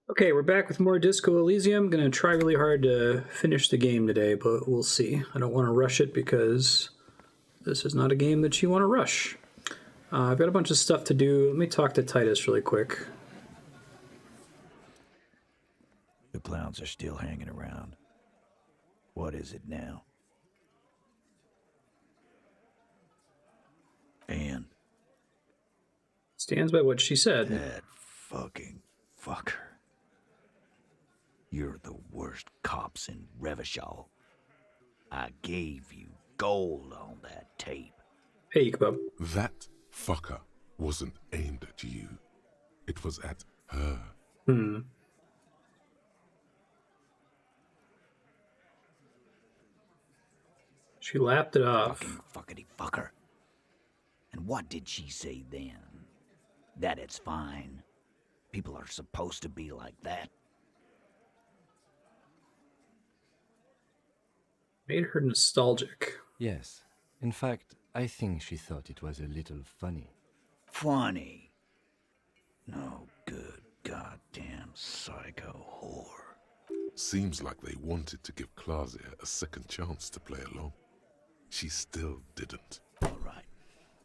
Okay, we're back with more Disco Elysium. I'm going to try really hard to finish the game today, but we'll see. I don't want to rush it because this is not a game that you want to rush. I've got a bunch of stuff to do. Let me talk to Titus really quick. The clowns are still hanging around. What is it now? And Stands by what she said. that fucking fucker. You're the worst cops in Revachol. I gave you gold on that tape. Hey, Kebab. That fucker wasn't aimed at you. It was at her. She lapped it off. Fucking fuckity fucker. And what did she say then? That it's fine. People are supposed to be like that. Made her nostalgic. Yes. In fact, I think she thought it was a little funny. Funny. No good goddamn psycho whore. Seems like they wanted to give Claudia a second chance to play along. She still didn't. All right.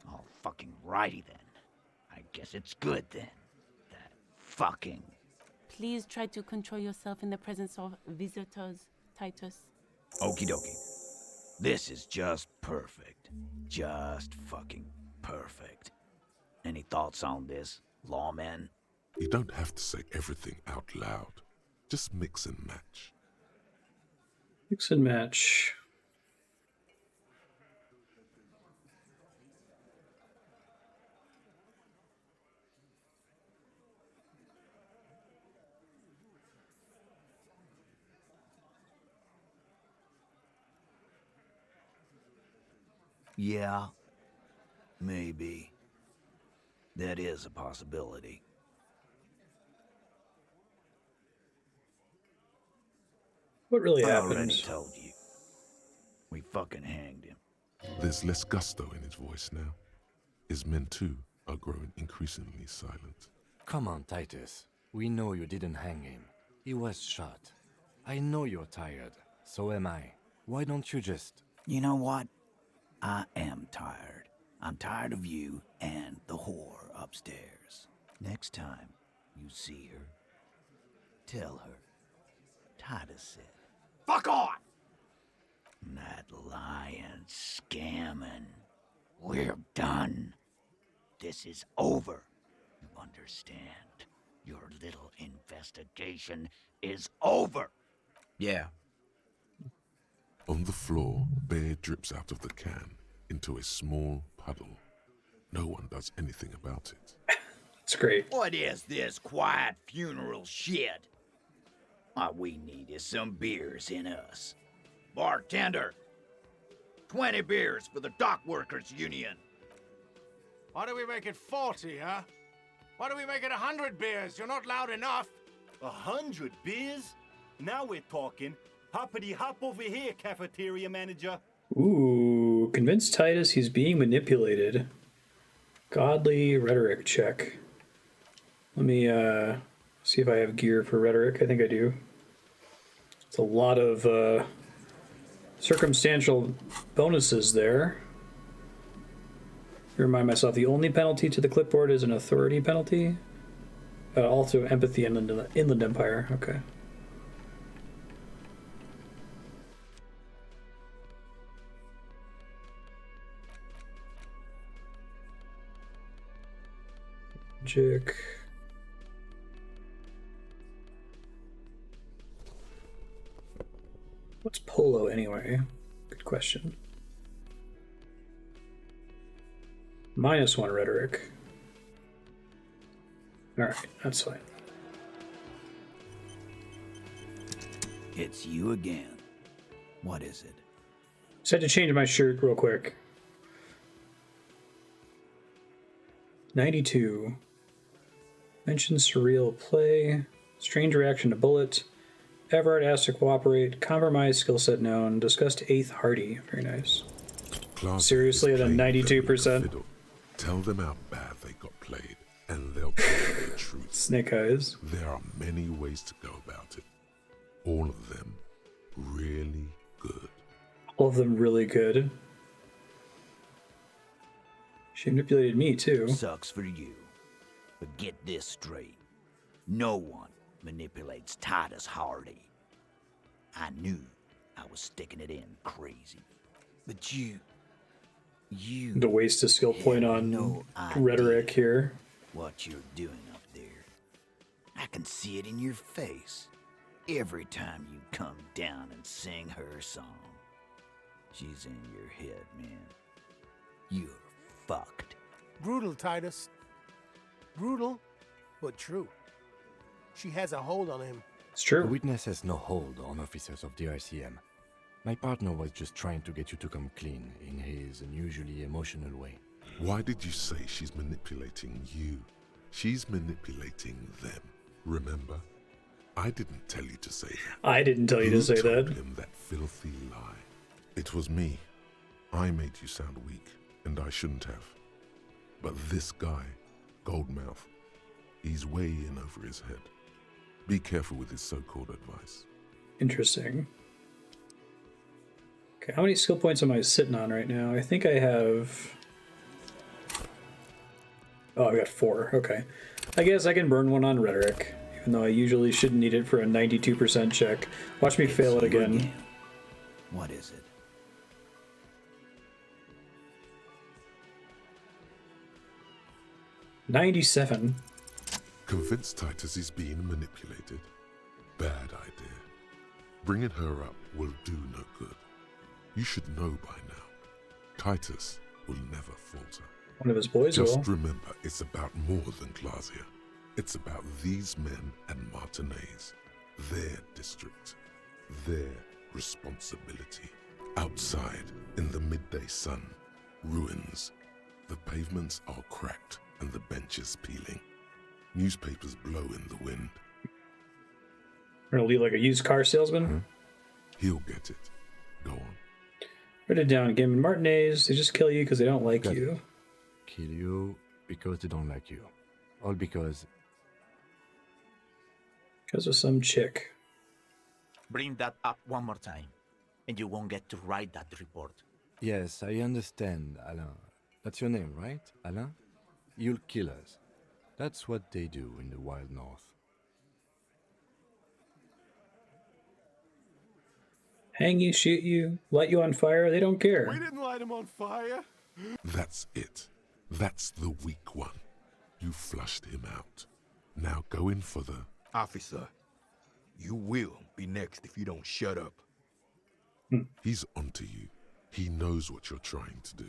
All fucking righty then. I guess it's good then. That fucking... Please try to control yourself in the presence of visitors, Titus. Okie dokie. This is just perfect. Just fucking perfect. Any thoughts on this, lawman? You don't have to say everything out loud. Just mix and match. Mix and match. Yeah. Maybe. That is a possibility. What really I happened? already told you. We fucking hanged him. There's less gusto in his voice now. His men too are growing increasingly silent. Come on, Titus. We know you didn't hang him. He was shot. I know you're tired. So am I. Why don't you just... You know what? I am tired. I'm tired of you and the whore upstairs. Next time you see her, tell her Titus said, "Fuck off!" That lying, scamming. We're done. This is over. You understand? Your little investigation is over. Yeah. On the floor, beer drips out of the can into a small puddle. No one does anything about it. It's great. What is this quiet funeral shit? All we need is some beers in us. Bartender, 20 beers for the Dock Workers Union. Why do we make it 40, huh? Why do we make it 100 beers? You're not loud enough. 100 beers? Now we're talking. Hoppity hop over here, cafeteria manager. Ooh, convince Titus he's being manipulated. Godly rhetoric check. Let me see if I have gear for rhetoric. I think I do. It's a lot of circumstantial bonuses there. Remind myself, the only penalty to the clipboard is an authority penalty. Also empathy in the Inland Empire. Okay. Magic. What's polo anyway? Good question. -1 rhetoric. Alright, that's fine. It's you again. What is it? Just had to change my shirt real quick. 92. Mention surreal play. Strange reaction to bullet. Everard asked to cooperate. Compromise skill set known. Discussed 8th Hardy. Very nice. Claudia Seriously, is the playing them with 92%? fiddle. Tell them how bad they got played, and they'll tell you the truth. It's Snake Eyes. There are many ways to go about it. All of them really good. All of them really good. She manipulated me too. Sucks for you. But get this straight. No one manipulates Titus Hardy. I knew I was sticking it in crazy. But you To waste a skill point have on no idea rhetoric here. what you're doing up there. I can see it in your face every time you come down and sing her song. She's in your head, man. You're fucked. Brutal, Titus. Brutal, but true. She has a hold on him. It's The true. witness has no hold on officers of the ICM. My partner was just trying to get you to come clean in his unusually emotional way. Why did you say she's manipulating you? She's manipulating them. Remember? I didn't tell you to say that. I didn't tell you to Who say told that. him that filthy lie? It was me. I made you sound weak, and I shouldn't have. But this guy, Goldmouth, he's way in over his head. Be careful with his so-called advice. Interesting. Okay, how many skill points am I sitting on right now? I think I have... Oh, I've got 4. Okay. I guess I can burn one on rhetoric, even though I usually shouldn't need it for a 92% check. Watch me fail it again. What is it? 97. Convince Titus he's being manipulated. Bad idea. Bringing her up will do no good. You should know by now. Titus will never falter. One of his boys Just will. remember, it's about more than Glasia. It's about these men and Martinez, their district, their responsibility. Outside, in the midday sun, ruins. The pavements are cracked and the benches peeling. Newspapers blow in the wind. We're gonna leave like a used car salesman. He'll get it. Go on. Write it down. Game and Martinez. They just kill you because they don't like Got you. Kill you because they don't like you. All because Because of some chick. Bring that up one more time, and you won't get to write that report. yes, I understand, Alain. That's your name, right? Alain? You'll kill us. That's what they do in the wild north. Hang you, shoot you, light you on fire. They don't care. We didn't light him on fire. That's it. That's the weak one. You flushed him out. Now go in for the... Officer, you will be next if you don't shut up. He's onto you. He knows what you're trying to do.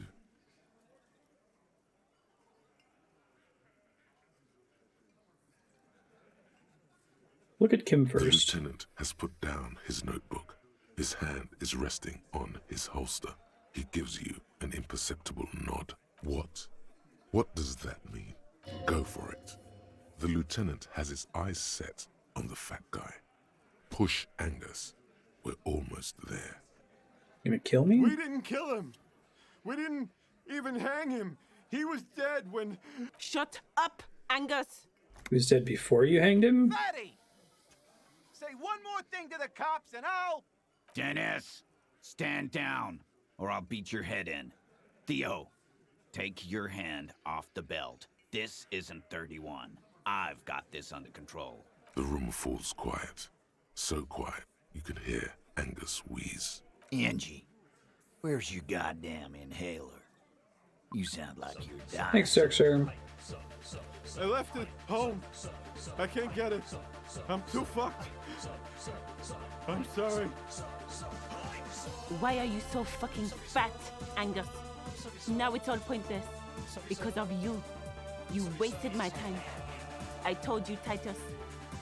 Look at Kim The first. lieutenant has put down his notebook. His hand is resting on his holster. He gives you an imperceptible nod. What? What does that mean? Go for it. The lieutenant has his eyes set on the fat guy. Push Angus. We're almost there. You gonna kill me? We didn't kill him. We didn't even hang him. He was dead when... Shut up, Angus! He was dead before you hanged him? Fatty! Say one more thing to the cops and I'll... Dennis, stand down, or I'll beat your head in. Theo, take your hand off the belt. This isn't 31. I've got this under control. The room falls quiet. So quiet you can hear Angus wheeze. Angie, where's your goddamn inhaler? You sound like you're dying. Thanks, sir. I left it home. I can't get it. I'm too fucked. I'm sorry. Why are you so fucking fat, Angus? Now it's all pointless. Because of you. You wasted my time. I told you, Titus.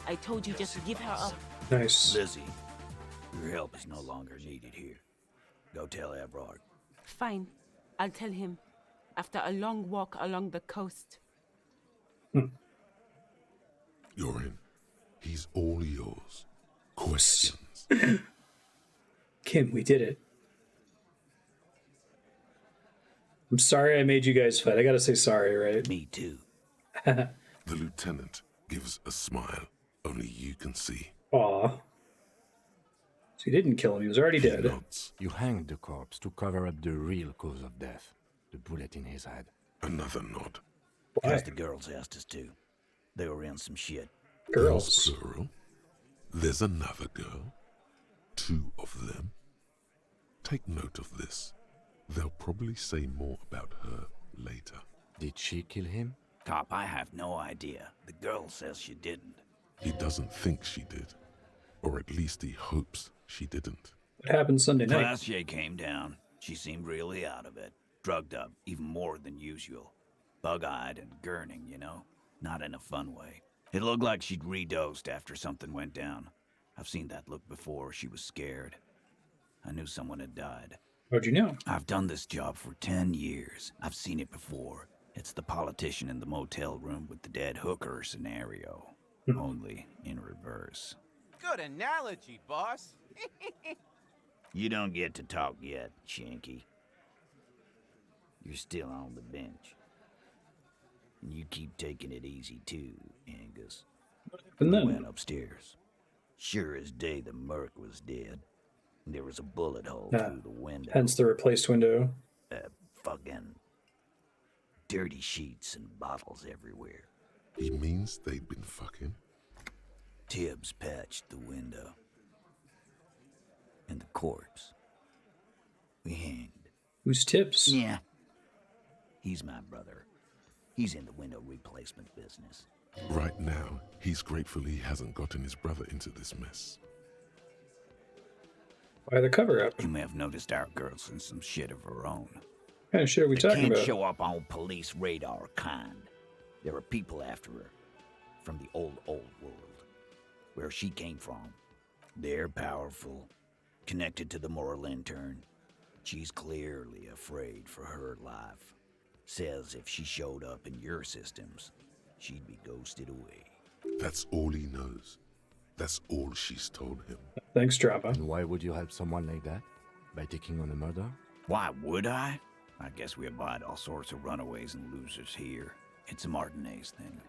I told you just give her up. Nice. Lizzie, your help is no longer needed here. Go tell Everard. Fine. I'll tell him. After a long walk along the coast. You're in. He's all yours. Questions? Kim, we did it. I'm sorry I made you guys fight. I gotta say sorry, right? Me too. The lieutenant gives a smile only you can see. Aw. So he didn't kill him, he was already He dead. nods. You hanged the corpse to cover up the real cause of death, the bullet in his head. Another nod. Why? Because the girls asked us to. They were in some shit. Girls. Plural. There's another girl. 2 of them. Take note of this. They'll probably say more about her later. Did she kill him? Cop, I have no idea. The girl says she didn't. He doesn't think she did. Or at least he hopes she didn't. What happened Sunday night? Classier came down. She seemed really out of it. Drugged up, even more than usual. Bug-eyed and gurning, you know? Not in a fun way. It looked like she'd redosed after something went down. I've seen that look before. She was scared. I knew someone had died. How'd you know? I've done this job for 10 years. I've seen it before. It's the politician in the motel room with the dead hooker scenario. Only in reverse. Good analogy, boss. You don't get to talk yet, Shanky. You're still on the bench. And you keep taking it easy too, Angus. And We then, went upstairs. Sure as day the merc was dead. There was a bullet hole Ah, through the window. hence the replaced window. Fucking dirty sheets and bottles everywhere. He means they'd been fucking. Tibbs patched the window. And the corpse. We hanged. Who's Tips? Yeah. He's my brother. He's in the window replacement business. Right now, he's grateful he hasn't gotten his brother into this mess. Why the cover up? You may have noticed our girl's in some shit of her own. What kind of shit are we They talking can't about? show up on police radar kind. There are people after her. From the old world. Where she came from. They're powerful. Connected to the moral intern. She's clearly afraid for her life. Says if she showed up in your systems, she'd be ghosted away. That's all he knows. That's all she's told him. Thanks, Drama. And why would you help someone like that? By taking on a murder? Why would I? I guess we abide all sorts of runaways and losers here. It's a Martinez thing.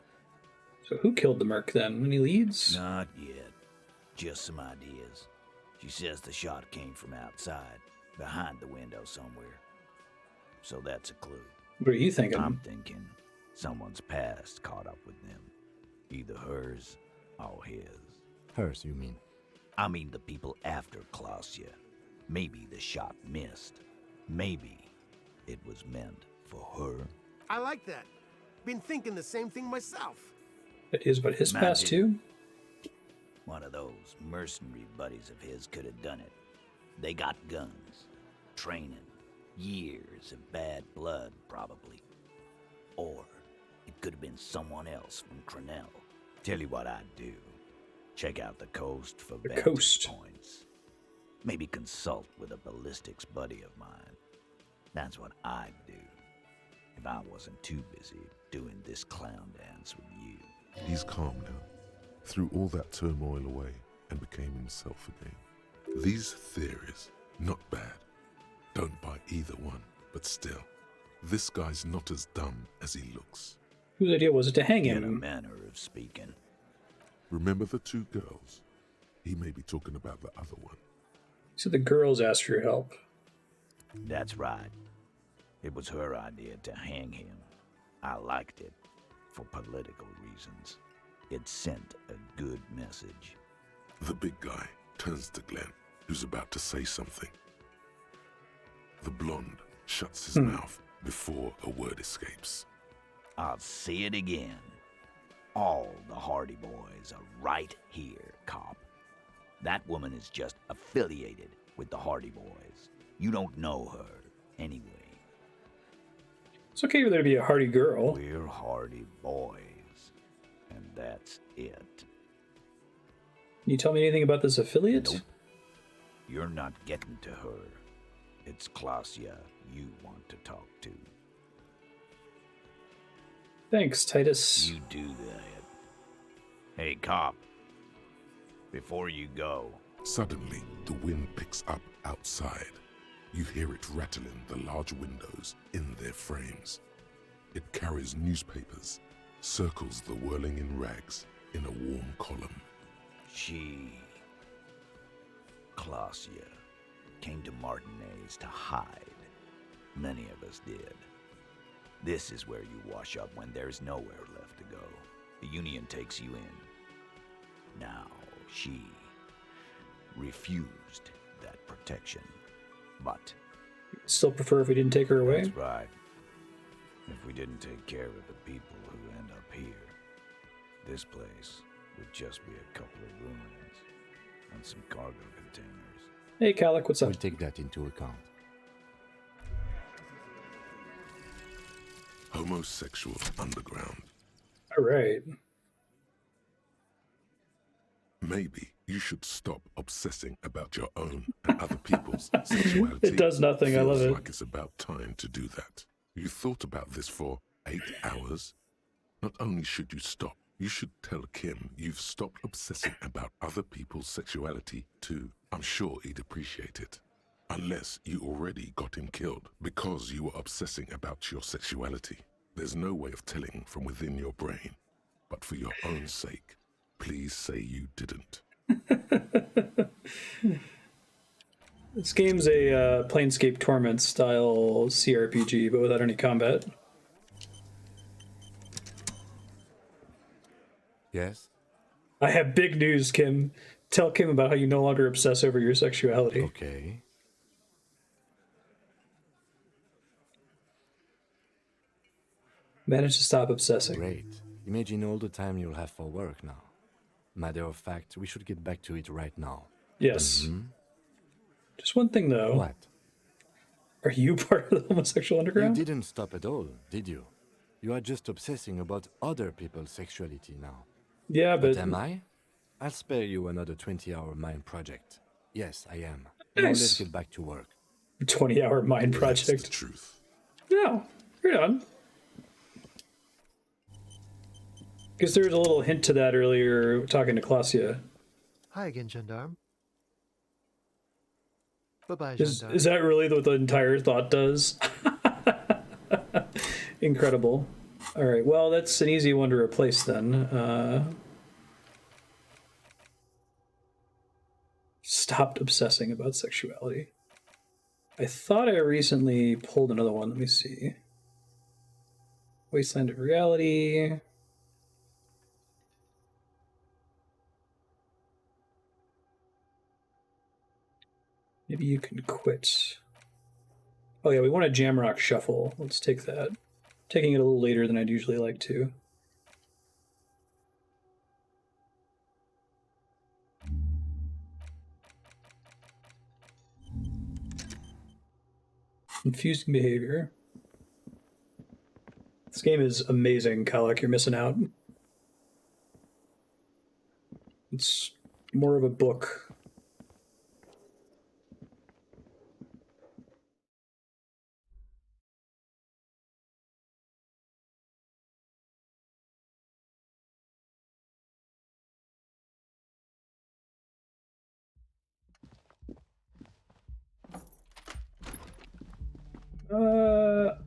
So who killed the merc then? Any leads? Not yet. Just some ideas. She says the shot came from outside, behind the window somewhere. So that's a clue. What are you thinking? I'm thinking someone's past caught up with them. Either hers or his. Hers, you mean? I mean the people after Klausya. Maybe the shot missed. Maybe it was meant for her. I like that. Been thinking the same thing myself. It is but his Mine past too. too? One of those mercenary buddies of his could have done it. They got guns, training, years of bad blood, probably. Or it could have been someone else from Crenell. Tell you what I'd do. Check out the coast for vantage coast. points. Maybe consult with a ballistics buddy of mine. That's what I'd do. If I wasn't too busy doing this clown dance with you. He's calm now, threw all that turmoil away and became himself again. These theories, not bad. Don't buy either one, but still, this guy's not as dumb as he looks. Whose idea was it to hang In a him? manner of speaking. Remember the 2 girls? He may be talking about the other one. So the girls asked for your help. That's right. It was her idea to hang him. I liked it. For political reasons. It sent a good message. The big guy turns to Glenn, who's about to say something. The blonde shuts his mouth before a word escapes. I'll say it again. All the Hardy Boys are right here, cop. That woman is just affiliated with the Hardy Boys. You don't know her, anyway. It's okay for there to be a hardy girl. We're Hardy Boys. And that's it. Can you tell me anything about this affiliate? Nope. You're not getting to her. It's Klausya you want to talk to. Thanks, Titus. You do that. Hey, cop. Before you go, Suddenly, the wind picks up outside. You hear it rattling the large windows in their frames. It carries newspapers, circles the whirling in rags in a warm column. She, Clausia, came to Martinez to hide. Many of us did. This is where you wash up when there's nowhere left to go. The Union takes you in. Now, she refused that protection, but... Still prefer if we didn't take her away? That's right. If we didn't take care of the people who end up here, this place would just be a couple of ruins and some cargo containers. Hey, Calic, what's up? We'll take that into account. Homosexual underground. All right. Maybe you should stop obsessing about your own and other people's sexuality. It does nothing. I love Feels it. like it's about time to do that. You thought about this for 8 hours? Not only should you stop, you should tell Kim you've stopped obsessing about other people's sexuality too. I'm sure he'd appreciate it. Unless you already got him killed because you were obsessing about your sexuality. There's no way of telling from within your brain. But for your own sake, please say you didn't. This game's a Planescape Torment style CRPG, but without any combat. Yes? I have big news, Kim. Tell Kim about how you no longer obsess over your sexuality. Okay. Manage to stop obsessing. Great. Imagine all the time you'll have for work now. Matter of fact, we should get back to it right now. Yes. Just one thing, though. What? Are you part of the homosexual underground? You didn't stop at all, did you? You are just obsessing about other people's sexuality now. Yeah, but... am I? I'll spare you another 20-hour mine project. Yes, I am. Nice. Now let's get back to work. 20-hour mine project. That's the truth. No, right on. Because there was a little hint to that earlier talking to Clausia. Hi again, Gendarme. Bye-bye, Is Gendarme. that really what the entire thought does? Incredible. All right, well, that's an easy one to replace then. Stopped obsessing about sexuality. I thought I recently pulled another one. Let me see. Wasteland of Reality. Maybe you can quit. Oh yeah, we want a Jamrock Shuffle. Let's take that. Taking it a little later than I'd usually like to. Confusing behavior. This game is amazing, Calic. You're missing out. It's more of a book.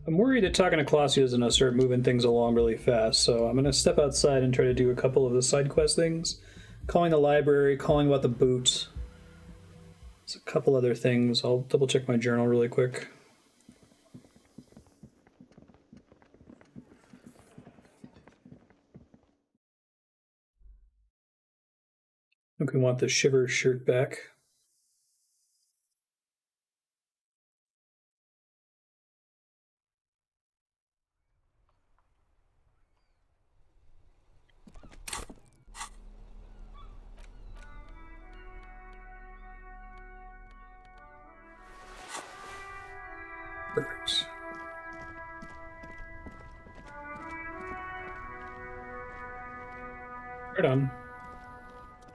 I'm worried that talking to Clausia is going to start moving things along really fast, so I'm going to step outside and try to do a couple of the side quest things. Calling the library, calling about the boot. There's a couple other things. I'll double check my journal really quick. I think we want the Shiver shirt back. Perfect. Right on.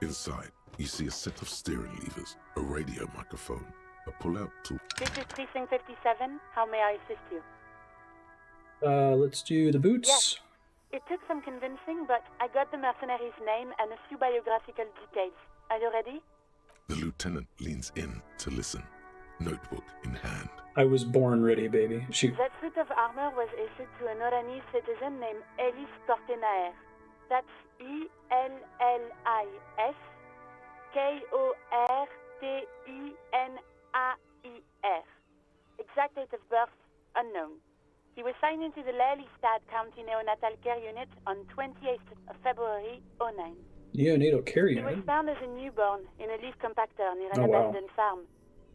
Inside, you see a set of steering levers, a radio microphone, a pull-out tool. This is Precinct 57. How may I assist you? Let's do the boots. Yes. It took some convincing, but I got the mercenary's name and a few biographical details. Are you ready? The lieutenant leans in to listen. notebook in hand. I was born ready, baby. Shoot. That suit of armor was issued to an Oranese citizen named Ellis Cortenaer. That's Ellis Kortenaer. Exact date of birth, unknown. He was signed into the Elysium County Neonatal Care Unit on 28th of February, 09. Neonatal care He was unit? found as a newborn in a leaf compactor near an Oh, wow. abandoned farm.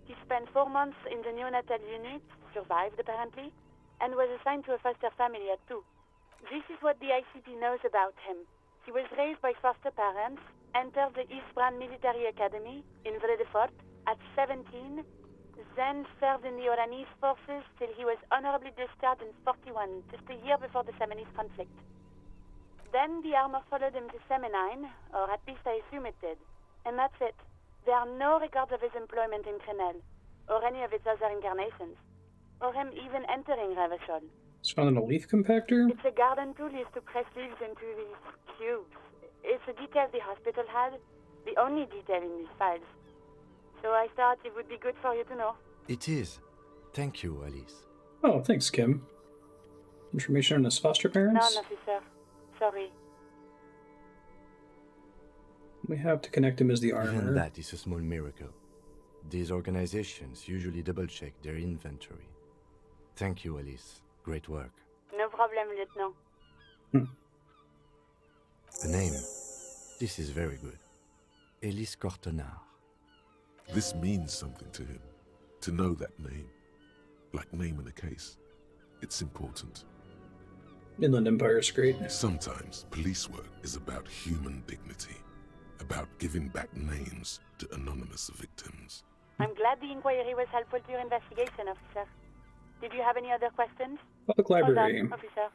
He spent 4 months in the neonatal unit, survived apparently, and was assigned to a foster family at 2. This is what the ICP knows about him. He was raised by foster parents, entered the East Brand Military Academy in Vredefort at 17, then served in the Oranese forces till he was honorably discharged in 41, just a year before the Seminese conflict. Then the armor followed him to Seminine, or at least I assume it did. And that's it. There are no records of his employment in Crenel, or any of its other incarnations, or him even entering Revachol. It's found in a leaf compactor? It's a garden tool used to press leaves into these cubes. It's a detail the hospital had, the only detail in these files. So I thought it would be good for you to know. It is. Thank you, Alice. Oh, thanks, Kim. Information on his foster parents? None, officer. Sorry. We have to connect him as the Even armor. that is a small miracle. These organizations usually double-check their inventory. Thank you, Alice. Great work. No problem, Lieutenant. The name. This is very good. Ellis Cortenaer. This means something to him, to know that name. Like naming a case. It's important. Inland Empire's great. Sometimes police work is about human dignity, about giving back names to anonymous victims. I'm glad the inquiry was helpful to your investigation, officer. Did you have any other questions? Public library. Hold on, officer.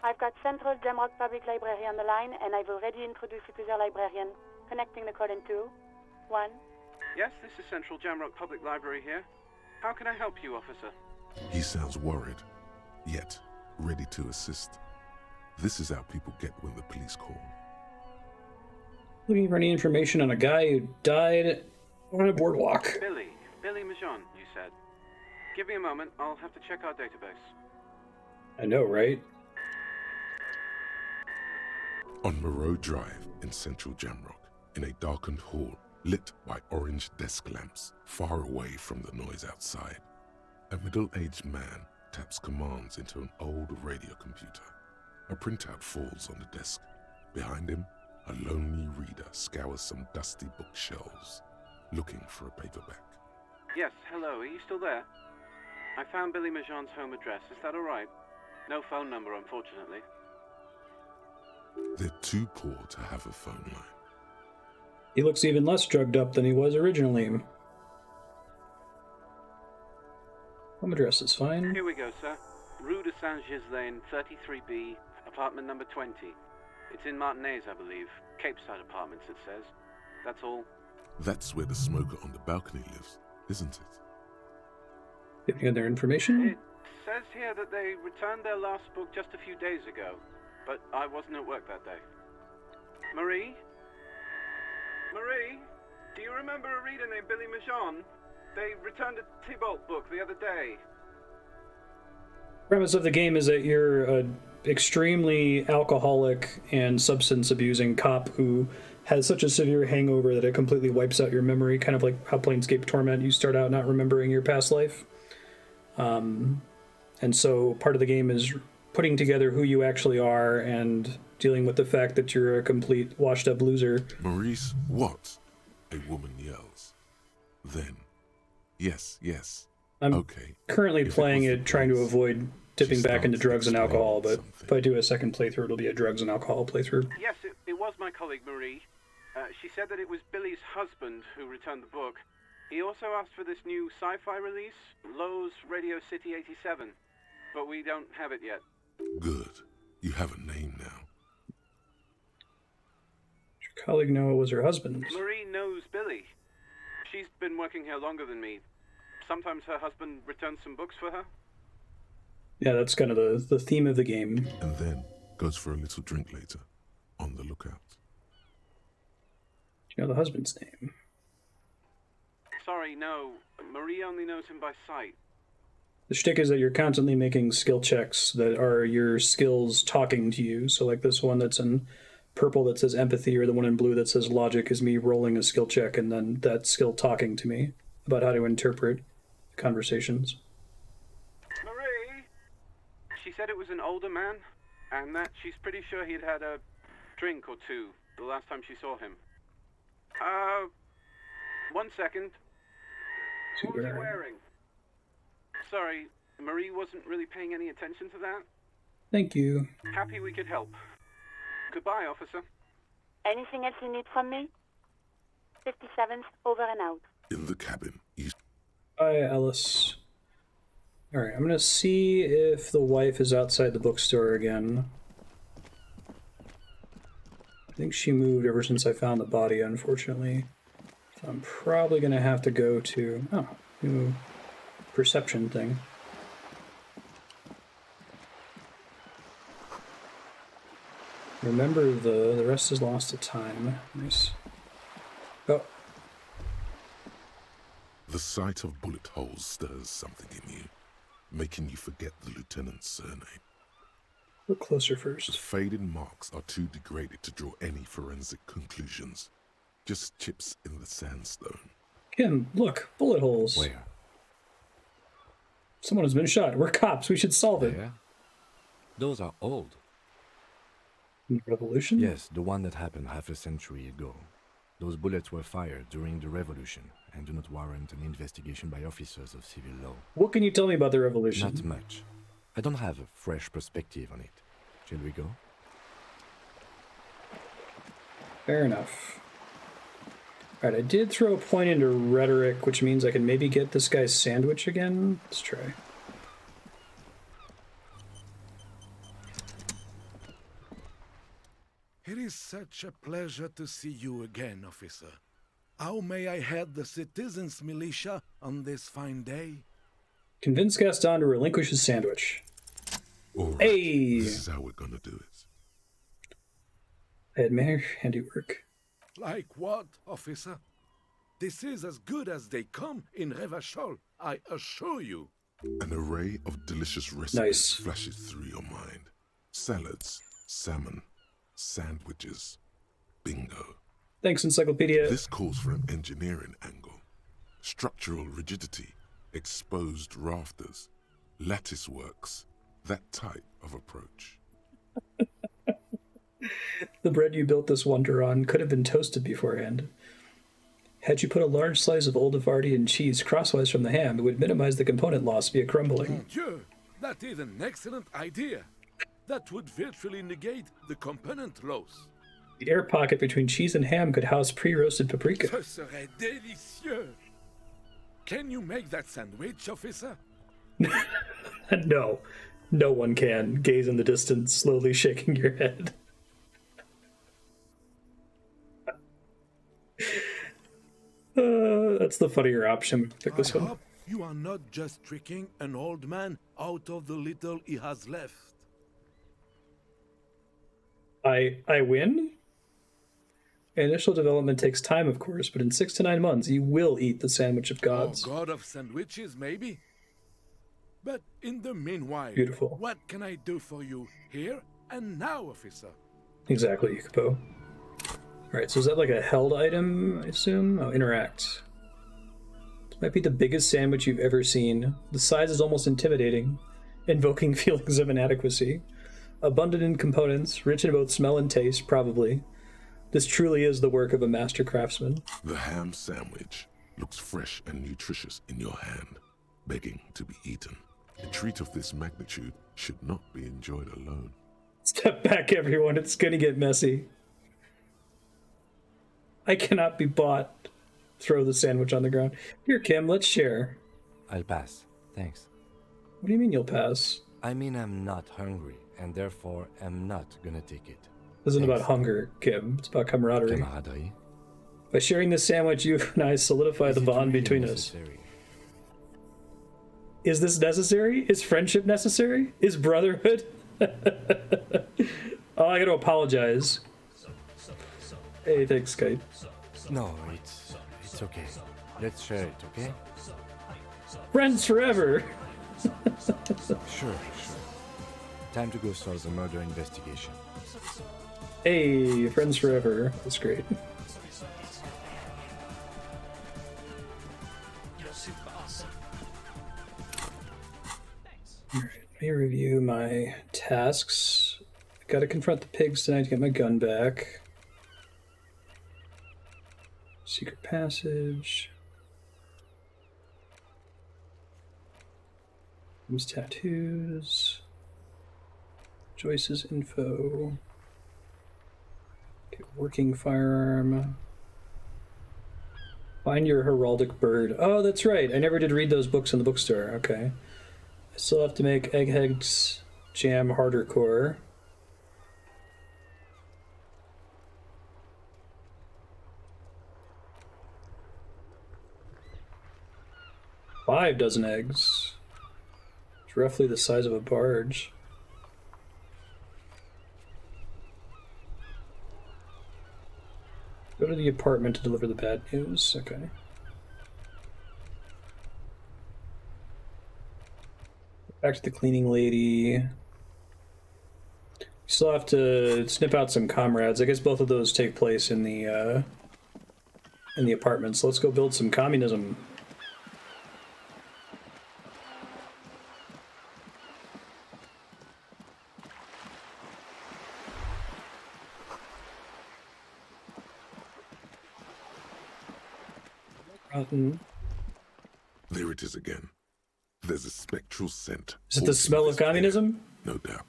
I've got Central Jamrock Public Library on the line, and I've already introduced you to their librarian. Connecting the call in 2, 1. Yes, this is Central Jamrock Public Library here. How can I help you, officer? He sounds worried, yet ready to assist. This is how people get when the police call. Looking for any information on a guy who died on a boardwalk. Billy Majon, you said. Give me a moment, I'll have to check our database. I know, right? On Moreau Drive in central Jamrock, in a darkened hall lit by orange desk lamps far away from the noise outside, a middle-aged man taps commands into an old radio computer. A printout falls on the desk. Behind him, a lonely reader scours some dusty bookshelves, looking for a paperback. Yes, hello, are you still there? I found Billy Majon's home address, is that alright? No phone number, unfortunately. They're too poor to have a phone line. He looks even less drugged up than he was originally. Home address is fine. Here we go, sir. Rue de Saint-Ghislain, 33B, apartment number 20. It's in Martinez, I believe. Cape Side Apartments, it says. That's all. That's where the smoker on the balcony lives, isn't it? Do you have any other information? It says here that they returned their last book just a few days ago, but I wasn't at work that day. Marie? Marie? Do you remember a reader named Billy Majon? They returned a Tybalt book the other day. Premise of the game is that you're an extremely alcoholic and substance abusing cop who has such a severe hangover that it completely wipes out your memory, kind of like how Planescape Torment, you start out not remembering your past life. And so part of the game is putting together who you actually are and dealing with the fact that you're a complete washed up loser. Maurice, what? A woman yells. Then, yes. I'm currently playing it, trying to avoid dipping back into drugs and alcohol, but if I do a second playthrough, it'll be a drugs and alcohol playthrough. Yes, it was my colleague Marie. She said that it was Billy's husband who returned the book. He also asked for this new sci-fi release, Lowe's Radio City 87, but we don't have it yet. Good. You have a name now. Your colleague know it was her husband. Marie knows Billy. She's been working here longer than me. Sometimes her husband returns some books for her. Yeah, that's kind of the theme of the game. And then goes for a little drink later, on the lookout. You know the husband's name. Sorry, no. Marie only knows him by sight. The shtick is that you're constantly making skill checks that are your skills talking to you. So like this one that's in purple that says empathy, or the one in blue that says logic, is me rolling a skill check and then that skill talking to me about how to interpret conversations. Marie! She said it was an older man, and that she's pretty sure he'd had a drink or two the last time she saw him. 1 second. What was he wearing? Sorry, Marie wasn't really paying any attention to that. Thank you. Happy we could help. Goodbye, officer. Anything else you need from me? 57th, over and out. In the cabin, Bye, Ellis. Alright, I'm gonna see if the wife is outside the bookstore again. I think she moved ever since I found the body, unfortunately. So I'm probably gonna have to go to... Oh, new perception thing. Remember the rest is lost to time. Nice. Oh. The sight of bullet holes stirs something in you, making you forget the lieutenant's surname. Look closer first. The faded marks are too degraded to draw any forensic conclusions. Just chips in the sandstone. Kim, look, bullet holes. Where? Someone has been shot. We're cops. We should solve it. Where? Those are old. Revolution? Yes, the one that happened half a century ago. Those bullets were fired during the revolution and do not warrant an investigation by officers of civil law. What can you tell me about the revolution? Not much. I don't have a fresh perspective on it. Shall we go? Fair enough. Alright, I did throw a point into rhetoric, which means I can maybe get this guy's sandwich again. Let's try. It is such a pleasure to see you again, officer. How may I head the citizens' militia on this fine day? Convince Gaston to relinquish his sandwich. All right, Hey! This is how we're gonna do it. I admire handiwork. Like what, officer? This is as good as they come in Revachol, I assure you. An array of delicious recipes flashes through your mind. Salads, salmon, sandwiches, bingo. Thanks, Encyclopedia. This calls for an engineering angle. Structural rigidity, exposed rafters, lattice works, that type of approach. The bread you built this wonder on could have been toasted beforehand. Had you put a large slice of old Edvardian cheese crosswise from the ham, it would minimize the component loss via crumbling. Mon Dieu, that is an excellent idea. That would virtually negate the component loss. The air pocket between cheese and ham could house pre-roasted paprika. Ce serait délicieux. Can you make that sandwich, officer? No. No one can. Gaze in the distance, slowly shaking your head. That's the funnier option. Pick this I one. hope you are not just tricking an old man out of the little he has left. I win? Initial development takes time, of course, but in 6 to 9 months, you will eat the sandwich of gods. Oh, god of sandwiches, maybe? But in the meanwhile, Beautiful. What can I do for you here and now, officer? Exactly, Yukapo. Alright, so is that like a held item, I assume? Oh, interact. This might be the biggest sandwich you've ever seen. The size is almost intimidating, invoking feelings of inadequacy. Abundant in components, rich in both smell and taste, probably. This truly is the work of a master craftsman. The ham sandwich looks fresh and nutritious in your hand, begging to be eaten. A treat of this magnitude should not be enjoyed alone. Step back, everyone. It's gonna get messy. I cannot be bought. Throw the sandwich on the ground. Here, Kim, let's share. I'll pass. Thanks. What do you mean you'll pass? I mean I'm not hungry, and therefore am not gonna take it. This isn't about hunger, Kim. It's about camaraderie. Camaraderie? By sharing this sandwich, you and I solidify the bond between us. Is this necessary? Is friendship necessary? Is brotherhood? Oh, I gotta apologize. Hey, thanks, Skype. No, it's okay. Let's share it, okay? Friends forever! Sure. Time to go solve the murder investigation. Hey, friends forever. That's great. Alright, let me review my tasks. Gotta confront the pigs tonight to get my gun back. Secret passage. These tattoos. Joyce's info. Okay, working firearm. Find your heraldic bird. Oh, that's right. I never did read those books in the bookstore. Okay. I still have to make Egghead's Jam Harder Core. $5 dozen eggs. It's roughly the size of a barge. Go to the apartment to deliver the bad news. Okay. Back to the cleaning lady. Still have to snip out some comrades. I guess both of those take place in the apartments. Let's go build some communism. Rotten. There it is again. There's a spectral scent. Is it the smell of communism? No doubt.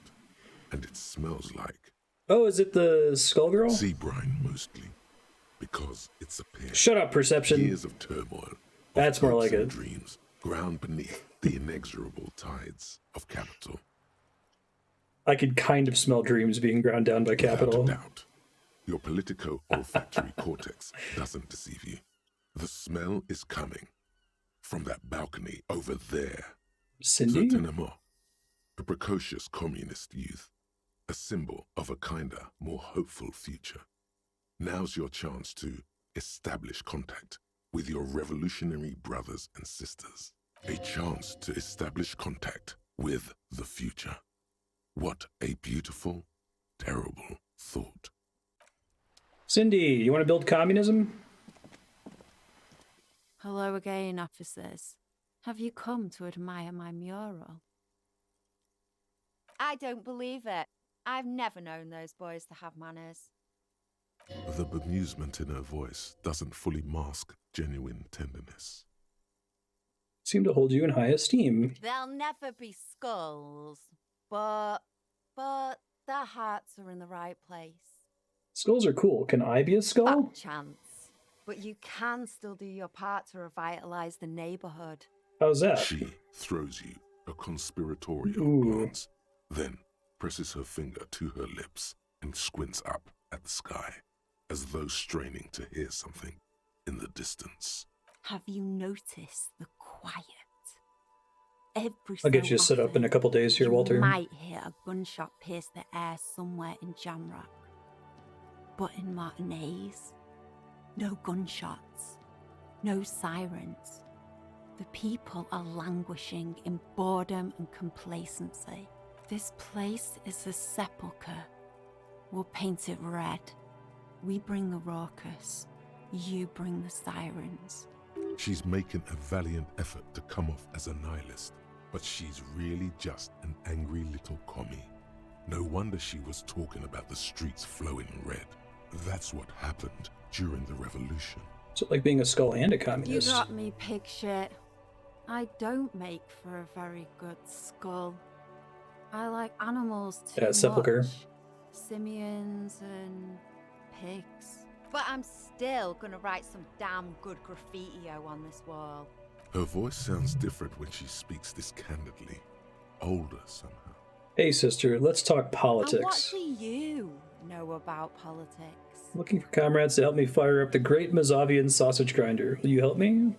And it smells like... Oh, is it the skull girl? sea brine, mostly. Because it's a pair. Shut up, perception. Years of turmoil. That's more like it. Dreams ground beneath the inexorable tides of capital. I could kind of smell dreams being ground down by capital. Without a doubt. Your politico-olfactory cortex doesn't deceive you. The smell is coming from that balcony over there. Cindy? Certainement. A precocious communist youth. A symbol of a kinder, more hopeful future. Now's your chance to establish contact with your revolutionary brothers and sisters. A chance to establish contact with the future. What a beautiful, terrible thought. Cindy, you want to build communism? Hello again, officers. Have you come to admire my mural? I don't believe it. I've never known those boys to have manners. The bemusement in her voice doesn't fully mask genuine tenderness. Seem to hold you in high esteem. They'll never be skulls, but their hearts are in the right place. Skulls are cool. Can I be a skull? Fuck chance. But you can still do your part to revitalize the neighborhood. How's that? She throws you a conspiratorial glance, then presses her finger to her lips and squints up at the sky, as though straining to hear something in the distance. Have you noticed the quiet? I'll get you set up in a couple days here, Walter. You might hear a gunshot pierce the air somewhere in Jamrock. But in Martinez, no gunshots, no sirens. The people are languishing in boredom and complacency. This place is a sepulchre. We'll paint it red. We bring the raucous. You bring the sirens. She's making a valiant effort to come off as a nihilist, but she's really just an angry little commie. No wonder she was talking about the streets flowing red. That's what happened during the revolution. So like being a skull and a You communist. got me, pig shit. I don't make for a very good skull. I like animals too much. Sepulchre. Simians and pigs. But I'm still gonna write some damn good graffiti-o on this wall. Her voice sounds different when she speaks this candidly. Older somehow. Hey sister, let's talk And what politics. do you know about politics? Looking for comrades to help me fire up the great Mazovian sausage grinder. Will you help me?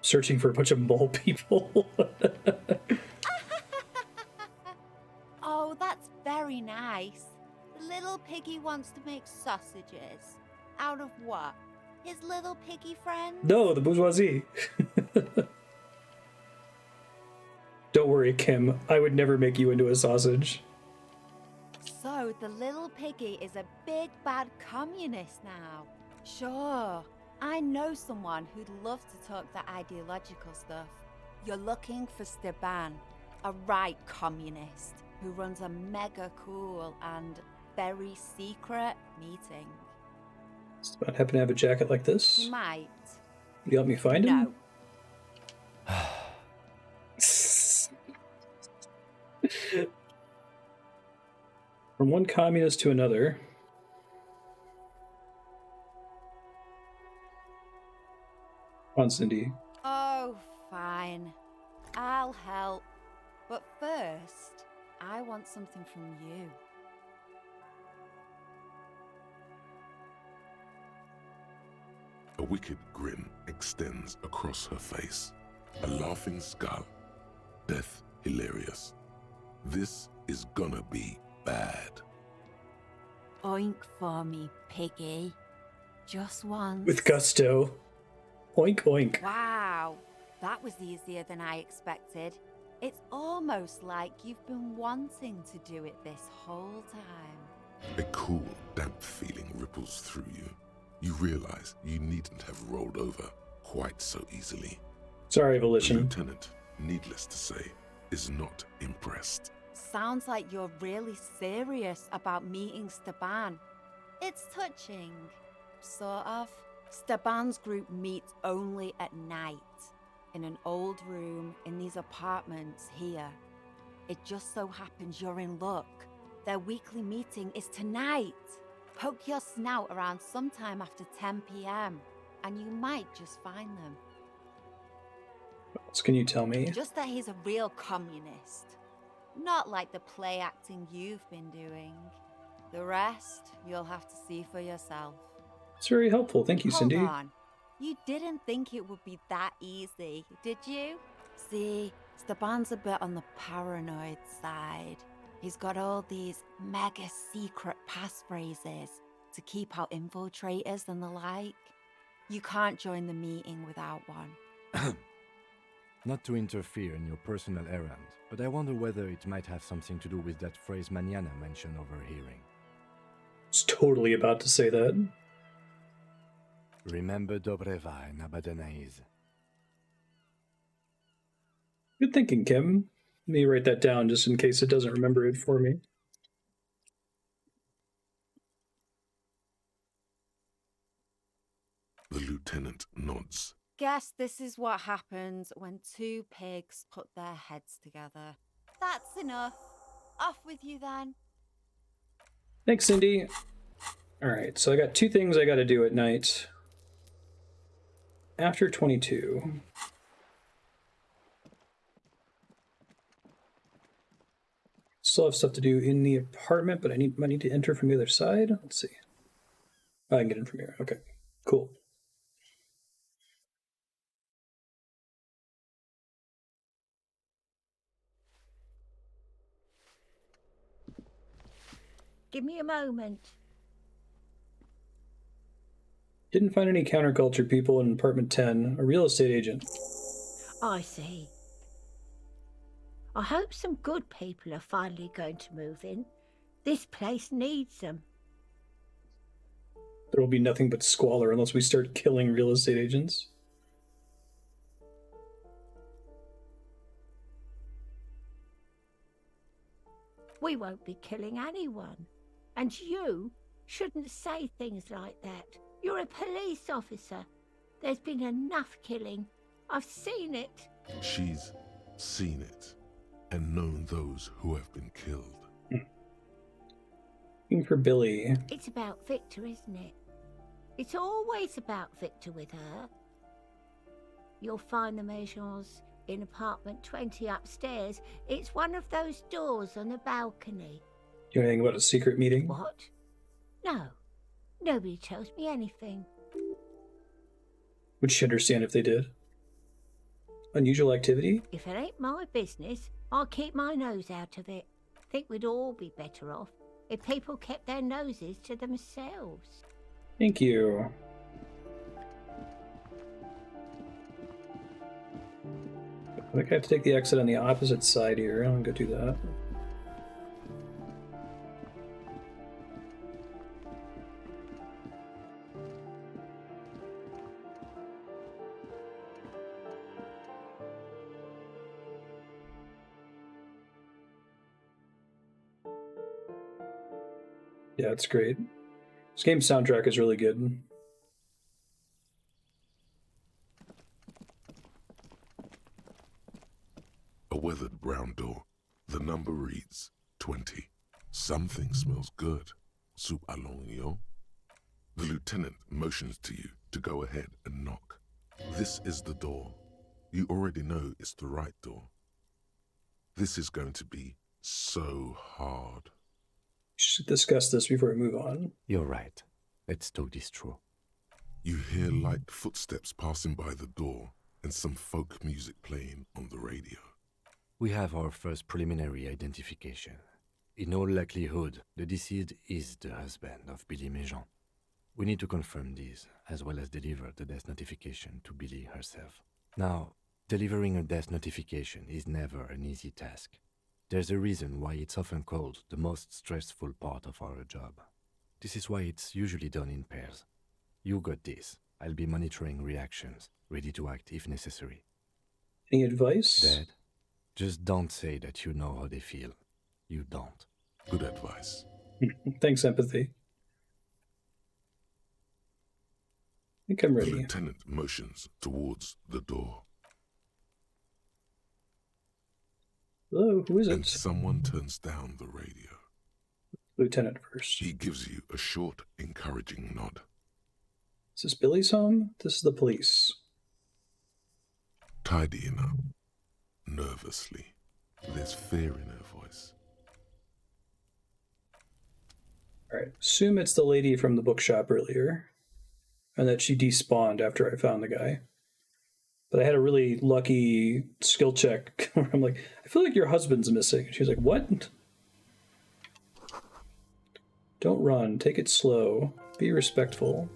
Searching for a bunch of mole people. Oh, that's very nice. The little piggy wants to make sausages. Out of what? His little piggy friend? No, the bourgeoisie. Don't worry, Kim. I would never make you into a sausage. So the little piggy is a big bad communist now. Sure, I know someone who'd love to talk that ideological stuff. You're looking for Steban, a right communist who runs a mega cool and very secret meeting. Steban happen to have a jacket like this? He might. Would you help me find him? No. From one communist to another. On Cindy. Oh, fine. I'll help. But first, I want something from you. A wicked grin extends across her face. A laughing skull. Death hilarious. This is gonna be bad. Oink for me, piggy. Just once. With gusto. Oink, oink. Wow, that was easier than I expected. It's almost like you've been wanting to do it this whole time. A cool, damp feeling ripples through you. You realize you needn't have rolled over quite so easily. Sorry, The Volition. lieutenant, needless to say, is not impressed. Sounds like you're really serious about meeting Steban. It's touching, sort of. Steban's group meets only at night, in an old room in these apartments here. It just so happens you're in luck. Their weekly meeting is tonight. Poke your snout around sometime after 10 p.m. and you might just find them. What else can you tell me? Just that he's a real communist. Not like the play acting you've been doing. The rest, you'll have to see for yourself. It's very helpful. Thank you, Cindy. Hold on. You didn't think it would be that easy, did you? See, Steban's a bit on the paranoid side. He's got all these mega secret passphrases to keep out infiltrators and the like. You can't join the meeting without one. Not to interfere in your personal errand, but I wonder whether it might have something to do with that phrase Mañana mentioned overhearing. I was totally about to say that. Remember Dobreva and Abadanais. Good thinking, Kim. Let me write that down just in case it doesn't remember it for me. The lieutenant nods. Guess this is what happens when two pigs put their heads together. That's enough. Off with you then. Thanks, Cindy. Alright, so I got two things I gotta do at night. After 22. Still have stuff to do in the apartment, but I need to enter from the other side. Let's see. Oh, I can get in from here. Okay, cool. Give me a moment. Didn't find any counterculture people in apartment 10. A real estate agent. I see. I hope some good people are finally going to move in. This place needs them. There will be nothing but squalor unless we start killing real estate agents. We won't be killing anyone. And you shouldn't say things like that. You're a police officer. There's been enough killing. I've seen it. She's seen it and known those who have been killed. Looking for Billy. It's about Victor, isn't it? It's always about Victor with her. You'll find the Maisons in apartment 20 upstairs. It's one of those doors on the balcony. Do you know anything about a secret meeting? What? No. Nobody tells me anything. Would she understand if they did? Unusual activity? If it ain't my business, I'll keep my nose out of it. Think we'd all be better off. if people kept their noses to themselves. Thank you. I think I have to take the exit on the opposite side here. I'm gonna go do that. Yeah, it's great. This game's soundtrack is really good. A weathered brown door. The number reads 20. Something smells good. Soup allongio. The lieutenant motions to you to go ahead and knock. This is the door. You already know it's the right door. This is going to be so hard. We should discuss this before we move on. You're right. Let's talk this through. You hear light footsteps passing by the door and some folk music playing on the radio. We have our first preliminary identification. In all likelihood, the deceased is the husband of Billy Méjean. We need to confirm this, as well as deliver the death notification to Billy herself. Now, delivering a death notification is never an easy task. There's a reason why it's often called the most stressful part of our job. This is why it's usually done in pairs. You got this. I'll be monitoring reactions, ready to act if necessary. Any advice? Dad, just don't say that you know how they feel. You don't. Good advice. Thanks, empathy. I think I'm ready. The lieutenant motions towards the door. Hello, who is it? And someone turns down the radio. Lieutenant first. He gives you a short, encouraging nod. Is this Billy's home? This is the police. Tidying up. Nervously. There's fear in her voice. Alright, assume it's the lady from the bookshop earlier. And that she despawned after I found the guy. But I had a really lucky skill check where I'm like, I feel like your husband's missing. She's like, what? Don't run. Take it slow. Be respectful.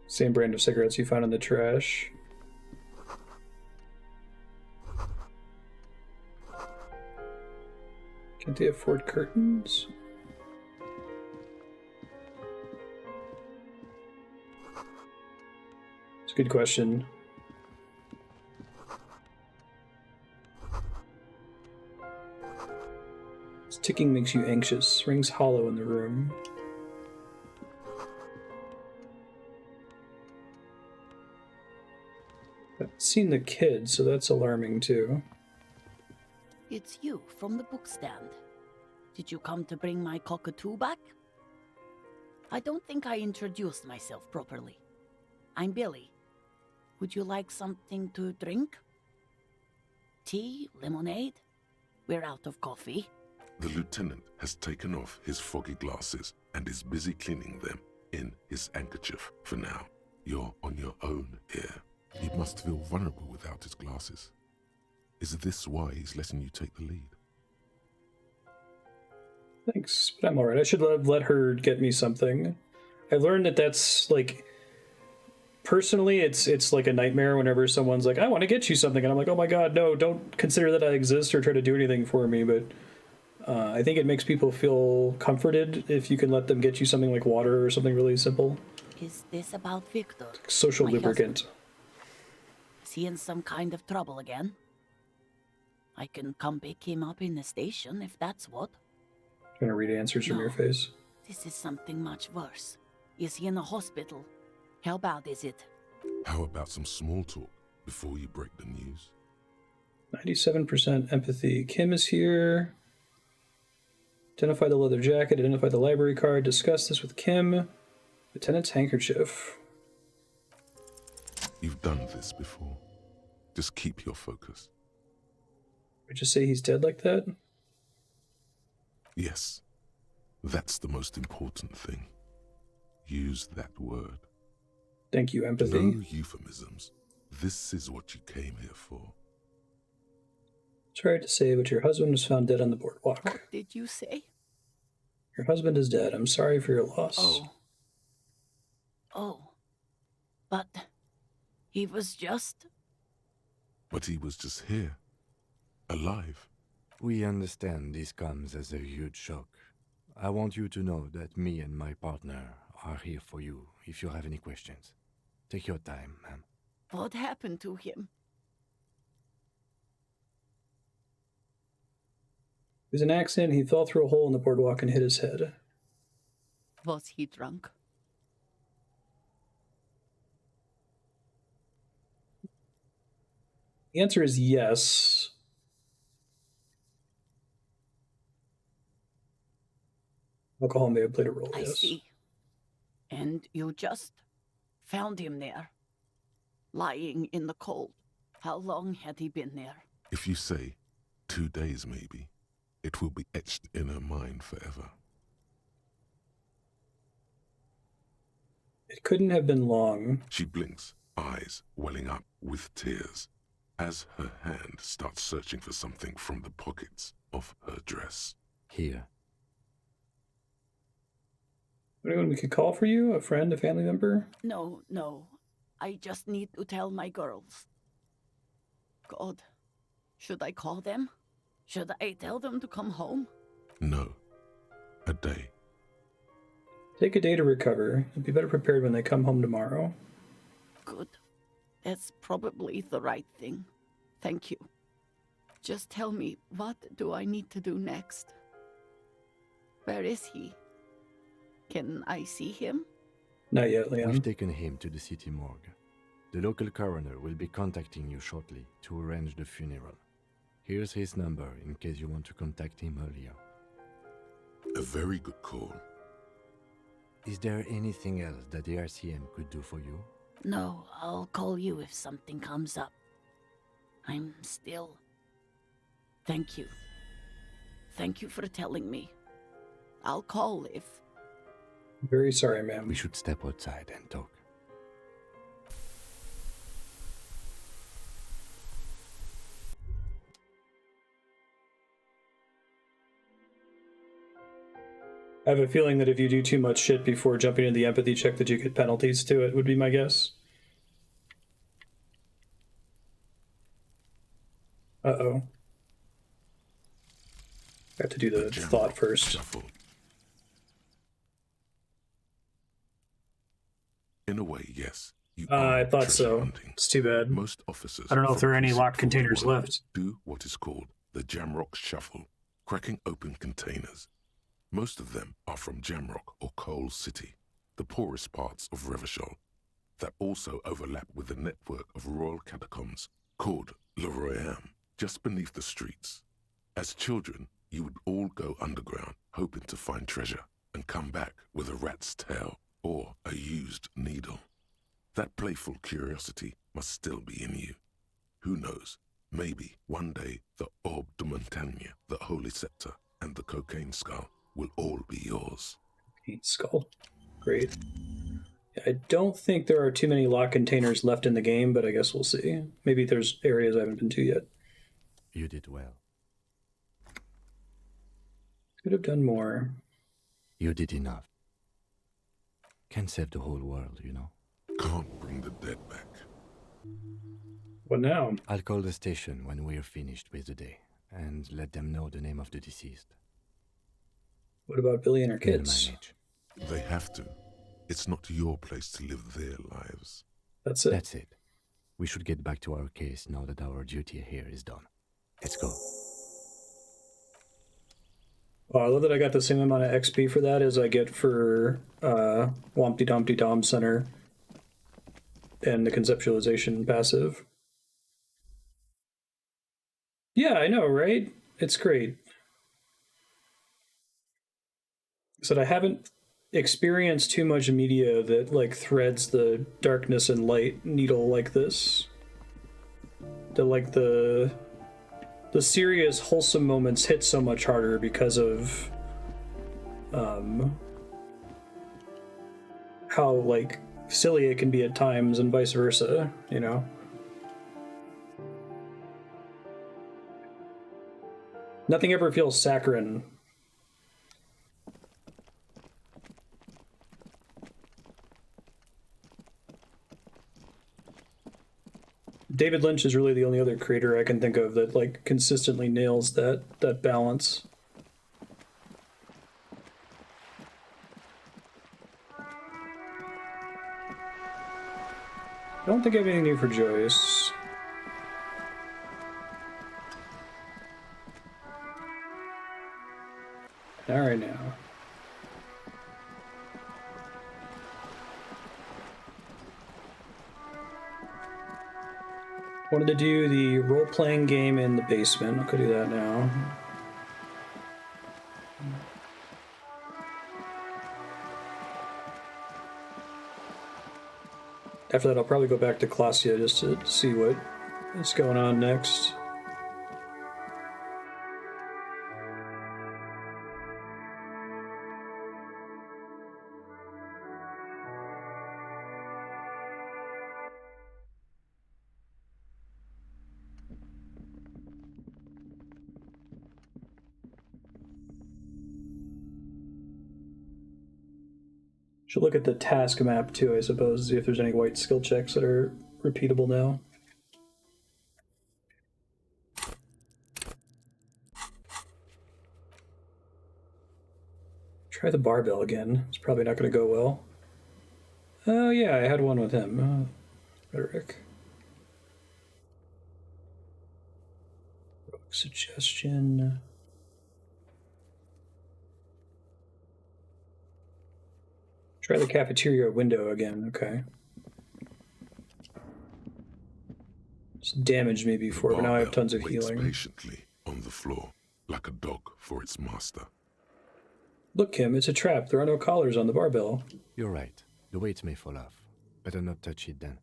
Same brand of cigarettes you found in the trash. Can't they afford curtains? It's a good question. This ticking makes you anxious. Rings hollow in the room. I've seen the kid, so that's alarming too. It's you from the bookstand. Did you come to bring my cockatoo back? I don't think I introduced myself properly. I'm Billy. Would you like something to drink? Tea? Lemonade? We're out of coffee. The lieutenant has taken off his foggy glasses and is busy cleaning them in his handkerchief for now. You're on your own here. He must feel vulnerable without his glasses. Is this why he's letting you take the lead? Thanks, but I'm alright. I should have let her get me something. I learned that that's like, personally, it's like a nightmare whenever someone's like, I want to get you something, and I'm like, oh my god, no, don't consider that I exist or try to do anything for me. But I think it makes people feel comforted if you can let them get you something like water or something really simple. Is this about Victor? Social my lubricant. husband? Is he in some kind of trouble again? I can come pick him up in the station if that's what. I'm gonna read answers from your face. This is something much worse. Is he in the hospital? How bad is it? How about some small talk before you break the news? 97% empathy. Kim is here. Identify the leather jacket, identify the library card, discuss this with Kim. Lieutenant's handkerchief. You've done this before. Just keep your focus. Would you say he's dead like that? Yes. That's the most important thing. Use that word. Thank you, empathy. No euphemisms. This is what you came here for. Sorry to say, but your husband was found dead on the boardwalk. What did you say? Your husband is dead. I'm sorry for your loss. Oh. Oh. But he was just... But he was just here. Alive. We understand this comes as a huge shock. I want you to know that me and my partner are here for you if you have any questions. Take your time, ma'am. What happened to him? It was an accident. He fell through a hole in the boardwalk and hit his head. Was he drunk? The answer is yes. Alcohol may have played a role, I yes. see. And you just found him there, lying in the cold. How long had he been there? If you say 2 days maybe, it will be etched in her mind forever. It couldn't have been long. She blinks, eyes welling up with tears, as her hand starts searching for something from the pockets of her dress. Here. Anyone we could call for you? A friend, a family member? No, no. I just need to tell my girls. God, should I call them? Should I tell them to come home? No. A day. Take a day to recover. You'll be better prepared when they come home tomorrow. Good. That's probably the right thing. Thank you. Just tell me, what do I need to do next? Where is he? Can I see him? Not yet, Leon. We've taken him to the city morgue. The local coroner will be contacting you shortly to arrange the funeral. Here's his number in case you want to contact him earlier. A very good call. Is there anything else that the RCM could do for you? No, I'll call you if something comes up. I'm still... Thank you. Thank you for telling me. I'll call if... Very sorry, ma'am. We should step outside and talk. I have a feeling that if you do too much shit before jumping into the empathy check that you get penalties to it, would be my guess. Uh-oh. Got to do the thought first. Shuffle. In a way, yes. You I thought so. Hunting. It's too bad. Most officers... I don't know if there are any locked containers left. ...do what is called the Jamrock Shuffle, cracking open containers. Most of them are from Jamrock or Coal City, the poorest parts of Revachol, that also overlap with the network of royal catacombs called Le Royaume, just beneath the streets. As children, you would all go underground, hoping to find treasure, and come back with a rat's tail or a used needle. That playful curiosity must still be in you. Who knows, maybe one day the Orbe de Montagne, the Holy Scepter, and the Cocaine Skull will all be yours. Cocaine Skull. Great. I don't think there are too many locked containers left in the game, but I guess we'll see. Maybe there's areas I haven't been to yet. You did well. Could have done more. You did enough. Can't save the whole world, you know. Can't bring the dead back. What now? I'll call the station when we're finished with the day, and let them know the name of the deceased. What about Billy and her They'll kids? manage. They have to. It's not your place to live their lives. That's it. That's it. We should get back to our case now that our duty here is done. Let's go. Oh, I love that I got the same amount of XP for that as I get for Wompty Dumpty Dom Center and the conceptualization passive. Yeah, I know, right? It's great. So I haven't experienced too much media that like threads the darkness and light needle like this. The serious, wholesome moments hit so much harder because of how like silly it can be at times and vice versa, you know? Nothing ever feels saccharine. David Lynch is really the only other creator I can think of that like consistently nails that balance. I don't think I have anything new for Joyce. All right now. Wanted to do the role-playing game in the basement. I could do that now. After that, I'll probably go back to Clausia just to see what is going on next. Should look at the task map too, I suppose, see if there's any white skill checks that are repeatable now. Try the barbell again. It's probably not going to go well. Oh yeah, I had one with him. Rhetoric. Suggestion. Try the cafeteria window again, okay. It's damaged me before, but now I have tons of healing. Patiently on the floor, like a dog for its master. Look, Kim, it's a trap. There are no collars on the barbell. You're right. The weight may fall off. Better not touch it then.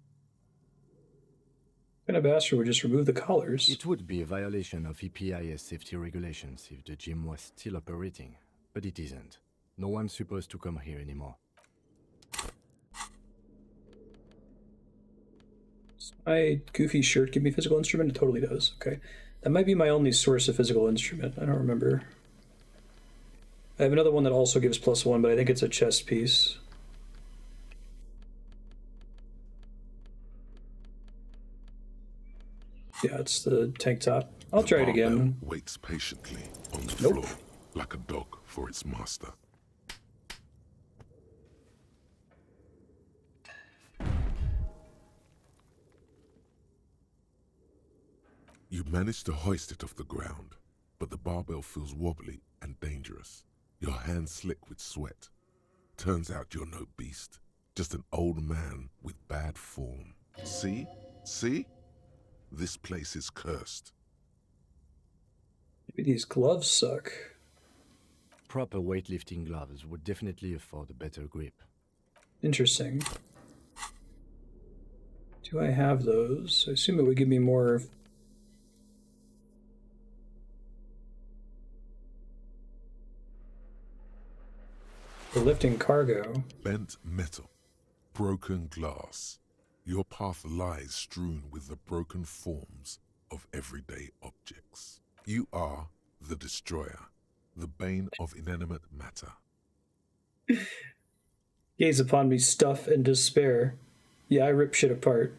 What kind of bastard would just remove the collars? It would be a violation of EPIS safety regulations if the gym was still operating, but it isn't. No one's supposed to come here anymore. My goofy shirt give me physical instrument? It totally does. Okay. That might be my only source of physical instrument. I don't remember. I have another one that also gives +1, but I think it's a chest piece. Yeah, it's the tank top. I'll try it again. Waits patiently on the floor, like a dog for its master. You manage to hoist it off the ground, but the barbell feels wobbly and dangerous. Your hands slick with sweat. Turns out you're no beast, just an old man with bad form. See? See? This place is cursed. Maybe these gloves suck. Proper weightlifting gloves would definitely afford a better grip. Interesting. Do I have those? I assume it would give me more. For lifting cargo. Bent metal, broken glass. Your path lies strewn with the broken forms of everyday objects. You are the destroyer, the bane of inanimate matter. Gaze upon me, stuff and despair. Yeah, I rip shit apart.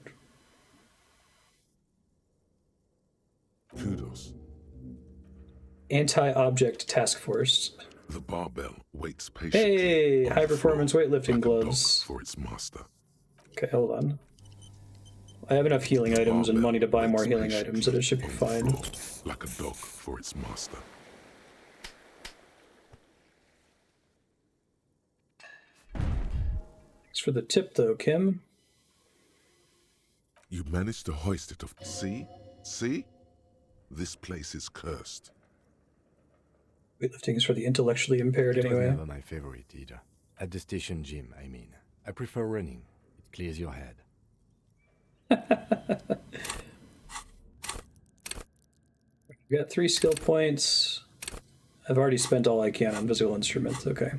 Kudos. Anti-object task force. The barbell waits patiently. Hey, high performance weightlifting gloves. For its master. Okay, hold on. I have enough healing items and money to buy more healing items, so it should be fine. Like a dog for its master. Thanks for the tip, though, Kim. You managed to hoist it off. See? See? This place is cursed. Weightlifting is for the intellectually impaired anyway. It was never my favorite either. At the station gym, I mean. I prefer running. It clears your head. We got 3 skill points. I've already spent all I can on physical instruments. Okay.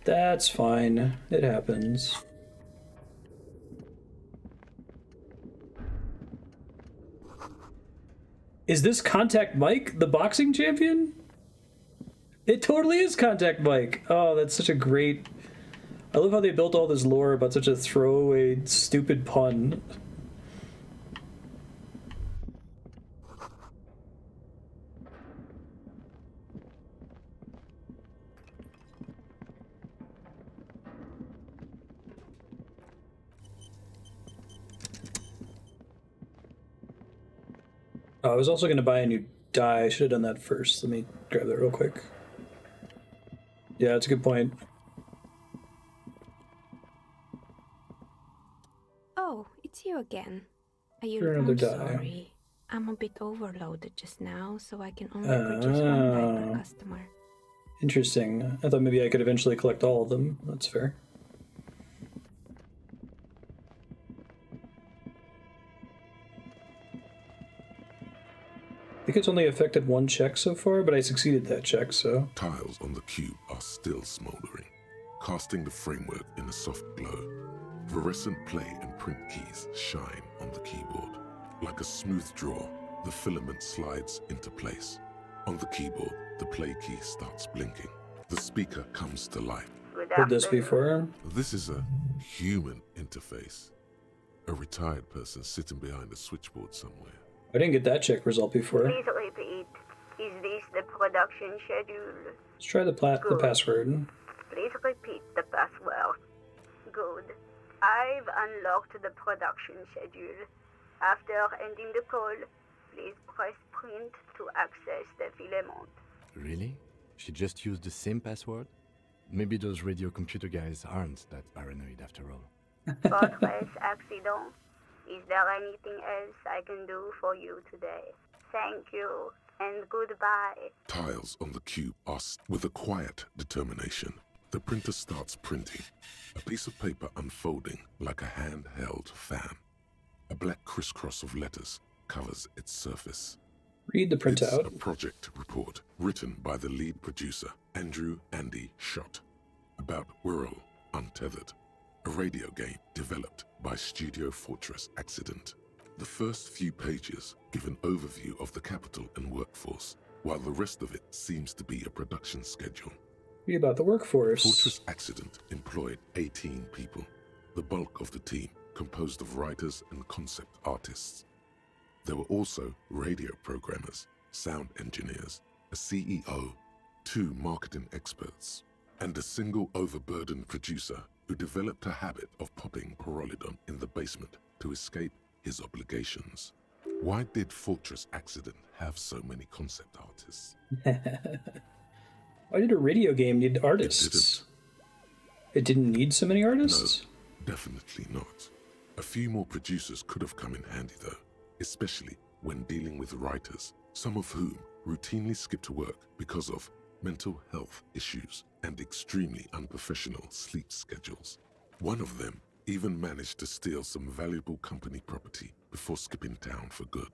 That's fine. It happens. Is this Contact Mike, the boxing champion? It totally is Contact Mike. Oh, that's such a great... I love how they built all this lore about such a throwaway, stupid pun. Oh, I was also going to buy a new die. I should have done that first. Let me grab that real quick. Yeah, that's a good point. Oh, it's you again. Sure, another die. Sorry. I'm a bit overloaded just now, so I can only purchase one die per customer. Interesting. I thought maybe I could eventually collect all of them. That's fair. I think it's only affected one check so far, but I succeeded that check, so... Tiles on the cube are still smoldering, casting the framework in a soft glow. Fluorescent play and print keys shine on the keyboard. Like a smooth draw, the filament slides into place. On the keyboard, the play key starts blinking. The speaker comes to life. Heard this before? This is a human interface. A retired person sitting behind a switchboard somewhere. I didn't get that check result before. Please repeat. Is this the production schedule? Let's try the password. Please repeat the password. Good. I've unlocked the production schedule. After ending the call, please press print to access the filament. Really? She just used the same password? Maybe those radio computer guys aren't that paranoid after all. Fortress accident. Is there anything else I can do for you today? Thank you, and goodbye. Tiles on the cube are with a quiet determination. The printer starts printing, a piece of paper unfolding like a handheld fan. A black crisscross of letters covers its surface. Read the printout. It's a project report written by the lead producer, Andrew Andy Schott, about Whirl Untethered, a radio game developed by Studio Fortress Accident. The first few pages give an overview of the capital and workforce, while the rest of it seems to be a production schedule. Read about the workforce. Fortress Accident employed 18 people, the bulk of the team composed of writers and concept artists. There were also radio programmers, sound engineers, a CEO, 2 marketing experts, and a single overburdened producer who developed a habit of popping Pyrrolidon in the basement to escape his obligations. Why did Fortress Accident have so many concept artists? Why did a radio game need artists? It didn't need so many artists? No, definitely not. A few more producers could have come in handy though, especially when dealing with writers, some of whom routinely skip to work because of mental health issues and extremely unprofessional sleep schedules. One of them even managed to steal some valuable company property before skipping town for good.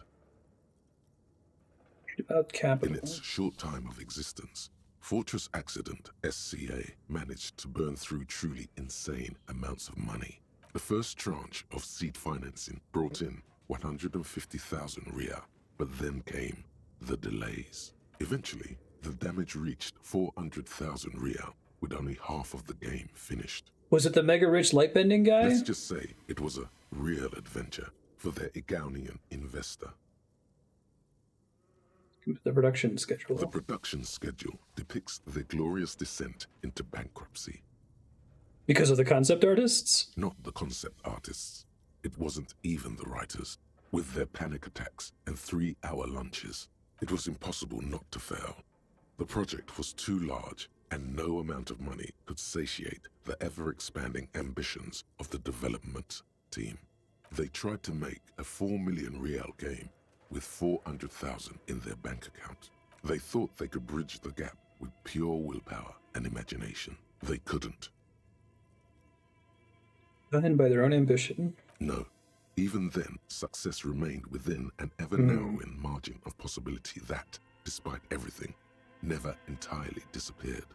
About capital. In its short time of existence, Fortress Accident SCA managed to burn through truly insane amounts of money. The first tranche of seed financing brought in 150,000 Ria, but then came the delays. Eventually, the damage reached 400,000 Ria, with only half of the game finished. Was it the mega-rich light-bending guy? Let's just say it was a real adventure for their Igaunian investor. The production schedule. The production schedule depicts their glorious descent into bankruptcy. Because of the concept artists? Not the concept artists. It wasn't even the writers. With their panic attacks and 3-hour lunches, it was impossible not to fail. The project was too large, and no amount of money could satiate the ever-expanding ambitions of the development team. They tried to make a 4 million Rial game with 400,000 in their bank account. They thought they could bridge the gap with pure willpower and imagination. They couldn't. Done by their own ambition? No. Even then, success remained within an ever-narrowing margin of possibility that, despite everything, never entirely disappeared.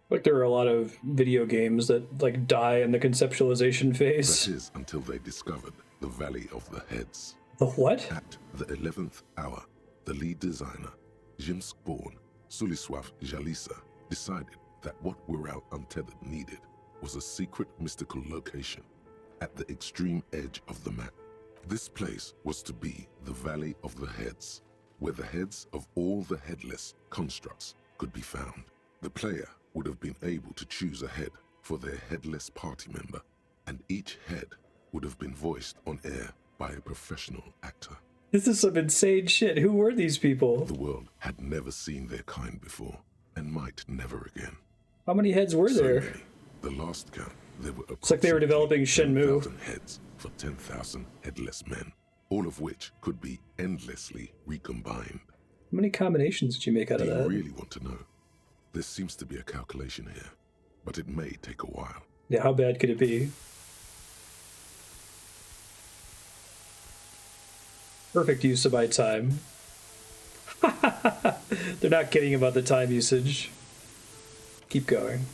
Like there are a lot of video games that like die in the conceptualization phase. That is until they discovered the Valley of the Heads. The what? At the 11th hour, the lead designer, Jimsk-born Suliswaf Jalisa, decided that what Wirral Untethered needed was a secret mystical location at the extreme edge of the map. This place was to be the Valley of the Heads, where the heads of all the headless constructs could be found. The player would have been able to choose a head for their headless party member, and each head would have been voiced on air by a professional actor. This is some insane shit. Who were these people? The world had never seen their kind before, and might never again. How many heads were there? Many. The last count, there were It's like they were developing Shenmue. 10,000 heads for 10,000 headless men, all of which could be endlessly recombined. How many combinations did you make out of Do that? you really want to know? There seems to be a calculation here, but it may take a while. Yeah, how bad could it be? Perfect use of my time. They're not kidding about the time usage. Keep going.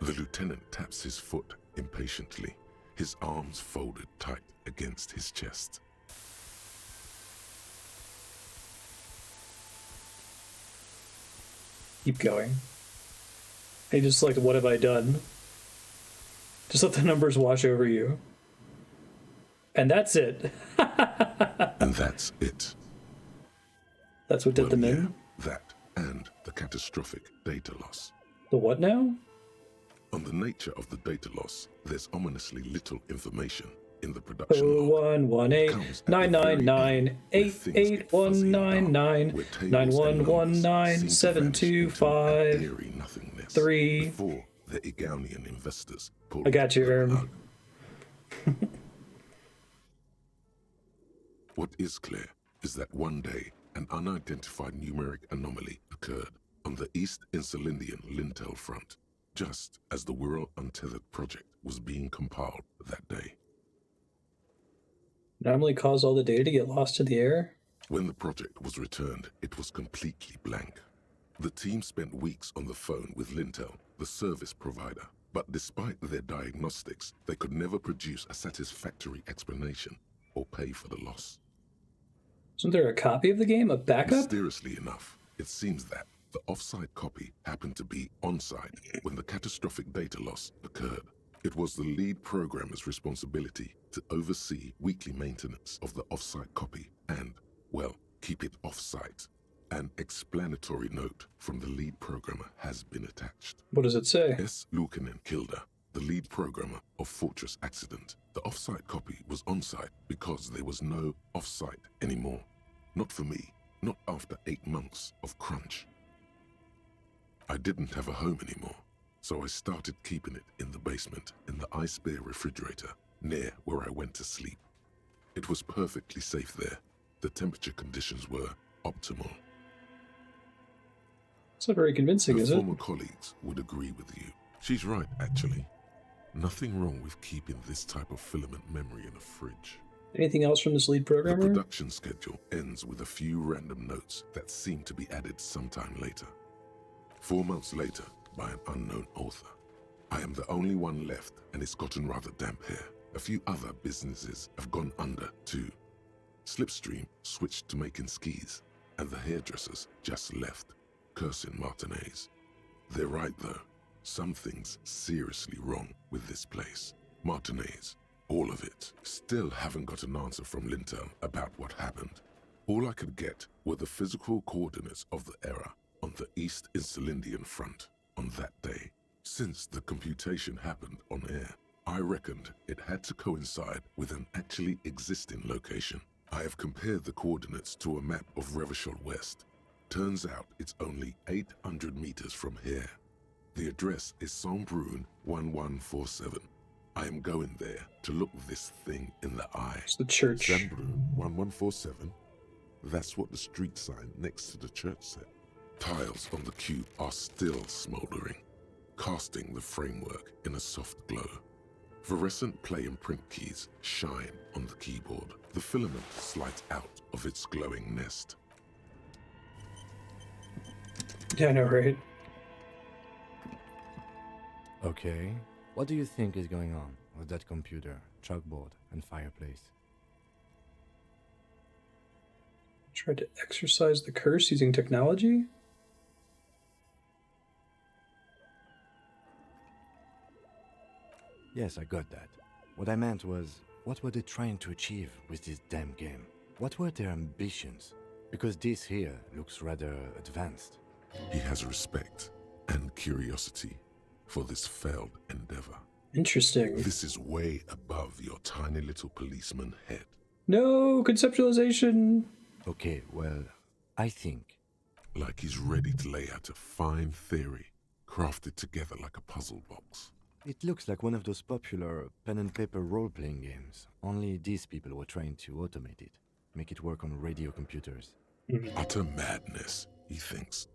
The lieutenant taps his foot impatiently, his arms folded tight against his chest. Keep going. Hey, just like, what have I done? Just let the numbers wash over you. And that's it. And that's it. That's what did them in? That and the catastrophic data loss. The what now? On the nature of the data loss, there's ominously little information in the production log. 0118-999-8819-9119-725-3. Before the Egonian investors pulled I got you, Erm. What is clear is that one day an unidentified numeric anomaly occurred on the East Insulindian Lintel front, just as the Wirral Untethered project was being compiled that day. Normally cause all the data to get lost in the air? When the project was returned, it was completely blank. The team spent weeks on the phone with Lintel, the service provider, but despite their diagnostics, they could never produce a satisfactory explanation or pay for the loss. Isn't there a copy of the game? A backup? Mysteriously enough, it seems that the off-site copy happened to be on-site when the catastrophic data loss occurred. It was the lead programmer's responsibility to oversee weekly maintenance of the off-site copy and, well, keep it off-site. An explanatory note from the lead programmer has been attached. What does it say? S. Lukanen Kilda, the lead programmer of Fortress Accident. The off-site copy was on-site because there was no off-site anymore. Not for me, not after 8 months of crunch. I didn't have a home anymore, so I started keeping it in the basement in the ice bear refrigerator near where I went to sleep. It was perfectly safe there. The temperature conditions were optimal. It's not very convincing, is it? Former colleagues would agree with you. She's right, actually. Nothing wrong with keeping this type of filament memory in a fridge. Anything else from this lead programmer? The production schedule ends with a few random notes that seem to be added sometime later. 4 months later, by an unknown author. I am the only one left, and it's gotten rather damp here. A few other businesses have gone under, too. Slipstream switched to making skis, and the hairdressers just left, cursing Martinez. They're right, though. Something's seriously wrong with this place. Martinez, all of it. Still haven't got an answer from Lintel about what happened. All I could get were the physical coordinates of the error on the East Insulindian front on that day. Since the computation happened on air, I reckoned it had to coincide with an actually existing location. I have compared the coordinates to a map of Revachol West. Turns out it's only 800 meters from here. The address is Saint-Brun 1147. I am going there to look this thing in the eye. It's the church. Saint-Brun 1147? That's what the street sign next to the church said. Tiles on the cube are still smoldering, casting the framework in a soft glow. Fluorescent play and print keys shine on the keyboard. The filament slides out of its glowing nest. Yeah, I know, right? Okay, What do you think is going on with that computer, chalkboard, and fireplace? Tried to exorcise the curse using technology? Yes, I got that. What I meant was, what were they trying to achieve with this damn game? What were their ambitions? Because this here looks rather advanced. He has respect and curiosity for this failed endeavor. Interesting. This is way above your tiny little policeman head. No conceptualization. Okay, well, I think. Like he's ready to lay out a fine theory, crafted together like a puzzle box. It looks like one of those popular pen and paper role-playing games. Only these people were trying to automate it, make it work on radio computers. Utter madness, he thinks,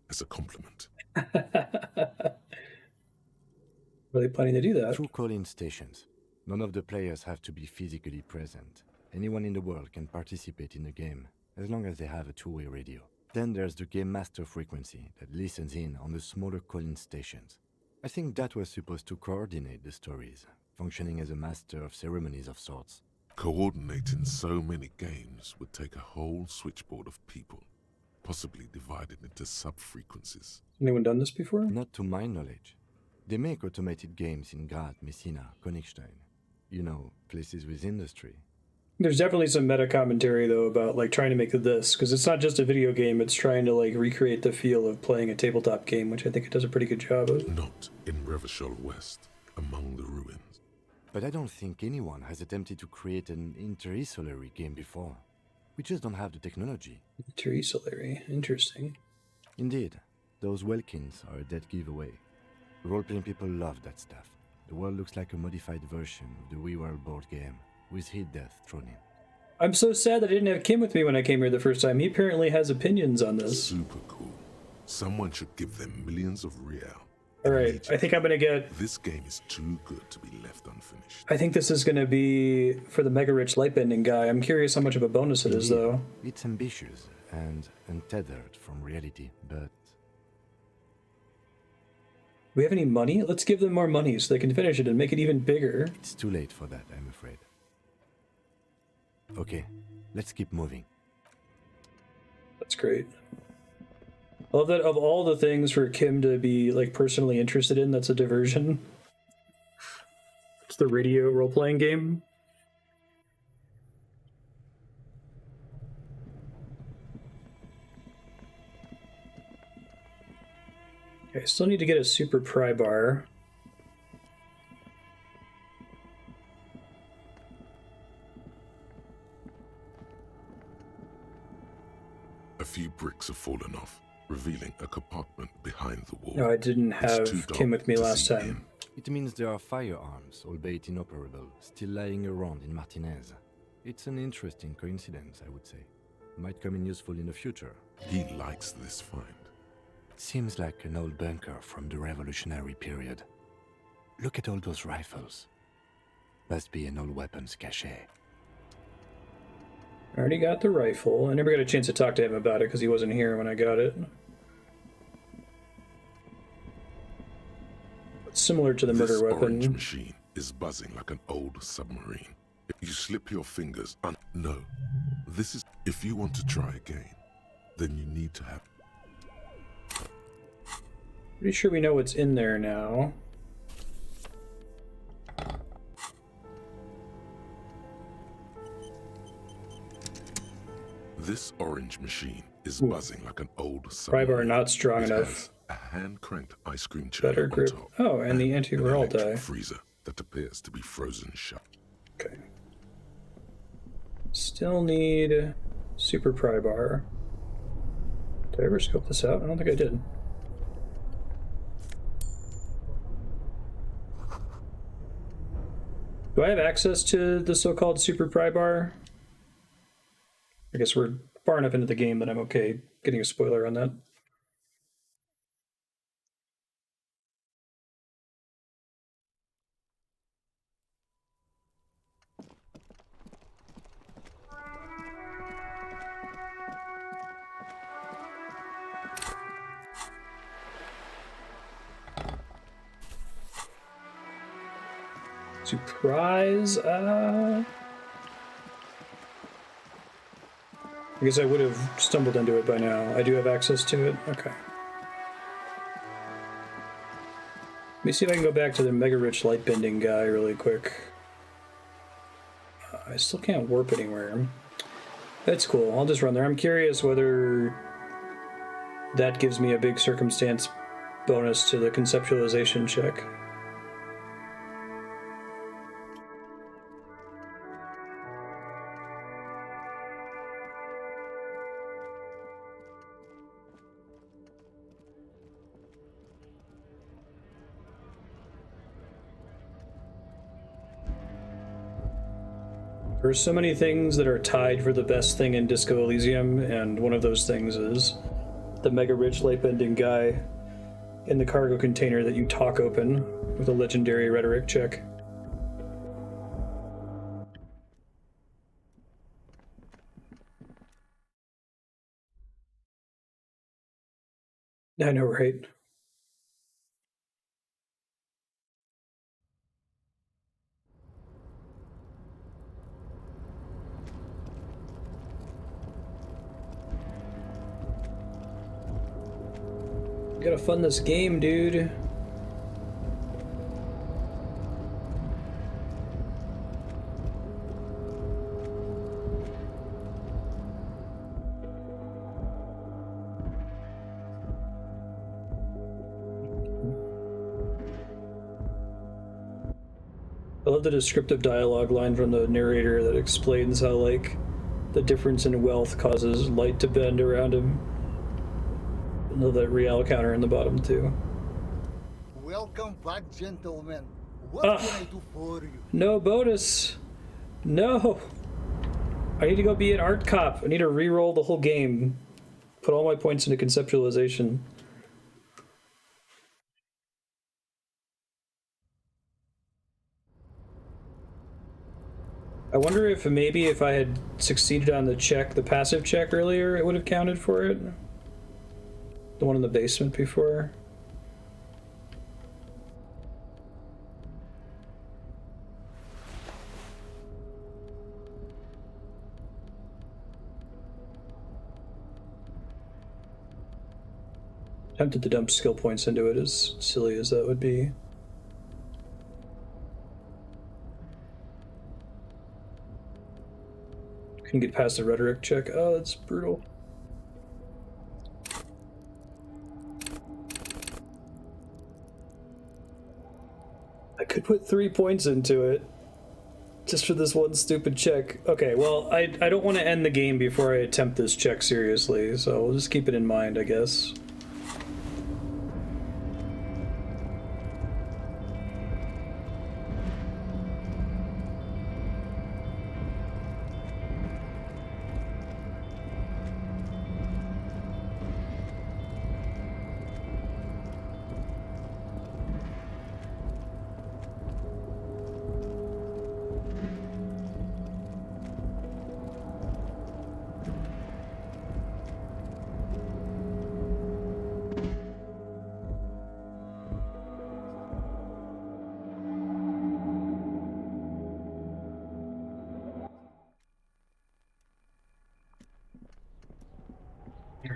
as a compliment. Are they planning to do that? Through call-in stations. None of the players have to be physically present. Anyone in the world can participate in the game, as long as they have a two-way radio. Then there's the game master frequency that listens in on the smaller call-in stations. I think that was supposed to coordinate the stories, functioning as a master of ceremonies of sorts. Coordinating so many games would take a whole switchboard of people, possibly divided into sub-frequencies. Anyone done this before? Not to my knowledge. They make automated games in Graz, Messina, Königstein. You know, places with industry. There's definitely some meta commentary though about like trying to make this, because it's not just a video game, it's trying to like recreate the feel of playing a tabletop game, which I think it does a pretty good job of. Not in Revachol West, among the ruins. But I don't think anyone has attempted to create an intersolary game before. We just don't have the technology. Intersolary, interesting. Indeed, those Welkins are a dead giveaway. Role-playing people love that stuff. The world looks like a modified version of the WeWorld board game, with heat death thrown in. I'm so sad that I didn't have Kim with me when I came here the first time. He apparently has opinions on this. Super cool. Someone should give them millions of real. Alright, I think I'm gonna get... This game is too good to be left unfinished. I think this is gonna be for the Mega Rich Light Bending guy. I'm curious how much of a bonus it is, though. It's ambitious and untethered from reality, but... Do we have any money? Let's give them more money so they can finish it and make it even bigger. It's too late for that, I'm afraid. Okay, let's keep moving. That's great. I love that of all the things for Kim to be like personally interested in, that's a diversion. It's the radio role-playing game. Okay, I still need to get a super pry bar. A few bricks have fallen off, revealing a compartment behind the wall. No, I didn't have Kim with me last time. It means there are firearms, albeit inoperable, still lying around in Martinez. It's an interesting coincidence, I would say. Might come in useful in the future. He likes this find. Seems like an old bunker from the revolutionary period. Look at all those rifles. Must be an old weapons cache. I already got the rifle. I never got a chance to talk to him about it because he wasn't here when I got it. It's similar to the murder weapon. This orange machine is buzzing like an old submarine. If you slip your fingers on... No. This is... If you want to try again, then you need to have... Pretty sure we know what's in there now. This orange machine is buzzing like an old submarine. Pry bar not strong enough. Has a hand-cranked ice cream chiller Better grip. on top. Oh, and the anti-roll an electric die. freezer that appears to be frozen shut. Okay. Still need super pry bar. Did I ever scope this out? I don't think I did. Do I have access to the so-called super pry bar? I guess we're far enough into the game that I'm okay getting a spoiler on that. Surprise. I guess I would have stumbled into it by now. I do have access to it? Okay. Let me see if I can go back to the Mega Rich Lightbending guy really quick. I still can't warp anywhere. That's cool. I'll just run there. I'm curious whether that gives me a big circumstance bonus to the conceptualization check. There are so many things that are tied for the best thing in Disco Elysium, and one of those things is the Mega Rich Lightbending guy in the cargo container that you talk open with a legendary rhetoric check. I know, right? You gotta fund this game, dude. I love the descriptive dialogue line from the narrator that explains how, like, the difference in wealth causes light to bend around him. I love that real counter in the bottom, too. Welcome back, gentlemen. What can I do for you? No bonus. No. I need to go be an art cop. I need to re-roll the whole game. Put all my points into conceptualization. I wonder if maybe if I had succeeded on the check, the passive check earlier, it would have counted for it. The one in the basement before. Tempted to dump skill points into it, as silly as that would be. Couldn't get past the rhetoric check. Oh, that's brutal. I could put 3 points into it just for this one stupid check. Okay, well, I don't want to end the game before I attempt this check seriously, so we'll just keep it in mind, I guess.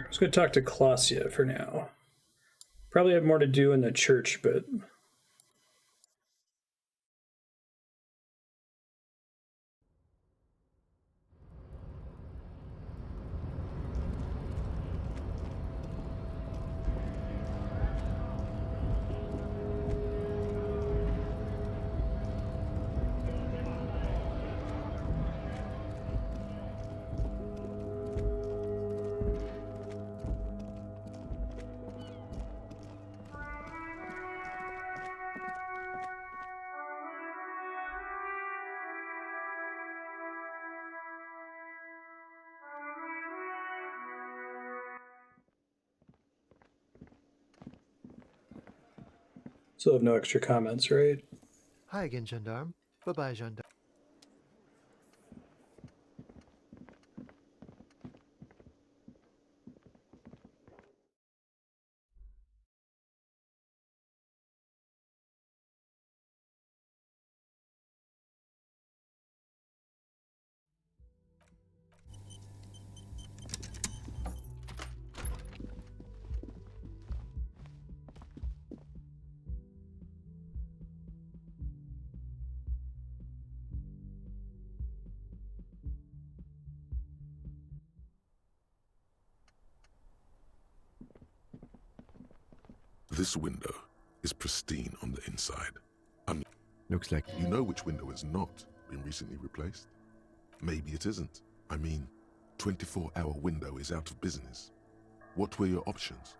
Let's go talk to Clausia for now. Probably have more to do in the church, but still have no extra comments, right? Hi again, Gendarme. Bye-bye, Gendarme. This window is pristine on the inside. Looks like... You know which window has not been recently replaced? Maybe it isn't. I mean, 24-hour window is out of business. What were your options?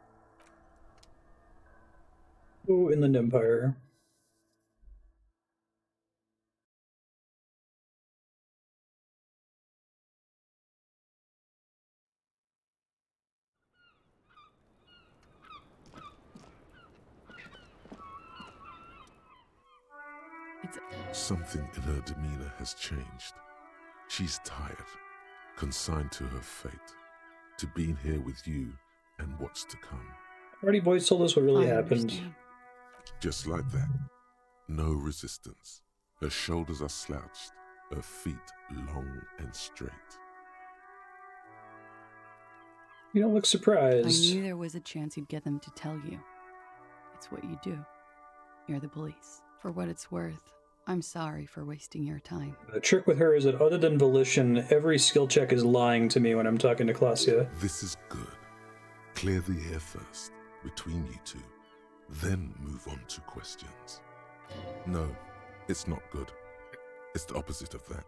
Oh, Inland Empire. Something in her demeanor has changed. She's tired, consigned to her fate, to being here with you and what's to come. Already voice told us what really happened. Understand. Just like that. No resistance. Her shoulders are slouched, her feet long and straight. You don't look I surprised. knew there was a chance you'd get them to tell you. It's what you do. You're the police. For what it's worth, I'm sorry for wasting your time. The trick with her is that other than volition, every skill check is lying to me when I'm talking to Klasia. This is good. Clear the air first, between you two, then move on to questions. No, it's not good. It's the opposite of that.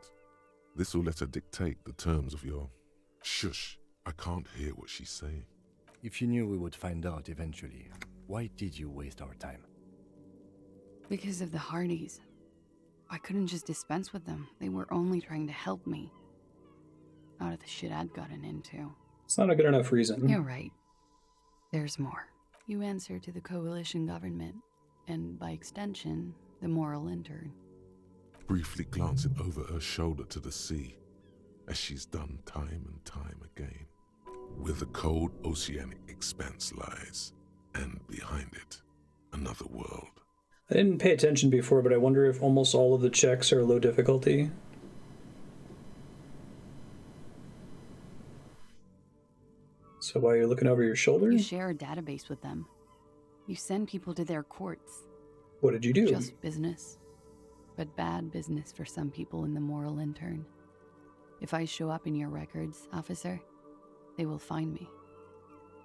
This will let her dictate the terms of your... Shush, I can't hear what she's saying. If you knew we would find out eventually, why did you waste our time? Because of the Hardys. I couldn't just dispense with them. They were only trying to help me. Out of the shit I'd gotten into. It's not a good enough reason. You're right. There's more. You answer to the coalition government, and by extension, the moral intern. Briefly glancing over her shoulder to the sea, as she's done time and time again. Where the cold oceanic expanse lies, and behind it, another world. I didn't pay attention before, but I wonder if almost all of the checks are low difficulty. So while you're looking over your shoulder? You share a database with them. You send people to their courts. What did you do? Just business. But bad business for some people in the moral intern. If I show up in your records, officer, they will find me.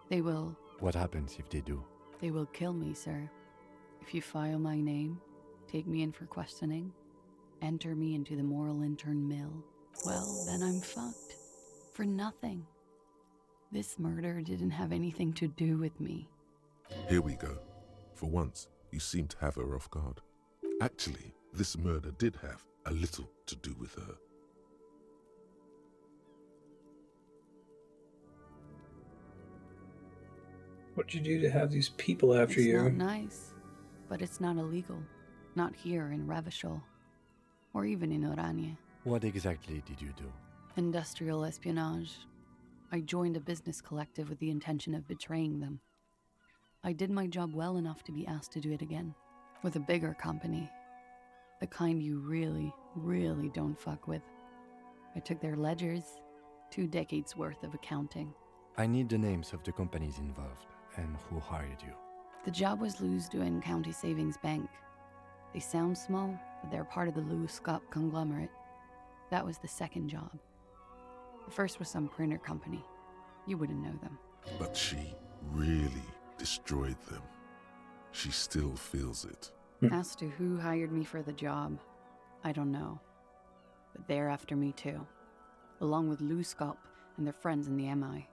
They will... What happens if they do? They will kill me, sir. If you file my name, take me in for questioning, enter me into the moral intern mill, well, then I'm fucked. For nothing. This murder didn't have anything to do with me. Here we go. For once, you seem to have her off guard. Actually, this murder did have a little to do with her. What did you do to have these people after It's you? not nice, but it's not illegal. Not here in Revachol, or even in Oranje. What exactly did you do? Industrial espionage. I joined a business collective with the intention of betraying them. I did my job well enough to be asked to do it again, with a bigger company. The kind you really, really don't fuck with. I took their ledgers, 2 decades worth of accounting. I need the names of the companies involved and who hired you. The job was Elysium County Savings Bank. They sound small, but they're part of the Louis-Scott conglomerate. That was the second job. The first was some printer company. You wouldn't know them. But she really destroyed them. She still feels it. As to who hired me for the job, I don't know. But they're after me too, along with Louis-Scott and their friends in the MI.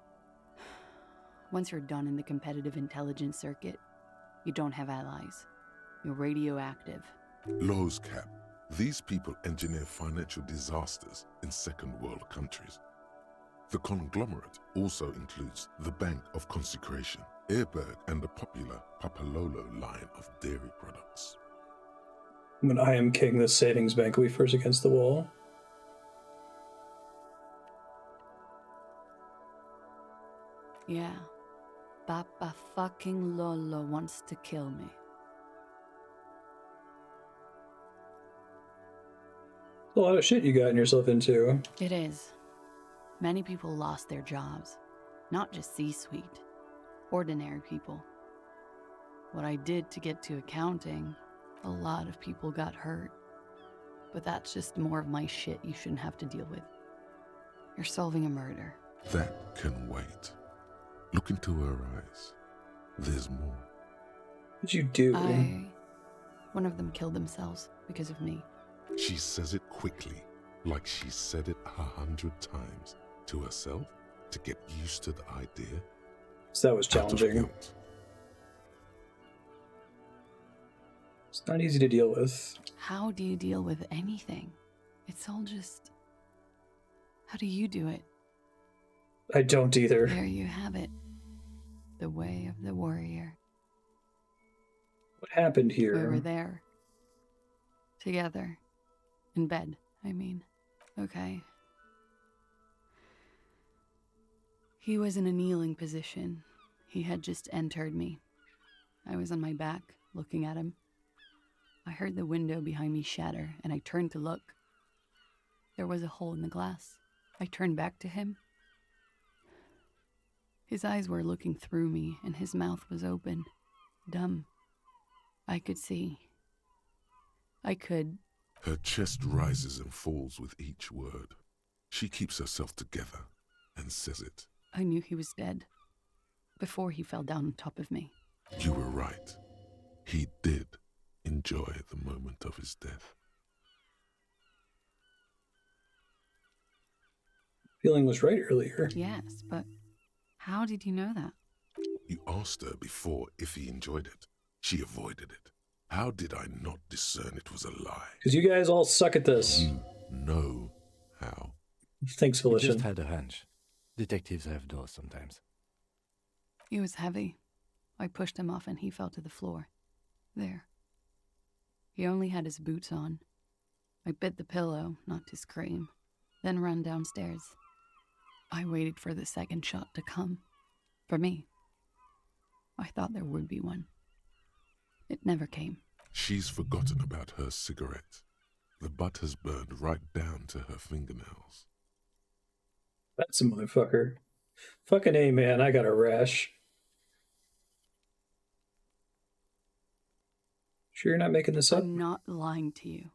Once you're done in the competitive intelligence circuit, you don't have allies. You're radioactive. Lowe's Cap. These people engineer financial disasters in second world countries. The conglomerate also includes the Bank of Consecration, Airberg, and the popular Papalolo line of dairy products. When I am king, this savings bank will be first against the wall. Yeah. Papa fucking Lolo wants to kill me. A lot of shit you gotten yourself into. It is. Many people lost their jobs. Not just C-suite. Ordinary people. What I did to get to accounting, a lot of people got hurt. But that's just more of my shit you shouldn't have to deal with. You're solving a murder. That can wait. Look into her eyes. There's more. What'd you do? One of them killed themselves because of me. She says it quickly, like she said it 100 times to herself to get used to the idea. So that was challenging. Guilt. It's not easy to deal with. How do you deal with anything? It's all just... How do you do it? I don't either. There you have it. The way of the warrior. What happened here? We were there. Together. In bed, I mean. Okay. He was in a kneeling position. He had just entered me. I was on my back, looking at him. I heard the window behind me shatter, and I turned to look. There was a hole in the glass. I turned back to him. His eyes were looking through me, and his mouth was open. Dumb. I could see. I could... Her chest rises and falls with each word. She keeps herself together and says it. I knew he was dead. Before he fell down on top of me. You were right. He did enjoy the moment of his death. Feeling was right earlier. Yes, but how did you know that? You asked her before if he enjoyed it. She avoided it. How did I not discern it was a lie? Because you guys all suck at this. You know how. Thanks, You Felicia. just had a hunch. Detectives have those sometimes. He was heavy. I pushed him off and he fell to the floor. There. He only had his boots on. I bit the pillow, not to scream, then ran downstairs. I waited for the second shot to come. For me. I thought there would be one. It never came. She's forgotten about her cigarette. The butt has burned right down to her fingernails. That's a motherfucker. Fucking A, man, I got a rash. Sure you're not making this up? I'm not lying to you.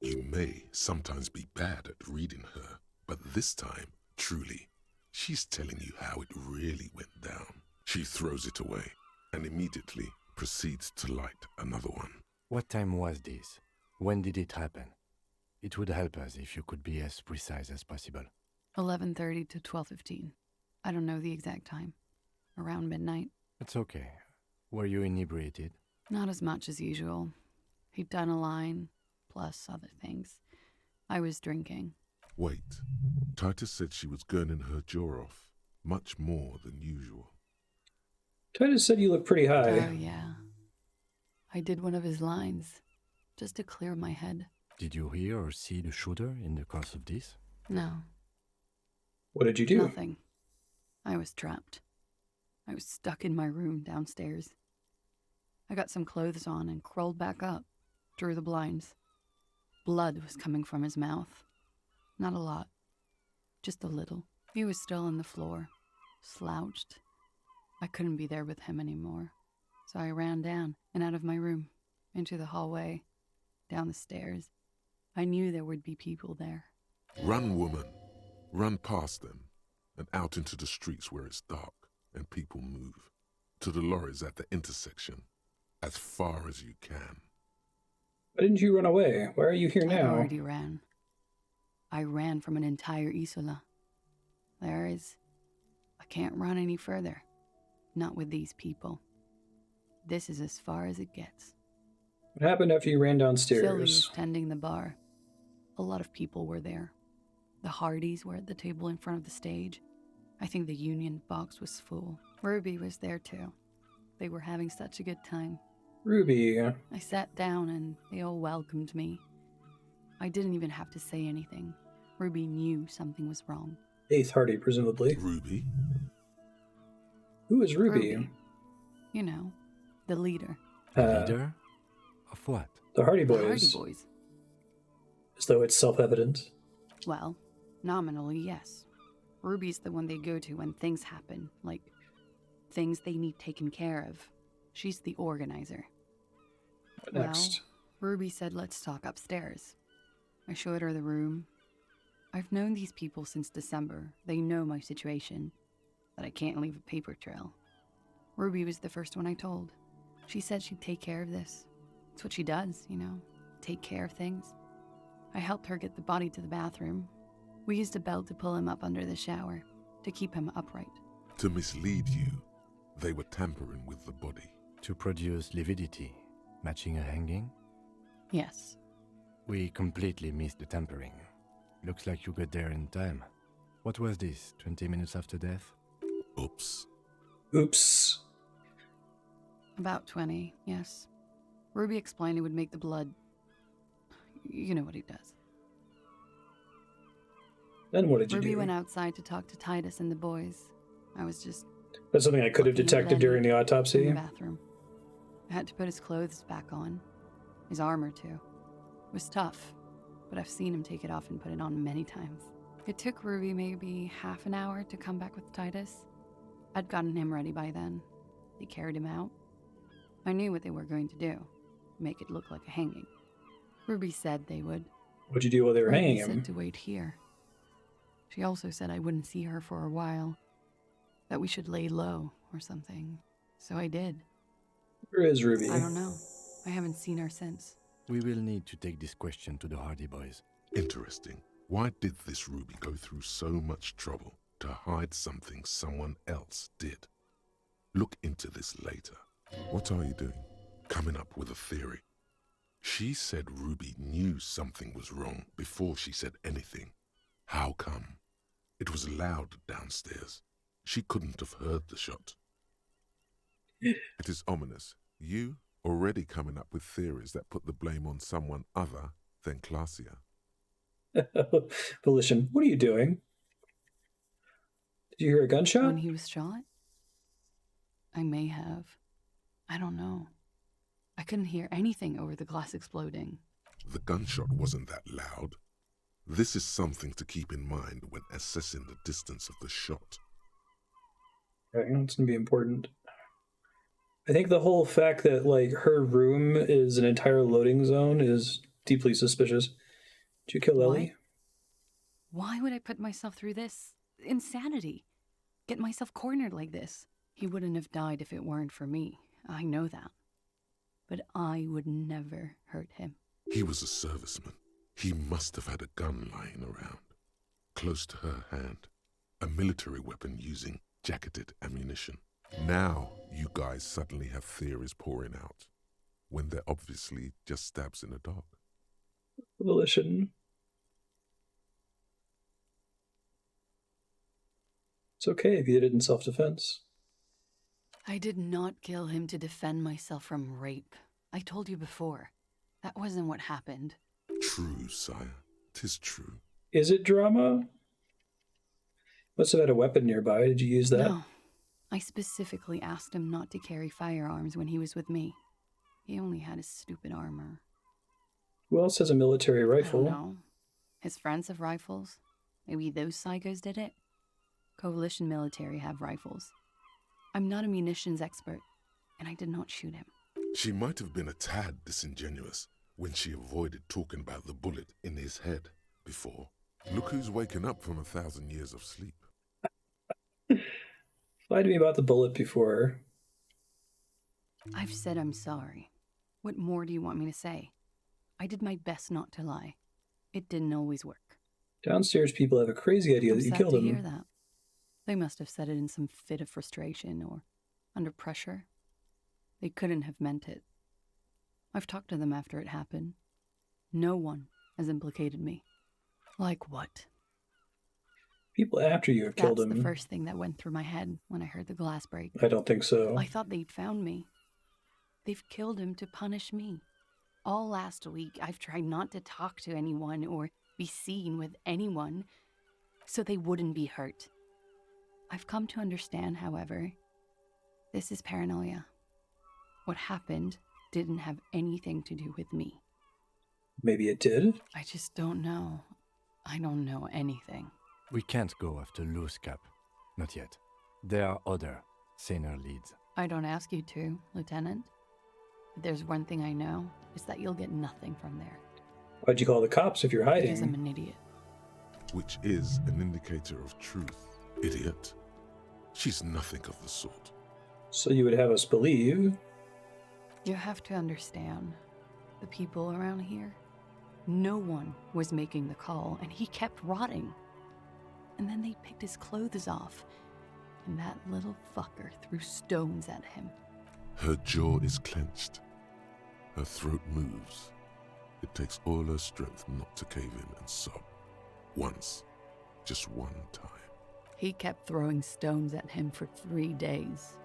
You may sometimes be bad at reading her, but this time, truly, she's telling you how it really went down. She throws it away and immediately proceeds to light another one. What time was this? When did it happen? It would help us if you could be as precise as possible. 11:30 to 12:15. I don't know the exact time. Around midnight. It's okay. Were you inebriated? Not as much as usual. He'd done a line, plus other things. I was drinking. Wait. Titus said she was gurning her jaw off, much more than usual. Titus said you look pretty high. Oh, yeah. I did one of his lines, just to clear my head. Did you hear or see the shooter in the course of this? No. What did you do? Nothing. I was trapped. I was stuck in my room downstairs. I got some clothes on and crawled back up, drew the blinds. Blood was coming from his mouth. Not a lot. Just a little. He was still on the floor, slouched. I couldn't be there with him anymore. So I ran down and out of my room, into the hallway, down the stairs. I knew there would be people there. Run, woman. Run past them and out into the streets where it's dark and people move. To the lorries at the intersection. As far as you can. Why didn't you run away? Why are you here I now? already ran. I ran from an entire Isola. I can't run any further. Not with these people. This is as far as it gets. What happened after you ran Sylvie downstairs? was tending the bar. A lot of people were there. The Hardys were at the table in front of the stage. I think the Union box was full. Ruby was there too. They were having such a good time. Ruby. I sat down and they all welcomed me. I didn't even have to say anything. Ruby knew something was wrong. Eighth Hardy, presumably. Ruby? Who is Ruby? Ruby. You know, the leader. Leader? Of what? The Hardy Boys. The Hardy Boys. As though it's self-evident. Well, nominally, yes. Ruby's the one they go to when things happen, like things they need taken care of. She's the organizer. What next? Well, Ruby said let's talk upstairs. I showed her the room. I've known these people since December. They know my situation, that I can't leave a paper trail. Ruby was the first one I told. She said she'd take care of this. It's what she does, you know, take care of things. I helped her get the body to the bathroom. We used a belt to pull him up under the shower, to keep him upright. To mislead you, they were tampering with the body. To produce lividity, matching a hanging? Yes. We completely missed the tampering. Looks like you got there in time. What was this, 20 minutes after death? Oops. Oops. About 20, yes. Ruby explained it would make the blood... You know what he does. Then what did you Ruby do? went outside to talk to Titus and the boys. I was just... That's something I could have detected during the autopsy. In the bathroom. I had to put his clothes back on. His armor, too. It was tough, but I've seen him take it off and put it on many times. It took Ruby maybe half an hour to come back with Titus. I'd gotten him ready by then. They carried him out. I knew what they were going to do. Make it look like a hanging. Ruby said they would. What'd you do while they were hanging Ruby him? said to wait here. She also said I wouldn't see her for a while. That we should lay low or something. So I did. Where is Ruby? I don't know. I haven't seen her since. We will need to take this question to the Hardy Boys. Interesting. Why did this Ruby go through so much trouble to hide something someone else did? Look into this later. What are you doing? Coming up with a theory. She said Ruby knew something was wrong before she said anything. How come? It was loud downstairs. She couldn't have heard the shot. It is ominous. You already coming up with theories that put the blame on someone other than Glacia. Volition, what are you doing? Did you hear a gunshot? When he was shot? I may have. I don't know. I couldn't hear anything over the glass exploding. The gunshot wasn't that loud. This is something to keep in mind when assessing the distance of the shot. Okay, it's gonna be important. I think the whole fact that, like, her room is an entire loading zone is deeply suspicious. Did you kill Ellie? Why would I put myself through this? Insanity. Get myself cornered like this. He wouldn't have died if it weren't for me. I know that. But I would never hurt him. He was a serviceman. He must have had a gun lying around, close to her hand. A military weapon using jacketed ammunition. Now you guys suddenly have theories pouring out, when they're obviously just stabs in the dark. Volition. It's okay if you did it in self-defense. I did not kill him to defend myself from rape. I told you before. That wasn't what happened. True, sire. 'Tis true. Is it drama? Must have had a weapon nearby. Did you use that? No. I specifically asked him not to carry firearms when he was with me. He only had his stupid armor. Who else has a military rifle? I don't know. His friends have rifles. Maybe those psychos did it? Coalition military have rifles. I'm not a munitions expert, and I did not shoot him. She might have been a tad disingenuous when she avoided talking about the bullet in his head before. Look who's waking up from 1,000 years of sleep. Lied to me about the bullet before. I've said I'm sorry. What more do you want me to say? I did my best not to lie. It didn't always work. Downstairs people have a crazy idea I'm that you sad killed to him. hear that. They must have said it in some fit of frustration or under pressure. They couldn't have meant it. I've talked to them after it happened. No one has implicated me. Like what? People after you have killed That's him. the first thing that went through my head when I heard the glass break. I don't think so. I thought they'd found me. They've killed him to punish me. All last week, I've tried not to talk to anyone or be seen with anyone so they wouldn't be hurt. I've come to understand, however, this is paranoia. What happened didn't have anything to do with me. Maybe it did? I just don't know. I don't know anything. We can't go after Loose Cap. Not yet. There are other, saner leads. I don't ask you to, Lieutenant. If there's one thing I know, it's that you'll get nothing from there. Why'd you call the cops if you're hiding? Because I'm an idiot. Which is an indicator of truth, idiot. She's nothing of the sort. So you would have us believe? You have to understand, the people around here, no one was making the call, and he kept rotting. And then they picked his clothes off, and that little fucker threw stones at him. Her jaw is clenched. Her throat moves. It takes all her strength not to cave in and sob. Once. Just one time. He kept throwing stones at him for 3 days.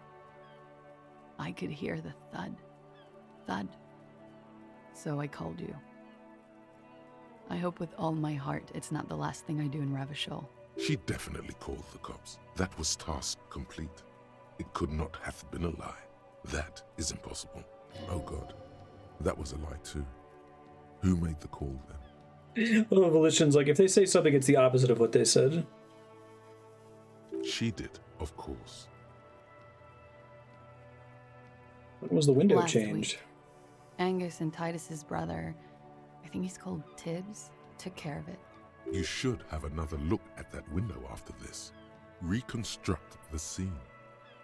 I could hear the thud. Thud. So I called you. I hope with all my heart it's not the last thing I do in Ravachol. She definitely called the cops. That was task complete. It could not have been a lie. That is impossible. Oh God. That was a lie too. Who made the call then? Well, Volition's like, if they say something, it's the opposite of what they said. She did, of course. When was the window Last changed? week, Angus and Titus's brother, I think he's called Tibbs, took care of it. You should have another look at that window after this. Reconstruct the scene.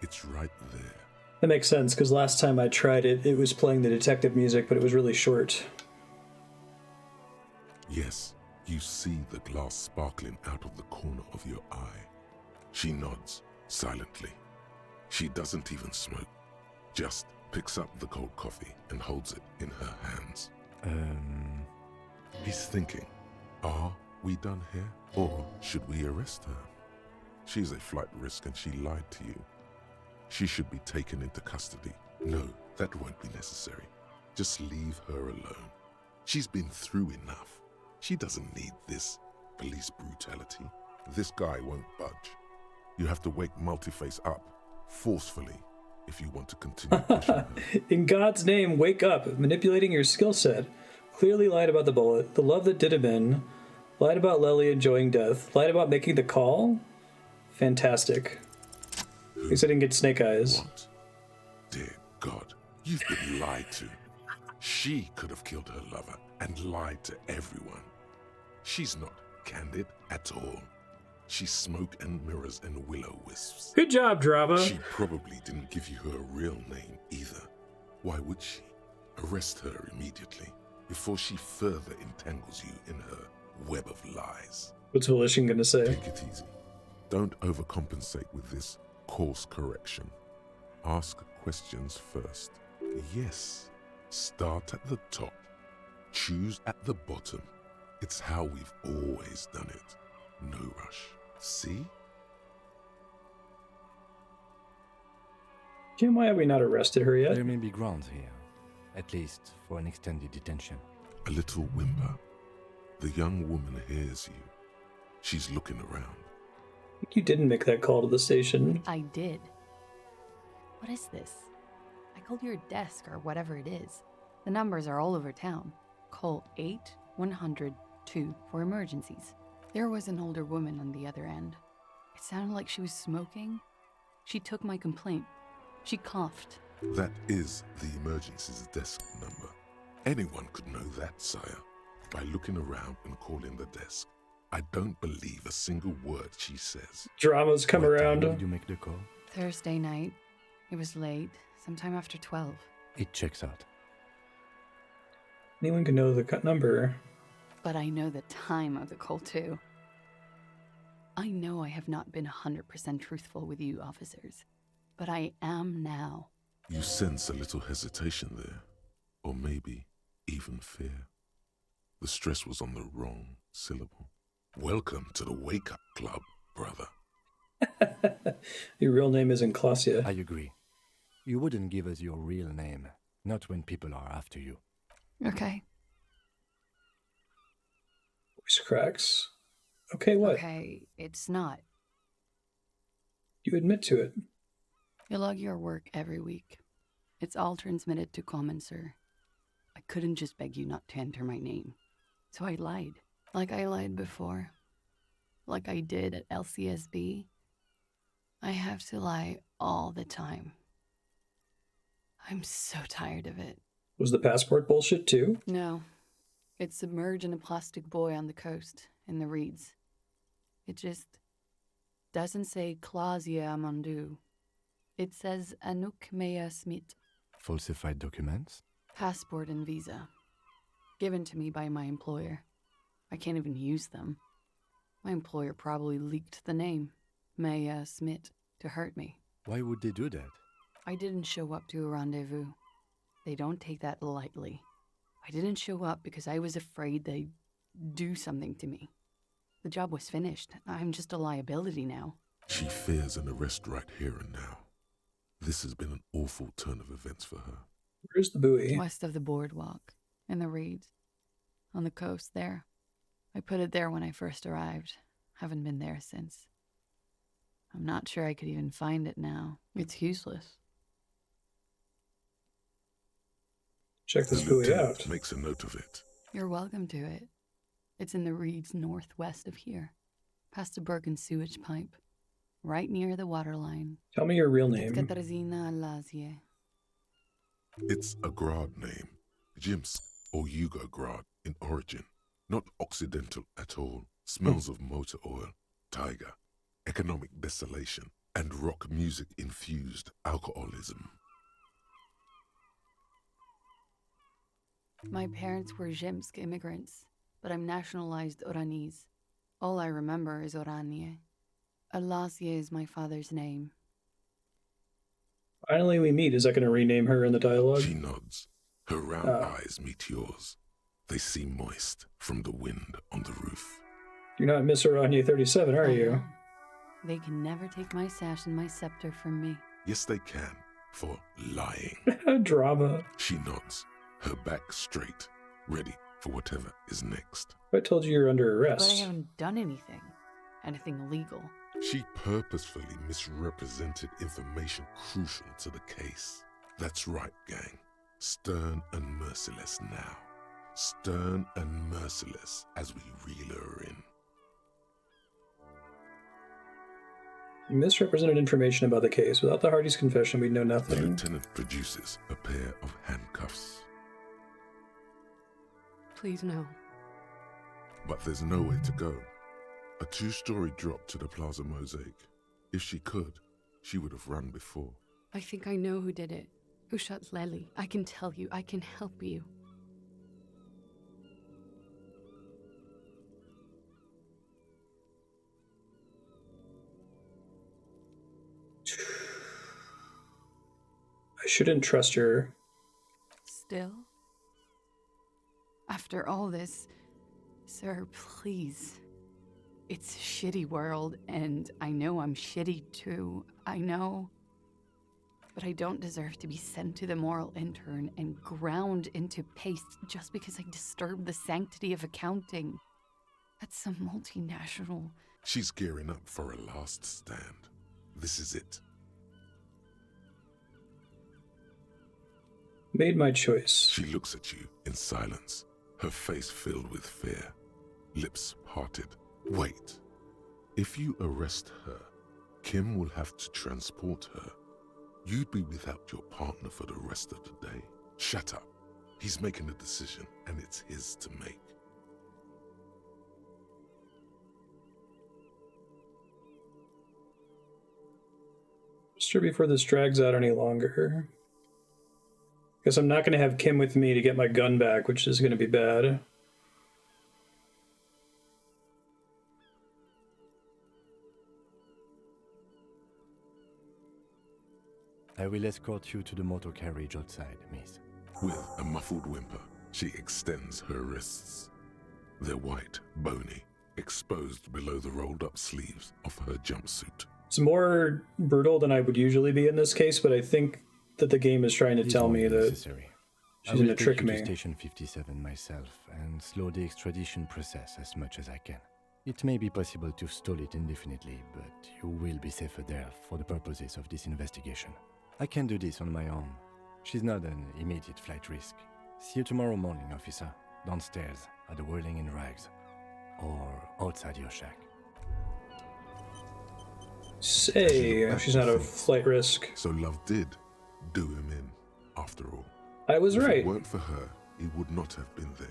It's right there. That makes sense, because last time I tried it, it was playing the detective music, but it was really short. Yes, you see the glass sparkling out of the corner of your eye. She nods, silently. She doesn't even smoke. Just picks up the cold coffee and holds it in her hands. He's thinking, are we done here? Or should we arrest her? She's a flight risk and she lied to you. She should be taken into custody. No, that won't be necessary. Just leave her alone. She's been through enough. She doesn't need this police brutality. This guy won't budge. You have to wake Multiface up, forcefully, if you want to continue pushing her. In God's name, wake up. Manipulating your skill set. Clearly lied about the bullet, the love that did him in, lied about Lely enjoying death, lied about making the call. Fantastic. At least I didn't get snake eyes. What? Dear God, you've been lied to. She could have killed her lover and lied to everyone. She's not candid at all. She's smoke and mirrors and will-o-wisps. Good job, Drama. She probably didn't give you her real name either. Why would she? Arrest her immediately before she further entangles you in her web of lies. What's Volition gonna say? Take it easy. Don't overcompensate with this course correction. Ask questions first. Yes. Start at the top. Choose at the bottom. It's how we've always done it. No rush. See? Kim, why have we not arrested her yet? There may be grounds here, at least for an extended detention. A little whimper. The young woman hears you. She's looking around. I think you didn't make that call to the station. I did. What is this? I called your desk or whatever it is. The numbers are all over town. Call 8-100-2 for emergencies. There was an older woman on the other end. It sounded like she was smoking. She took my complaint. She coughed. That is the emergency's desk number. Anyone could know that, sire, by looking around and calling the desk. I don't believe a single word she says. Drama's come around. Did you make the call? Thursday night. It was late, sometime after 12. It checks out. Anyone can know the number. But I know the time of the call, too. I know I have not been 100% truthful with you, officers. But I am now. You sense a little hesitation there, or maybe even fear. The stress was on the wrong syllable. Welcome to the wake-up club, brother. Your real name isn't Clausia. I agree. You wouldn't give us your real name, not when people are after you. Okay. Voice cracks. Okay, what? Okay, it's not. You admit to it. You log your work every week. It's all transmitted to Commonser. I couldn't just beg you not to enter my name. So I lied. Like I lied before. Like I did at LCSB. I have to lie all the time. I'm so tired of it. Was the passport bullshit too? No. It's submerged in a plastic buoy on the coast, in the reeds. It just doesn't say Clausia Amandu. It says Anouk Maya Smith. Falsified documents? Passport and visa. Given to me by my employer. I can't even use them. My employer probably leaked the name, Maya Smith, to hurt me. Why would they do that? I didn't show up to a rendezvous. They don't take that lightly. I didn't show up because I was afraid they'd do something to me. The job was finished. I'm just a liability now. She fears an arrest right here and now. This has been an awful turn of events for her. Where's the buoy? West of the boardwalk, in the reeds. On the coast there. I put it there when I first arrived. Haven't been there since. I'm not sure I could even find it now. It's useless. Check this The buoy lieutenant out. makes a note of it. You're welcome to it. It's in the reeds northwest of here, past the Bergen sewage pipe, right near the waterline. Tell me your real name. Katarzyna Elysium. It's a Grad name, Jimsk or Yugo-Grad in origin. Not Occidental at all. Smells of motor oil, tiger, economic desolation, and rock music-infused alcoholism. My parents were Zhimsk immigrants, but I'm nationalized Oranese. All I remember is Oranje. Elysium is my father's name. Finally we meet. Is that going to rename her in the dialogue? She nods. Her round eyes meet yours. They seem moist from the wind on the roof. You're not Miss Oranje 37, are you? They can never take my sash and my scepter from me. Yes, they can, for lying. Drama. She nods, her back straight, ready for whatever is next. I told you you're under But I arrest. haven't done anything. Anything illegal. She purposefully misrepresented information crucial to the case. That's right, gang. Stern and merciless now. Stern and merciless as we reel her in. You misrepresented information about the case. Without the Hardy's confession, we'd know The nothing. lieutenant produces a pair of handcuffs. Please no. But there's nowhere to go. A two-story drop to the Plaza Mosaic. If she could, she would have run before. I think I know who did it. Who shot Lely. I can tell you. I can help you. I shouldn't trust her. Still? After all this, sir, please. It's a shitty world, and I know I'm shitty too. I know. But I don't deserve to be sent to the moral intern and ground into paste just because I disturbed the sanctity of accounting. That's some multinational. She's gearing up for a last stand. This is it. Made my choice. She looks at you in silence, her face filled with fear, lips parted. Wait. If you arrest her, Kim will have to transport her. You'd be without your partner for the rest of the day. Shut up. He's making a decision, and it's his to make. Sure before this drags out any longer. Guess I'm not going to have Kim with me to get my gun back, which is going to be bad. I will escort you to the motor carriage outside, miss. With a muffled whimper, she extends her wrists. They're white, bony, exposed below the rolled-up sleeves of her jumpsuit. It's more brutal than I would usually be in this case, but I think that the game is trying to tell me that she's going to trick me. I will take you to Station 57 myself and slow the extradition process as much as I can. It may be possible to stall it indefinitely, but you will be safer there for the purposes of this investigation. I can do this on my own. She's not an immediate flight risk. See you tomorrow morning, officer. Downstairs, at the Whirling in Rags. Or outside your shack. Say, she's not a flight risk. So love did do him in, after all. I was right. If it weren't for her, he would not have been there.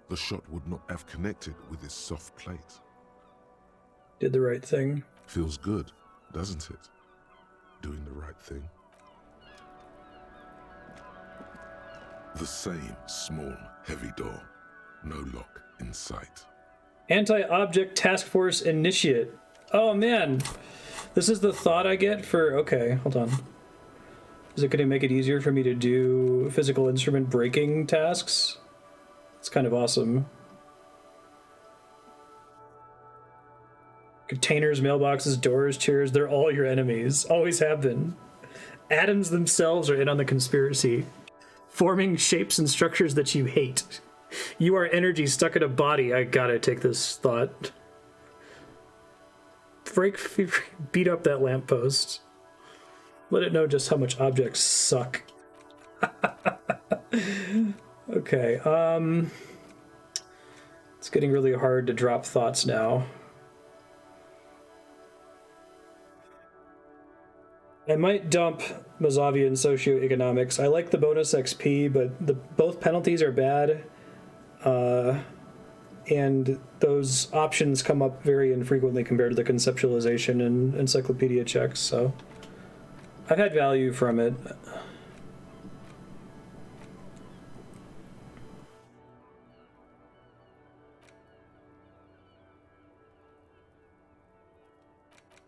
The shot would not have connected with his soft plate. Did the right thing. Feels good, doesn't it? doing the right thing? The same small, heavy door. No lock in sight. Anti-object task force initiate. Oh man, this is the thought I get for, okay, hold on. Is it going to make it easier for me to do physical instrument breaking tasks? It's kind of awesome. Containers, mailboxes, doors, chairs, they're all your enemies. Always have been. Atoms themselves are in on the conspiracy, forming shapes and structures that you hate. You are energy stuck in a body. I gotta take this thought. Beat up that lamppost. Let it know just how much objects suck. Okay, it's getting really hard to drop thoughts now. I might dump Mazavian socioeconomics. I like the bonus XP, but both penalties are bad. And those options come up very infrequently compared to the conceptualization and encyclopedia checks, so I've had value from it.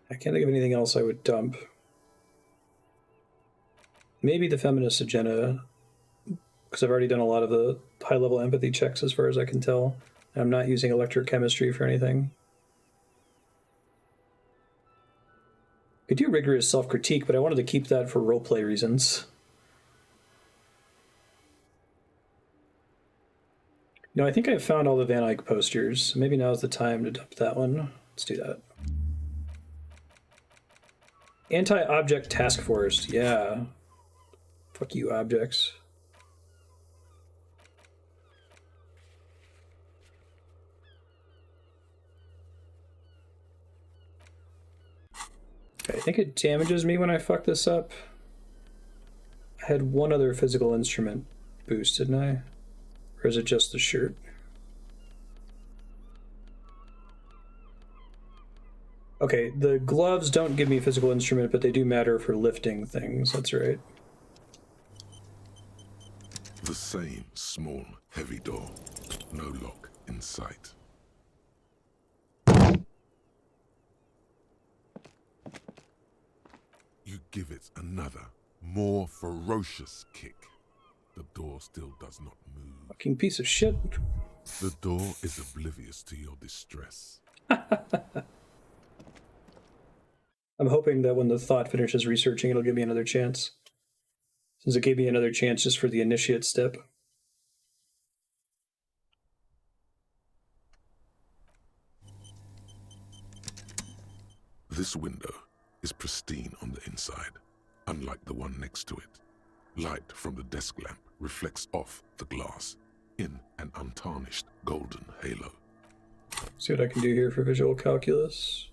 I can't think of anything else I would dump. Maybe the feminist agenda, because I've already done a lot of the high-level empathy checks as far as I can tell. I'm not using electrochemistry for anything. I do rigorous self-critique, but I wanted to keep that for roleplay reasons. No, I think I've found all the Van Eyck posters. Maybe now's the time to dump that one. Let's do that. Anti-object task force. Yeah. Fuck you, objects. Okay, I think it damages me when I fuck this up. I had one other physical instrument boost, didn't I? Or is it just the shirt? Okay, the gloves don't give me physical instrument, but they do matter for lifting things. That's right. The same small, heavy door. No lock in sight. You give it another, more ferocious kick. The door still does not move. Fucking piece of shit. The door is oblivious to your distress. I'm hoping that when the thought finishes researching, it'll give me another chance. Since it gave me another chance just for the initiate step. This window is pristine on the inside, unlike the one next to it. Light from the desk lamp reflects off the glass in an untarnished golden halo. See what I can do here for visual calculus.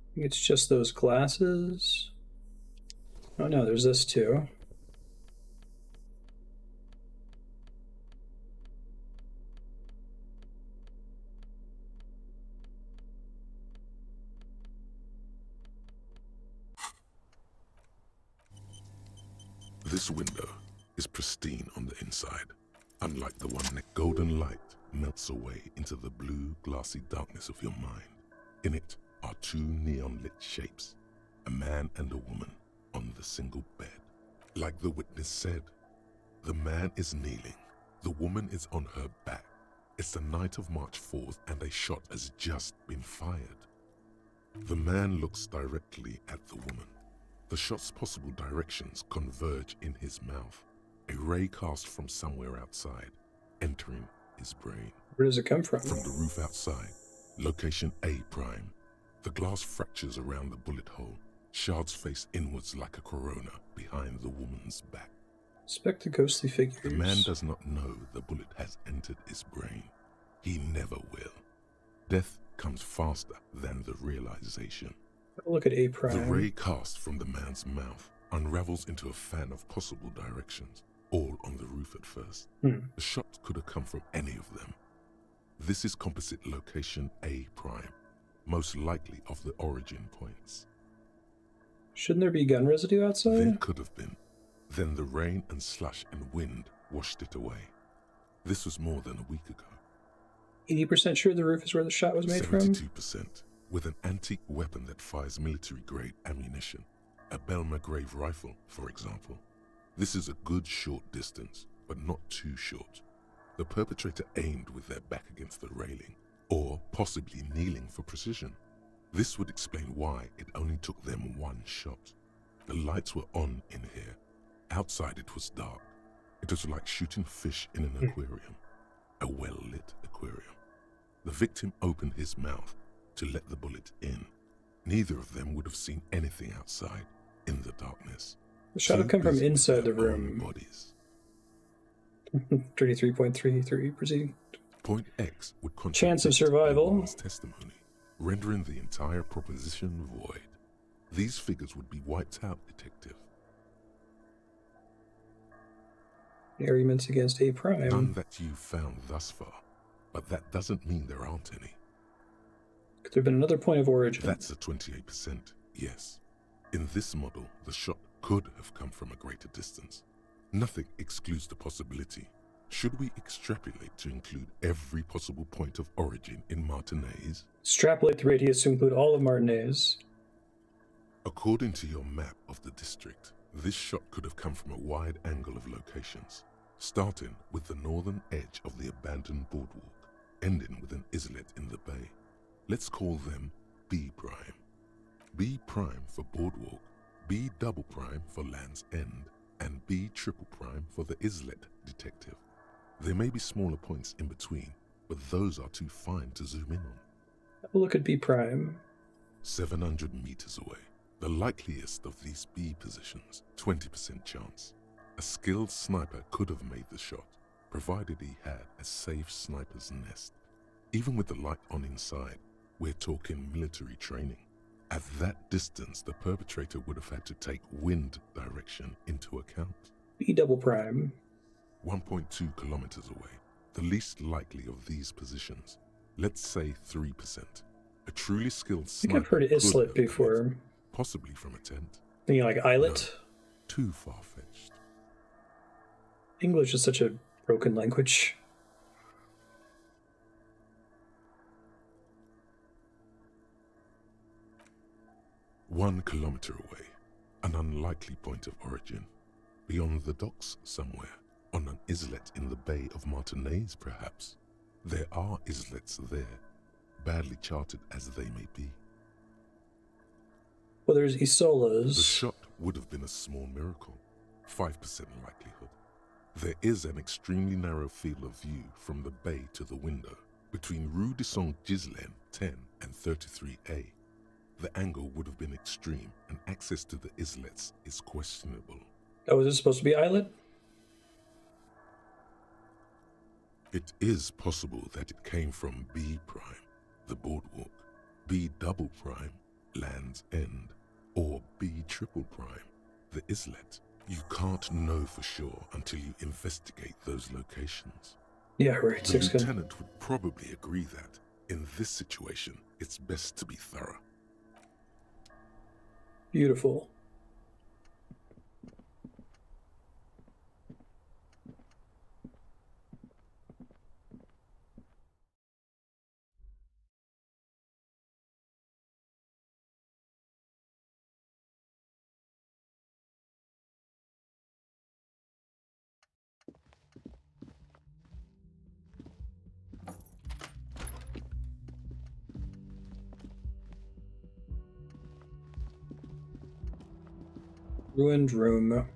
I think it's just those glasses. Oh no, there's this too. This window is pristine on the inside, unlike the one next. Golden light melts away into the blue, glassy darkness of your mind. In it are two neon-lit shapes, a man and a woman on the single bed. Like the witness said, the man is kneeling, the woman is on her back. It's the night of March 4th and a shot has just been fired. The man looks directly at the woman. The shot's possible directions converge in his mouth, a ray cast from somewhere outside, entering his brain. Where does it come from? From the roof outside, location A prime. The glass fractures around the bullet hole, shards face inwards like a corona behind the woman's back. Inspect the ghostly figures. The man does not know the bullet has entered his brain. He never will. Death comes faster than the realization. Look at A prime. The ray cast from the man's mouth unravels into a fan of possible directions, all on the roof at first. The shot could have come from any of them. This is composite location A prime, most likely of the origin points. Shouldn't there be gun residue outside? There could have been. Then the rain and slush and wind washed it away. This was more than a week ago. 80% sure the roof is where the shot was made from? 72%, with an antique weapon that fires military-grade ammunition. A Belmagrave rifle, for example. This is a good short distance, but not too short. The perpetrator aimed with their back against the railing, or possibly kneeling for precision. This would explain why it only took them one shot. The lights were on in here. Outside it was dark. It was like shooting fish in an aquarium. A well-lit aquarium. The victim opened his mouth to let the bullet in. Neither of them would have seen anything outside in the darkness. The shot had come from inside the room. Bodies. 33.33 proceeding. Point X would chance of survival. Testimony, rendering the entire proposition void. These figures would be wiped out, detective. Arguments against A prime. None that you've found thus far, but that doesn't mean there aren't any. Could there have been another point of origin? That's a 28%, yes. In this model, the shot could have come from a greater distance. Nothing excludes the possibility. Should we extrapolate to include every possible point of origin in Martinez? Extrapolate the radius to include all of Martinez. According to your map of the district, this shot could have come from a wide angle of locations, starting with the northern edge of the abandoned boardwalk, ending with an islet in the bay. Let's call them B prime. B prime for boardwalk, B double prime for Land's End, and B triple prime for the islet, detective. There may be smaller points in between, but those are too fine to zoom in on. Have a look at B prime. 700 meters away. The likeliest of these B positions, 20% chance. A skilled sniper could have made the shot, provided he had a safe sniper's nest. Even with the light on inside, we're talking military training. At that distance, the perpetrator would have had to take wind direction into account. B double prime. 1.2 kilometers away, the least likely of these positions. Let's say 3%. A truly skilled sniper. I think I've heard of islet before. Possibly from a tent. Thinking like islet? No, too far-fetched. English is such a broken language. One kilometer away, an unlikely point of origin. Beyond the docks somewhere, on an islet in the Bay of Martinez perhaps. There are islets there, badly charted as they may be. Well, there's Isolas. The shot would have been a small miracle, 5% likelihood. There is an extremely narrow field of view from the bay to the window, between Rue de Saint-Ghislain 10 and 33A. The angle would have been extreme, and access to the islets is questionable. Oh, is this supposed to be islet? It is possible that it came from B prime, the boardwalk, B double prime, Land's End, or B triple prime, the islet. You can't know for sure until you investigate those locations. Yeah, right. The lieutenant would probably agree that, in this situation, it's best to be thorough. Beautiful. Ruined room.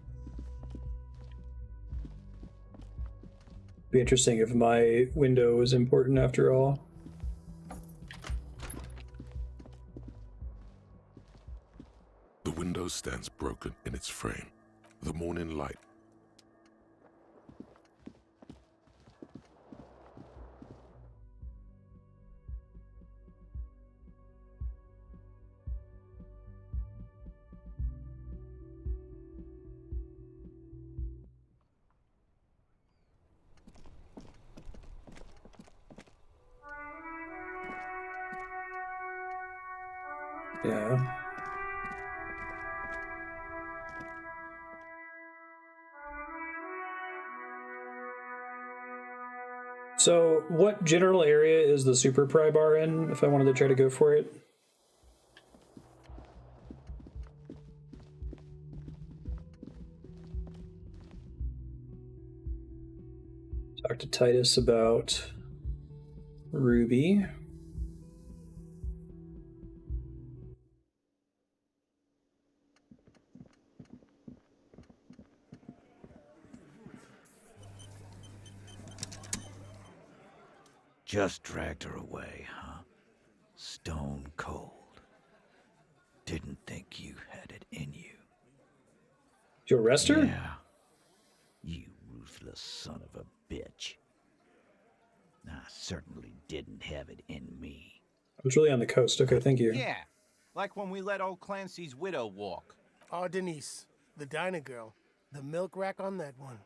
Be interesting if my window is important after all. The window stands broken in its frame. The morning light. Yeah. So, what general area is the Super Pry bar in, if I wanted to try to go for it? Talk to Titus about Ruby. Just dragged her away, huh? Stone cold. Didn't think you had it in you. Did you arrest her? Yeah. You ruthless son of a bitch. I certainly didn't have it in me. I was really on the coast. Okay, thank you. Yeah, like when we let old Clancy's widow walk. Oh, Denise, the diner girl. The milk rack on that one.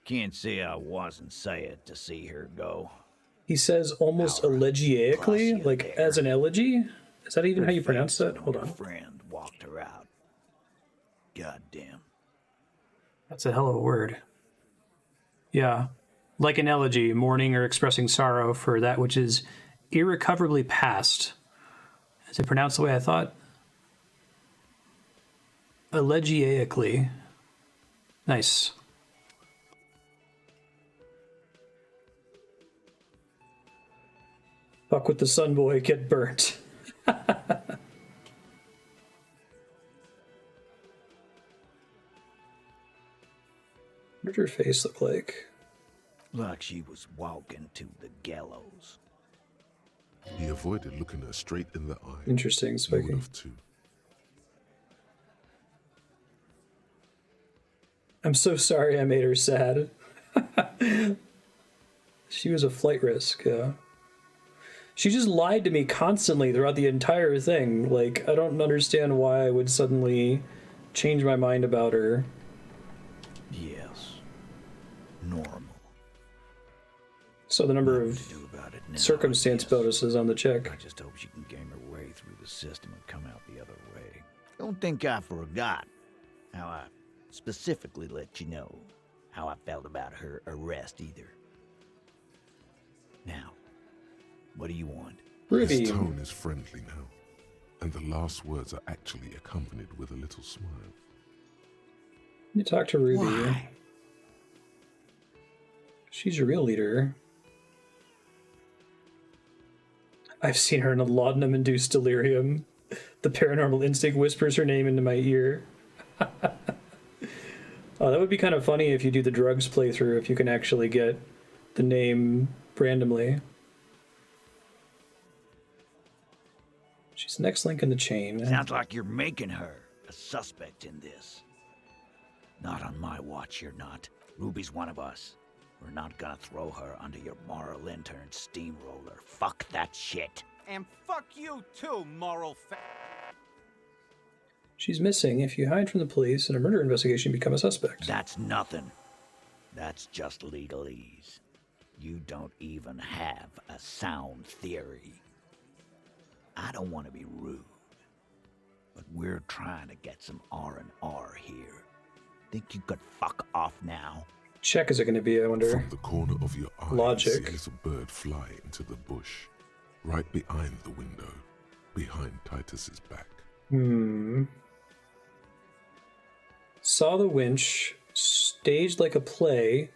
Can't say I wasn't sad to see her go. He says almost elegiacally, like as an elegy? Is that even how you pronounce that? Hold on. Friend walked her out. Goddamn. That's a hell of a word. Yeah. Like an elegy, mourning or expressing sorrow for that which is irrecoverably past. Is it pronounced the way I thought? Elegiacally. Nice. Fuck with the sun boy, get burnt. What did her face look like? Like she was walking to the gallows. He avoided looking her straight in the eye. Interesting, Spiky. You would have too. I'm so sorry I made her sad. She was a flight risk, yeah. She just lied to me constantly throughout the entire thing. Like, I don't understand why I would suddenly change my mind about her. Yes. Normal. So the number of circumstance bonuses on the check. I just hope she can game her way through the system and come out the other way. Don't think I forgot how I specifically let you know how I felt about her arrest either. Now, what do you want? Ruby. His tone is friendly now, and the last words are actually accompanied with a little smile. You talk to Ruby. Why? She's your real leader. I've seen her in a laudanum-induced delirium. The paranormal instinct whispers her name into my ear. Oh, that would be kind of funny if you do the drugs playthrough, if you can actually get the name randomly. She's the next link in the chain. Sounds like you're making her a suspect in this. Not on my watch, you're not. Ruby's one of us. We're not gonna throw her under your moral intern steamroller. Fuck that shit. And fuck you too, moral She's missing. If you hide from the police in a murder investigation, you become a suspect. That's nothing. That's just legalese. You don't even have a sound theory. I don't want to be rude, but we're trying to get some R&R here. Think you could fuck off now? Check is it going to be, I wonder? From the corner of your eye, Logic. you see a little bird fly into the bush, right behind the window, behind Titus's back. Saw the winch, staged like a play,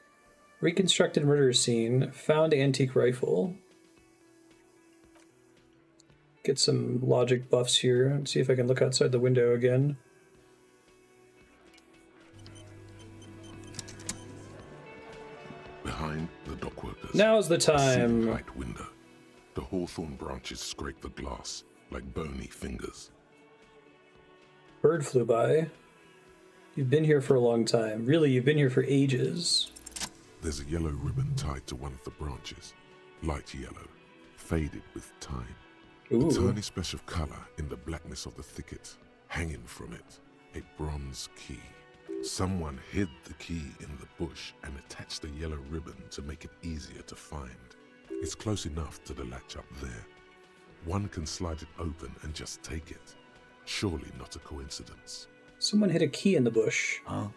reconstructed murder scene, found antique rifle. Get some logic buffs here and see if I can look outside the window again. Behind the dockworkers. Now's the a time. right window. The hawthorn branches scrape the glass like bony fingers. Bird flew by. You've been here for a long time. Really, you've been here for ages. There's a yellow ribbon tied to one of the branches. Light yellow, faded with time. Ooh. A tiny splash of color in the blackness of the thicket. Hanging from it, a bronze key. Someone hid the key in the bush and attached the yellow ribbon to make it easier to find. It's close enough to the latch up there. One can slide it open and just take it. Surely not a coincidence. Someone hid a key in the bush. Huh?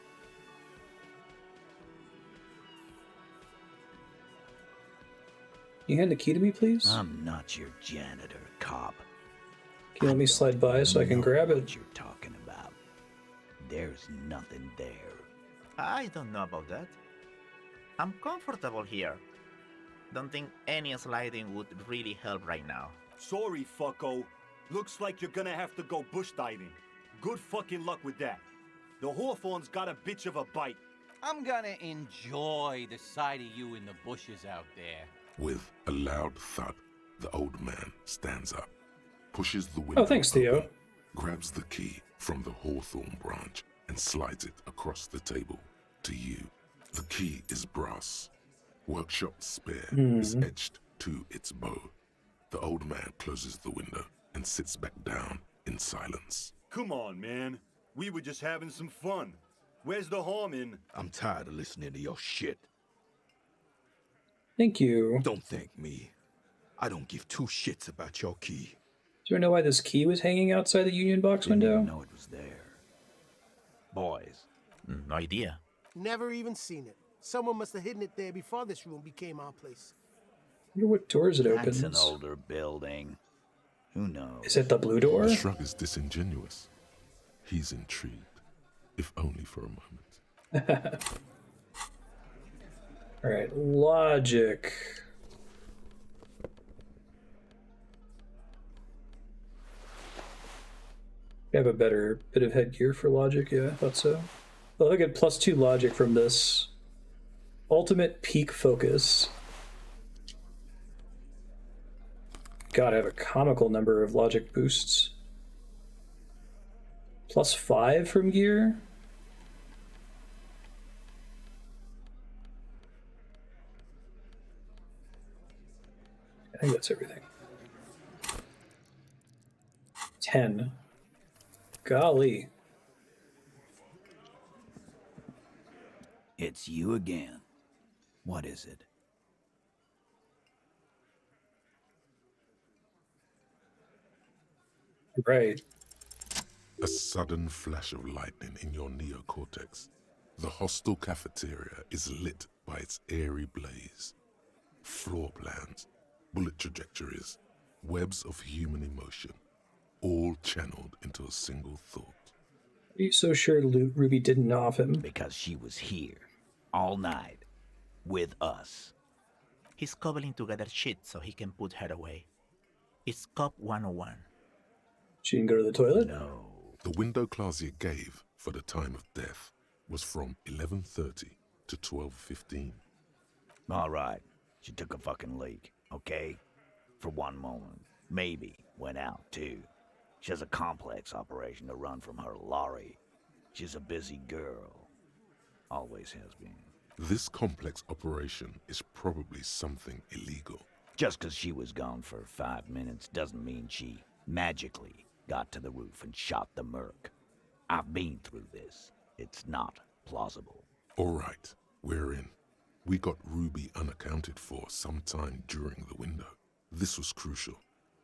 Can you hand the key to me, please? I'm not your janitor, cop. Can you let me slide by so I can grab it? What you're talking about? There's nothing there. I don't know about that. I'm comfortable here. Don't think any sliding would really help right now. Sorry, fucko. Looks like you're gonna have to go bush diving. Good fucking luck with that. The Hawthorne's got a bitch of a bite. I'm gonna enjoy the sight of you in the bushes out there. With a loud thud, the old man stands up, pushes the window Oh, thanks, Theo. open, grabs the key from the hawthorn branch, and slides it across the table to you. The key is brass. Workshop spare is etched to its bow. The old man closes the window and sits back down in silence. Come on, man. We were just having some fun. Where's the harm in? I'm tired of listening to your shit. Thank you. Don't thank me. I don't give two shits about your key. Do you know why this key was hanging outside the Union Box window? Didn't even know it was there. Boys. No idea. Never even seen it. Someone must have hidden it there before this room became our place. I wonder what doors it opens. That's an older building. Who knows? Is it the blue door? The shrug is disingenuous. He's intrigued, if only for a moment. All right, logic. I have a better bit of headgear for logic, yeah, I thought so. Well, I get +2 logic from this. Ultimate peak focus. God, I have a comical number of logic boosts. +5 from gear. I think that's everything. 10. Golly. It's you again. What is it? Right. A sudden flash of lightning in your neocortex. The hostel cafeteria is lit by its airy blaze. Floor plans, bullet trajectories, webs of human emotion, all channeled into a single thought. Are you so sure Ruby didn't know of him? Because she was here, all night, with us. He's cobbling together shit so he can put her away. It's Cop 101. She didn't go to the toilet? No. The window Clausia gave for the time of death was from 11:30 to 12:15. All right. She took a fucking leak, okay? For one moment. Maybe went out, too. She has a complex operation to run from her lorry. She's a busy girl. Always has been. This complex operation is probably something illegal. Just because she was gone for 5 minutes doesn't mean she magically got to the roof and shot the merc. I've been through this. It's not plausible. All right, we're in. We got Ruby unaccounted for sometime during the window. This was crucial.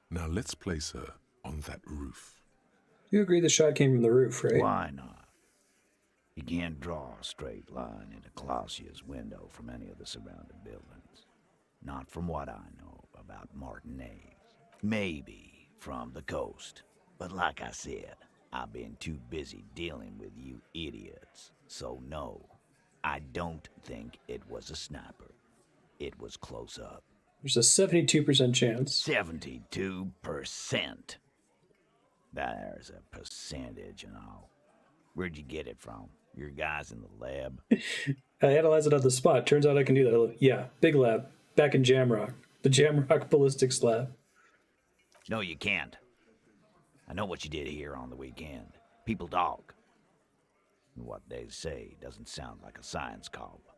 Now let's place her on that roof. You agree the shot came from the roof, right? Why not? You can't draw a straight line into Clausia's window from any of the surrounding buildings. Not from what I know about Martinez. Maybe from the coast. But like I said, I've been too busy dealing with you idiots. So no, I don't think it was a sniper. It was close up. There's a 72% chance. 72%. There's a percentage and all. Where'd you get it from? Your guys in the lab? I analyzed it on the spot. Turns out I can do that. Yeah, big lab. Back in Jamrock. The Jamrock Ballistics Lab. No, you can't. I know what you did here on the weekend. People talk. And what they say doesn't sound like a science cop.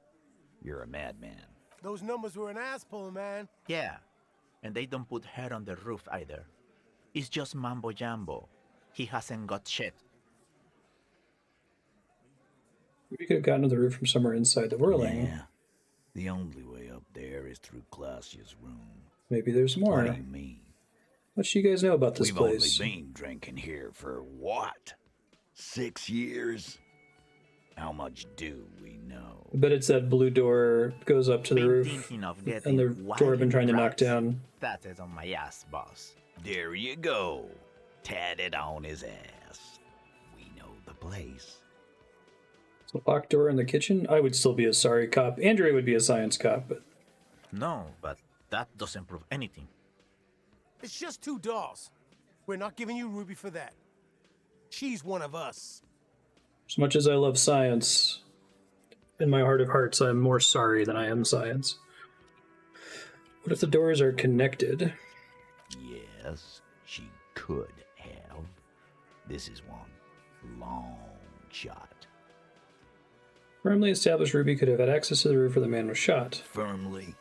You're a madman. Those numbers were an ass pull, man. Yeah, and they don't put her on the roof either. It's just mambo jumbo. He hasn't got shit. We could have gotten to the roof from somewhere inside the whirling. Yeah. The only way up there is through Clausia's room. Maybe there's more. What do you mean? What do you guys know about this We've place? only been drinking here for what? 6 years? How much do we know? I bet it's that blue door goes up to the roof, Thinking of and getting the door I've been trying to knock cracks. down. That is on my ass, boss. There you go. Tatted on his ass. We know the place. So locked door in the kitchen? I would still be a sorry cop. Andrea would be a science cop, but No, but that doesn't prove anything. It's just 2 dolls. We're not giving you Ruby for that. She's one of us. as much as I love science, in my heart of hearts, I'm more sorry than I am science. What if the doors are connected? Yes, she could have. This is one long shot. Firmly established Ruby could have had access to the roof where the man was shot. Firmly.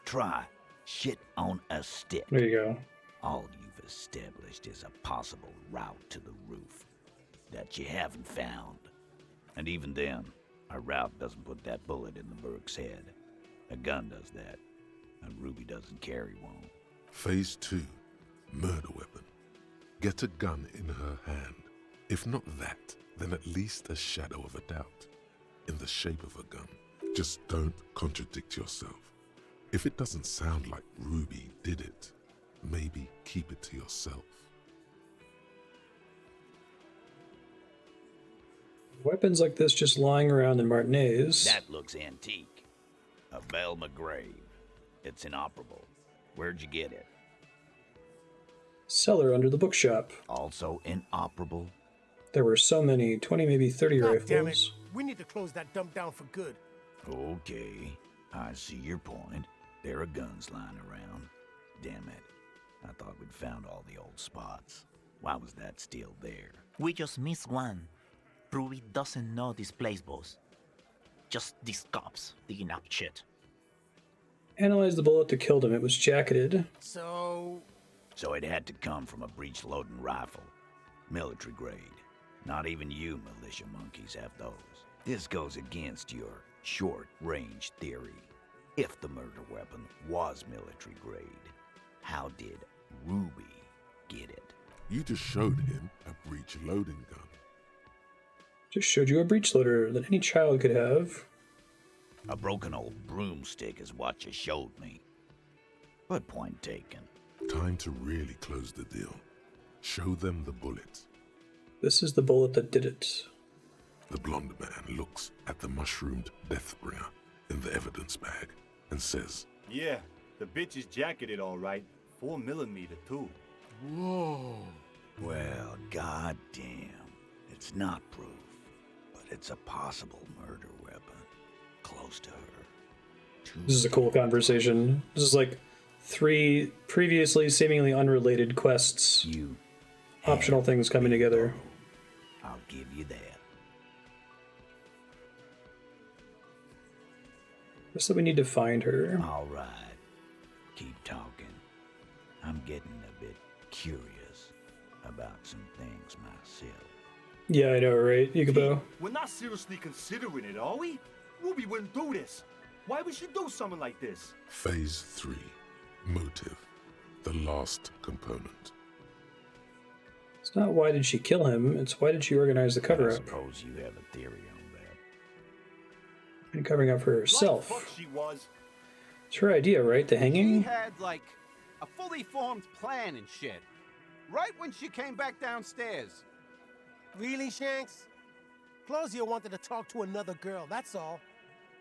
Try shit on a stick. There you go. All you've established is a possible route to the roof that you haven't found. And even then, a route doesn't put that bullet in the Burke's head. A gun does that, and Ruby doesn't carry one. Phase 2. Murder weapon. Get a gun in her hand. If not that, then at least a shadow of a doubt. In the shape of a gun. Just don't contradict yourself. If it doesn't sound like Ruby did it, maybe keep it to yourself. Weapons like this just lying around in Martinez. That looks antique. A Belle McGrave. It's inoperable. Where'd you get it? Cellar under the bookshop. Also inoperable. There were so many, 20, maybe 30 God rifles. damn it. We need to close that dump down for good. Okay, I see your point. There are guns lying around. Damn it. I thought we'd found all the old spots. Why was that still there? We just missed one. Ruby doesn't know this place, boss. Just these cops digging up shit. Analyze the bullet that killed him. It was jacketed. So it had to come from a breech-loading rifle. Military grade. Not even you militia monkeys have those. This goes against your short-range theory. If the murder weapon was military grade, how did Ruby get it? You just showed him a breech-loading gun. Just showed you a breech loader that any child could have. A broken old broomstick is what you showed me. But point taken. Time to really close the deal. Show them the bullet. This is the bullet that did it. The blonde man looks at the mushroomed Deathbringer in the evidence bag and says, Yeah, the bitch is jacketed all right. 4mm too. Whoa. Well, goddamn. It's not proof, but it's a possible murder weapon. Close to her. This is a cool conversation. This is like 3 previously seemingly unrelated quests. Optional things coming together. I'll give you that. Just that we need to find her. All right. Keep talking. I'm getting a bit curious about some things myself. Yeah, I know, right? Yukubo? We're not seriously considering it, are we? Ruby wouldn't do this. Why would she do something like this? Phase 3. Motive. The last component. It's not why did she kill him, it's why did she organize the I cover-up. suppose you have a theory on that. And covering up for herself. Like fuck she was. It's her idea, right? The She hanging? had, like, a fully formed plan and shit. Right when she came back downstairs. Really, Shanks? Claudia wanted to talk to another girl, that's all.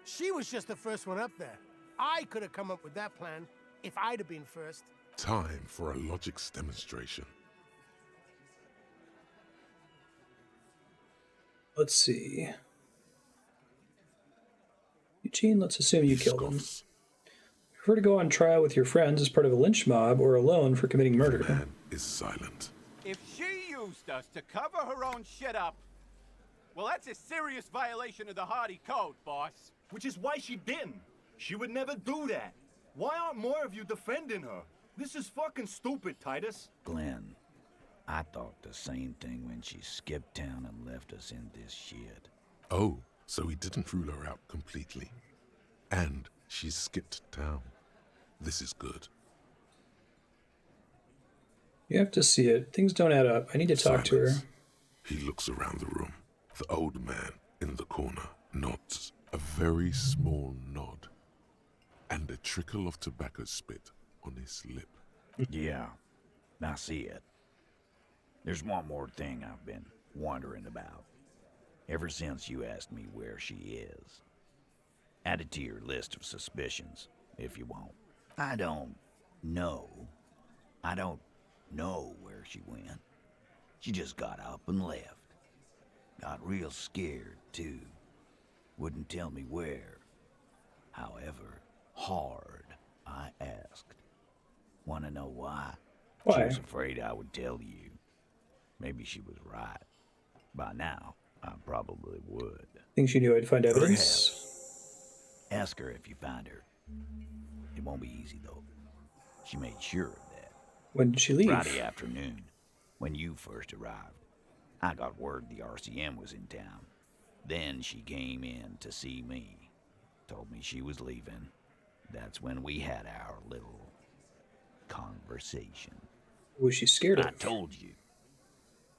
She was just the first one up there. I could have come up with that plan if I'd have been first. Time for a logics demonstration. Let's see. Eugene, let's assume you killed him. Prefer to go on trial with your friends as part of a lynch mob or alone for committing murder. The man is silent. If she used us to cover her own shit up, well, that's a serious violation of the Hardy Code, boss. Which is why she didn't. She would never do that. Why aren't more of you defending her? This is fucking stupid, Titus. Glenn, I thought the same thing when she skipped town and left us in this shit. Oh, so he didn't rule her out completely. And she skipped town. This is good. You have to see it. Things don't add up. I need to talk to her. He looks around the room. The old man in the corner nods. A very small nod. And a trickle of tobacco spit on his lip. Yeah, I see it. There's one more thing I've been wondering about. Ever since you asked me where she is. Add it to your list of suspicions, if you want. I don't know where she went. She just got up and left. Got real scared, too. Wouldn't tell me where. However hard I asked. Want to know why? Why? She was afraid I would tell you. Maybe she was right. By now, I probably would. Think she knew I'd find evidence? Perhaps. Ask her if you find her. It won't be easy, though. She made sure of that. When did she leave? Friday afternoon, when you first arrived. I got word the RCM was in town. Then she came in to see me. Told me she was leaving. That's when we had our little conversation. What was she scared of? I told you.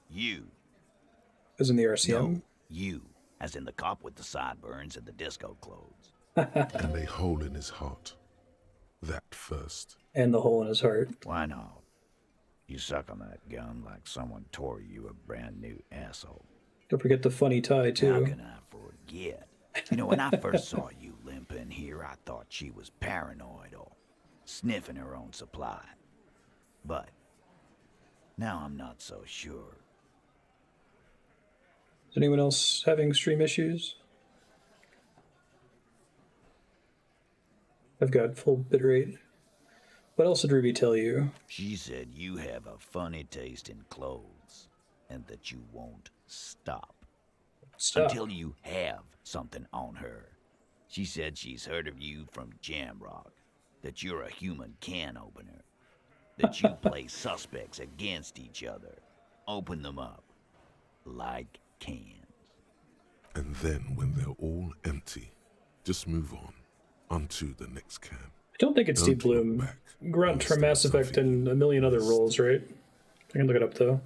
You. As in the RCM? No, you. As in the cop with the sideburns and the disco clothes. And a hole in his heart. That first. And the hole in his heart. Why not? You suck on that gun like someone tore you a brand new asshole. Don't forget the funny tie, too. How can I forget? You know, when I first saw you limp in here, I thought she was paranoid or sniffing her own supply. But now I'm not so sure. Is anyone else having stream issues? I've got full bitrate. What else did Ruby tell you? She said you have a funny taste in clothes and that you won't stop. Until you have something on her. She said she's heard of you from Jamrock, that you're a human can opener, that you play suspects against each other, open them up like cans. And then when they're all empty, just move on to the next can. I don't think it's Steve Bloom. Grunt from Mass Effect and a million other roles, right? I can look it up, though.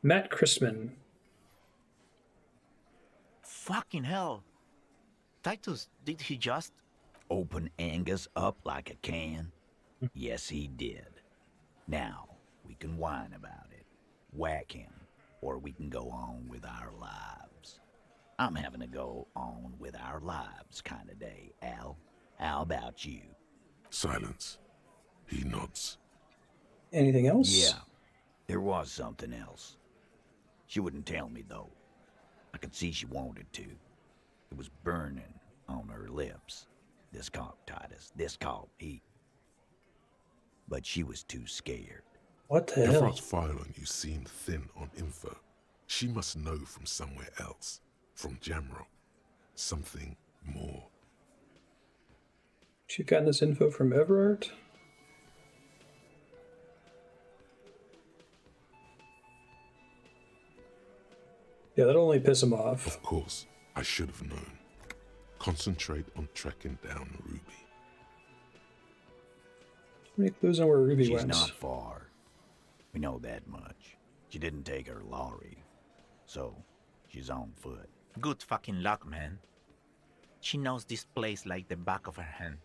Matt Christman. Fucking hell. Titus, did he just... Open Angus up like a can? Yes, he did. Now, we can whine about it, whack him, or we can go on with our lives. I'm having a go on with our lives kind of day, Al. How about you? Silence. He nods. Anything else? Yeah, there was something else. She wouldn't tell me, though. I could see she wanted to. It was burning on her lips. This cop, Titus. This cop, he... But she was too scared. What the The hell? frost file on you seemed thin on info. She must know from somewhere else. From Jamrock. Something more. She'd gotten this info from Everard? Yeah, that'll only piss him off. Of course, I should have known. Concentrate on tracking down Ruby. How many clues on where Ruby She's went? not far. We know that much. She didn't take her lorry. So, she's on foot. Good fucking luck, man. She knows this place like the back of her hand.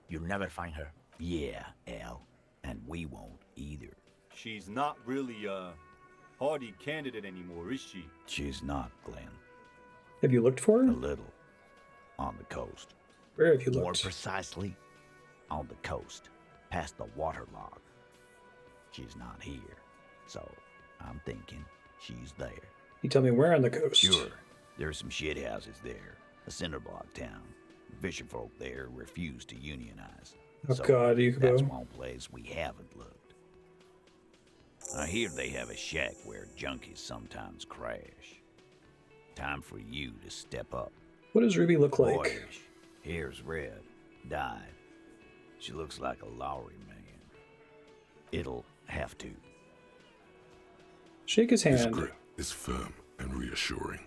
You'll never find her. Yeah, Al. And we won't either. She's not really a hardy candidate anymore, is she? She's not, Glenn. Have you looked for her? A little. On the coast. Where have you More looked? precisely, on the coast. Past the waterlock. She's not here. So, I'm thinking she's there. You tell me where on the coast? Sure. There's some shit houses there. A cinder block town. Fisherfolk there refuse to unionize. Oh So God, Yukubo. that's one place we haven't looked. I hear they have a shack where junkies sometimes crash. Time for you to step up. What does Ruby look like? Boyish. Hair's red. Dyed. She looks like a Lowry man. It'll have to. Shake his His hand. grip is firm and reassuring,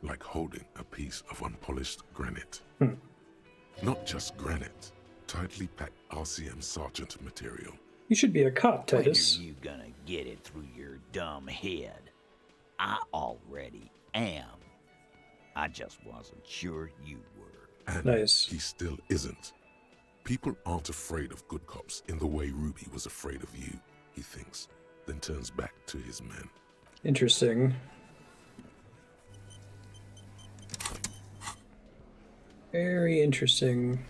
like holding a piece of unpolished granite. Not just granite, tightly packed RCM sergeant material. You should be a cop, Titus. When are you gonna get it through your dumb head? I already am. I just wasn't sure you were. And nice. He still isn't. People aren't afraid of good cops in the way Ruby was afraid of you, he thinks, then turns back to his men. Interesting. Very interesting.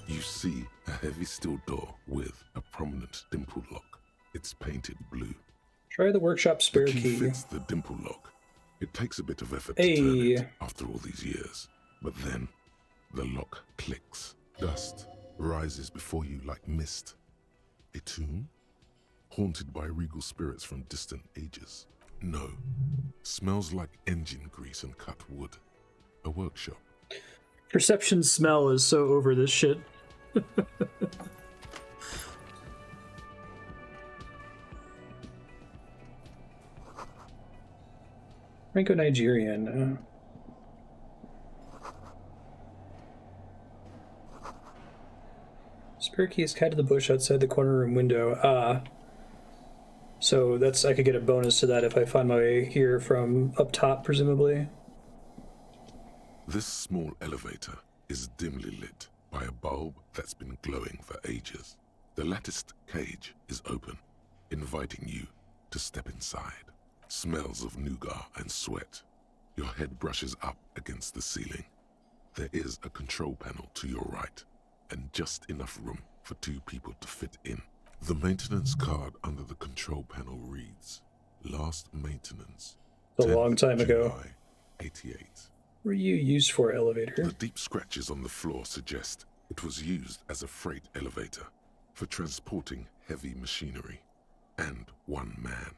You see a heavy steel door with a prominent dimple lock. It's painted blue. Try the workshop spare the key. Fits the dimple lock. It takes a bit of effort to turn it after all these years. But then, the lock clicks. Dust rises before you like mist. A tomb? Haunted by regal spirits from distant ages. No. Smells like engine grease and cut wood. A workshop. Perception smell is so over this shit. Franco-Nigerian. Spare key is tied to the bush outside the corner room window. So that's, I could get a bonus to that if I find my way here from up top, presumably. This small elevator is dimly lit by a bulb that's been glowing for ages. The latticed cage is open, inviting you to step inside. Smells of nougat and sweat. Your head brushes up against the ceiling. There is a control panel to your right, and just enough room for 2 people to fit in. The maintenance card under the control panel reads, Last maintenance. A long time ago. July 88. What were you used for, elevator? The deep scratches on the floor suggest it was used as a freight elevator for transporting heavy machinery and one man.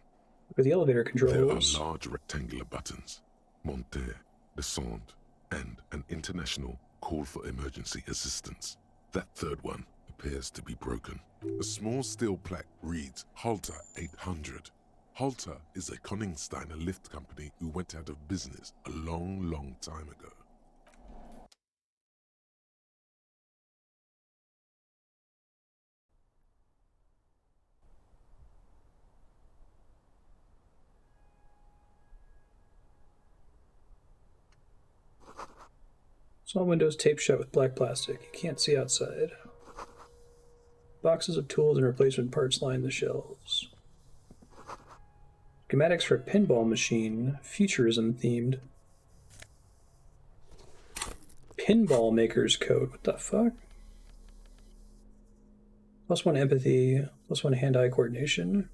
Look at the elevator controls. There are large rectangular buttons, monter, descend, and an international call for emergency assistance. That third one appears to be broken. A small steel plaque reads Halter 800. Halter is a Koningsteiner lift company who went out of business a long, long time ago. Small windows taped shut with black plastic. You can't see outside. Boxes of tools and replacement parts line the shelves. Schematics for a pinball machine, futurism themed. Pinball maker's code. What the fuck? +1 empathy, +1 hand-eye coordination.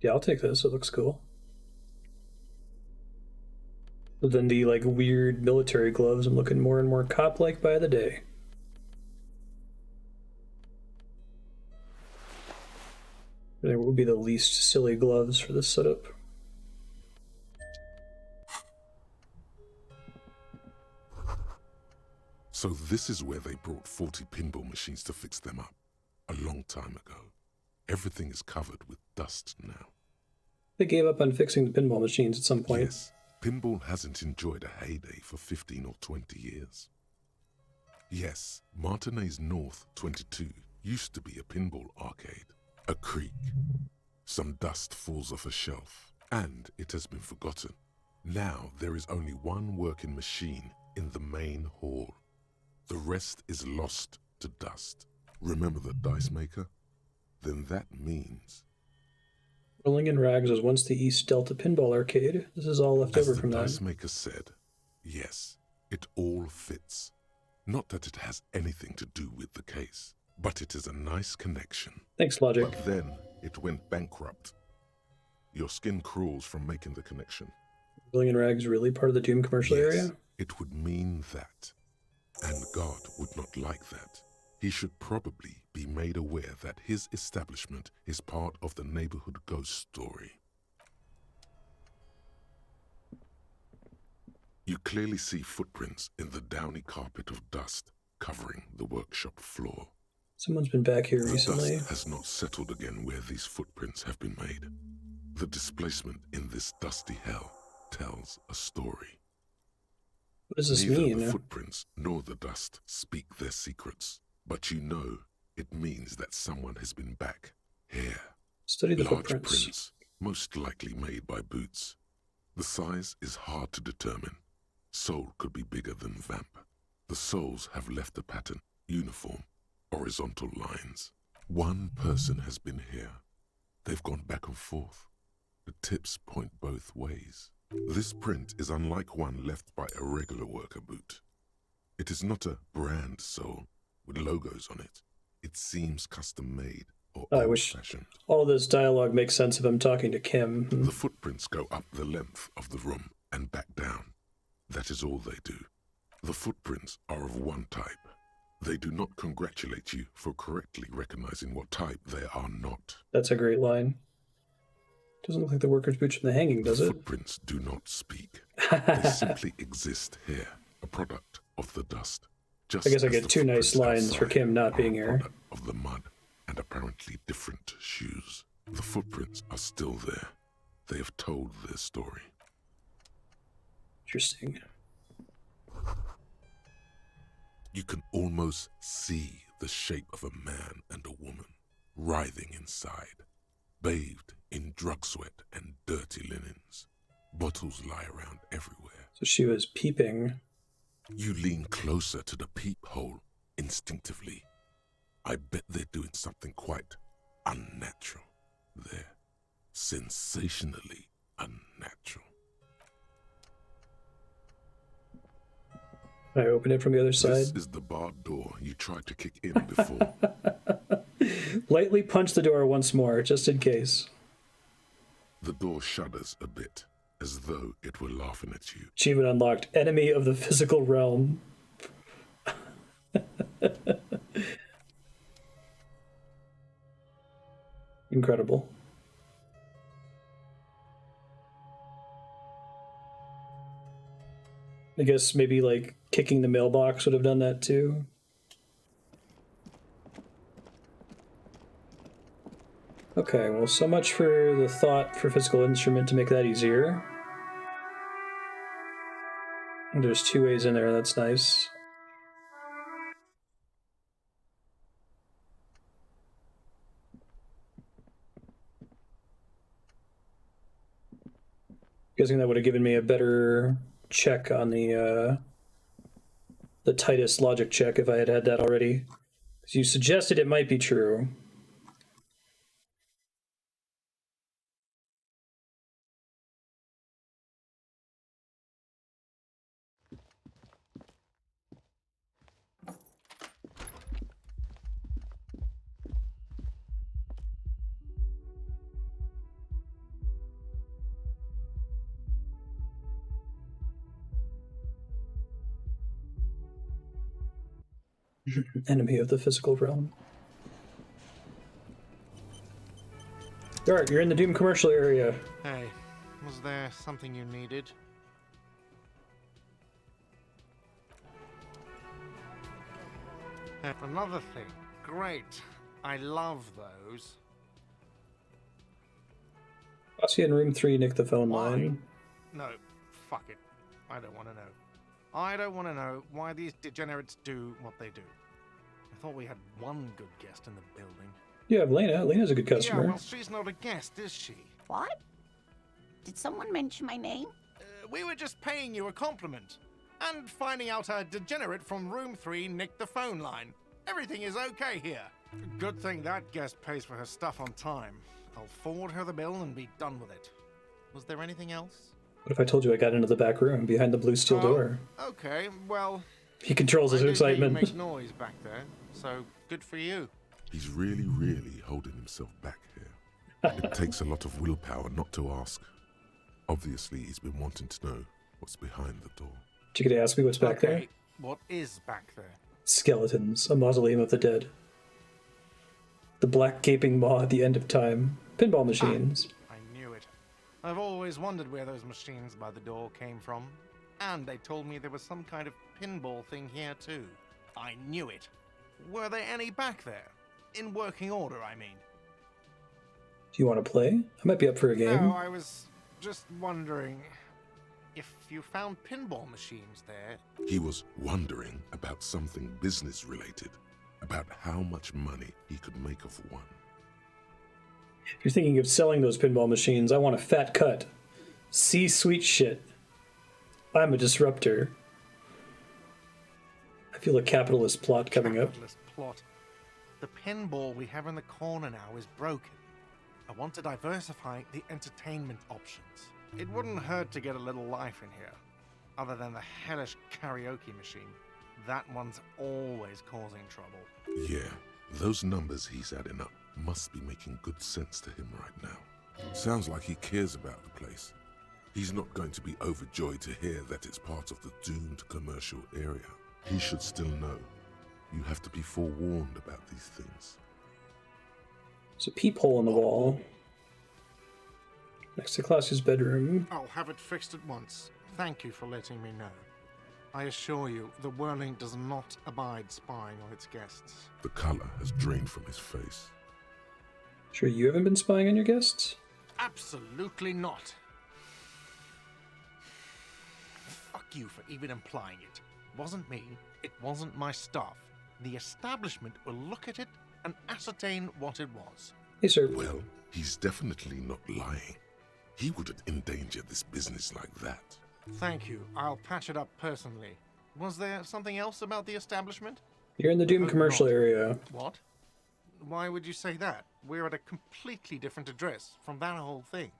Yeah, I'll take this. It looks cool. But then the like weird military gloves, I'm looking more and more cop-like by the day. There will be the least silly gloves for this setup. So this is where they brought 40 pinball machines to fix them up, a long time ago. Everything is covered with dust now. They gave up on fixing the pinball machines at some point. Yes, pinball hasn't enjoyed a heyday for 15 or 20 years. Yes, Martinez North 22 used to be a pinball arcade. A creak. Some dust falls off a shelf, and it has been forgotten. Now there is only one working machine in the main hall. The rest is lost to dust. Remember the dice maker? Then that means... Rolling in Rags was once the East Delta Pinball Arcade. This is all left over from that. As the dice maker said, yes, it all fits. Not that it has anything to do with the case, but it is a nice connection. Thanks, Logic. But then it went bankrupt. Your skin crawls from making the connection. Rolling in Rags really part of the Doom commercial area? It would mean that. And God would not like that. He should probably be made aware that his establishment is part of the neighborhood ghost story. You clearly see footprints in the downy carpet of dust covering the workshop floor. Someone's been back here The recently. dust has not settled again where these footprints have been made. The displacement in this dusty hell tells a story. What does this Neither mean? the footprints nor the dust speak their secrets, but you know it means that someone has been back here. Study the Large footprints. prints, most likely made by boots. The size is hard to determine. Sole could be bigger than vamp. The soles have left a pattern, uniform, horizontal lines. One person has been here. They've gone back and forth. The tips point both ways. This print is unlike one left by a regular worker boot. It is not a brand sole with logos on it. It seems custom-made or I wish old-fashioned. all this dialogue makes sense if I'm talking to Kim. The footprints go up the length of the room and back down. That is all they do. The footprints are of one type. They do not congratulate you for correctly recognizing what type they are not. That's a great line. Doesn't look like the worker's boots from the hanging, does The it? footprints do not speak. They simply exist here, a product of the dust. Just I guess I as get the two nice footprints lines for outside Kim not are being a here. product of the mud and apparently different shoes. The footprints are still there. They have told their story. Interesting. You can almost see the shape of a man and a woman writhing inside, bathed in drug sweat and dirty linens. Bottles lie around everywhere. So she was peeping. You lean closer to the peephole instinctively. I bet they're doing something quite unnatural. They're sensationally unnatural. I open it from the other This side. is the barred door you tried to kick in before. Lightly punch the door once more, just in case. The door shudders a bit, as though it were laughing at you. Achievement unlocked. Enemy of the physical realm. Incredible. I guess maybe like kicking the mailbox would have done that too. Okay, well, so much for the thought for physical instrument to make that easier. And there's 2 ways in there, that's nice. Guessing that would have given me a better check on the tightest logic check if I had had that already. Because you suggested it might be true. Enemy of the physical realm. Alright, you're in the Doom commercial area. Hey, was there something you needed? Another thing. Great. I love those. I'll see you in room 3, nick the phone Why? line. No, fuck it. I don't want to know. I don't want to know why these degenerates do what they do. I thought we had one good guest in the building. You have Lena. Lena's a good customer. Yeah, well, she's not a guest, is she? What? Did someone mention my name? We were just paying you a compliment. And finding out a degenerate from room 3 nicked the phone line. Everything is okay here. Good thing that guest pays for her stuff on time. I'll forward her the bill and be done with it. Was there anything else? What if I told you I got into the back room behind the blue steel door? Okay, well... He controls his I did hear excitement. you make noise back there, so good for you. He's really holding himself back here. It takes a lot of willpower not to ask. Obviously, he's been wanting to know what's behind the door. Did you get to ask me what's back there? What is back there? Skeletons, a mausoleum of the dead. The black gaping maw at the end of time. Pinball machines. I knew it. I've always wondered where those machines by the door came from. And they told me there was some kind of pinball thing here too. I knew it. Were there any back there? In working order, I mean. Do you want to play? I might be up for a game. No, I was just wondering if you found pinball machines there. He was wondering about something business-related, about how much money he could make of one. If you're thinking of selling those pinball machines, I want a fat cut. C-suite shit. I'm a disruptor. I feel a capitalist plot coming up. Capitalist plot. The pinball we have in the corner now is broken. I want to diversify the entertainment options. It wouldn't hurt to get a little life in here. Other than the hellish karaoke machine. That one's always causing trouble. Yeah, those numbers he's adding up must be making good sense to him right now. Sounds like he cares about the place. He's not going to be overjoyed to hear that it's part of the doomed commercial area. He should still know. You have to be forewarned about these things. There's a peephole in the wall. Next to Klaus's bedroom. I'll have it fixed at once. Thank you for letting me know. I assure you, the Whirling does not abide spying on its guests. The color has drained from his face. Sure you haven't been spying on your guests? Absolutely not. Fuck you for even implying it. It wasn't me. It wasn't my staff. The establishment will look at it and ascertain what it was. Hey, sir. Well, he's definitely not lying. He wouldn't endanger this business like that. Thank you. I'll patch it up personally. Was there something else about the establishment? You're in the Doom commercial area. What? Why would you say that? We're at a completely different address from that whole thing.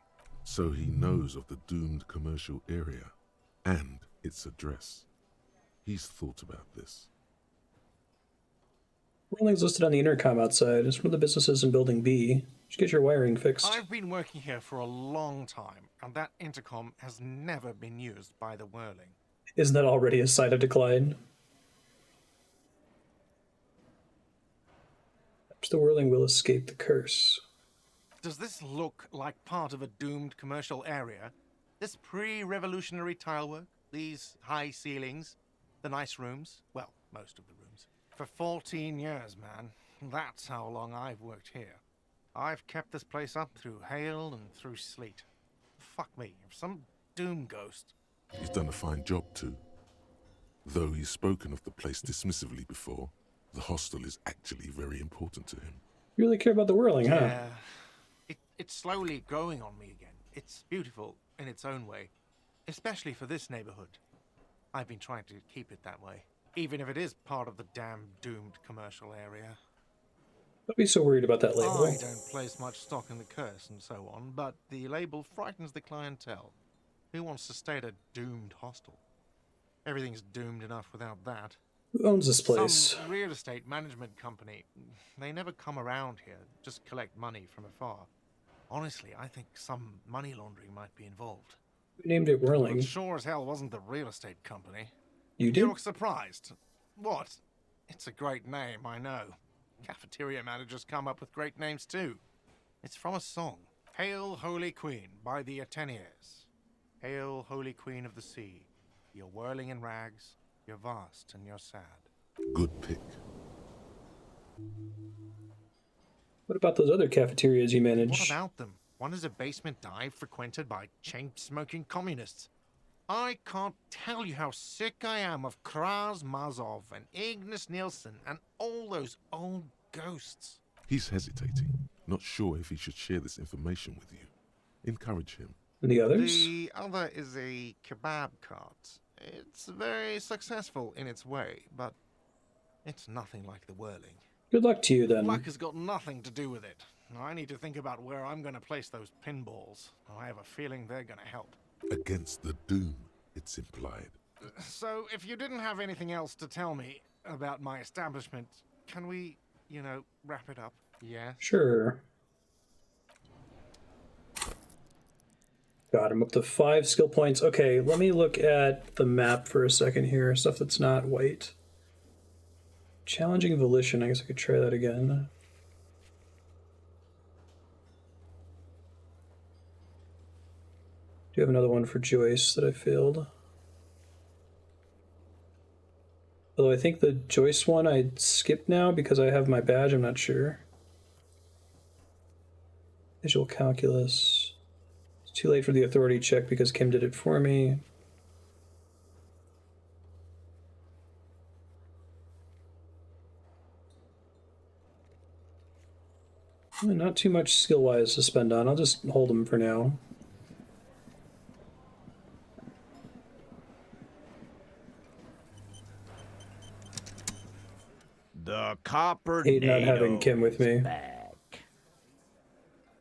So he knows of the doomed commercial area and its address. He's thought about this. Whirling's listed on the intercom outside. It's one of the businesses in Building B. Just get your wiring fixed. I've been working here for a long time, and that intercom has never been used by the Whirling. Isn't that already a sign of decline? Perhaps the Whirling will escape the curse. Does this look like part of a doomed commercial area? This pre-revolutionary tilework? These high ceilings? The nice rooms? Well, most of the rooms. For 14 years, man. That's how long I've worked here. I've kept this place up through hail and through sleet. Fuck me, if some doom ghost... He's done a fine job too. Though he's spoken of the place dismissively before, the hostel is actually very important to him. You really care about the Whirling, huh? Yeah. It's slowly growing on me again. It's beautiful in its own way. Especially for this neighborhood. I've been trying to keep it that way. Even if it is part of the damn doomed commercial area. Don't be so worried about that label. I don't place much stock in the curse and so on, but the label frightens the clientele. Who wants to stay at a doomed hostel? Everything's doomed enough without that. Who owns this place? Some real estate management company. They never come around here, just collect money from afar. Honestly, I think some money laundering might be involved. Who named it Whirling? It sure as hell wasn't the real estate company. You did? You look surprised. What? It's a great name, I know. Cafeteria managers come up with great names too. It's from a song. Hail, Holy Queen, by the Ateniers. Hail, Holy Queen of the Sea. You're whirling in rags, you're vast and you're sad. Good pick. What about those other cafeterias you manage? What about them? One is a basement dive frequented by chain-smoking communists. I can't tell you how sick I am of Kraz Mazov and Ignis Nielsen and all those old ghosts. He's hesitating, not sure if he should share this information with you. Encourage him. And the others? The other is a kebab cart. It's very successful in its way, but it's nothing like the Whirling. Good luck to you, then. Luck has got nothing to do with it. I need to think about where I'm going to place those pinballs. I have a feeling they're going to help. Against the doom, it's implied. So, if you didn't have anything else to tell me about my establishment, can we, wrap it up? Yeah? Sure. God, I'm up to 5 skill points. Okay, let me look at the map for a second here. Stuff that's not white. Challenging volition. I guess I could try that again. Do have another one for Joyce that I failed. Although I think the Joyce one I skipped now because I have my badge, I'm not sure. Visual calculus. It's too late for the authority check because Kim did it for me. Not too much skill-wise to spend on. I'll just hold them for now. The copper Hate not having Kim with me. back.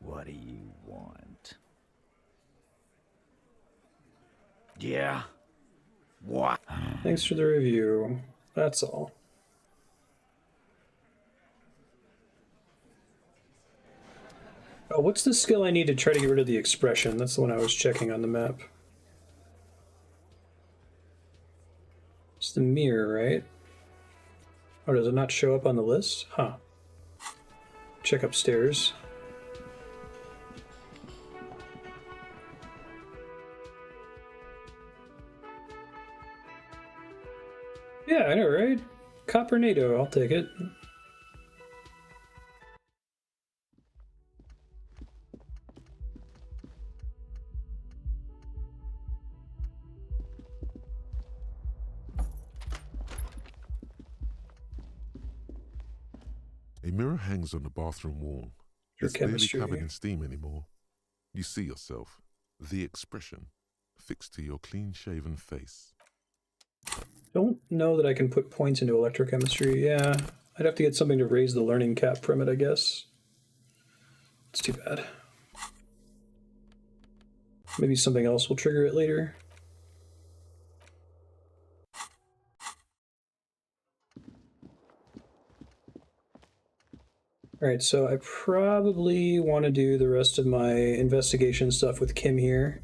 What do you want? Yeah. What? Thanks for the review. That's all. Oh, what's the skill I need to try to get rid of the expression? That's the one I was checking on the map. It's the mirror, right? Oh, does it not show up on the list? Huh. Check upstairs. Yeah, I know, right? Copernado, I'll take it. A mirror hangs on the bathroom wall. Your It's barely chemistry. covered in steam anymore. You see yourself, the expression, fixed to your clean-shaven face. Don't know that I can put points into electrochemistry. Yeah, I'd have to get something to raise the learning cap from it, I guess. It's too bad. Maybe something else will trigger it later. Alright, so I probably want to do the rest of my investigation stuff with Kim here.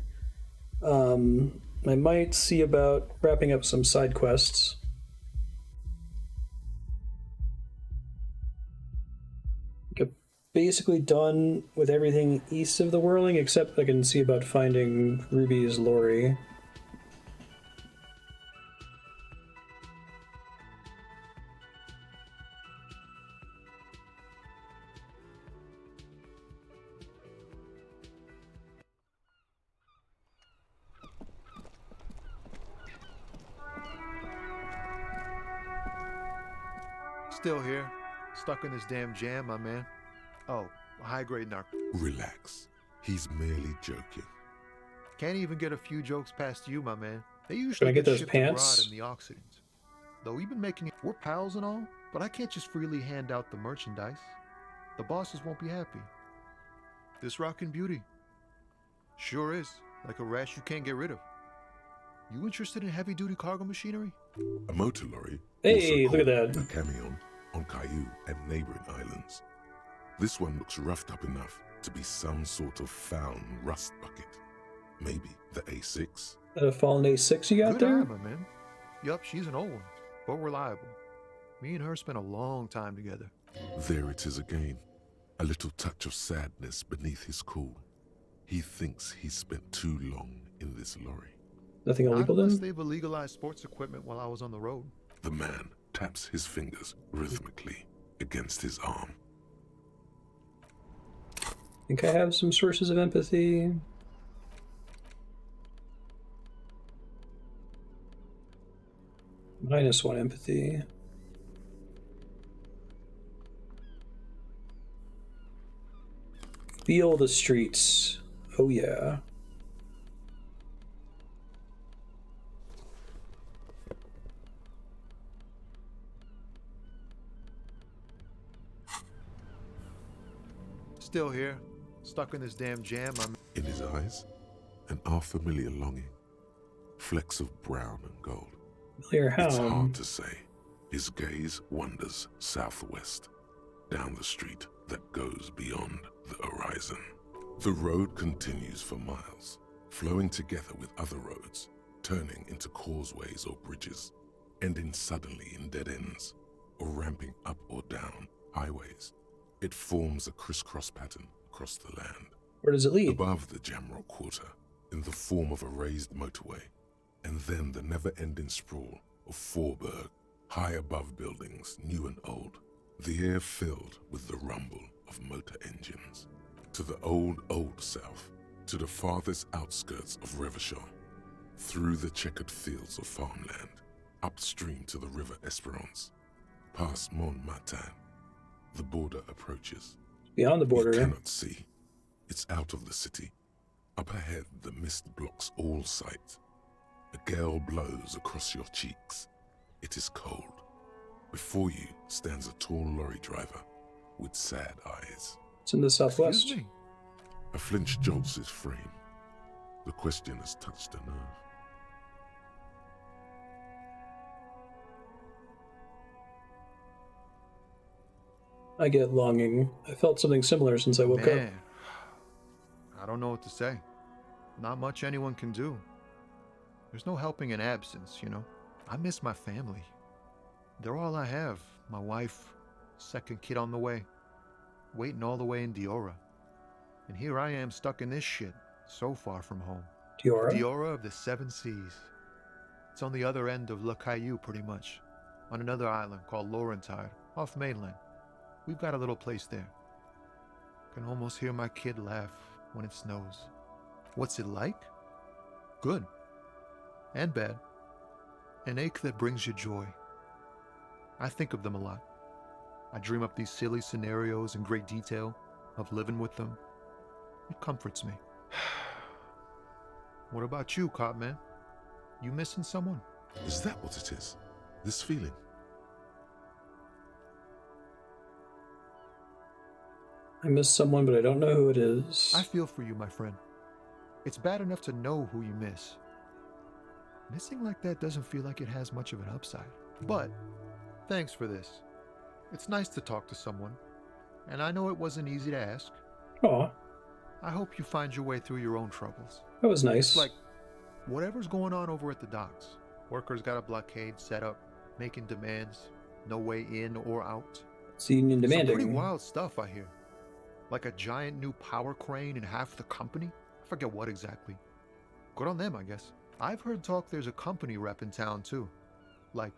I might see about wrapping up some side quests. I'm basically done with everything east of the Whirling, except I can see about finding Ruby's Lori. Still here, stuck in this damn jam, my man. Oh, high-grade narc. Relax. He's merely joking. Can't even get a few jokes past you, my man. They Can I usually get those shipped pants? abroad in the Occidents. Though we've been making it, we're pals and all, but I can't just freely hand out the merchandise. The bosses won't be happy. This rockin' beauty. Sure is, like a rash you can't get rid of. You interested in heavy-duty cargo machinery? A motor lorry, Hey, also look at called that. a camion, on Caillou and neighboring islands. This one looks roughed up enough to be some sort of found rust bucket. Maybe the A6. That a fallen A6 you got Good there? eye, my man. Yup, she's an old one, but reliable. Me and her spent a long time together. There it is again. A little touch of sadness beneath his cool. He thinks he spent too long in this lorry. Nothing Not illegal unless then? they've illegalized sports equipment while I was on the road. The man taps his fingers rhythmically against his arm. Think I have some sources of empathy. -1 empathy. Feel the streets. Oh yeah. Still here, stuck in this damn jam. I'm In his eyes, an unfamiliar longing. Flecks of brown and gold. Familiar It's how? hard to say. His gaze wanders southwest, down the street that goes beyond the horizon. The road continues for miles, flowing together with other roads, turning into causeways or bridges, ending suddenly in dead ends, or ramping up or down highways. It forms a crisscross pattern across the land. Where does it lead? Above the Jamrock Quarter, in the form of a raised motorway, and then the never-ending sprawl of Forburg, high above buildings, new and old, the air filled with the rumble of motor engines. To the old south, to the farthest outskirts of Revachol, through the checkered fields of farmland, upstream to the river Esperance, past Montmartin, the border approaches. Beyond the border. You cannot see. It's out of the city. Up ahead, the mist blocks all sight. A gale blows across your cheeks. It is cold. Before you stands a tall lorry driver with sad eyes. It's in the southwest. Excuse me? A flinch jolts his frame. The question has touched a nerve. I get longing. I felt something similar since I woke up. I don't know what to say. Not much anyone can do. There's no helping in absence, you know. I miss my family. They're all I have. My wife, second kid on the way, waiting all the way in Diora. And here I am stuck in this shit, so far from home. Diora? Diora of the Seven Seas. It's on the other end of Le Caillou, pretty much, on another island called Laurentide, off mainland. We've got a little place there. Can almost hear my kid laugh when it snows. What's it like? Good. And bad. An ache that brings you joy. I think of them a lot. I dream up these silly scenarios in great detail of living with them. It comforts me. What about you, Cop Man? You missing someone? Is that what it is? This feeling? I miss someone, but I don't know who it is. I feel for you, my friend. It's bad enough to know who you miss. Missing like that doesn't feel like it has much of an upside. But, thanks for this. It's nice to talk to someone. And I know it wasn't easy to ask. Aw. I hope you find your way through your own troubles. That was nice. It's like, whatever's going on over at the docks. Workers got a blockade set up, making demands, no way in or out. It's union demanding. Some pretty wild stuff, I hear. Like a giant new power crane in half the company? I forget what exactly. Good on them, I guess. I've heard talk there's a company rep in town, too. Like,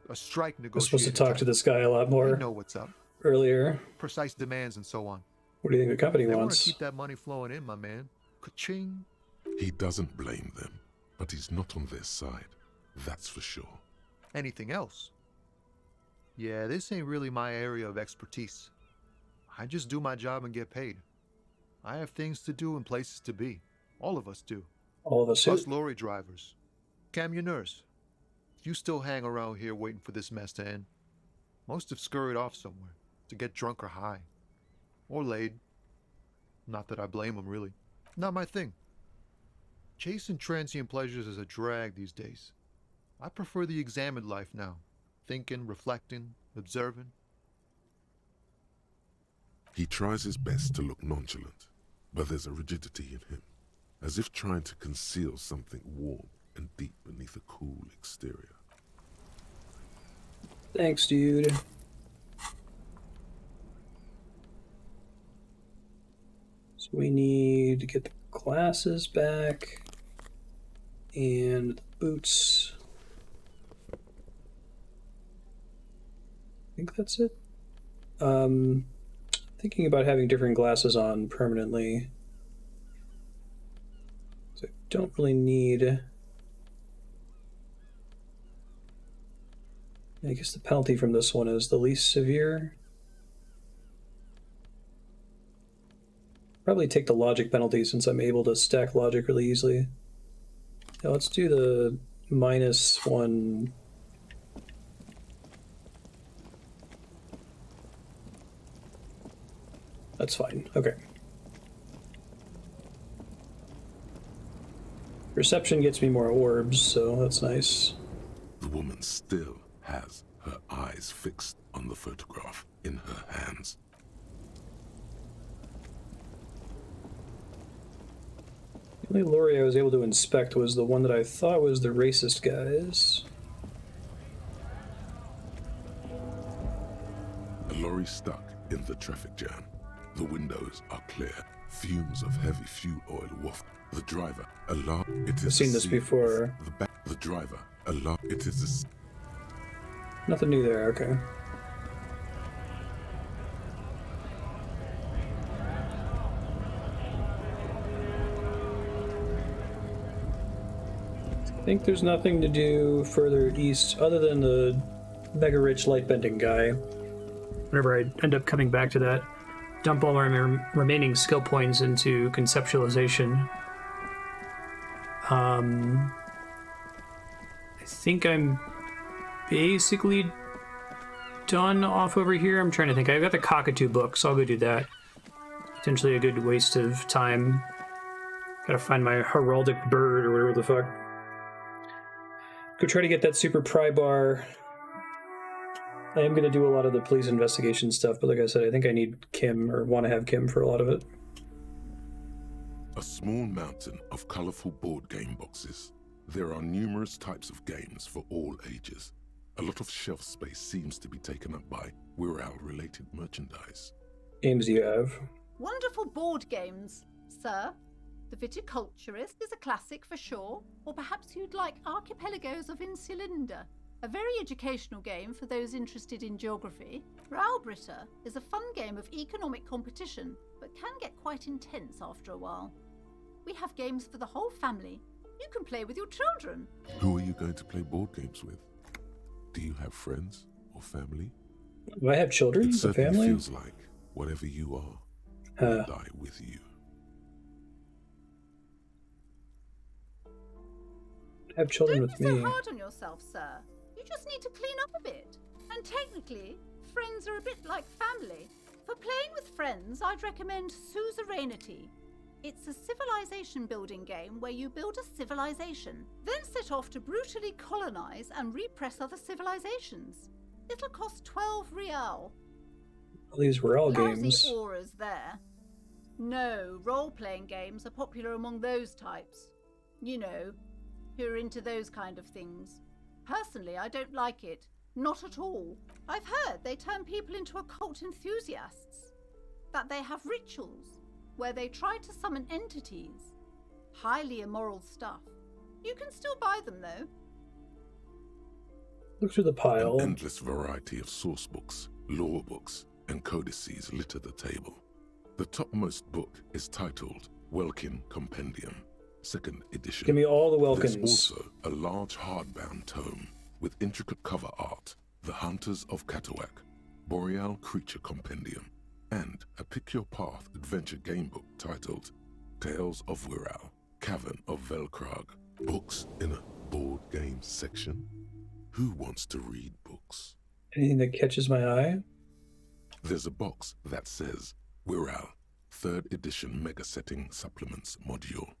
a strike I was negotiator. supposed to talk to this guy a lot more. They know what's up. Earlier. Precise demands and so on. What do you think the company They want wants? to keep that money flowing in, my man. Ka-ching. He doesn't blame them, but he's not on their side. That's for sure. Anything else? Yeah, this ain't really my area of expertise. I just do my job and get paid. I have things to do and places to be. All of us do. All of us do. Us lorry drivers. Camionneurs. If you still hang around here waiting for this mess to end, most have scurried off somewhere to get drunk or high. Or laid. Not that I blame them, really. Not my thing. Chasing transient pleasures is a drag these days. I prefer the examined life now. Thinking, reflecting, observing. He tries his best to look nonchalant, but there's a rigidity in him, as if trying to conceal something warm and deep beneath a cool exterior. Thanks, dude. So we need to get the glasses back and the boots. I think that's it. Thinking about having different glasses on permanently. So I don't really need. I guess the penalty from this one is the least severe. Probably take the logic penalty since I'm able to stack logic really easily. Now let's do the -1. That's fine. Okay. Perception gets me more orbs, so that's nice. The woman still has her eyes fixed on the photograph in her hands. The only lorry I was able to inspect was the one that I thought was the racist guys. lorry stuck in the traffic jam. The windows are clear. Fumes of heavy fuel oil waft. The driver, alarm. It is I've seen this before. The driver, alarm. It is Nothing new there, okay. I think there's nothing to do further east other than the mega rich light bending guy. Whenever I end up coming back to that, dump all my remaining skill points into conceptualization. I think I'm basically done off over here. I'm trying to think. I've got the cockatoo book, so I'll go do that. Potentially a good waste of time. Gotta find my heraldic bird or whatever the fuck. Go try to get that super pry bar. I am gonna do a lot of the police investigation stuff, but like I said, I think I need Kim, or want to have Kim for a lot of it. a small mountain of colorful board game boxes. There are numerous types of games for all ages. A lot of shelf space seems to be taken up by Wirral-related merchandise. Games you have. Wonderful board games, sir. The Viticulturist is a classic for sure, or perhaps you'd like Archipelagos of Insulinda, a very educational game for those interested in geography. Raubritter is a fun game of economic competition, but can get quite intense after a while. We have games for the whole family. You can play with your children. Who are you going to play board games with? Do you have friends or family? Do I have children? It A certainly family? feels like whatever you are will die with you. I have children Don't with be so me. hard on yourself, sir. You just need to clean up a bit. And technically, friends are a bit like family. For playing with friends, I'd recommend Suzerainty. It's a civilization building game where you build a civilization, then set off to brutally colonize and repress other civilizations. It'll cost 12 real. These were all Lousy games. auras there. No, role-playing games are popular among those types. You know, who are into those kind of things. Personally, I don't like it. Not at all. I've heard they turn people into occult enthusiasts. That they have rituals where they try to summon entities. Highly immoral stuff. You can still buy them, though. Look through the pile. An endless variety of source books, lore books, and codices litter the table. The topmost book is titled Welkin Compendium, 2nd edition. Give me all the There's Welkins. also a large hardbound tome with intricate cover art, The Hunters of Catawak, Boreal Creature Compendium, and a pick-your-path adventure game book titled Tales of Wirral, Cavern of Velkrag. Books in a board game section? Who wants to read books? Anything that catches my eye? There's a box that says Wirral, 3rd edition Mega Setting Supplements Module.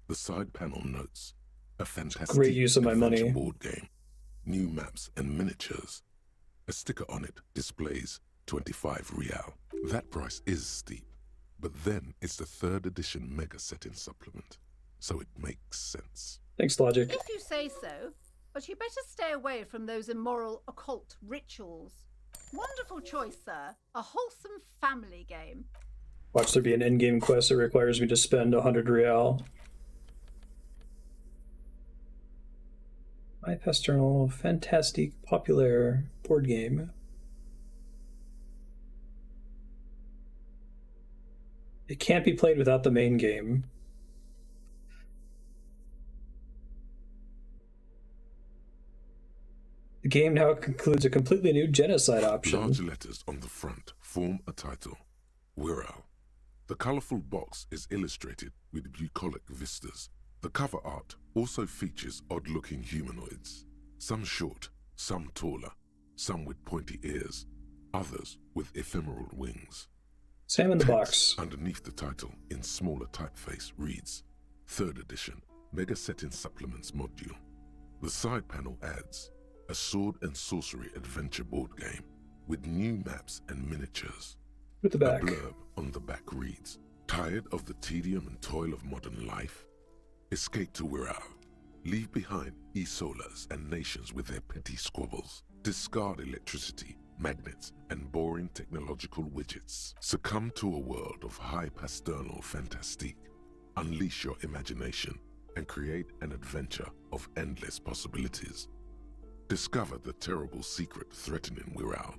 The side panel notes, a fantastic Great use of my adventure money. board game, new maps and miniatures. A sticker on it displays 25 real. That price is steep, but then it's the 3rd edition Mega Setting Supplement, so it makes sense. Thanks, Logic. If you say so, but you better stay away from those immoral occult rituals. Wonderful choice, sir. A wholesome family game. Watch there be an endgame quest that requires me to spend 100 real. My Pasternal Fantastique Populaire board game. It can't be played without the main game. The game now includes a completely new genocide option. Large letters on the front form a title, Wirral. The colorful box is illustrated with bucolic vistas. The cover art also features odd-looking humanoids, some short, some taller, some with pointy ears, others with ephemeral wings. Sam in the Text box. underneath the title in smaller typeface reads, 3rd edition, Mega Setting Supplements Module. The side panel adds, a sword and sorcery adventure board game with new maps and miniatures. With the back. A blurb on the back reads, tired of the tedium and toil of modern life? Escape to Wirral. Leave behind Isolas and nations with their petty squabbles. Discard electricity, magnets, and boring technological widgets. Succumb to a world of high pasternal fantastique. Unleash your imagination and create an adventure of endless possibilities. Discover the terrible secret threatening Wirral.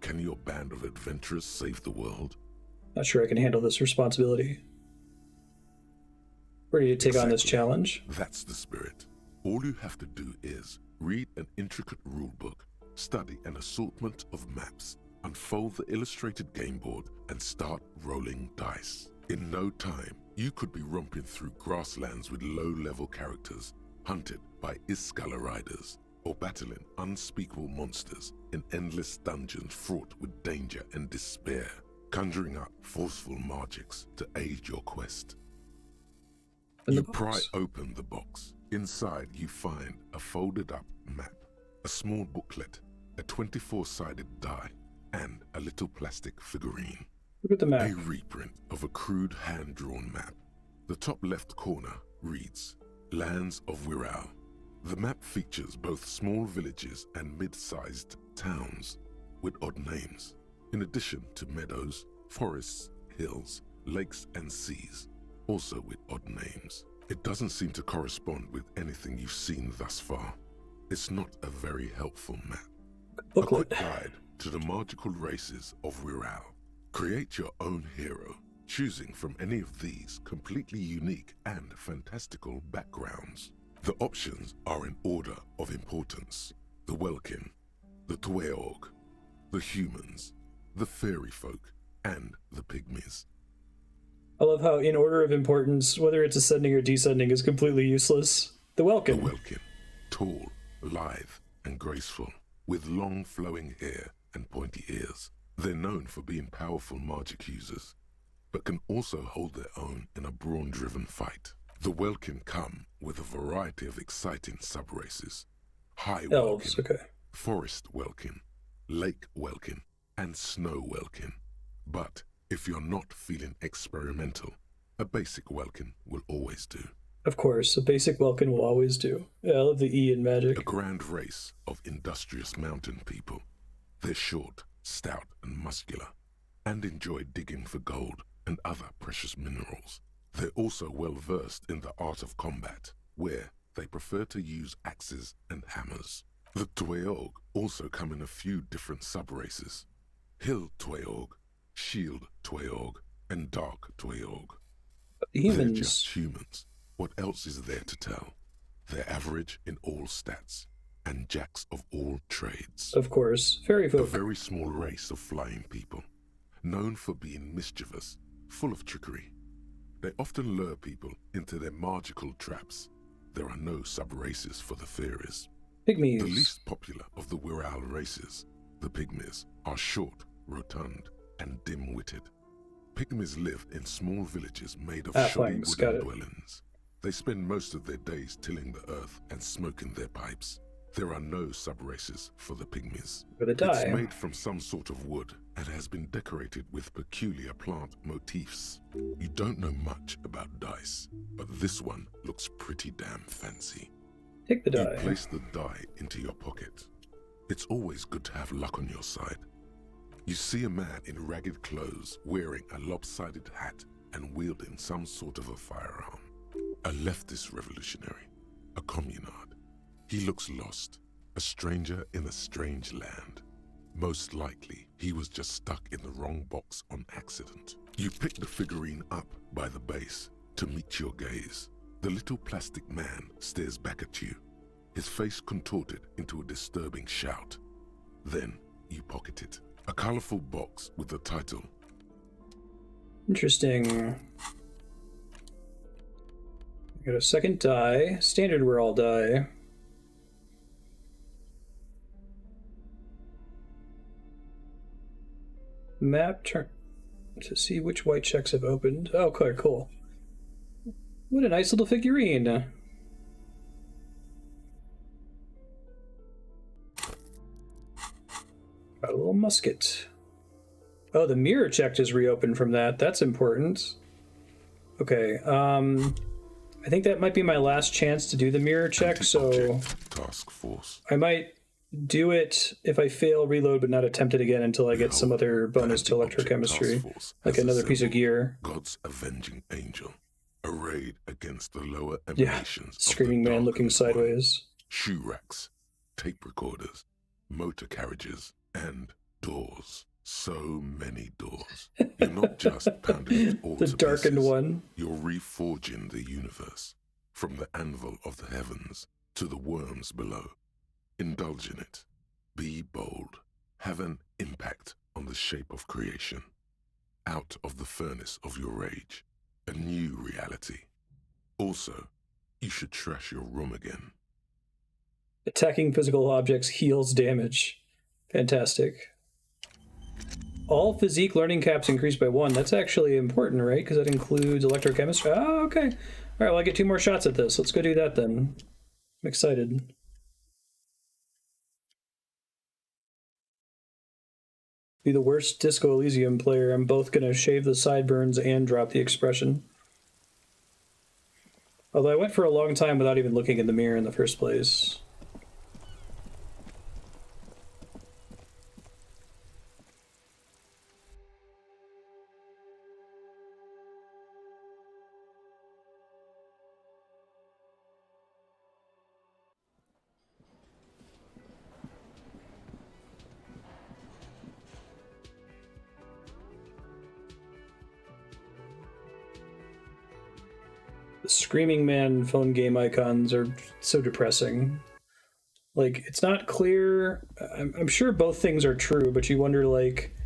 Can your band of adventurers save the world? Not sure I can handle this responsibility. Ready to take on this challenge? That's the spirit. All you have to do is read an intricate rulebook, study an assortment of maps, unfold the illustrated game board, and start rolling dice. In no time, you could be romping through grasslands with low-level characters, hunted by Iskala riders, or battling unspeakable monsters in endless dungeons fraught with danger and despair, conjuring up forceful magics to aid your quest. You pry open the box. Inside you find a folded up map, a small booklet, a 24-sided die, and a little plastic figurine. Look at the map. A reprint of a crude hand-drawn map. The top left corner reads, Lands of Wirral. The map features both small villages and mid-sized towns with odd names, in addition to meadows, forests, hills, lakes, and seas, also with odd names. It doesn't seem to correspond with anything you've seen thus far. It's not a very helpful map. Booklet. A quick guide to the magical races of Wirral. Create your own hero, choosing from any of these completely unique and fantastical backgrounds. The options are in order of importance: the Welkin, the Tweog, the humans, the fairy folk, and the pygmies. I love how, in order of importance, whether it's ascending or descending is completely useless. The Welkin. The Welkin, tall, lithe, and graceful, with long flowing hair and pointy ears. They're known for being powerful magic users, but can also hold their own in a brawn-driven fight. The Welkin come with a variety of exciting sub-races. High Elves, Welkin, okay. Forest Welkin, Lake Welkin, and Snow Welkin. But if you're not feeling experimental, a basic Welkin will always do. Of course, a basic Welkin will always do. Yeah, I love the E in Magic. A grand race of industrious mountain people. They're short, stout, and muscular, and enjoy digging for gold and other precious minerals. They're also well versed in the art of combat, where they prefer to use axes and hammers. The Tweog also come in a few different sub-races: Hill Tweog, Shield Tweog, and Dark Tweog. Humans. They're just humans. What else is there to tell? They're average in all stats, and jacks of all trades. Of course, fairy folk. A very small race of flying people, known for being mischievous, full of trickery. They often lure people into their magical traps. There are no sub-races for the fairies. Pygmies. The least popular of the Wirral races, the pygmies, are short, rotund, and dim-witted. Pygmies live in small villages made of shoddy wooden dwellings. They spend most of their days tilling the earth and smoking their pipes. There are no sub-races for the pygmies. It's made from some sort of wood and has been decorated with peculiar plant motifs. You don't know much about dice, but this one looks pretty damn fancy. Take the die. You place the die into your pocket. It's always good to have luck on your side. You see a man in ragged clothes wearing a lopsided hat and wielding some sort of a firearm. A leftist revolutionary, a communard. He looks lost, a stranger in a strange land. Most likely, he was just stuck in the wrong box on accident. You pick the figurine up by the base to meet your gaze. The little plastic man stares back at you, his face contorted into a disturbing shout. Then you pocket it. A colorful box with the title. Interesting. Got a second die. Standard Wirral die. Map turn to see which white checks have opened. Oh, okay, cool. What a nice little figurine. Got a little musket. Oh, the mirror check just reopened from that. That's important. Okay, I think that might be my last chance to do the mirror check, so Task force. I might do it. If I fail, reload, but not attempt it again until I get some other bonus to electrochemistry, like another piece of gear. God's avenging angel, arrayed against the lower Yeah, emanations of screaming the man looking darkened sideways. Shoe racks, tape recorders, motor carriages, and doors. So many doors. You're not just pounding it all The to darkened pieces. one. You're reforging the universe, from the anvil of the heavens to the worms below. Indulge in it. Be bold. Have an impact on the shape of creation. Out of the furnace of your rage. A new reality. Also, you should trash your room again. Attacking physical objects heals damage. Fantastic. All physique learning caps increased by 1. That's actually important, right? Because that includes electrochemistry. Oh, okay. All right, well, I get 2 more shots at this. Let's go do that then. I'm excited. Be the worst Disco Elysium player. I'm both going to shave the sideburns and drop the expression. Although I went for a long time without even looking in the mirror in the first place. The Screaming Man phone game icons are so depressing. Like, it's not clear. I'm sure both things are true, but you wonder, like,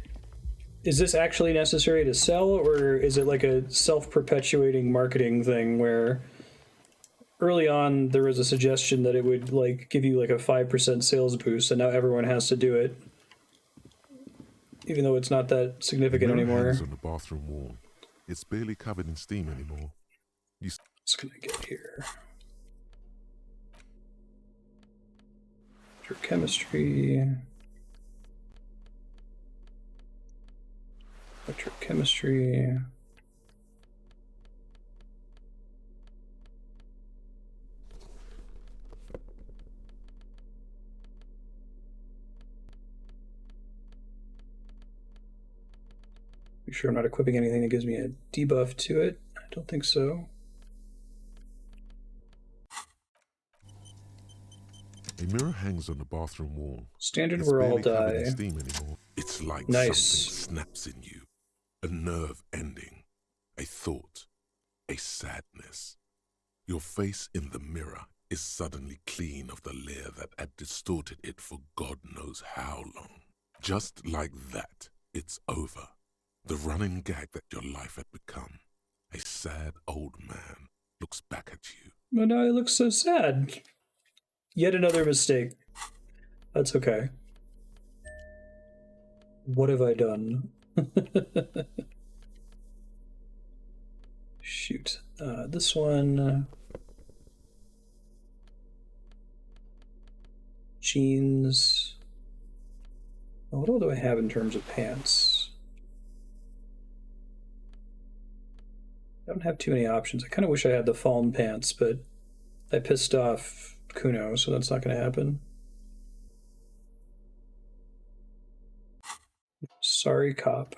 is this actually necessary to sell, or is it like a self-perpetuating marketing thing where early on there was a suggestion that it would, like, give you, like, a 5% sales boost, and now everyone has to do it, even though it's not that significant Mirror anymore. hangs on the bathroom wall. It's barely covered in steam anymore. What's gonna get here? Electrochemistry. Electrochemistry. Make sure I'm not equipping anything that gives me a debuff to it. I don't think so. A mirror hangs on the bathroom wall. Standard It's we're all barely covered in die. steam anymore. It's like Nice. something snaps in you. A nerve ending. A thought. A sadness. Your face in the mirror is suddenly clean of the layer that had distorted it for God knows how long. Just like that, it's over. The running gag that your life had become. A sad old man looks back at you. Well, now he looks so sad. Yet another mistake. That's okay. What have I done? Shoot. This one. Jeans. What all do I have in terms of pants? I don't have too many options. I kind of wish I had the fallen pants, but I pissed off Kuno, so that's not going to happen. Sorry, cop.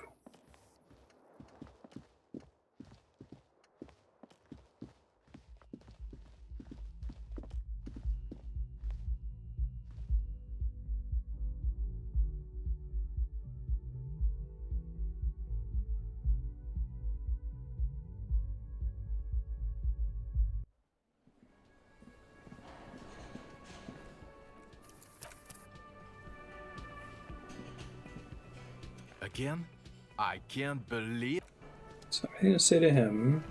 Again? I can't believe... Something to say to him.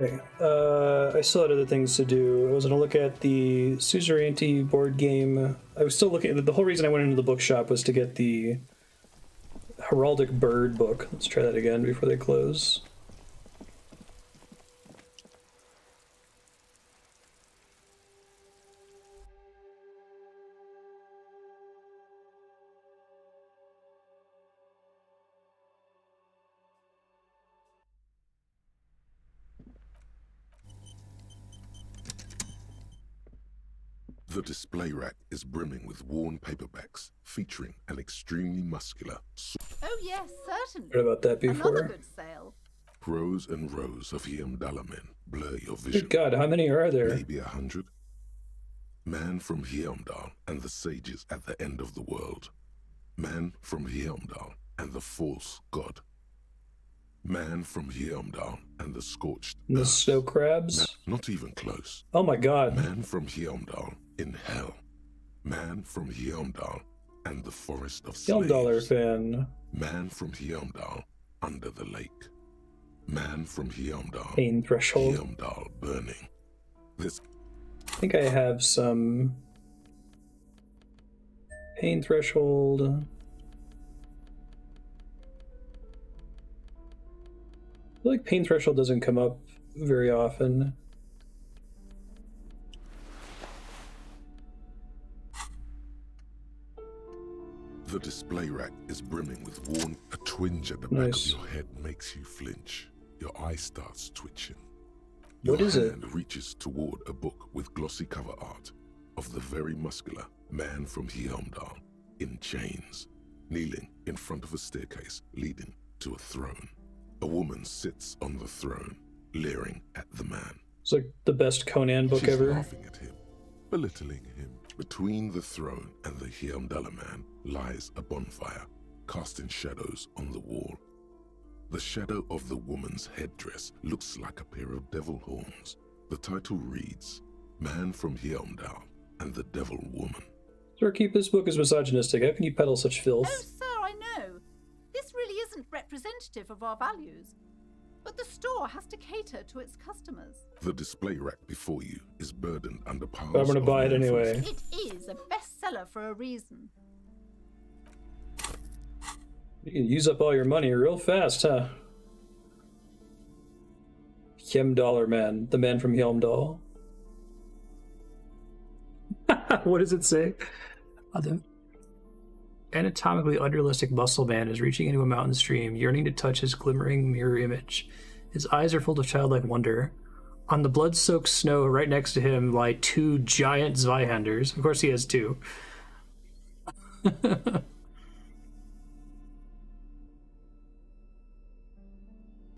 Okay. I still had other things to do. I was going to look at the Suzerainty board game. I was still looking at the whole reason I went into the bookshop was to get the Heraldic Bird book. Let's try that again before they close. The display rack is brimming with worn paperbacks featuring an extremely muscular. Oh yes, certainly. Heard about that before. Another good sale. Rows and rows of Hiamdala men blur your vision. Good God, how many are there? Maybe 100. Man from Hiamdal and the sages at the end of the world. Man from Hiamdal and the false god. Man from Hiamdal and the scorched And the earth. snow crabs? Not even close. Oh my God. Man from Hiamdal in hell. Man from Hiamdal and the forest of slaves. Hiamdaler fan. Man from Hiamdal under the lake. Man from Hiamdal. Pain threshold. Hiamdal burning. This. I think I have some pain threshold. I feel like pain threshold doesn't come up very often. The display rack is brimming with worn. A twinge at the Nice. back of your head makes you flinch. Your eye starts twitching. What Your is it? hand reaches toward a book with glossy cover art of the very muscular man from Hiamdal in chains, kneeling in front of a staircase leading to a throne. A woman sits on the throne, leering at the man. It's like the best Conan book She's ever. laughing at him, belittling him. Between the throne and the Hiamdala man lies a bonfire, casting shadows on the wall. The shadow of the woman's headdress looks like a pair of devil horns. The title reads, Man from Hiamdal and the Devil Woman. Sir, keep this book as misogynistic. How can you peddle such filth? Oh, sir, I know. This really isn't representative of our values. But the store has to cater to its customers. The display rack before you is burdened under piles But I'm gonna of buy it manfulls. anyway. It is a bestseller for a reason. You can use up all your money real fast, huh? Hiamdaler man, the man from Hiamdal. What does it say? The anatomically unrealistic muscle man is reaching into a mountain stream, yearning to touch his glimmering mirror image. His eyes are full of childlike wonder. On the blood-soaked snow right next to him lie two giant Zweihanders. Of course he has two.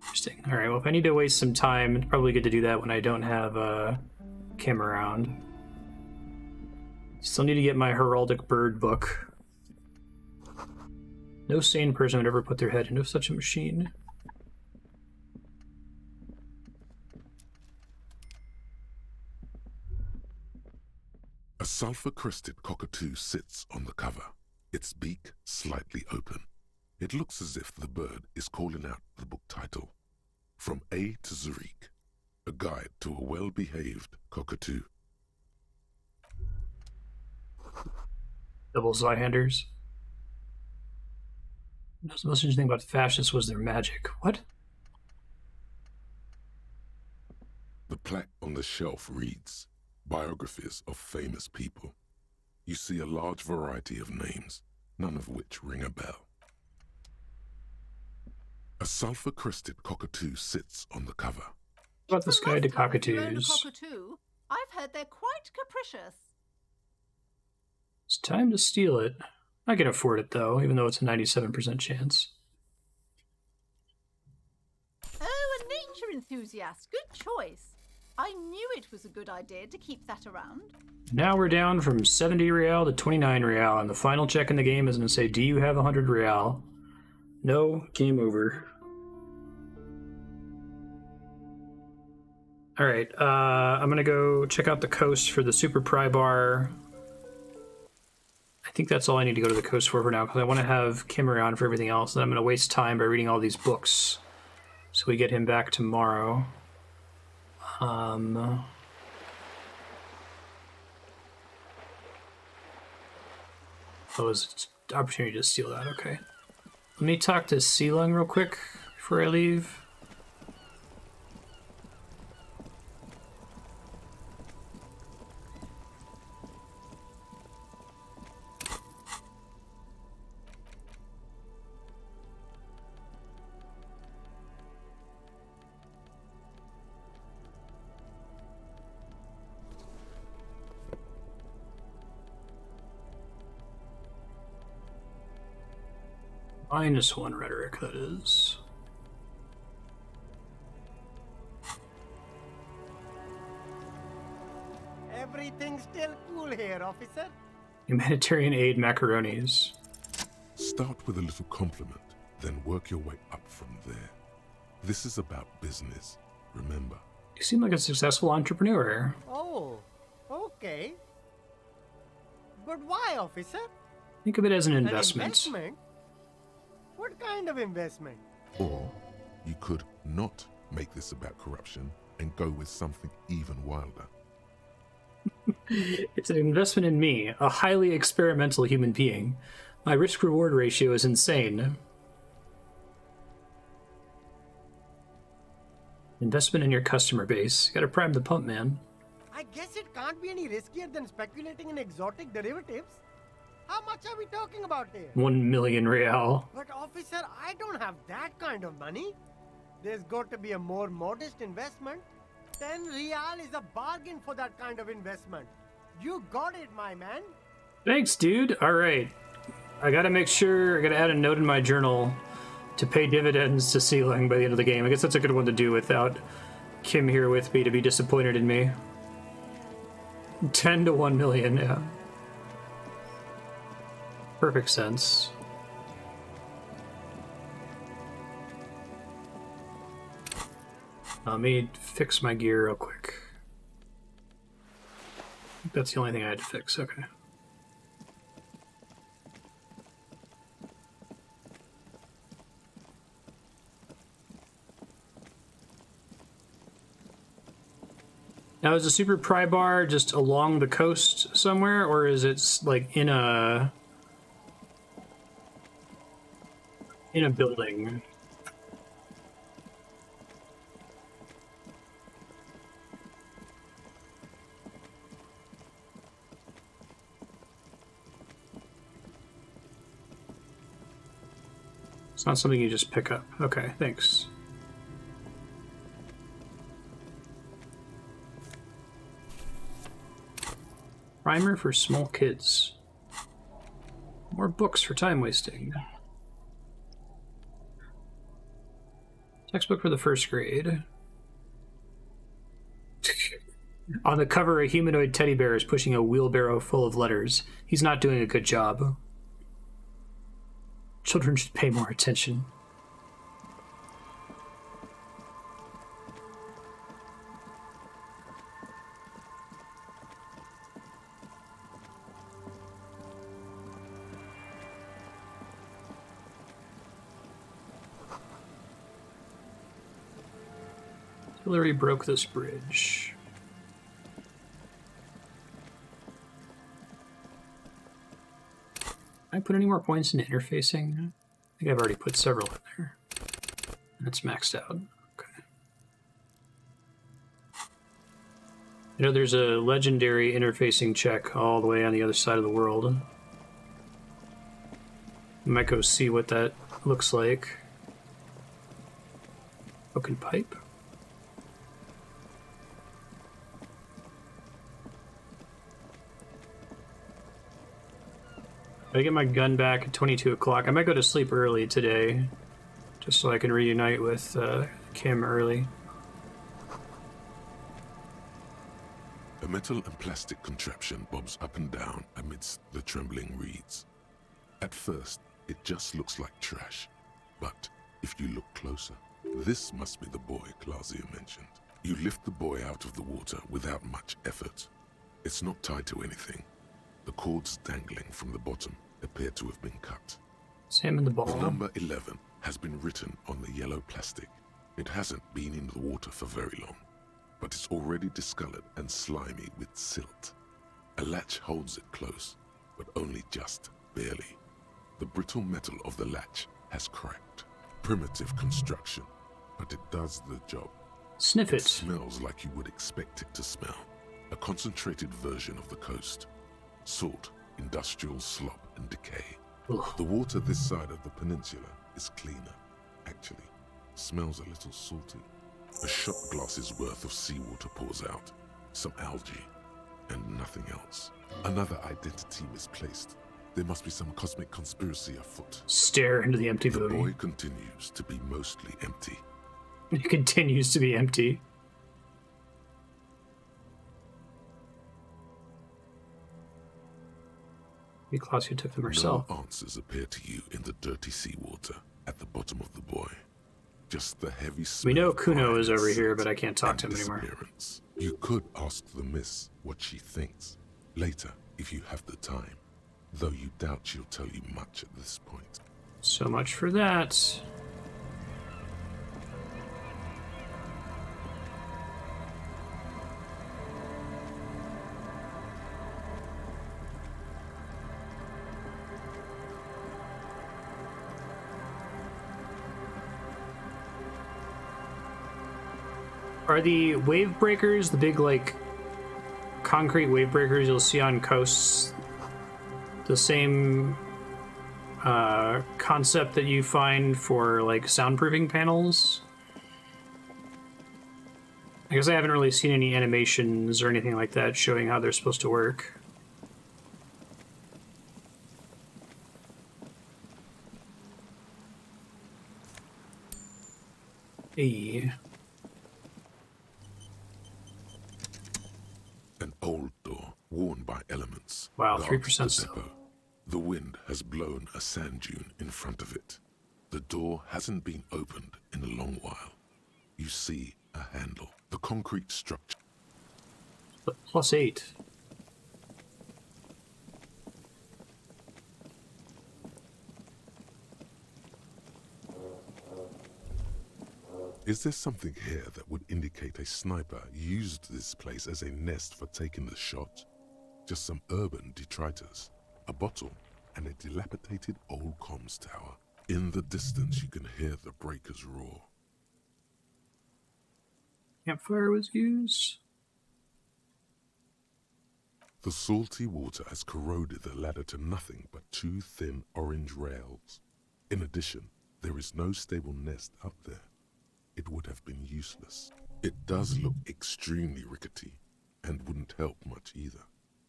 Interesting. All right, well, if I need to waste some time, it's probably good to do that when I don't have Kim around. Still need to get my heraldic bird book. No sane person would ever put their head into such a machine. A sulfur-crested cockatoo sits on the cover, its beak slightly open. It looks as if the bird is calling out the book title, From A to Zurich, a guide to a well-behaved cockatoo. Double Zweihanders. The most interesting thing about fascists was their magic. What? The plaque on the shelf reads, Biographies of Famous People. You see a large variety of names, none of which ring a bell. A sulfur-crested cockatoo sits on the cover. What about this guy to If you own a cockatoos? cockatoo, I've heard they're quite capricious. It's time to steal it. I can afford it, though, even though it's a 97% chance. Oh, a nature enthusiast. Good choice. I knew it was a good idea to keep that around. Now we're down from 70 real to 29 real, and the final check in the game is going to say, do you have 100 real? No, game over. Alright, I'm going to go check out the coast for the Super Pry Bar. I think that's all I need to go to the coast for now, because I want to have Kim around for everything else, and I'm going to waste time by reading all these books. So we get him back tomorrow. That was an opportunity to steal that, okay. Let me talk to Seelung real quick before I leave. -1 rhetoric, that is. Everything's still cool here, officer. Humanitarian aid macaronis. Start with a little compliment, then work your way up from there. This is about business, remember. You seem like a successful entrepreneur. Oh, okay. But why, officer? Think of it as an investment. Investment? What kind of investment? Or you could not make this about corruption and go with something even wilder. It's an investment in me, a highly experimental human being. My risk-reward ratio is insane. Investment in your customer base. You gotta prime the pump, man. I guess it can't be any riskier than speculating in exotic derivatives. How much are we talking about here? 1 million real. But officer, I don't have that kind of money. There's got to be a more modest investment. 10 real is a bargain for that kind of investment. You got it, my man. Thanks, dude. All right. I gotta make sure, I gotta add a note in my journal to pay dividends to Sealing by the end of the game. I guess that's a good one to do without Kim here with me to be disappointed in me. 10 to 1 million, yeah. Perfect sense. Let me fix my gear real quick. I think that's the only thing I had to fix, okay. Now, is the super pry bar just along the coast somewhere, or is it like in a building? It's not something you just pick up. Okay, thanks. Primer for small kids. More books for time wasting. Textbook for the first grade. On the cover, a humanoid teddy bear is pushing a wheelbarrow full of letters. He's not doing a good job. Children should pay more attention. Hillary broke this bridge. Can I put any more points into interfacing? I think I've already put several in there. And it's maxed out. Okay. You know, there's a legendary interfacing check all the way on the other side of the world. I might go see what that looks like. Broken pipe. I get my gun back at 22 o'clock. I might go to sleep early today, just so I can reunite with Kim early. A metal and plastic contraption bobs up and down amidst the trembling reeds. At first, it just looks like trash, but if you look closer, this must be the boy Claudia mentioned. You lift the boy out of the water without much effort. It's not tied to anything. The cords dangling from the bottom appear to have been cut. Sam in the ball. The number 11 has been written on the yellow plastic. It hasn't been in the water for very long, but it's already discolored and slimy with silt. A latch holds it close, but only just barely. The brittle metal of the latch has cracked. Primitive construction, but it does the job. Sniff it. It smells like you would expect it to smell. A concentrated version of the coast. Salt, industrial slop, and decay. Ugh. The water this side of the peninsula is cleaner, actually. Smells a little salty. A shot glass's worth of seawater pours out. Some algae, and nothing else. Another identity misplaced. There must be some cosmic conspiracy afoot. Stare into the empty The booty. boy continues to be mostly empty. It continues to be empty. Claudia took them herself. No answers appear to you in the dirty seawater at the bottom of the buoy. Just the heavy smell. We know of Kuno brine is and over here, soot but I can't talk and to him anymore. disappearance. You could ask the miss what she thinks later if you have the time, though you doubt she'll tell you much at this point. So much for that. Are the wave breakers, the big, like, concrete wave breakers you'll see on coasts, the same concept that you find for, like, soundproofing panels? I guess I haven't really seen any animations or anything like that showing how they're supposed to work. Hey. An old door, worn by elements. Wow, guards 3% the still. depot. The wind has blown a sand dune in front of it. The door hasn't been opened in a long while. You see a handle. The concrete structure. But +8. Is there something here that would indicate a sniper used this place as a nest for taking the shot? Just some urban detritus, a bottle, and a dilapidated old comms tower. In the distance you can hear the breakers roar. Campfire was used. The salty water has corroded the ladder to nothing but two thin orange rails. In addition, there is no stable nest up there. It would have been useless. It does look extremely rickety, and wouldn't help much either.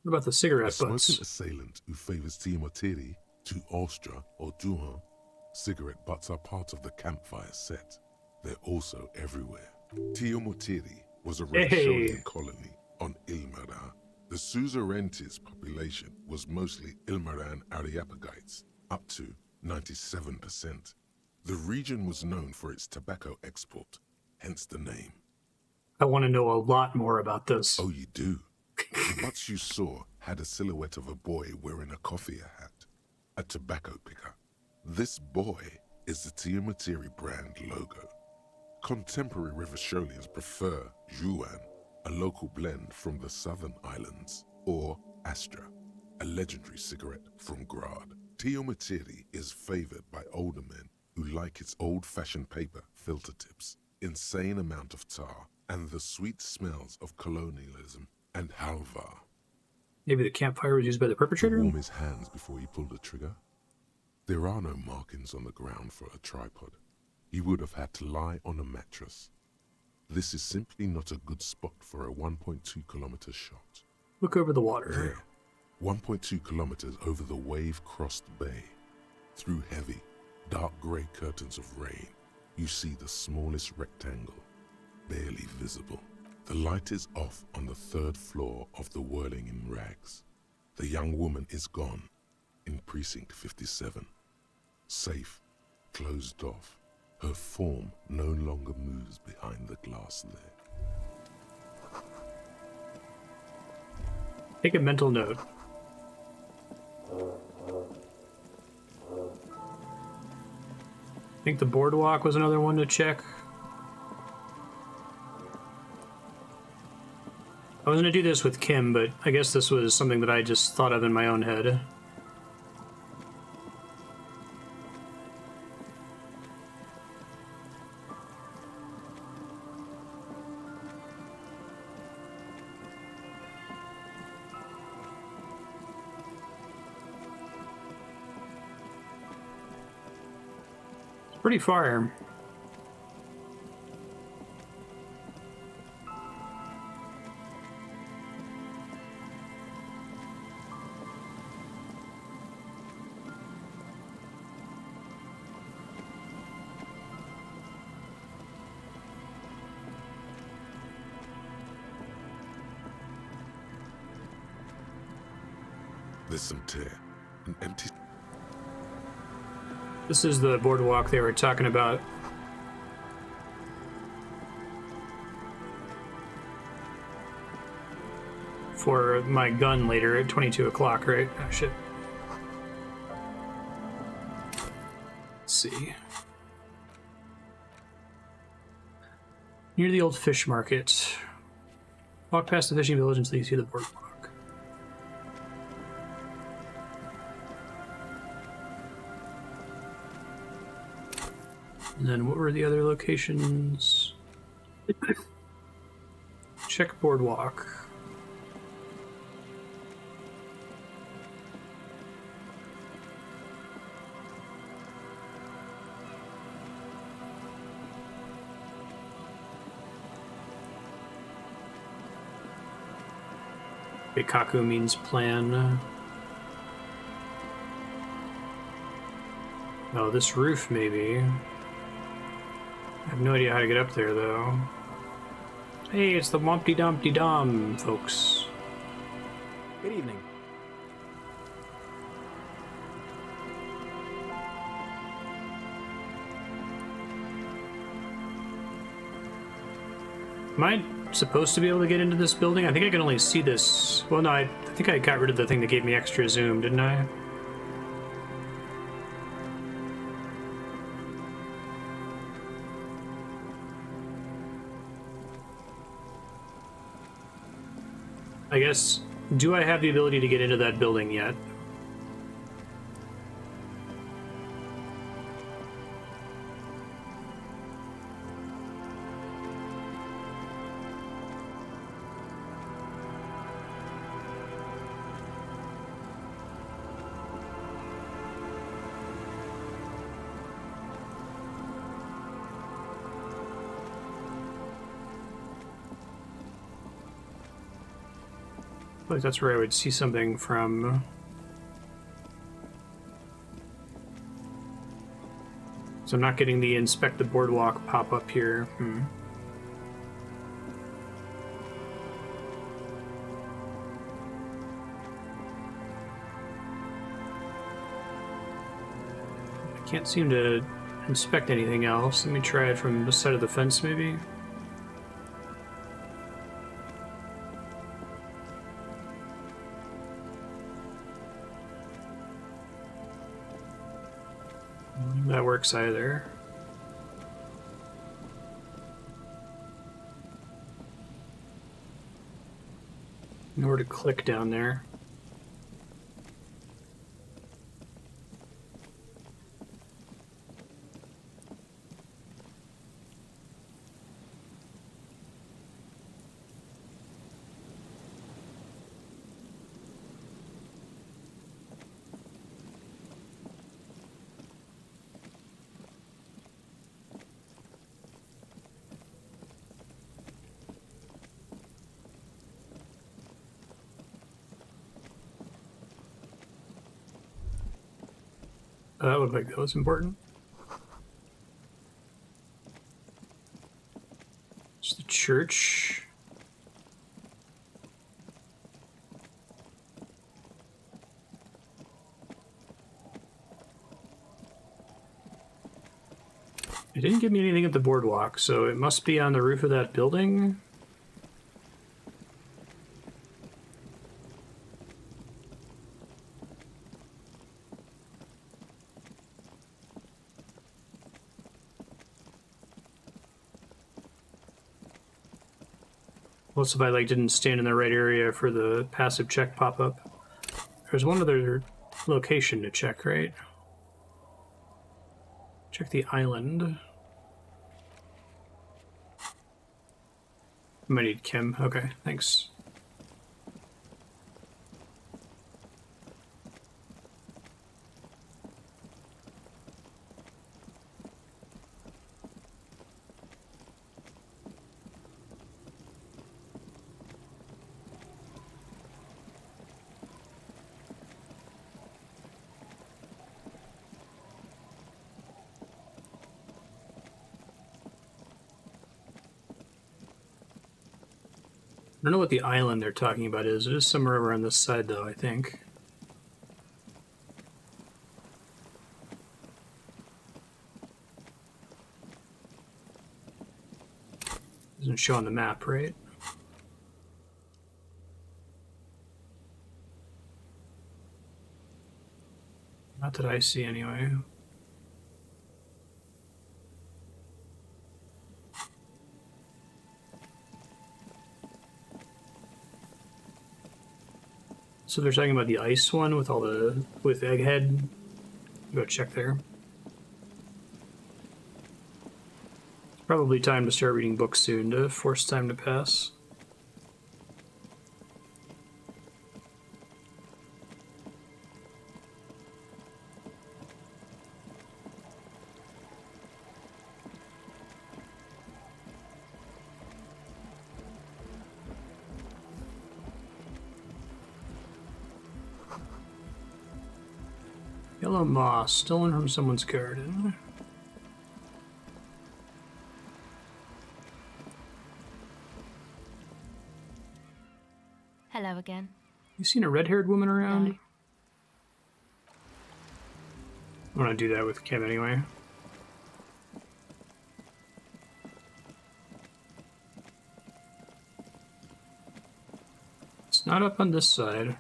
What about the cigarette A butts? smoking assailant who favors Tiamotiri, to Ostra or Duhan, cigarette butts are part of the campfire set. They're also everywhere. Tiamotiri was a Revacholian colony on Ilmaran. The Suzerainties population was mostly Ilmaran Areopagites, up to 97%. The region was known for its tobacco export, hence the name. I want to know a lot more about this. Oh, you do? The butts you saw had a silhouette of a boy wearing a coffee hat, a tobacco picker. This boy is the Tiamatiri brand logo. Contemporary Revacholians prefer Juan, a local blend from the southern islands, or Astra, a legendary cigarette from Grad. Tiamatiri is favored by older men who like its old-fashioned paper filter tips, insane amount of tar, and the sweet smells of colonialism and halva. Maybe the campfire was used by the perpetrator? To warm his hands before he pulled the trigger. There are no markings on the ground for a tripod. He would have had to lie on a mattress. This is simply not a good spot for a 1.2 kilometer shot. Look over the water. There, 1.2 kilometers over the wave-crossed bay, through heavy, dark grey curtains of rain, you see the smallest rectangle, barely visible. The light is off on the third floor of the Whirling in Rags. The young woman is gone, in precinct 57. Safe, closed off. Her form no longer moves behind the glass there. Take a mental note. I think the boardwalk was another one to check. I was going to do this with Kim, but I guess this was something that I just thought of in my own head. It's pretty far. There's some tear, an empty... This is the boardwalk they were talking about. For my gun later at 22 o'clock, right? Oh, shit. Let's see. Near the old fish market. Walk past the fishing village until you see the boardwalk. And then what were the other locations? Check boardwalk. Kaku means plan. Oh, this roof, maybe. I have no idea how to get up there, though. Hey, it's the Wompty Dumpty Dum, folks. Good evening. Am I supposed to be able to get into this building? I think I can only see this. Well, no, I think I got rid of the thing that gave me extra zoom, didn't I? I guess, do I have the ability to get into that building yet? Like that's where I would see something from. So I'm not getting the inspect the boardwalk pop up here. I can't seem to inspect anything else. Let me try it from the side of the fence, maybe. That works either. Nowhere to click down there. That looked like that was important. It's the church. It didn't give me anything at the boardwalk, so it must be on the roof of that building. What's if I didn't stand in the right area for the passive check pop-up? There's one other location to check, right? Check the island. I might need Kim. Okay, thanks. I don't know what the island they're talking about is. It is somewhere over on this side, though, I think. doesn't show on the map, right? Not that I see anyway. So they're talking about the ice one with with Egghead. Go check there. It's probably time to start reading books soon to force time to pass. Yellow moss, stolen from someone's garden. Hello again. You seen a red-haired woman around? No. I want to do that with Kim anyway. It's not up on this side.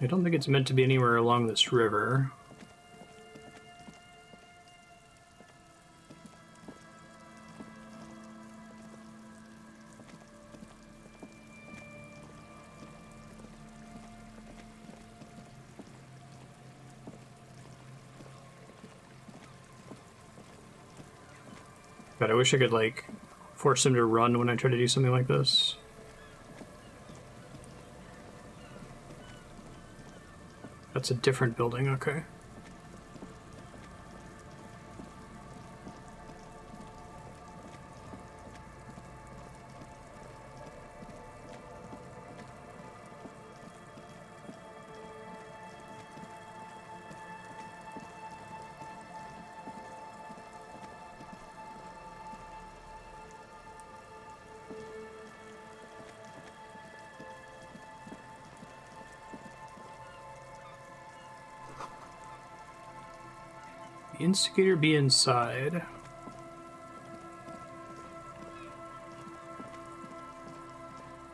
I don't think it's meant to be anywhere along this river. But I wish I could, like, force him to run when I try to do something like this. That's a different building, okay. The instigator be inside.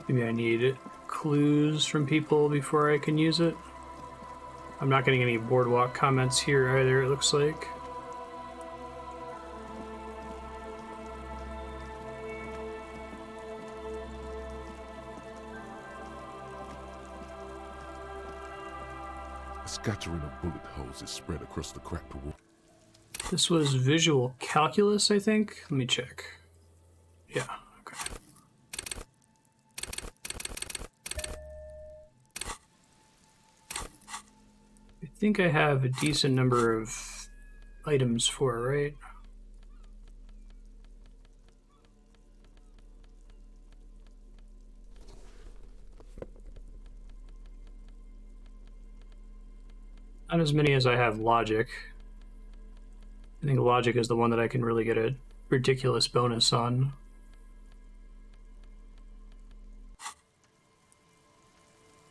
Maybe I need clues from people before I can use it. I'm not getting any boardwalk comments here either, it looks like. A scattering of bullet holes is spread across the cracked wall. This was visual calculus, I think. Let me check. Yeah, okay. I think I have a decent number of items for it, right? Not as many as I have logic. I think logic is the one that I can really get a ridiculous bonus on.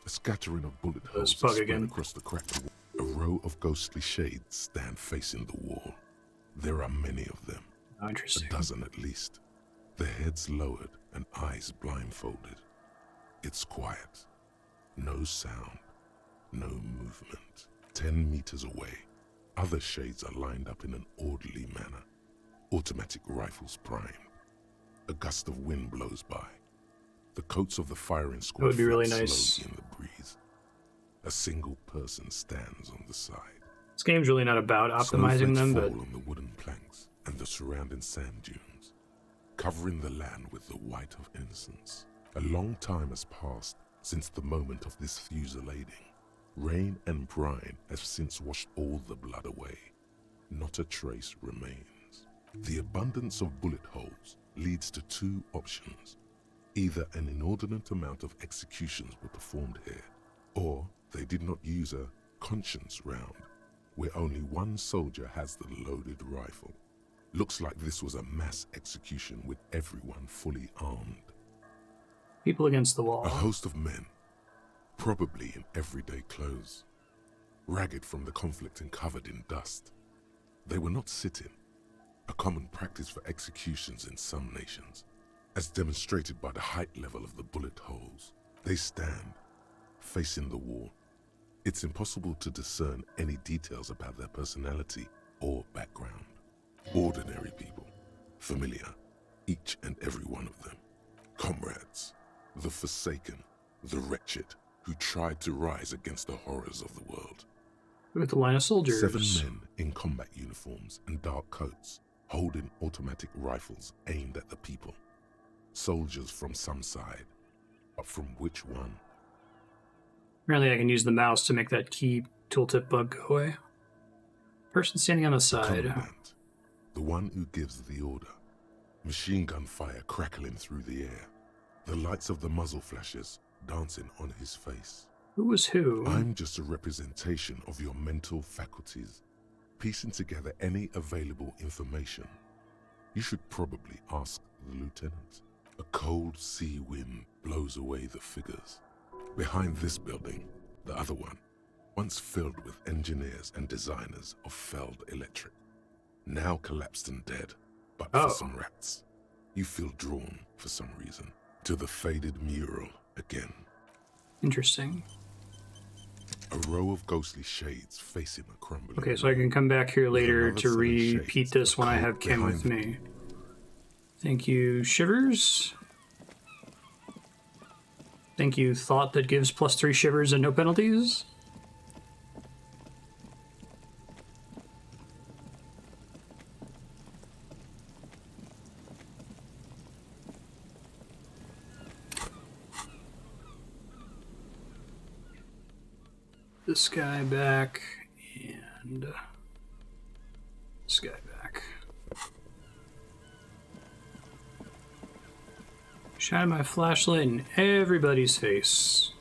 A scattering of bullet holes is spread across the cracked wall. A row of ghostly shades stand facing the wall. There are many of them. Oh, interesting. A dozen at least. Their heads lowered and eyes blindfolded. It's quiet. No sound. No movement. 10 meters away, other shades are lined up in an orderly manner. Automatic rifles primed. A gust of wind blows by. The coats of the firing squad That would be really flit nice. slowly in the breeze. A single person stands on the side. This game's really not about optimizing them, but fall on the wooden planks and the surrounding sand dunes, covering the land with the white of innocence. A long time has passed since the moment of this fusillading. Rain and brine have since washed all the blood away. Not a trace remains. The abundance of bullet holes leads to two options. Either an inordinate amount of executions were performed here, or they did not use a conscience round, where only one soldier has the loaded rifle. Looks like this was a mass execution with everyone fully armed. People against the wall. A host of men, probably in everyday clothes, ragged from the conflict and covered in dust. They were not sitting, a common practice for executions in some nations, as demonstrated by the height level of the bullet holes. They stand, facing the wall. It's impossible to discern any details about their personality or background. Ordinary people, familiar, each and every one of them. Comrades, the forsaken, the wretched, who tried to rise against the horrors of the world. Look at the line of soldiers. 7 men in combat uniforms and dark coats, holding automatic rifles aimed at the people. Soldiers from some side, but from which one? Apparently I can use the mouse to make that key tooltip bug go away. Person standing on the side. Commandant, the one who gives the order. Machine gun fire crackling through the air. The lights of the muzzle flashes dancing on his face. Who was who? I'm just a representation of your mental faculties, piecing together any available information. You should probably ask the lieutenant. A cold sea wind blows away the figures. Behind this building, the other one, once filled with engineers and designers of Feld Electric, now collapsed and dead, but for some rats. You feel drawn, for some reason, to the faded mural again. Interesting. A row of ghostly shades facing a crumbling. Okay, so I can come back here later to repeat this when I have Kim with me. Thank you, Shivers. Thank you, Thought that gives +3 shivers and no penalties. This guy back, and this guy back. Shine my flashlight in everybody's face.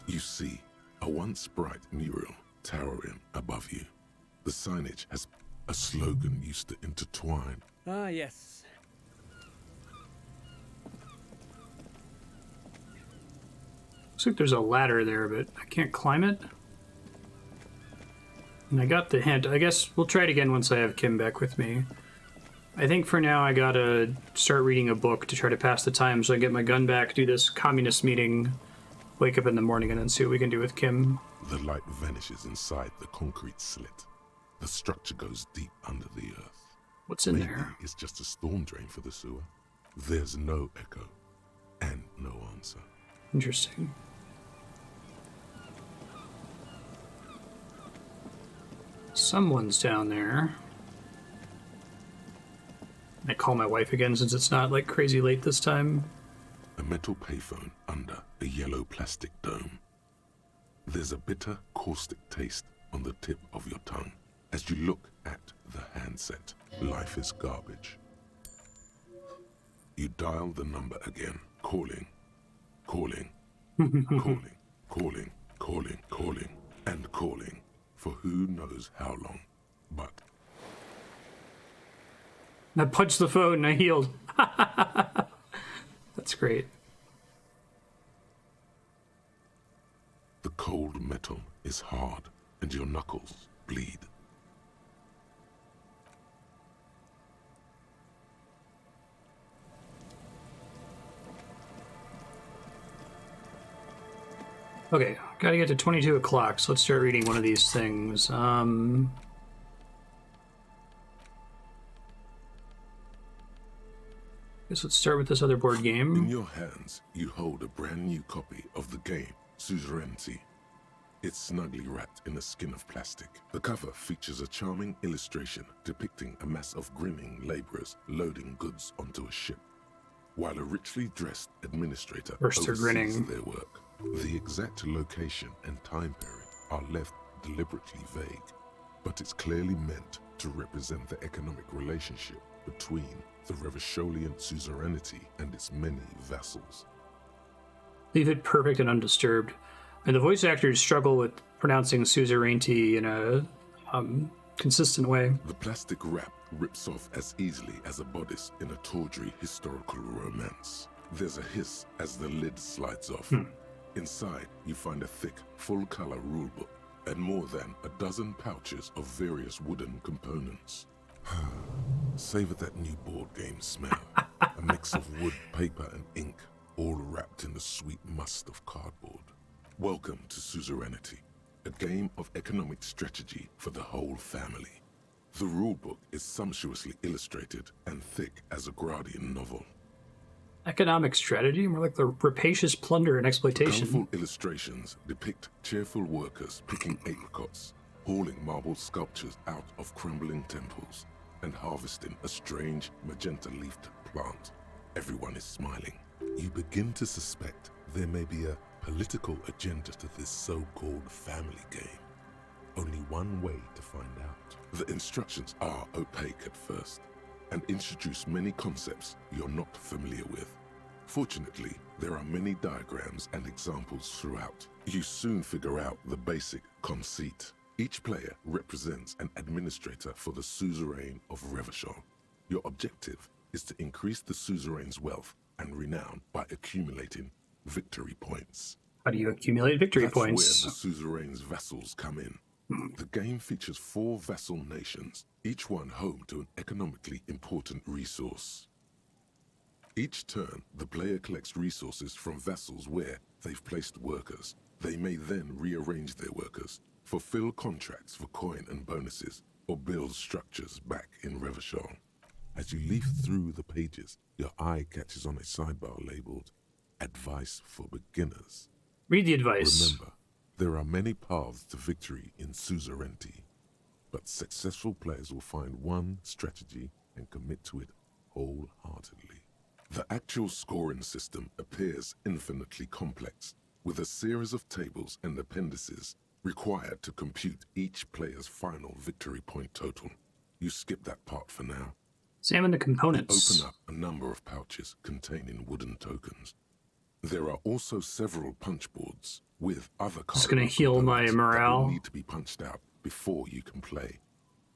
You see a once bright mural towering above you. The signage has a slogan used to intertwine. Ah, yes. Looks like there's a ladder there, but I can't climb it. And I got the hint. I guess we'll try it again once I have Kim back with me. I think for now I gotta start reading a book to try to pass the time so I get my gun back, do this communist meeting, wake up in the morning, and then see what we can do with Kim. The light vanishes inside the concrete slit. The structure goes deep under the earth. What's in Maybe there? It's just a storm drain for the sewer. There's no echo and no answer. Interesting. Someone's down there. I call my wife again since it's not like crazy late this time. A metal payphone under a yellow plastic dome. There's a bitter, caustic taste on the tip of your tongue as you look at the handset. Life is garbage. You dial the number again, calling, calling, calling, calling, calling, calling, and calling for who knows how long. But I punched the phone and I healed. That's great. the cold metal is hard and your knuckles bleed. Okay, gotta get to 22 o'clock, so let's start reading one of these things. Guess let's start with this other board game. In your hands, you hold a brand new copy of the game, Suzerainty. It's snugly wrapped in a skin of plastic. The cover features a charming illustration depicting a mass of grinning laborers loading goods onto a ship, while a richly dressed administrator oversees their work. The exact location and time period are left deliberately vague. but it's clearly meant to represent the economic relationship between the Revacholian suzerainty and its many vassals. Leave it perfect and undisturbed. And the voice actors struggle with pronouncing suzerainty in a consistent way. The plastic wrap rips off as easily as a bodice in a tawdry historical romance. There's a hiss as the lid slides off. Inside, you find a thick, full-color rulebook and more than a dozen pouches of various wooden components. Savor that new board game smell. A mix of wood, paper, and ink, all wrapped in the sweet must of cardboard. Welcome to Suzerainty, a game of economic strategy for the whole family. The rulebook is sumptuously illustrated and thick as a Gradian novel. Economic strategy? More like the rapacious plunder and exploitation. Colorful illustrations depict cheerful workers picking apricots, hauling marble sculptures out of crumbling temples, and harvesting a strange magenta-leafed plant. Everyone is smiling. You begin to suspect there may be a political agenda to this so-called family game. Only one way to find out. The instructions are opaque at first and introduce many concepts you're not familiar with. Fortunately, there are many diagrams and examples throughout. You soon figure out the basic conceit. Each player represents an administrator for the suzerain of Revachol. Your objective is to increase the suzerain's wealth and renown by accumulating victory points. How do you accumulate victory points? That's where the suzerain's vassals come in. The game features 4 vassal nations, each one home to an economically important resource. Each turn, the player collects resources from vassals where they've placed workers. They may then rearrange their workers, fulfill contracts for coin and bonuses, or build structures back in Revachol. As you leaf through the pages, your eye catches on a sidebar labeled Advice for Beginners. Read the advice. Remember, there are many paths to victory in suzerainty, but successful players will find one strategy and commit to it wholeheartedly. The actual scoring system appears infinitely complex, with a series of tables and appendices required to compute each player's final victory point total. You skip that part for now. Examine the components. Open up a number of pouches containing wooden tokens. There are also several punch boards with other cards. It's going to heal my morale. That will need to be punched out before you can play.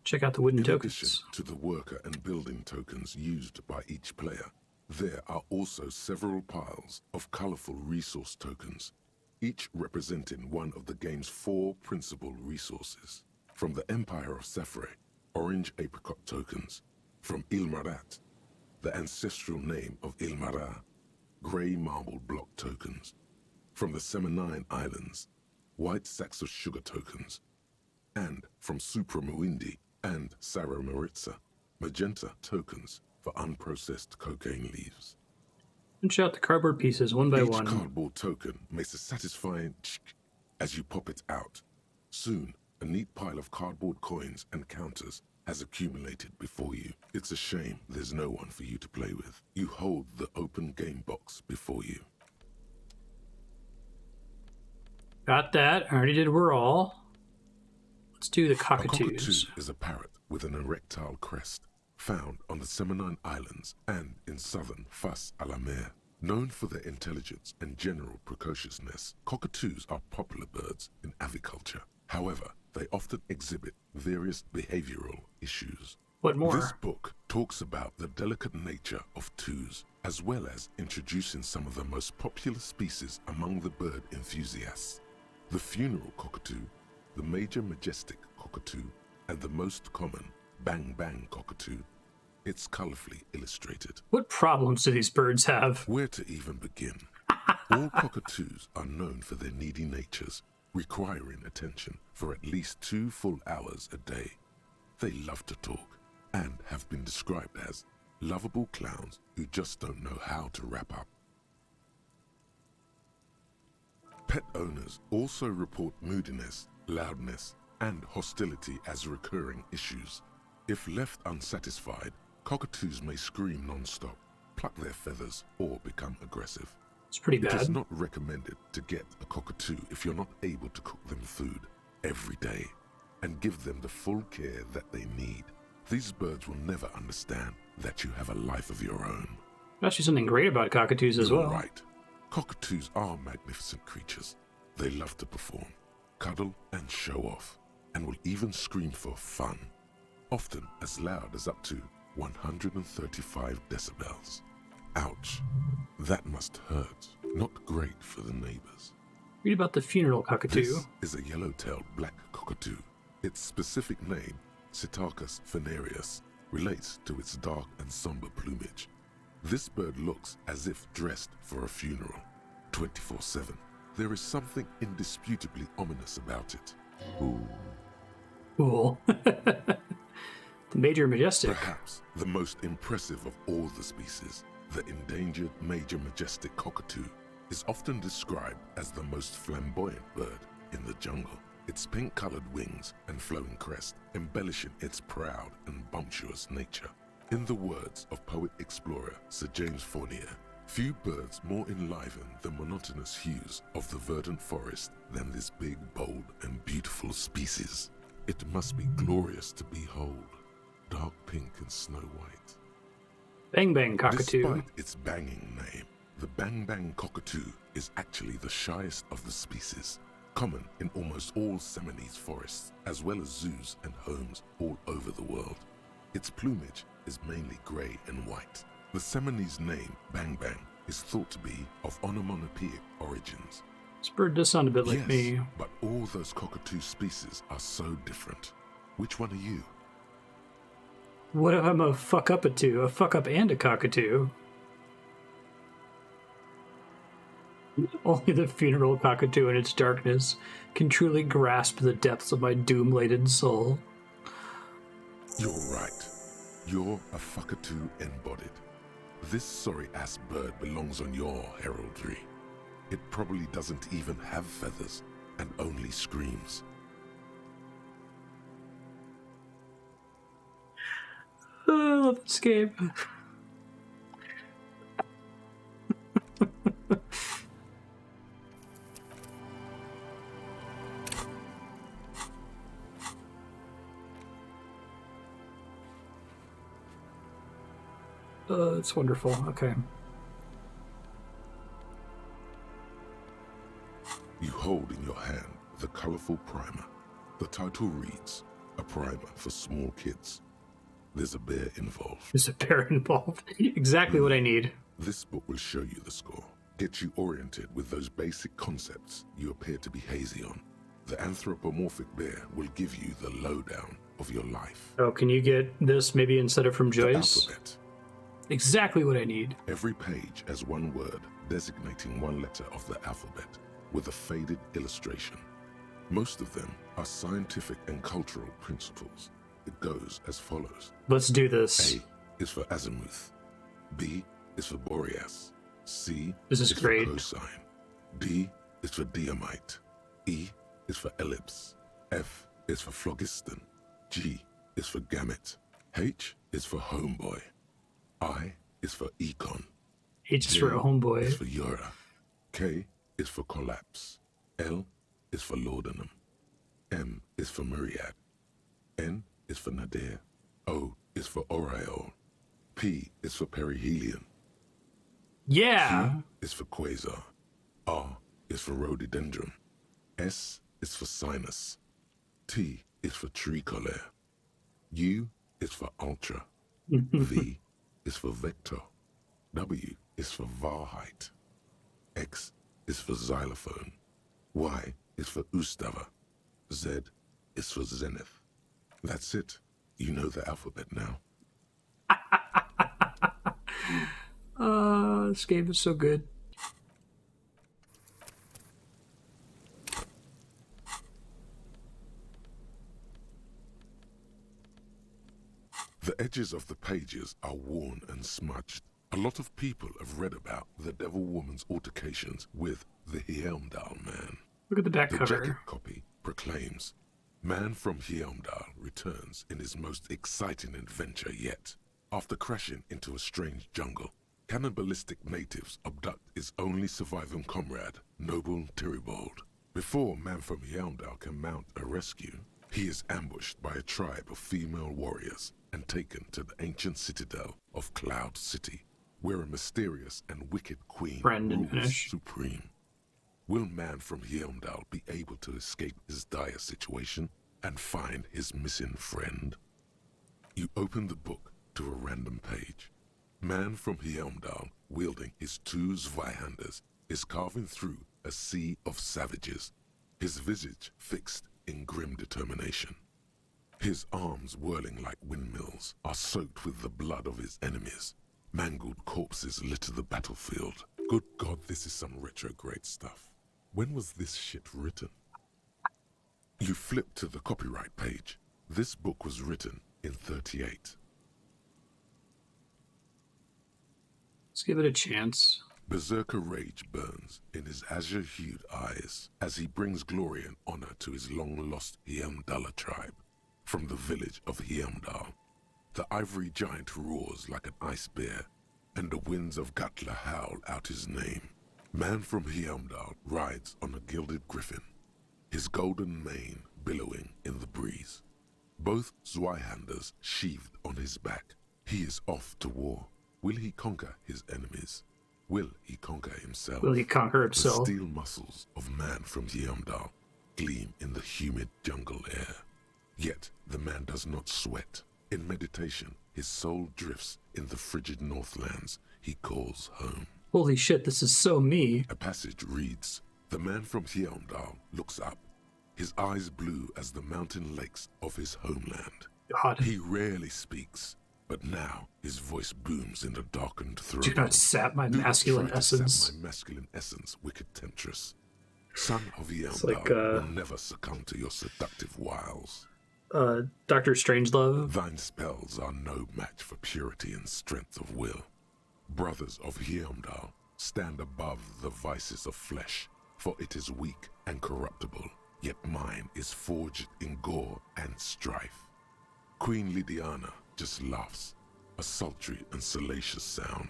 Check out the wooden In tokens. addition to the worker and building tokens used by each player, there are also several piles of colorful resource tokens, each representing one of the game's 4 principal resources. From the Empire of Safre, orange apricot tokens. From Ilmarat, the ancestral name of Ilmara, gray marble block tokens. From the Seminine Islands, white sacks of sugar tokens. And from Supramuindi and Sarah Maritza, magenta tokens for unprocessed cocaine leaves. Punch out the cardboard pieces one by one. Each cardboard token makes a satisfying tsk as you pop it out. Soon, a neat pile of cardboard coins and counters has accumulated before you. It's a shame there's no one for you to play with. You hold the open game box before you. Got that. I already did we're all. Let's do the cockatoos. A cockatoo is a parrot with an erectile crest, found on the Seminine Islands and in southern Fas a la Mer. Known for their intelligence and general precociousness, cockatoos are popular birds in aviculture. However, they often exhibit various behavioral issues. What more? This book talks about the delicate nature of toos, as well as introducing some of the most popular species among the bird enthusiasts. The funeral cockatoo, the major majestic cockatoo, and the most common bang-bang cockatoo. It's colorfully illustrated. What problems do these birds have? Where to even begin? All cockatoos are known for their needy natures, requiring attention for at least 2 full hours a day. They love to talk and have been described as lovable clowns who just don't know how to wrap up. Pet owners also report moodiness, loudness, and hostility as recurring issues. If left unsatisfied, cockatoos may scream non-stop, pluck their feathers, or become aggressive. It's pretty bad. It is not recommended to get a cockatoo if you're not able to cook them food every day. and give them the full care that they need. These birds will never understand that you have a life of your own. Actually, something great about cockatoos as well. You're right. Cockatoos are magnificent creatures. They love to perform, cuddle and show off, and will even scream for fun, often as loud as up to 135 decibels. Ouch. That must hurt. Not great for the neighbors. Read about the funeral cockatoo. This is a yellow-tailed black cockatoo. Its specific name, Psittacus venereus, relates to its dark and somber plumage. This bird looks as if dressed for a funeral, 24/7. There is something indisputably ominous about it. Ooh. Cool. The major majestic. Perhaps the most impressive of all the species, the endangered major majestic cockatoo, is often described as the most flamboyant bird in the jungle. Its pink-colored wings and flowing crest embellishing its proud and bumptious nature. In the words of poet-explorer Sir James Fournier, few birds more enliven the monotonous hues of the verdant forest than this big, bold, and beautiful species. It must be glorious to behold, dark pink and snow white. Bang Bang cockatoo. Despite its banging name, the Bang Bang cockatoo is actually the shyest of the species, common in almost all Seminoles forests, as well as zoos and homes all over the world. Its plumage is mainly grey and white. The Seminoles name Bang Bang is thought to be of onomatopoeic origins. This bird does sound a bit like Yes, me. but all those cockatoo species are so different. Which one are you? What if I'm a fuck up and a cockatoo? Only the funeral cockatoo in its darkness can truly grasp the depths of my doom-laden soul. You're right. You're a fuckatoo embodied. This sorry-ass bird belongs on your heraldry. It probably doesn't even have feathers and only screams. Oh, I love this game. It's wonderful. Okay. You hold in your hand the colorful primer. The title reads, A Primer for Small Kids. There's a bear involved. There's a bear involved. Exactly what I need. This book will show you the score. Get you oriented with those basic concepts you appear to be hazy on. The anthropomorphic bear will give you the lowdown of your life. Oh, can you get this maybe instead of from The Joyce? alphabet. Exactly what I need. Every page has one word designating one letter of the alphabet with a faded illustration. Most of them are scientific and cultural principles. It goes as follows. Let's do this. A is for azimuth. B is for Boreas. C This is great. for cosine. D is for diamite. E is for ellipse. F is for phlogiston. G is for gamete. H is for homeboy. I is for econ. H is J for a homeboy. is for Eura. K is for collapse. L is for laudanum. M is for myriad. N is for nadir. O is for aureole. P is for perihelion. Yeah. Q is for quasar. R is for rhododendron. S is for sinus. T is for tricolor. U is for ultra. V is for vector. W is for Wahrheit. X is for xylophone. Y is for Ustava. Z is for zenith. That's it. You know the alphabet now. This game is so good. The edges of the pages are worn and smudged. A lot of people have read about the Devil Woman's altercations with the Hjelmdal man. Look at the back The cover. jacket copy proclaims, Man from Hjelmdal returns in his most exciting adventure yet. After crashing into a strange jungle, cannibalistic natives abduct his only surviving comrade, Noble Tyribald. Before Man from Hjelmdal can mount a rescue, He is ambushed by a tribe of female warriors and taken to the ancient citadel of Cloud City, where a mysterious and wicked queen rules supreme. Will man from Heimdall be able to escape his dire situation and find his missing friend? You open the book to a random page. Man from Heimdall, wielding his two Zweihanders, is carving through a sea of savages, his visage fixed in grim determination. His arms, whirling like windmills, are soaked with the blood of his enemies. Mangled corpses litter the battlefield. Good God, this is some retrograde stuff. When was this shit written? You flip to the copyright page. This book was written in 38. Let's give it a chance. Berserker rage burns in his azure-hued eyes as he brings glory and honor to his long-lost Heimdalla tribe. From the village of Heimdall, the ivory giant roars like an ice bear, and the winds of Gatla howl out his name. Man from Heimdall rides on a gilded griffin, his golden mane billowing in the breeze. Both Zweihanders sheathed on his back. He is off to war. Will he conquer his enemies? Will he conquer himself? Will he conquer himself? The steel muscles of man from Heimdall gleam in the humid jungle air. Yet the man does not sweat. In meditation, his soul drifts in the frigid northlands he calls home. Holy shit, this is so me. A passage reads, the man from Heimdall looks up, his eyes blue as the mountain lakes of his homeland. God. He rarely speaks, but now his voice booms in the darkened throat. Do not sap my masculine essence. Sap my masculine essence, wicked temptress. Son of Heimdall will never succumb to your seductive wiles. Dr. Strangelove. Thine spells are no match for purity and strength of will. Brothers of Heimdall, stand above the vices of flesh, for it is weak and corruptible, yet mine is forged in gore and strife. Queen Lydiana just laughs, a sultry and salacious sound,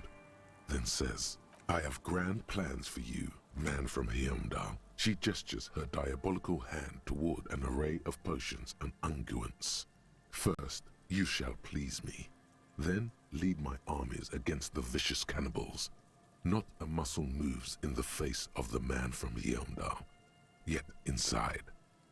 then says, I have grand plans for you, man from Heimdall. She gestures her diabolical hand toward an array of potions and unguents. First, you shall please me. Then lead my armies against the vicious cannibals. Not a muscle moves in the face of the man from Heimdall. Yet inside,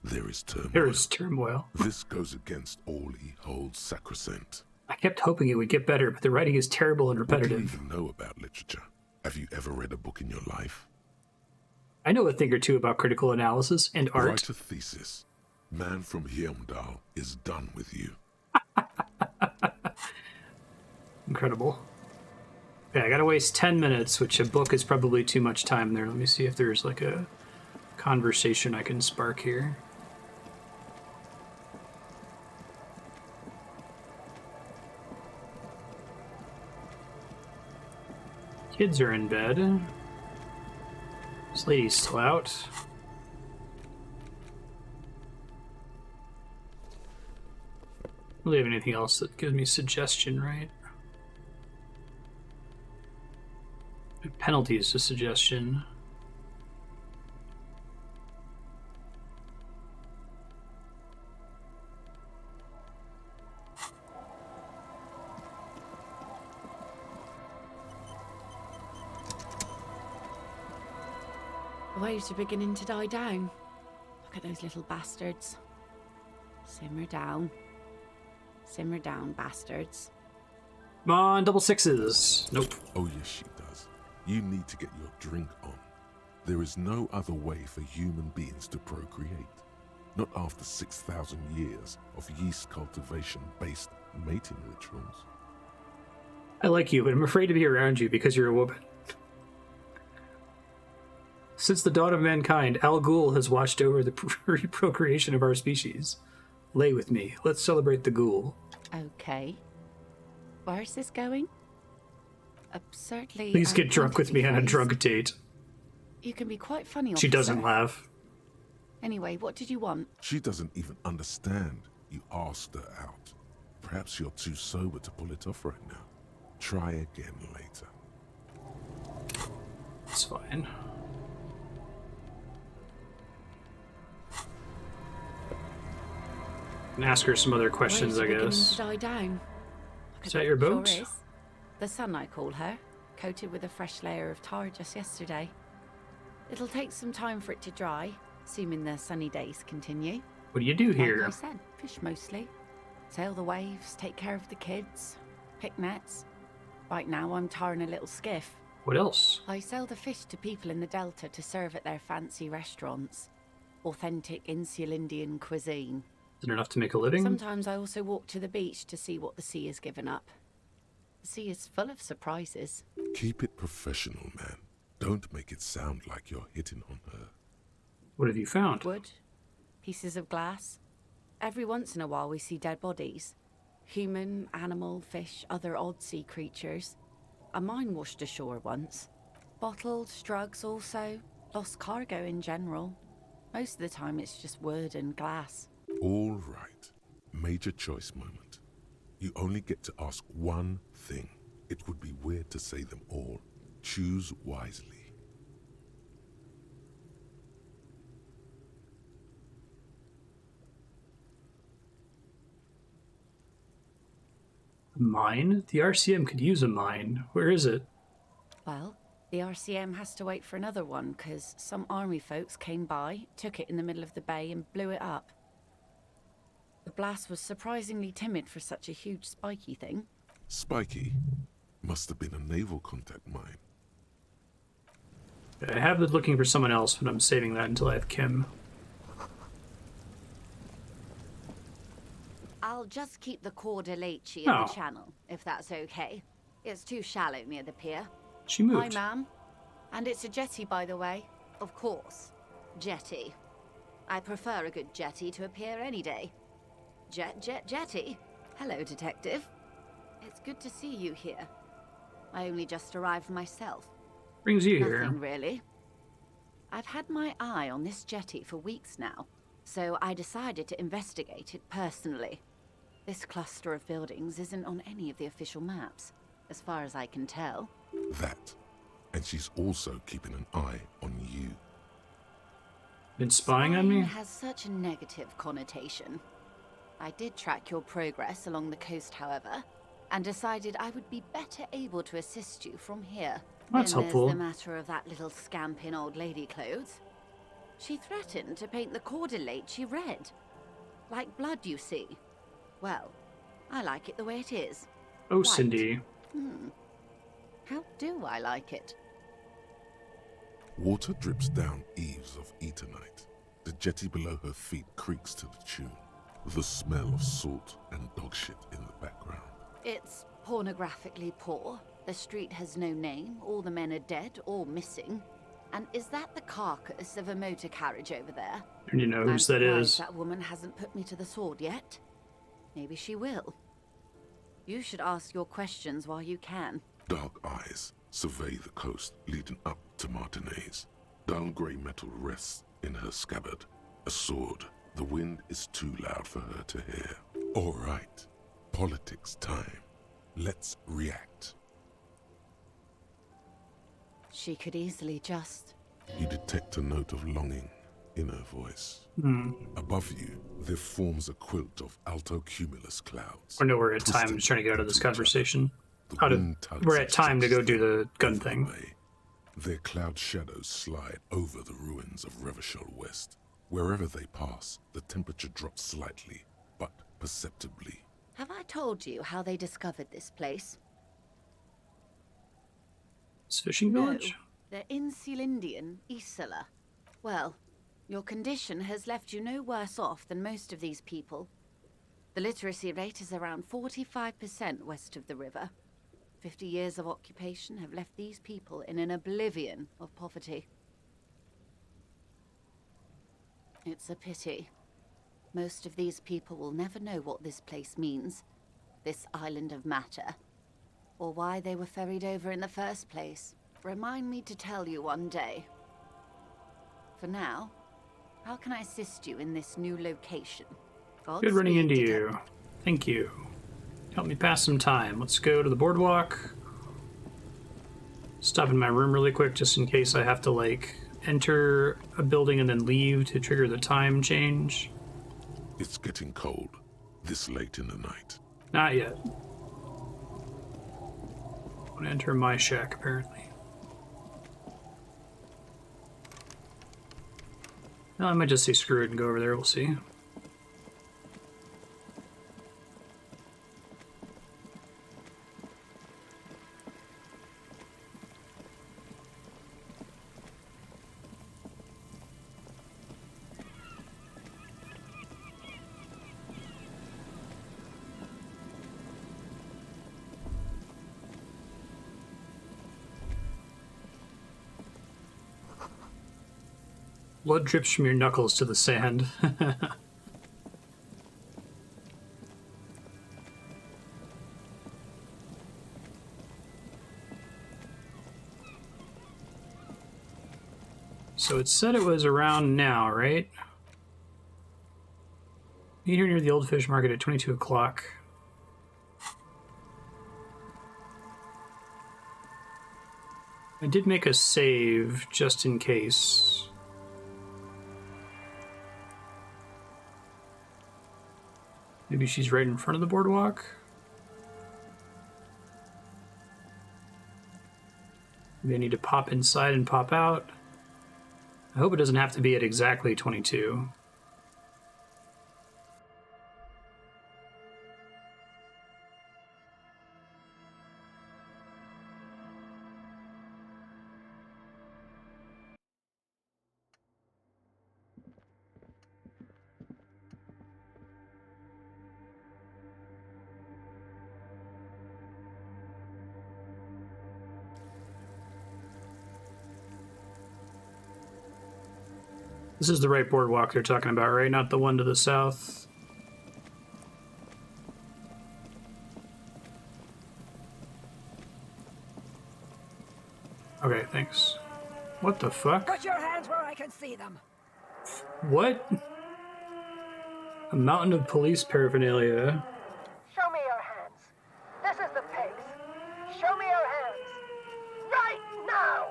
there is turmoil. There is turmoil. This goes against all he holds sacrosanct. I kept hoping it would get better, but the writing is terrible and repetitive. What do you even know about literature? Have you ever read a book in your life? I know a thing or two about critical analysis and art. Write a thesis. Man from Heimdall is done with you. Incredible. Okay, I gotta waste 10 minutes, which a book is probably too much time there. Let me see if there's like a conversation I can spark here. Kids are in bed. This lady's still out. Really have anything else that gives me suggestion, right? Penalty is a suggestion. The waves are beginning to die down. Look at those little bastards. Simmer down. Simmer down, bastards. Come on, double sixes. Nope. Oh, yes, she does. You need to get your drink on. There is no other way for human beings to procreate. Not after 6,000 years of yeast cultivation-based mating rituals. I like you, but I'm afraid to be around you because you're a woman. Since the dawn of mankind, Al Ghul has watched over the reprocreation of our species. Lay with me. Let's celebrate the ghoul. Okay. Where's this going? Absurdly. Please get drunk with me on a drunk date. You can be quite funny, officer. She doesn't laugh. Anyway, what did you want? She doesn't even understand. You asked her out. Perhaps you're too sober to pull it off right now. Try again later. It's fine. And ask her some other questions, I beginning guess. to die down. Is that your boat? Sure is. The sun, I call her, coated with a fresh layer of tar just yesterday. It'll take some time for it to dry, assuming the sunny days continue. What do you do here? Like I said, fish mostly. Sail the waves, take care of the kids, pick nets. Right now I'm tarring a little skiff. What else? I sell the fish to people in the Delta to serve at their fancy restaurants. Authentic Insular Indian cuisine. Is it enough to make a living? Sometimes I also walk to the beach to see what the sea has given up. The sea is full of surprises. Keep it professional, man. Don't make it sound like you're hitting on her. What have you found? Wood, pieces of glass. Every once in a while we see dead bodies. Human, animal, fish, other odd sea creatures. A mine washed ashore once. Bottles, drugs also. Lost cargo in general. Most of the time it's just wood and glass. All right. Major choice moment. You only get to ask one thing. It would be weird to say them all. Choose wisely. A mine? The RCM could use a mine. Where is it? Well, the RCM has to wait for another one, because some army folks came by, took it in the middle of the bay and blew it up. The blast was surprisingly timid for such a huge spiky thing. Spiky? Must have been a naval contact mine. I have been looking for someone else, but I'm saving that until I have Kim. I'll just keep the Corda Leachy in the channel, if that's okay. It's too shallow near the pier. She moved. Hi, ma'am. And it's a jetty, by the way. Of course. Jetty. I prefer a good jetty to a pier any day. Jetty. Hello, detective. It's good to see you here. I only just arrived myself. Brings you Nothing here? really. I've had my eye on this jetty for weeks now, so I decided to investigate it personally. This cluster of buildings isn't on any of the official maps, as far as I can tell. That. And she's also keeping an eye on you. Been spying on me? Has such a negative connotation. I did track your progress along the coast, however, and decided I would be better able to assist you from here. That's then helpful. There's the matter of that little scamp in old lady clothes. She threatened to paint the Corda Leachy red. Like blood, you see. Well, I like it the way it is. Oh, White. Cindy. How do I like it? Water drips down eaves of Eternite. The jetty below her feet creaks to the tune. The smell of salt and dog shit in the background. It's pornographically poor. The street has no name. All the men are dead or missing. And is that the carcass of a motor carriage over there? And you know I'm whose that surprised is. That woman hasn't put me to the sword yet. Maybe she will. You should ask your questions while you can. Dark eyes survey the coast leading up to Martinez. Dull grey metal rests in her scabbard. A sword. The wind is too loud for her to hear. All right. Politics time. Let's react. She could easily just... You detect a note of longing in her voice. Above you, there forms a quilt of altocumulus clouds. I know we're at time trying to get out of this conversation. We're at time to go do the gun thing. Their cloud shadows slide over the ruins of Revachol West. Wherever they pass, the temperature drops slightly, but perceptibly. Have I told you how they discovered this place? It's fishing village? No, the Insulindian Isola. Well, your condition has left you no worse off than most of these people. The literacy rate is around 45% west of the river. 50 years of occupation have left these people in an oblivion of poverty. It's a pity. Most of these people will never know what this place means, this island of matter, or why they were ferried over in the first place. Remind me to tell you one day. For now, how can I assist you in this new location? Good running into you. Thank you. Help me pass some time. Let's go to the boardwalk. Stop in my room really quick just in case I have to, like, enter a building and then leave to trigger the time change. It's getting cold. this late in the night. Not yet. I'm gonna enter my shack, apparently. No, I might just say screw it and go over there, we'll see. Blood drips from your knuckles to the sand. So it said it was around now, right? Meet here near the Old Fish Market at 22 o'clock. I did make a save just in case. Maybe she's right in front of the boardwalk. Maybe I need to pop inside and pop out. I hope it doesn't have to be at exactly 22. This is the right boardwalk they're talking about, right? Not the one to the south. Okay, thanks. What the fuck? Put your hands where I can see them. What? A mountain of police paraphernalia. Show me your hands. This is the pigs. Show me your hands. Right now.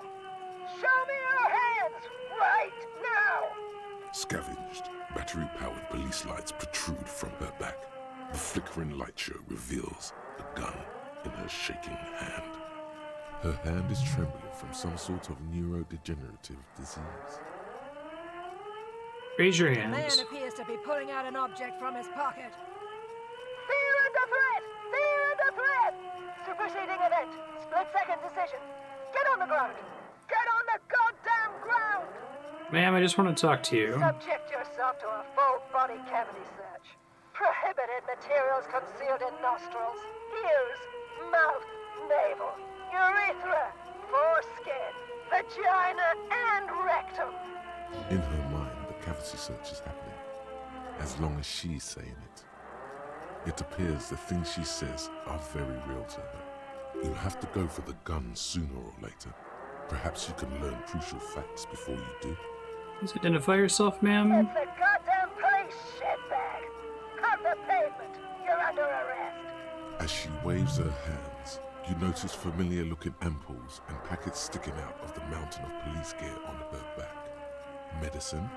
Show me your hands. Right now. Scavenged, battery-powered police lights protrude from her back. The flickering light show reveals a gun in her shaking hand. Her hand is trembling from some sort of neurodegenerative disease. Raise your The man hands. appears to be pulling out an object from his pocket. Fear under threat! Fear under threat! Superseding event. Split-second decision. Get on the ground! Get on the goddamn ground! Ma'am, I just want to talk to you. Subject yourself to a full body cavity search. Prohibited materials concealed in nostrils, ears, mouth, navel, urethra, foreskin, vagina, and rectum. In her mind, the cavity search is happening, as long as she's saying it. It appears the things she says are very real to her. You have to go for the gun sooner or later. Perhaps you can learn crucial facts before you do. Please identify yourself, ma'am. It's the goddamn police shitbag! Cut the pavement! You're under arrest! As she waves her hands, you notice familiar-looking ampoules and packets sticking out of the mountain of police gear on her back. Medicine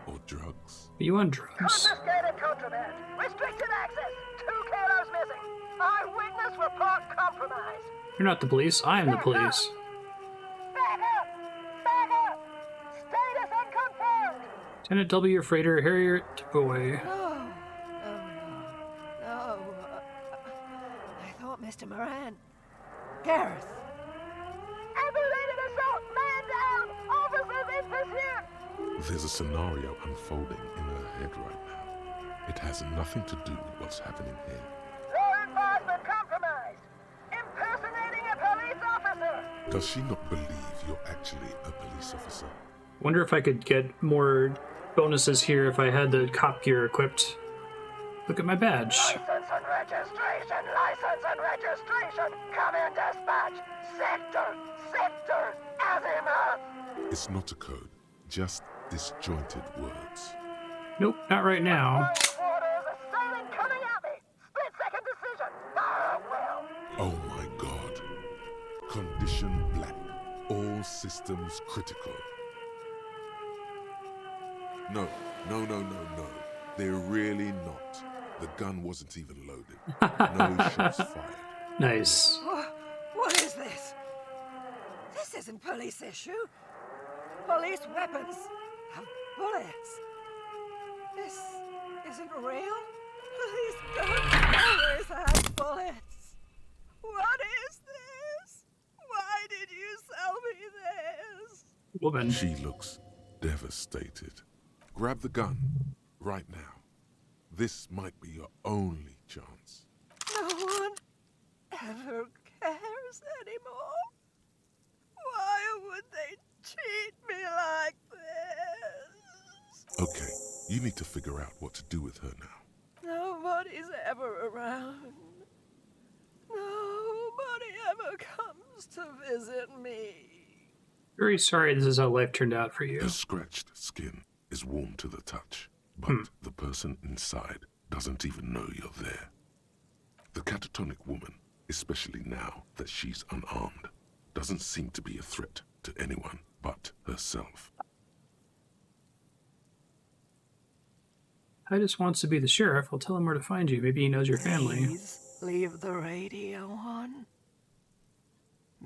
or drugs? Are you on drugs? Confiscated contraband! Restricted access! 2 kilos missing! Eyewitness report compromised! You're not the police. I am the police. Back up! Back up! Status unconfirmed! Lieutenant W. Freighter Harrier Tipaway. No. I thought Mr. Moran. Gareth. Aggravated assault! Man down! Officers in pursuit! There's a scenario unfolding in her head right now. It has nothing to do with what's happening here. Law enforcement compromised! Impersonating a police officer! Does she not believe you're actually a police officer? Wonder if I could get more bonuses here if I had the cop gear equipped. Look at my badge. License and registration! License and registration! Come in dispatch! Sector! Azimuth! It's not a code, just disjointed words. Nope, not right now. Orders, assailant coming at me! Split-second decision! Fire at will! Oh my god. Condition black. All systems critical. No. They're really not. The gun wasn't even loaded. No shots fired. Nice. What is this? This isn't police issue. Police weapons have bullets. This isn't real. Police don't always have bullets. What is this? Why did you sell me this? Woman. She looks devastated. Grab the gun right now. This might be your only chance. No one ever cares anymore. Why would they treat me like this? Okay, you need to figure out what to do with her now. Nobody's ever around. Nobody ever comes to visit me. Very sorry this is how life turned out for you. Her scratched skin is warm to the touch, but the person inside doesn't even know you're there. The catatonic woman, especially now that she's unarmed, doesn't seem to be a threat to anyone but herself. Titus wants to be the sheriff. I'll tell him where to find you. Maybe he knows your family. Please leave the radio on.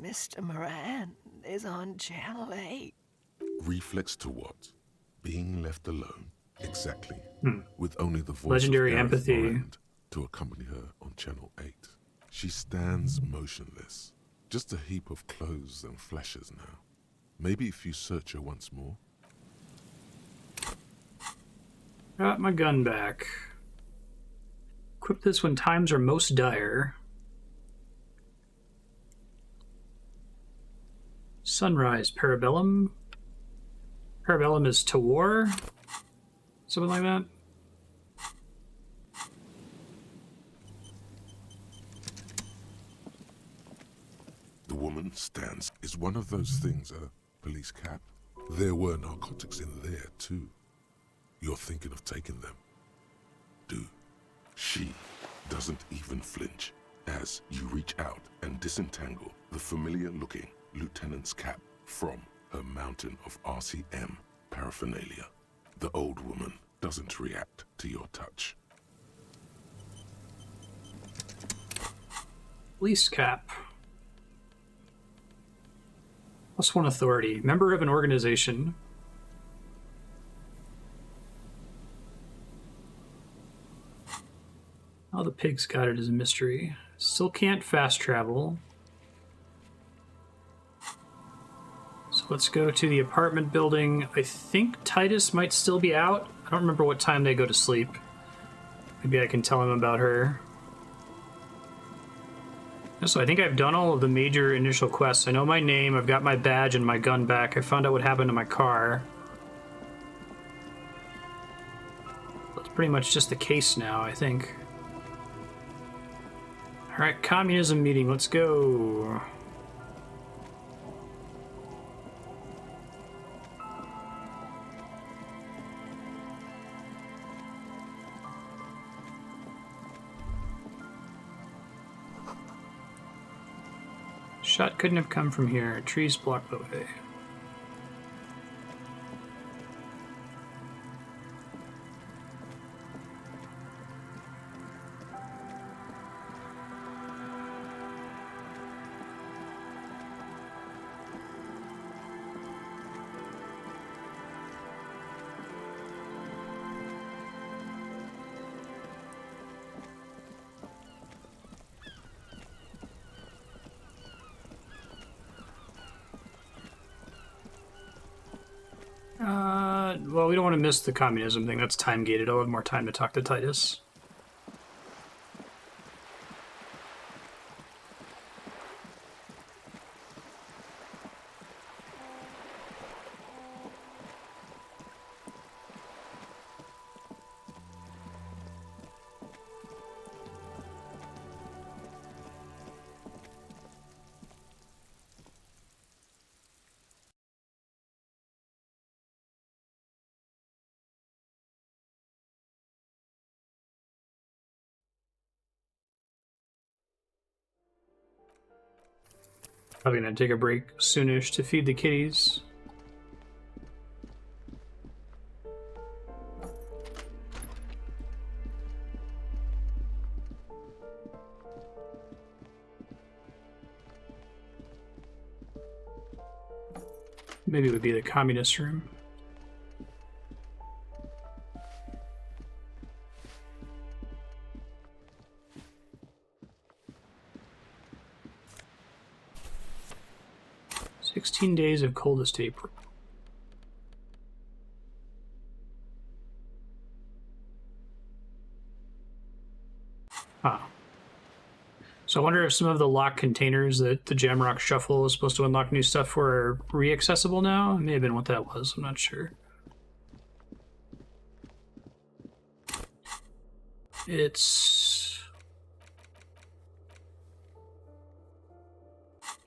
Mr. Moran is on Channel 8. Reflex to what? Being left alone. Exactly. With only the voice Legendary of Gareth empathy. Moran to accompany her on Channel 8. She stands motionless. Just a heap of clothes and fleshes now. Maybe if you search her once more. Got my gun back. Equip this when times are most dire. Sunrise, Parabellum. Parabellum is to war? Something like that? The woman stands. Is one of those things a police cap? There were narcotics in there too. You're thinking of taking them. Do. She doesn't even flinch as you reach out and disentangle the familiar-looking lieutenant's cap from her mountain of RCM paraphernalia. The old woman doesn't react to your touch. Police cap. +1 authority. Member of an organization. How the pigs got it is a mystery. Still can't fast travel. So let's go to the apartment building. I think Titus might still be out. I don't remember what time they go to sleep. Maybe I can tell him about her. So I think I've done all of the major initial quests. I know my name, I've got my badge and my gun back. I found out what happened to my car. That's pretty much just the case now, I think. Alright, communism meeting, let's go. Shot couldn't have come from here. Trees block the way. Well, we don't want to miss the communism thing. That's time-gated. I'll have more time to talk to Titus. Probably gonna take a break soonish to feed the kitties. Maybe it would be the communist room. "16 days of coldest April." Huh. So I wonder if some of the locked containers that the Jamrock Shuffle is supposed to unlock new stuff for are re-accessible now? It may have been what that was, I'm not sure. It's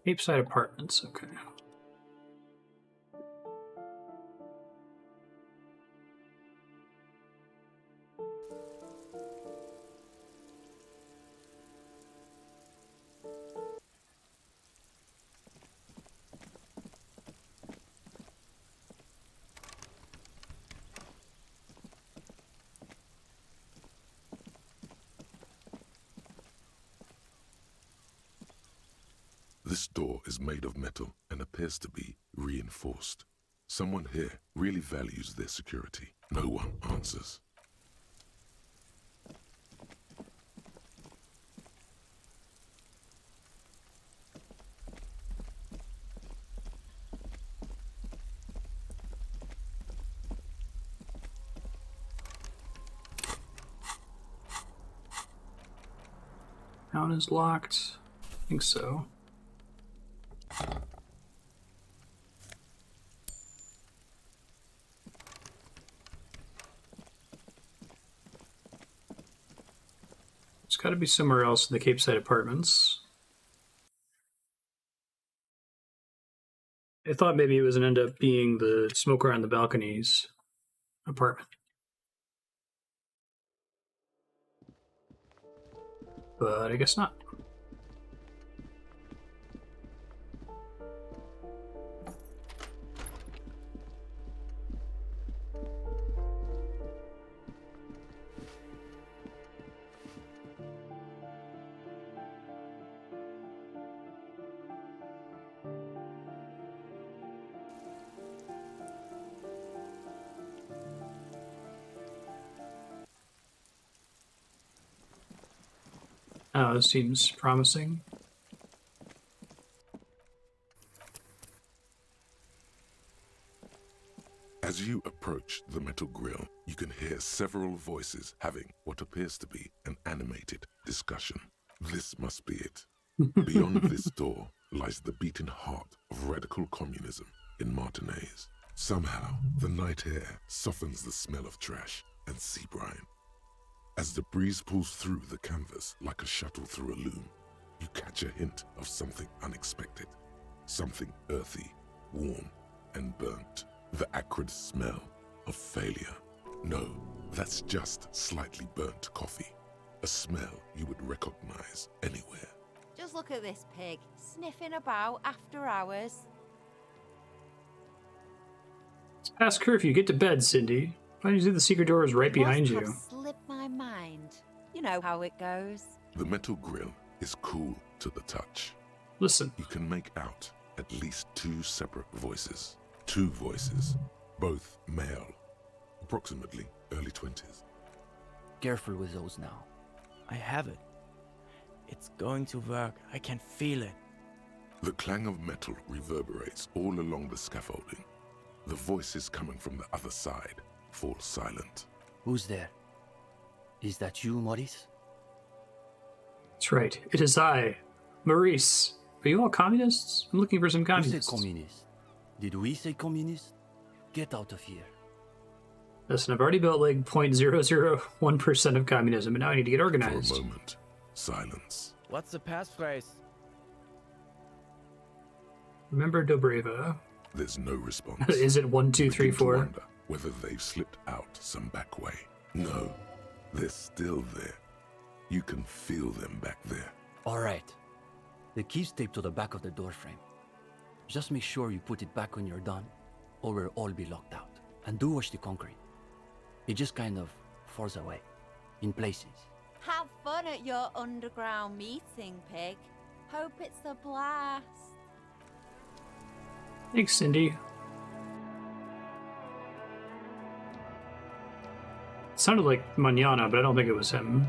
Capeside Apartments, okay. This door is made of metal and appears to be reinforced. Someone here really values their security. No one answers. Town is locked. I think so. It's got to be somewhere else in the Capeside Apartments. I thought maybe it was going to end up being the Smoker on the Balconies apartment. But I guess not. Oh, this seems promising. As you approach the metal grill, you can hear several voices having what appears to be an animated discussion. This must be it. Beyond this door lies the beating heart of radical communism in Martinez. Somehow, the night air softens the smell of trash and sea brine. As the breeze pulls through the canvas like a shuttle through a loom, you catch a hint of something unexpected. Something earthy, warm, and burnt. The acrid smell of failure. No, that's just slightly burnt coffee. A smell you would recognize anywhere. Just look at this pig, sniffing about after hours. It's past curfew. Get to bed, Cindy. Why did you say the secret door is right behind you? Must have slipped my mind. You know how it goes. The metal grill is cool to the touch. Listen. You can make out at least two separate voices. Two voices, both male, approximately early 20s. Careful with those now. I have it. It's going to work. I can feel it. The clang of metal reverberates all along the scaffolding. The voices coming from the other side fall silent. Who's there? Is that you, Maurice? That's right. It is I, Maurice. Are you all communists? I'm looking for some communists. Who said communist? Did we say communist? Get out of here. Listen, I've already built like 0.001% of communism, and now I need to get organized. For a moment, silence. What's the passphrase? Remember Dobreva. There's no response. Is it 1, 2, 3, 4? Wonder whether they've slipped out some back way. No, they're still there. You can feel them back there. All right. The key's taped to the back of the door frame. Just make sure you put it back when you're done, or we'll all be locked out. And do watch the concrete. It just kind of falls away, in places. Have fun at your underground meeting, pig. Hope it's a blast. Thanks, Cindy. sounded like Manana, but I don't think it was him.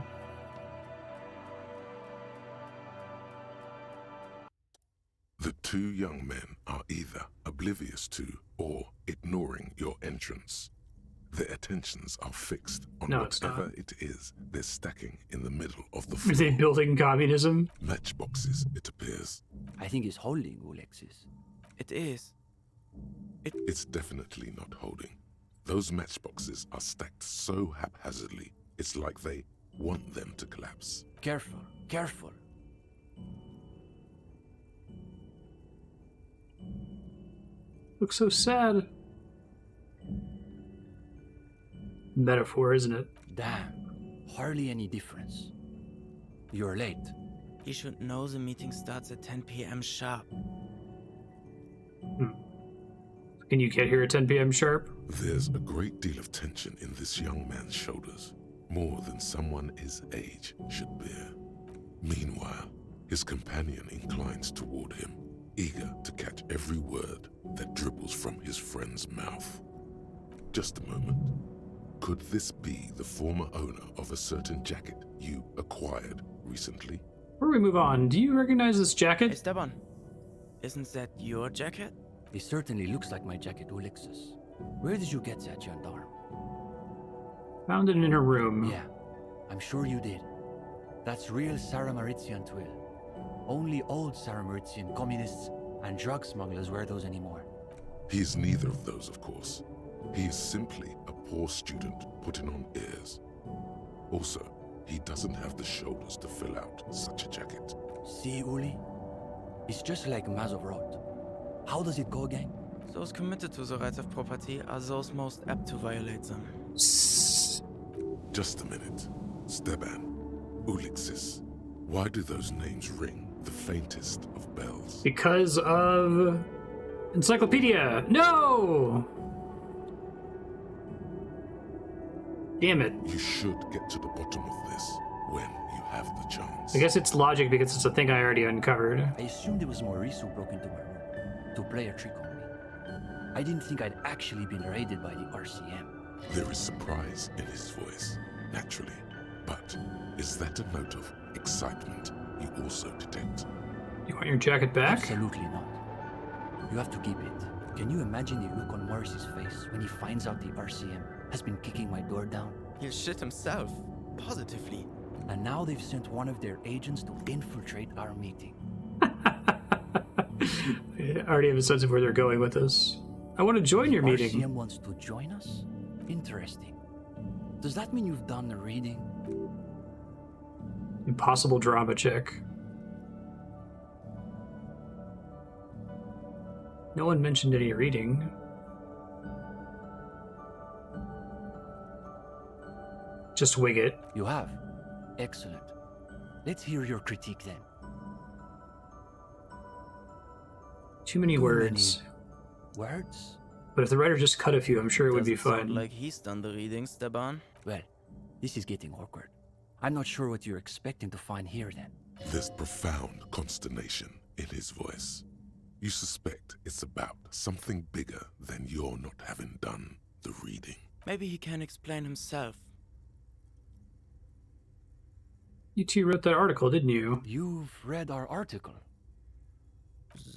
The two young men are either oblivious to or ignoring your entrance. Their attentions are fixed on whatever it is they're stacking in the middle of the floor. Are they building communism? Matchboxes, it appears. I think it's holding, Alexis. It is. It's definitely not holding. Those matchboxes are stacked so haphazardly, it's like they want them to collapse. Careful, careful. Looks so sad. Metaphor, isn't it? Damn, hardly any difference. You're late. You should know the meeting starts at 10 p.m. sharp. Can you get here at 10 p.m. sharp? There's a great deal of tension in this young man's shoulders, more than someone his age should bear. Meanwhile, his companion inclines toward him, eager to catch every word that dribbles from his friend's mouth. Just a moment. Could this be the former owner of a certain jacket you acquired recently? Before we move on, do you recognize this jacket? Hey, Esteban, isn't that your jacket? It certainly looks like my jacket, Alexis. Where did you get that, gendarme? Found it in her room. Yeah, I'm sure you did. That's real Sarah-Maritzian twill. Only old Sarah-Maritzian communists and drug smugglers wear those anymore. He is neither of those, of course. He is simply a poor student putting on airs. Also, he doesn't have the shoulders to fill out such a jacket. See, Uli? It's just like Mazovrot. How does it go, gang? Those committed to the rights of property are those most apt to violate them. Just a minute. Steban, Ulixis, why do those names ring the faintest of bells? Because of Encyclopedia. No! Damn it. You should get to the bottom of this when you have the chance. I guess it's logic because it's a thing I already uncovered. I assumed it was Maurice who broke into my room to play a trick on me. I didn't think I'd actually been raided by the RCM. There is surprise in his voice, naturally. But is that a note of excitement you also detect? You want your jacket back? Absolutely not. You have to keep it. Can you imagine the look on Maurice's face when he finds out the RCM has been kicking my door down? He'll shit himself. Positively. And now they've sent one of their agents to infiltrate our meeting. I already have a sense of where they're going with this. I want to join your meeting. RCM wants to join us? Interesting. Does that mean you've done the reading? Impossible drama check. No one mentioned any reading. Just wing it. You have? Excellent. Let's hear your critique then. Too many words. Words? But if the writer just cut a few, I'm sure it would be Doesn't sound fine. like he's done the reading, Steban. Well, this is getting awkward. I'm not sure what you're expecting to find here then. There's profound consternation in his voice. You suspect it's about something bigger than your not having done the reading. Maybe he can explain himself. You two wrote that article, didn't you? You've read our article.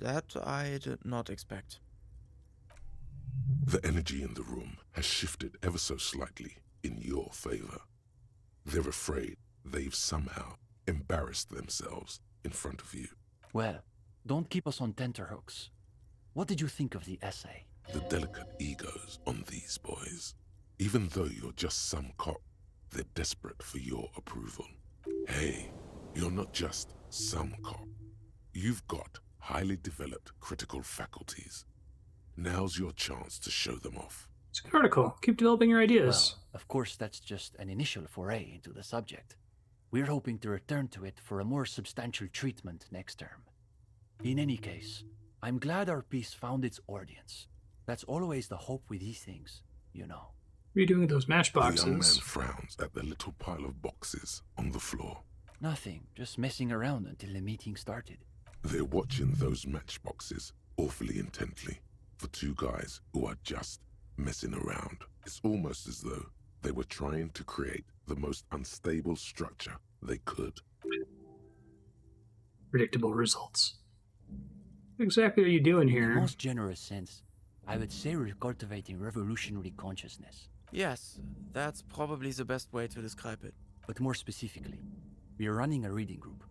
That I did not expect. The energy in the room has shifted ever so slightly in your favor. They're afraid they've somehow embarrassed themselves in front of you. Well, don't keep us on tenterhooks. What did you think of the essay? The delicate egos on these boys. Even though you're just some cop, they're desperate for your approval. Hey, you're not just some cop. You've got highly developed critical faculties. Now's your chance to show them off. It's a good article. Keep developing your ideas. Well, of course, that's just an initial foray into the subject. We're hoping to return to it for a more substantial treatment next term. In any case, I'm glad our piece found its audience. That's always the hope with these things, you know. What are you doing with those matchboxes? The young man frowns at the little pile of boxes on the floor. Nothing, just messing around until the meeting started. They're watching those matchboxes awfully intently. For two guys who are just messing around, it's almost as though They were trying to create the most unstable structure they could. Predictable results. What exactly are you doing In here? the most generous sense, I would say we're cultivating revolutionary consciousness. Yes, that's probably the best way to describe it. But more specifically, we are running a reading group.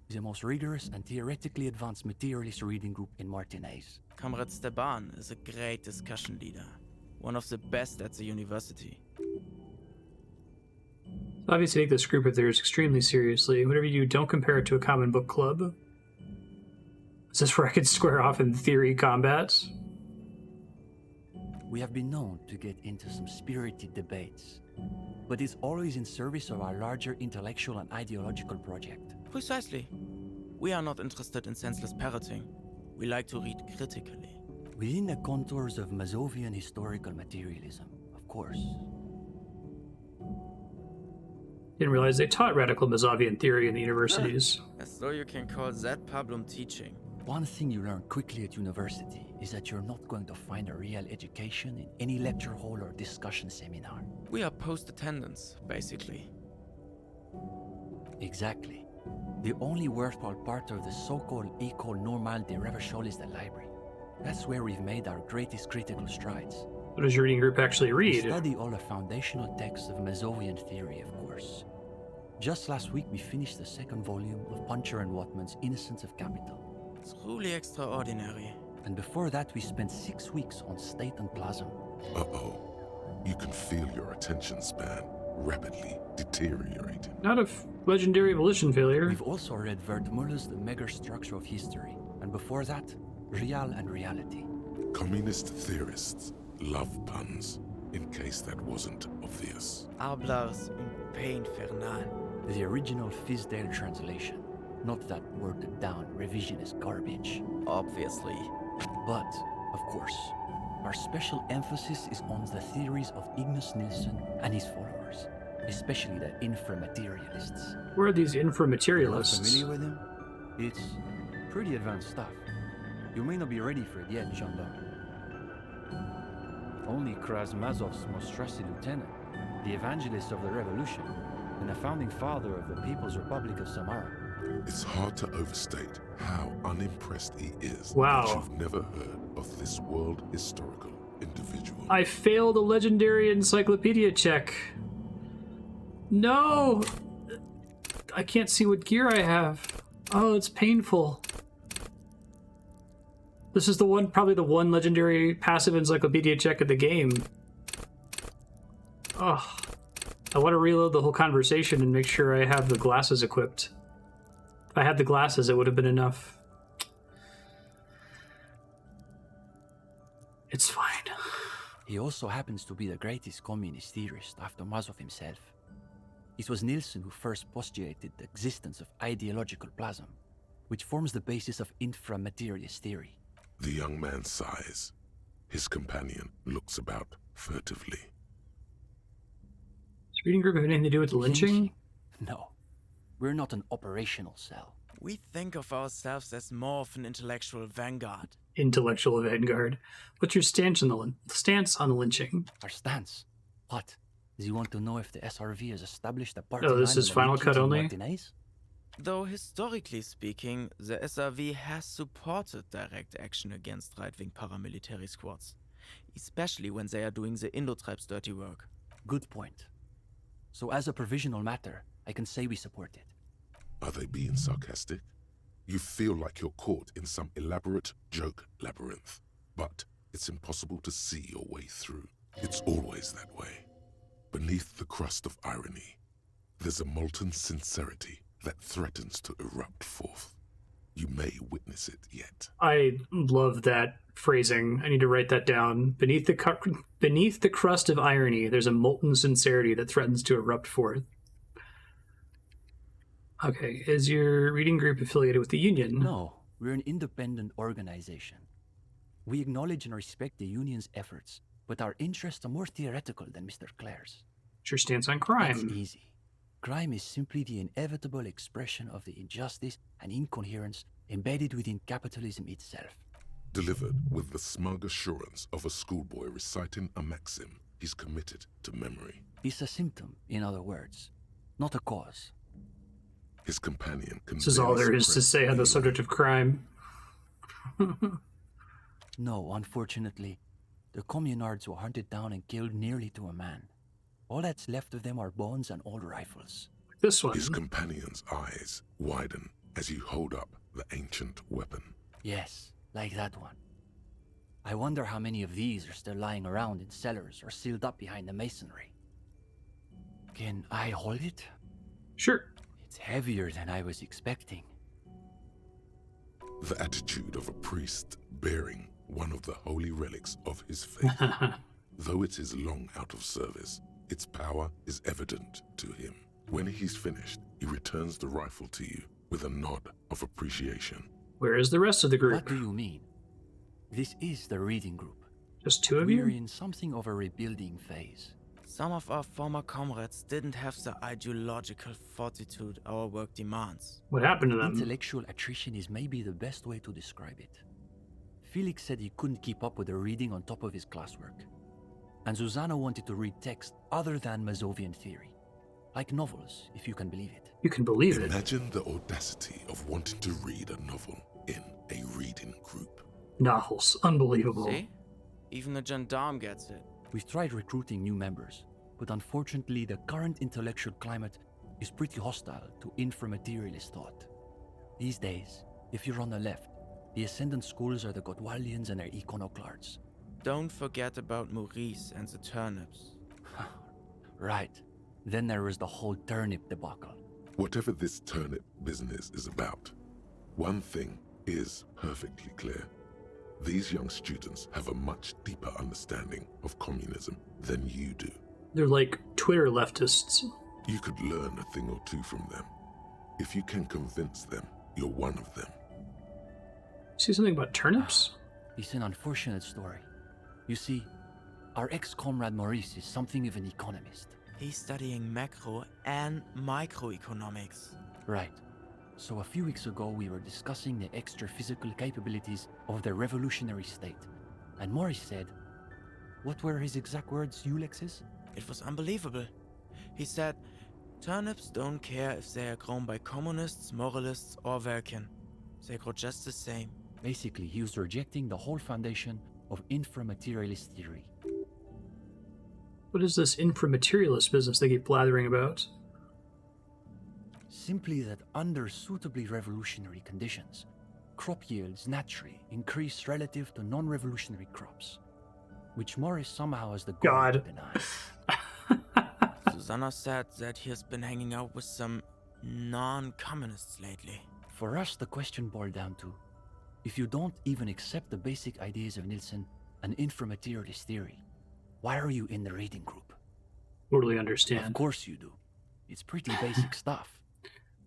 The most rigorous and theoretically advanced materialist reading group in Martinez. Comrade Steban is a great discussion leader. One of the best at the university. Obviously, take this group of theirs extremely seriously. Whatever you do, don't compare it to a common book club. Is this where I could square off in theory combats? We have been known to get into some spirited debates, but it's always in service of our larger intellectual and ideological project. Precisely. We are not interested in senseless parroting. We like to read critically. Within the contours of Mazovian historical materialism, of course. Didn't realize they taught radical Mazovian theory in the universities. As though you can call that pablum teaching. One thing you learn quickly at university is that you're not going to find a real education in any lecture hall or discussion seminar. We are post-attendance, basically. Exactly. The only worthwhile part of the so-called École Normale de Recherche is the library. That's where we've made our greatest critical strides. What does your reading group actually read? We study all the foundational texts of Mazovian theory, of course. Just last week we finished the second volume of Puncher and Watman's Innocence of Capital. Truly extraordinary. And before that we spent 6 weeks on State and Plasm. Uh-oh. You can feel your attention span rapidly deteriorating. Not a legendary volition failure. We've also read Wertmüller's The Megastructure of History, and before that, Real and Reality. Communist theorists love puns, in case that wasn't obvious. Hablars un pain infernal. The original Fizdale translation, not that worded-down revisionist garbage. Obviously. But, of course, our special emphasis is on the theories of Ignace Nilsson and his followers, especially the inframaterialists. Where are these You're not inframaterialists? familiar with them? It's pretty advanced stuff. You may not be ready for it yet, gendarme. Only Krasmazov's most trusted lieutenant, the evangelist of the revolution, and the founding father of the People's Republic of Samara. It's hard to overstate how unimpressed he is Wow. that you've never heard of this world historical individual. I failed a legendary encyclopedia check. No! I can't see what gear I have. Oh, it's painful. This is probably the one legendary passive encyclopedia check of the game. Oh, I want to reload the whole conversation and make sure I have the glasses equipped. If I had the glasses, it would have been enough. It's fine. He also happens to be the greatest communist theorist after Mazov himself. It was Nilsson who first postulated the existence of ideological plasm, which forms the basis of inframaterialist theory. The young man sighs. His companion looks about furtively. Does reading group have anything to do with the lynching? No. We're not an operational cell. We think of ourselves as more of an intellectual vanguard. Intellectual vanguard. What's your stance on the lynching? Our stance? What? Do you want to know if the SRV has established a party Oh, this line is in the Final regions Cut in only? Martinez? Though historically speaking, the SRV has supported direct action against right-wing paramilitary squads, especially when they are doing the Indotribes' dirty work. Good point. So as a provisional matter, I can say we support it. Are they being sarcastic? You feel like you're caught in some elaborate joke labyrinth, but it's impossible to see your way through. It's always that way. Beneath the crust of irony, there's a molten sincerity that threatens to erupt forth. You may witness it yet. I love that phrasing. I need to write that down. Beneath the crust of irony, there's a molten sincerity that threatens to erupt forth. Okay, is your reading group affiliated with the Union? No, we're an independent organization. We acknowledge and respect the Union's efforts, but our interests are more theoretical than Mr. Clare's. What's your stance on crime? That's easy. Crime is simply the inevitable expression of the injustice and incoherence embedded within capitalism itself. Delivered with the smug assurance of a schoolboy reciting a maxim, he's committed to memory. It's a symptom, in other words, not a cause. His companion can This is all there is to say on the subject of crime. No, unfortunately, the communards were hunted down and killed nearly to a man. All that's left of them are bones and old rifles. This one. His companion's eyes widen as you hold up the ancient weapon. Yes, like that one. I wonder how many of these are still lying around in cellars or sealed up behind the masonry. Can I hold it? Sure. It's heavier than I was expecting. The attitude of a priest bearing one of the holy relics of his faith. Though it is long out of service, its power is evident to him. When he's finished, he returns the rifle to you with a nod of appreciation. Where is the rest of the group? What do you mean? This is the reading group. Just two of you? We're in something of a rebuilding phase. Some of our former comrades didn't have the ideological fortitude our work demands. What happened to them? Intellectual attrition is maybe the best way to describe it. Felix said he couldn't keep up with the reading on top of his classwork. And Susanna wanted to read text other than Mazovian theory. Like novels, if you can believe it. You can believe it. Imagine the audacity of wanting to read a novel in a reading group. Novels. Unbelievable. See? Even the gendarme gets it. We've tried recruiting new members, but unfortunately the current intellectual climate is pretty hostile to inframaterialist thought. These days, if you're on the left, the ascendant schools are the Godwaldians and their iconoclasts. Don't forget about Maurice and the turnips. Right. Then there was the whole turnip debacle. Whatever this turnip business is about, one thing is perfectly clear. These young students have a much deeper understanding of communism than you do. They're like Twitter leftists. You could learn a thing or two from them. If you can convince them, you're one of them. See something about turnips? It's an unfortunate story. You see, our ex-comrade Maurice is something of an economist. He's studying macro and microeconomics. Right. So a few weeks ago we were discussing the extra physical capabilities of the revolutionary state. And Maurice said, what were his exact words, Ulex's? It was unbelievable. He said, turnips don't care if they are grown by communists, moralists, or Vulcan. They grow just the same. Basically, he was rejecting the whole foundation of inframaterialist theory. What is this inframaterialist business they keep blathering about? Simply that under suitably revolutionary conditions, crop yields naturally increase relative to non-revolutionary crops, which Morris somehow has the goal to deny. Susanna said that he has been hanging out with some non-communists lately. For us, the question boiled down to, if you don't even accept the basic ideas of Nielsen and inframaterialist theory, why are you in the reading group? Totally understand. Of course you do. It's pretty basic stuff.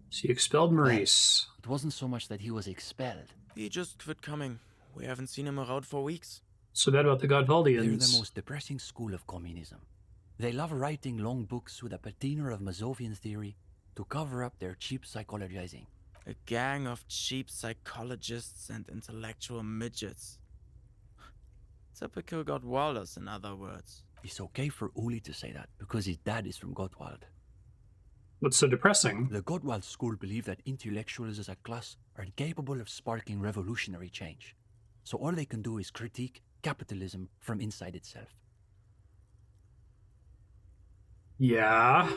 So you expelled Maurice. It wasn't so much that he was expelled. He just quit coming. We haven't seen him around for weeks. So bad about the Godwaldians. They're the most depressing school of communism. They love writing long books with a patina of Mazovian theory to cover up their cheap psychologizing. A gang of cheap psychologists and intellectual midgets. Typical Gottwalders, in other words. It's okay for Uli to say that, because his dad is from Gottwald. What's so depressing? The Gottwald school believe that intellectuals as a class are incapable of sparking revolutionary change. So all they can do is critique capitalism from inside itself. Yeah.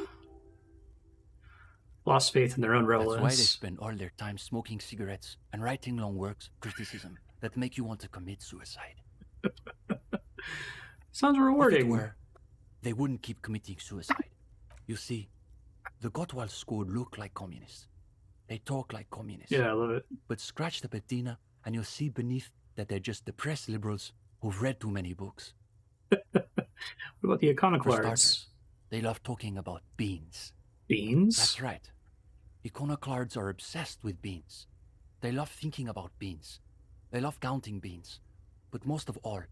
Lost faith in their own That's relevance. why they spend all their time smoking cigarettes and writing long works of criticism that make you want to commit suicide. Sounds rewarding. If it were, they wouldn't keep committing suicide. You see, the Gottwald school look like communists. They talk like communists. Yeah, I love it. But scratch the patina and you'll see beneath that they're just depressed liberals who've read too many books. What about the For iconoclasts? starters, they love talking about beans. Beans? That's right. Iconoclasts are obsessed with beans. They love thinking about beans. They love counting beans. But most of all,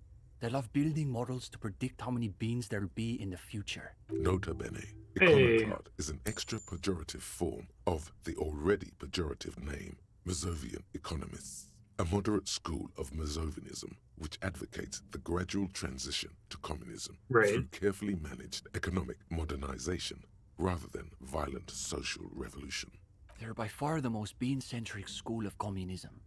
they love building models to predict how many beans there'll be in the future. Nota bene, Hey. iconoclast is an extra pejorative form of the already pejorative name, Mazovian economists. a moderate school of Masovianism which advocates the gradual transition to communism through carefully managed economic modernization rather than violent social revolution. They're by far the most bean-centric school of communism.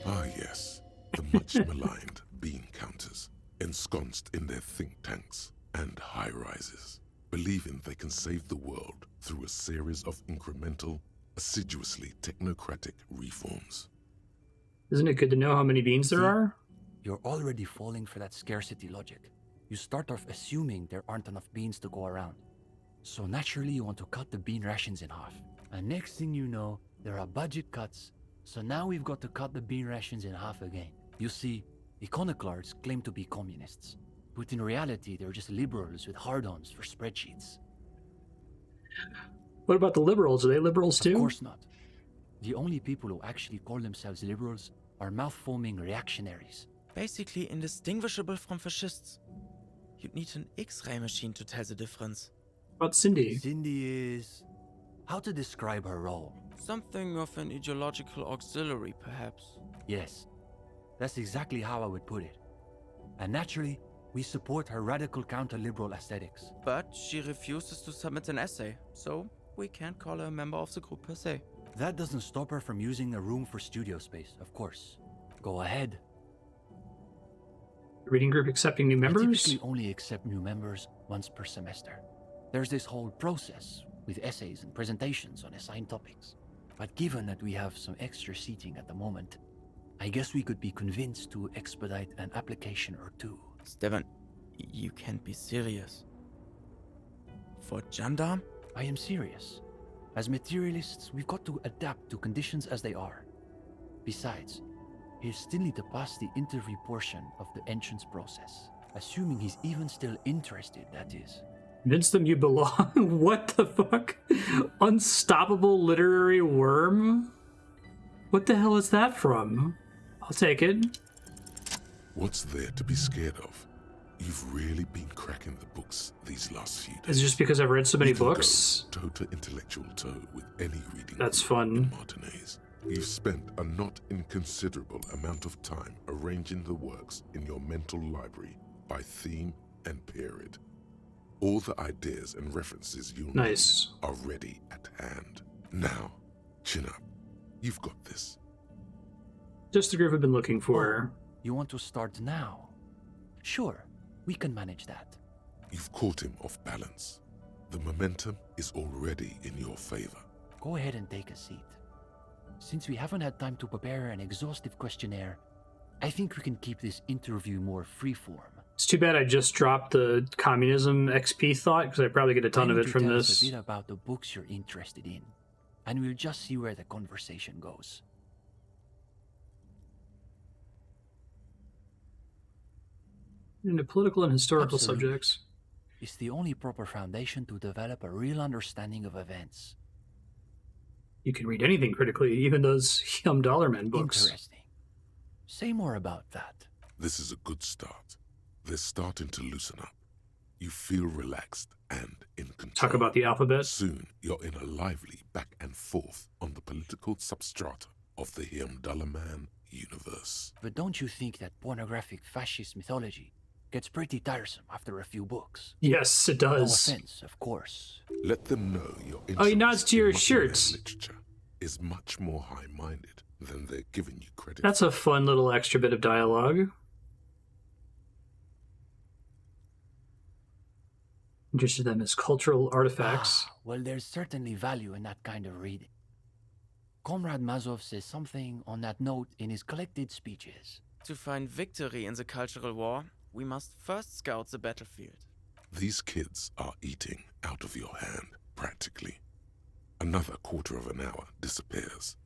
Ah yes, the much maligned bean counters, ensconced in their think tanks and high-rises, believing they can save the world through a series of incremental, assiduously technocratic reforms. Isn't it good to know how many beans there are? You're already falling for that scarcity logic. You start off assuming there aren't enough beans to go around. So naturally you want to cut the bean rations in half. And next thing you know, there are budget cuts, so now we've got to cut the bean rations in half again. You see, iconoclasts claim to be communists, but in reality they're just liberals with hard-ons for spreadsheets. What about the liberals? Are they liberals too? Of course not. The only people who actually call themselves liberals are mouth-foaming reactionaries. Basically indistinguishable from fascists. You'd need an X-ray machine to tell the difference. About Cindy? Cindy is... how to describe her role? Something of an ideological auxiliary, perhaps. Yes, that's exactly how I would put it. And naturally, we support her radical counter-liberal aesthetics. But she refuses to submit an essay, so we can't call her a member of the group per se. That doesn't stop her from using a room for studio space, of course. Go ahead. Reading group accepting new members? I typically only accept new members once per semester. There's this whole process with essays and presentations on assigned topics. But given that we have some extra seating at the moment, I guess we could be convinced to expedite an application or two. Stefan, you can't be serious. For gendarme? I am serious. As materialists, we've got to adapt to conditions as they are. Besides, he'll still need to pass the interview portion of the entrance process. Assuming he's even still interested, that is. Convince them you belong? What the fuck? Unstoppable literary worm? What the hell is that from? I'll take it. What's there to be scared of? You've really been cracking the books these last few days. Is it just because I've read so many books? Toe to intellectual toe with any reading. That's fun. Martinez. You've spent a not inconsiderable amount of time arranging the works in your mental library by theme and period. All the ideas and references you'll need are ready at hand. Now, chin up. You've got this. Just the group I've been looking for. You want to start now? Sure, we can manage that. You've caught him off balance. The momentum is already in your favor. Go ahead and take a seat. Since we haven't had time to prepare an exhaustive questionnaire, I think we can keep this interview more freeform. It's too bad I just dropped the communism XP thought, because I probably get a ton of it from tell this. us a bit about the books you're interested in, and we'll just see where the conversation goes. Into political and historical Absolutely. subjects. It's the only proper foundation to develop a real understanding of events. You can read anything critically, even those Yum Dollarman books. Interesting. Say more about that. This is a good start. They're starting to loosen up. You feel relaxed and in control. Talk about the alphabet. Soon, you're in a lively back and forth on the political substrata of the Yum Dollarman universe. But don't you think that pornographic fascist mythology gets pretty tiresome after a few books? Yes, it does. No offense, of course. Let them know your interest Oh, he nods to your in modern shirts. literature is much more high-minded than they're giving you credit. That's a fun little extra bit of dialogue. Interested in them as cultural artifacts. Well, there's certainly value in that kind of reading. Comrade Mazov says something on that note in his collected speeches. To find victory in the cultural war, we must first scout the battlefield. These kids are eating out of your hand, practically. Another quarter of an hour disappears.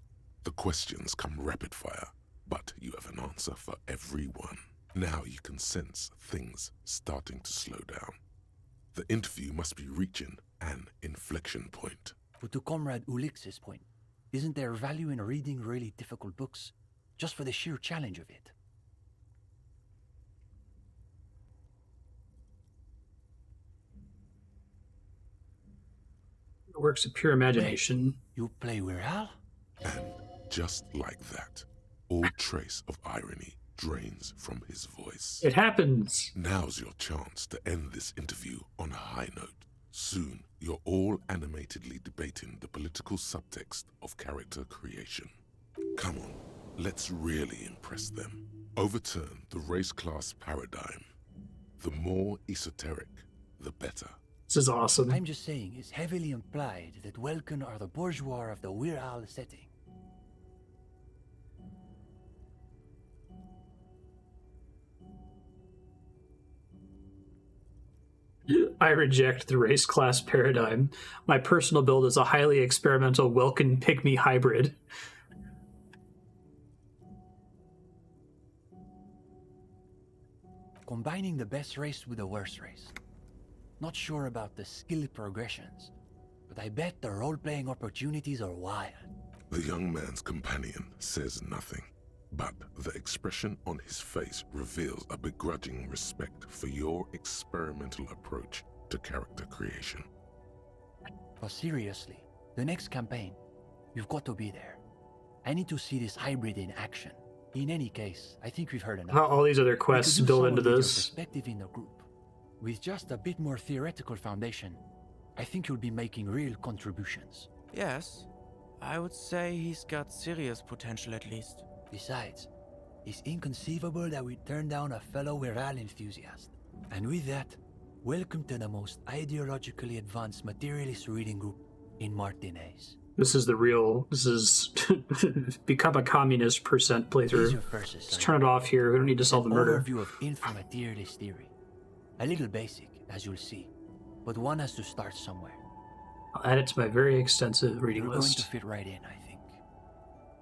The questions come rapid fire, but you have an answer for every one. Now you can sense things starting to slow down. The interview must be reaching an inflection point. But to Comrade Ulix's point, isn't there value in reading really difficult books just for the sheer challenge of it? Works of pure imagination. You play Viral? And just like that, all trace of irony drains from his voice. It happens. Now's your chance to end this interview on a high note. Soon, you're all animatedly debating the political subtext of character creation. Come on, let's really impress them. Overturn the race-class paradigm. The more esoteric, the better. This is awesome. I'm just saying, it's heavily implied that Welkin are the bourgeois of the Weir Al setting. I reject the race class paradigm. My personal build is a highly experimental Welkin pygmy hybrid. Combining the best race with the worst race. Not sure about the skill progressions, but I bet the role-playing opportunities are wild. The young man's companion says nothing, but the expression on his face reveals a begrudging respect for your experimental approach to character creation. But seriously, the next campaign, you've got to be there. I need to see this hybrid in action. In any case, I think we've heard enough. How all these other quests build into this. Perspective in the group. With just a bit more theoretical foundation, I think you'll be making real contributions. Yes, I would say he's got serious potential at least. Besides, it's inconceivable that we turn down a fellow Viral enthusiast. And with that, welcome to the most ideologically advanced materialist reading group in Martinez. This is the real, this is become a communist percent playthrough. Let's turn it off here. We don't need to solve the murder. Overview of infra-materialist theory. A little basic, as you'll see, but one has to start somewhere. I'll add it to my very extensive reading You're list. going to fit right in, I think.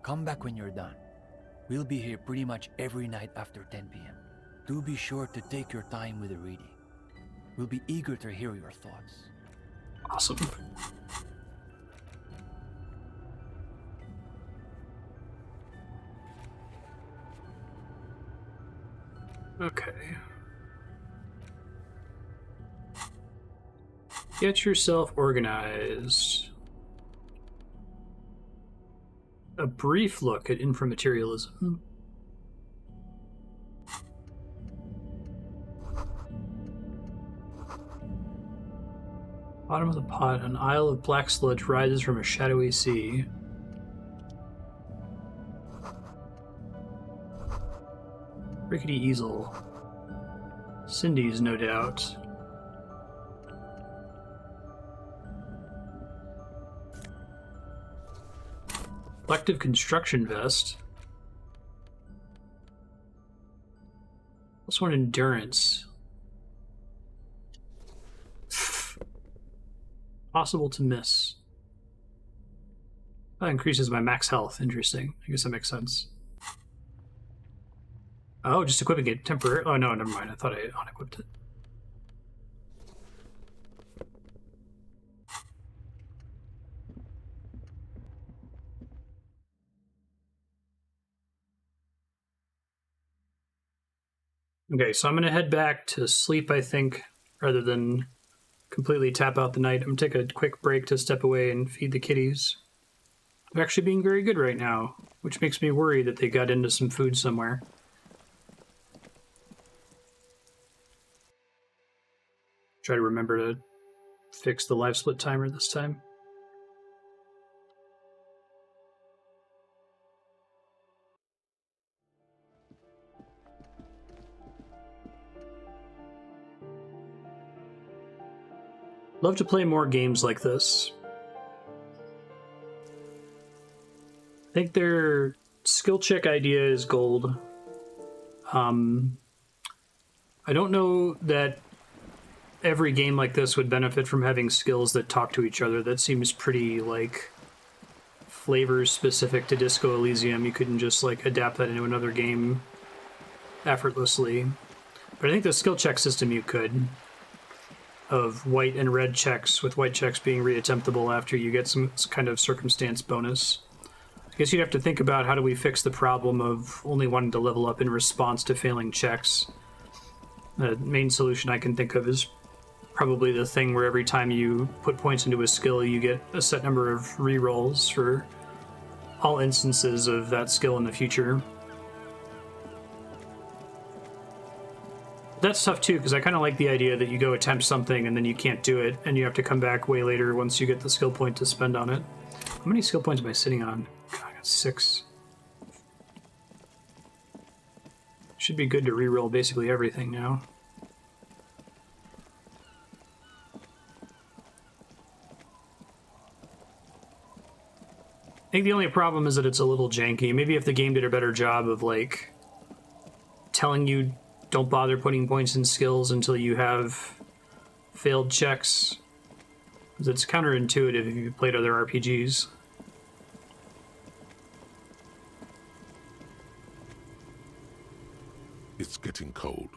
Come back when you're done. We'll be here pretty much every night after 10 p.m. Do be sure to take your time with the reading. We'll be eager to hear your thoughts. Awesome. Okay. Get yourself organized. A brief look at inframaterialism. Bottom of the pot, an isle of black sludge rises from a shadowy sea. Rickety easel. Cindy's, no doubt. Collective construction vest. +1 endurance. Possible to miss. That increases my max health. Interesting. I guess that makes sense. Oh, just equipping it temporarily. Oh, no, never mind. I thought I unequipped it. Okay, so I'm going to head back to sleep, I think, rather than completely tap out the night. I'm going to take a quick break to step away and feed the kitties. They're actually being very good right now, which makes me worry that they got into some food somewhere. Try to remember to fix the live split timer this time. Love to play more games like this. I think their skill check idea is gold. I don't know that every game like this would benefit from having skills that talk to each other. That seems pretty, like, flavor specific to Disco Elysium. You couldn't just, like, adapt that into another game effortlessly. But I think the skill check system you could, of white and red checks, with white checks being reattemptable after you get some kind of circumstance bonus. I guess you'd have to think about how do we fix the problem of only wanting to level up in response to failing checks. The main solution I can think of is probably the thing where every time you put points into a skill, you get a set number of rerolls for all instances of that skill in the future. That's tough too, because I kind of like the idea that you go attempt something and then you can't do it, and you have to come back way later once you get the skill point to spend on it. How many skill points am I sitting on? God, I got 6. Should be good to reroll basically everything now. I think the only problem is that it's a little janky. Maybe if the game did a better job of, like, telling you don't bother putting points in skills until you have failed checks. Because it's counterintuitive if you've played other RPGs. It's getting cold.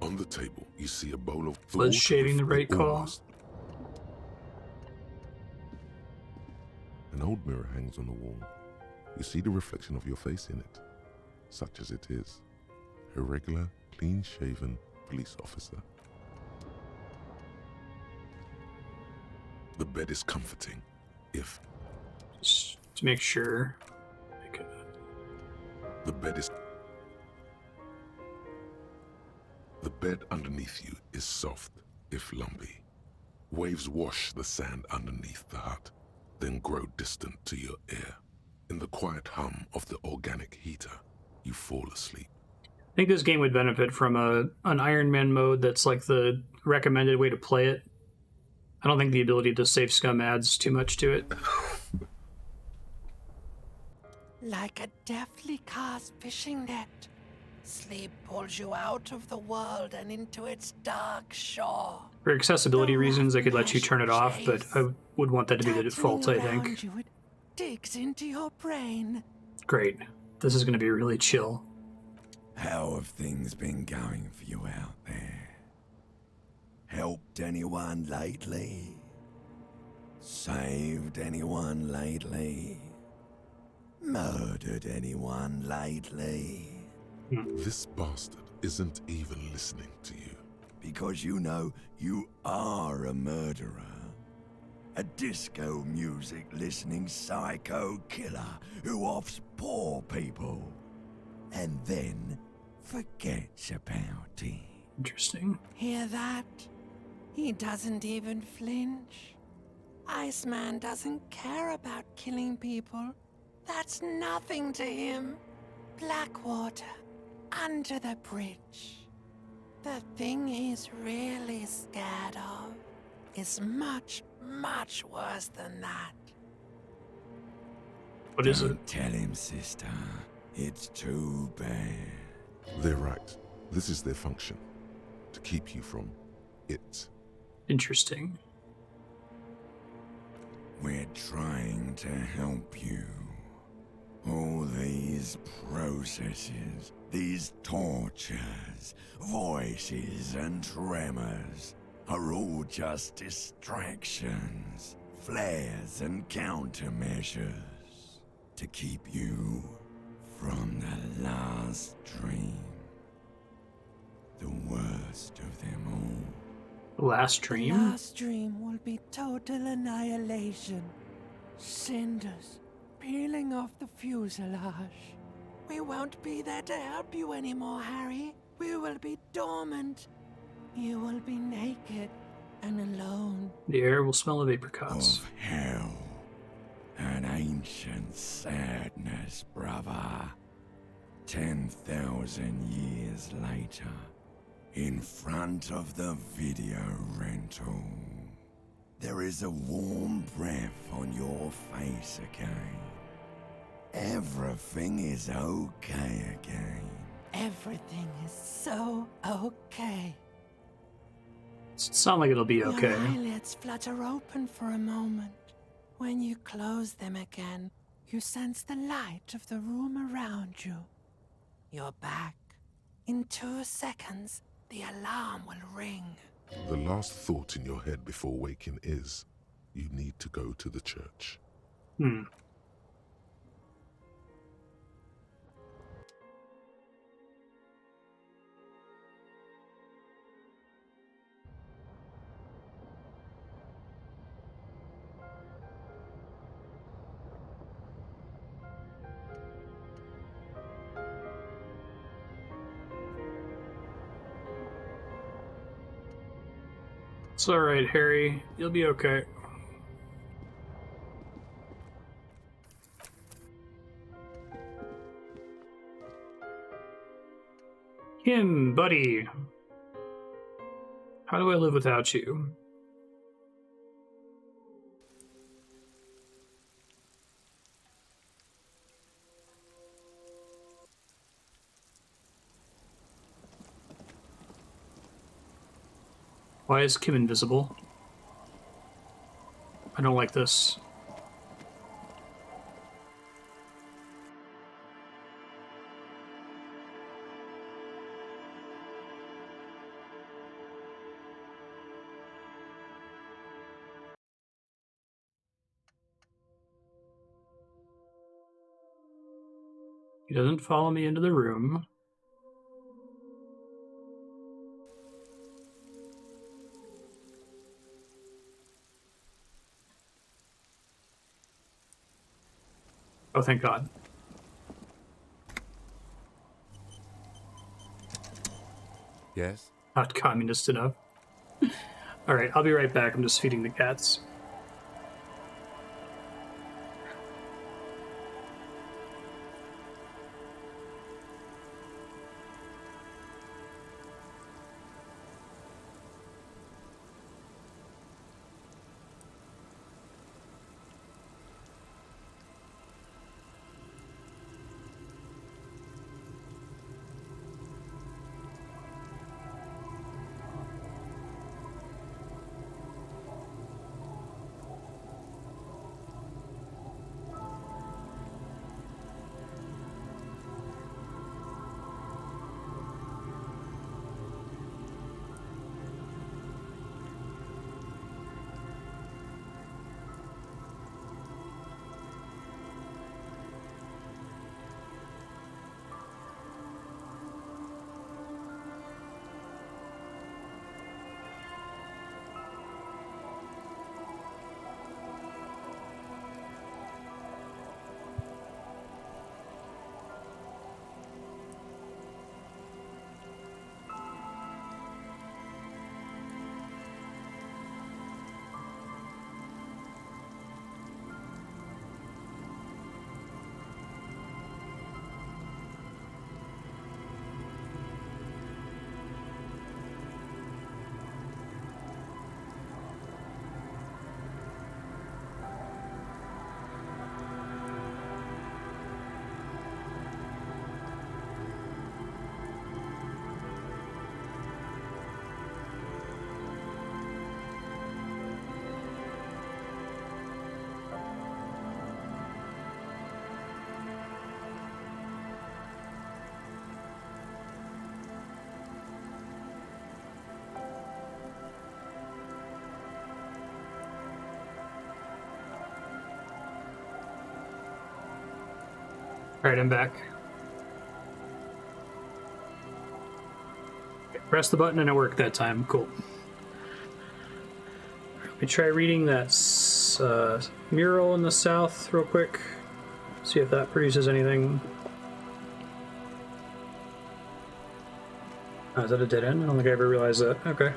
On the table, you see a bowl of Was shaving the right call? An old mirror hangs on the wall. You see the reflection of your face in it, such as it is. A regular, clean-shaven police officer. The bed is comforting, if... Just to make sure. The bed underneath you is soft, if lumpy. Waves wash the sand underneath the hut, then grow distant to your ear. In the quiet hum of the organic heater, you fall asleep. I think this game would benefit from an Iron Man mode that's like the recommended way to play it. I don't think the ability to save scum adds too much to it. Like a deftly cast fishing net, sleep pulls you out of the world and into its dark shore. For accessibility reasons, I could let you turn it off, but I would want that to be the default, I think. You, it digs into your brain. Great. This is going to be really chill. How have things been going for you out there? Helped anyone lately? Saved anyone lately? Murdered anyone lately? This bastard isn't even listening to you. Because you know you are a murderer. A disco music listening psycho killer who offs poor people. And then forgets about it. Interesting. Hear that? He doesn't even flinch. Iceman doesn't care about killing people. That's nothing to him. Blackwater, under the bridge. The thing he's really scared of is much, much worse than that. What is Don't tell him, sister. It's too bad. They're right. This is their function. To keep you from it. Interesting. We're trying to help you. All these processes, these tortures, voices and tremors are all just distractions, flares and countermeasures to keep you from the last dream. The worst of them all. Last dream? Last dream will be total annihilation. Cinders peeling off the fuselage. We won't be there to help you anymore, Harry. We will be dormant. You will be naked and alone. The air will smell of apricots. Of hell. An ancient sadness, brother. 10,000 years later, in front of the video rental, there is a warm breath on your face again. Everything is okay again. Everything is so okay. Doesn't sound like it'll be okay. Your eyelids flutter open for a moment. When you close them again, you sense the light of the room around you. You're back. In 2 seconds, the alarm will ring. The last thought in your head before waking is, you need to go to the church. It's alright, Harry. You'll be okay. Kim, buddy. How do I live without you? Why is Kim invisible? I don't like this. He doesn't follow me into the room. Oh, thank God. Yes? Not communist enough. Alright, I'll be right back. I'm just feeding the cats. Alright, I'm back. Press the button and it worked that time. Cool. Let me try reading that mural in the south real quick. See if that produces anything. Oh, is that a dead end? I don't think I ever realized that. Okay.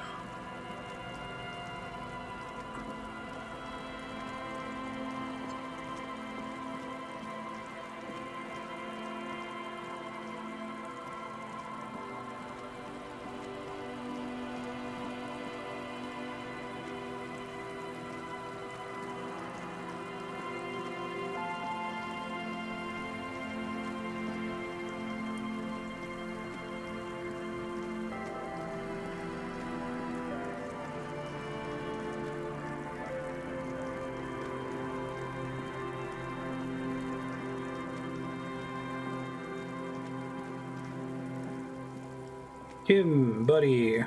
Kim, buddy. A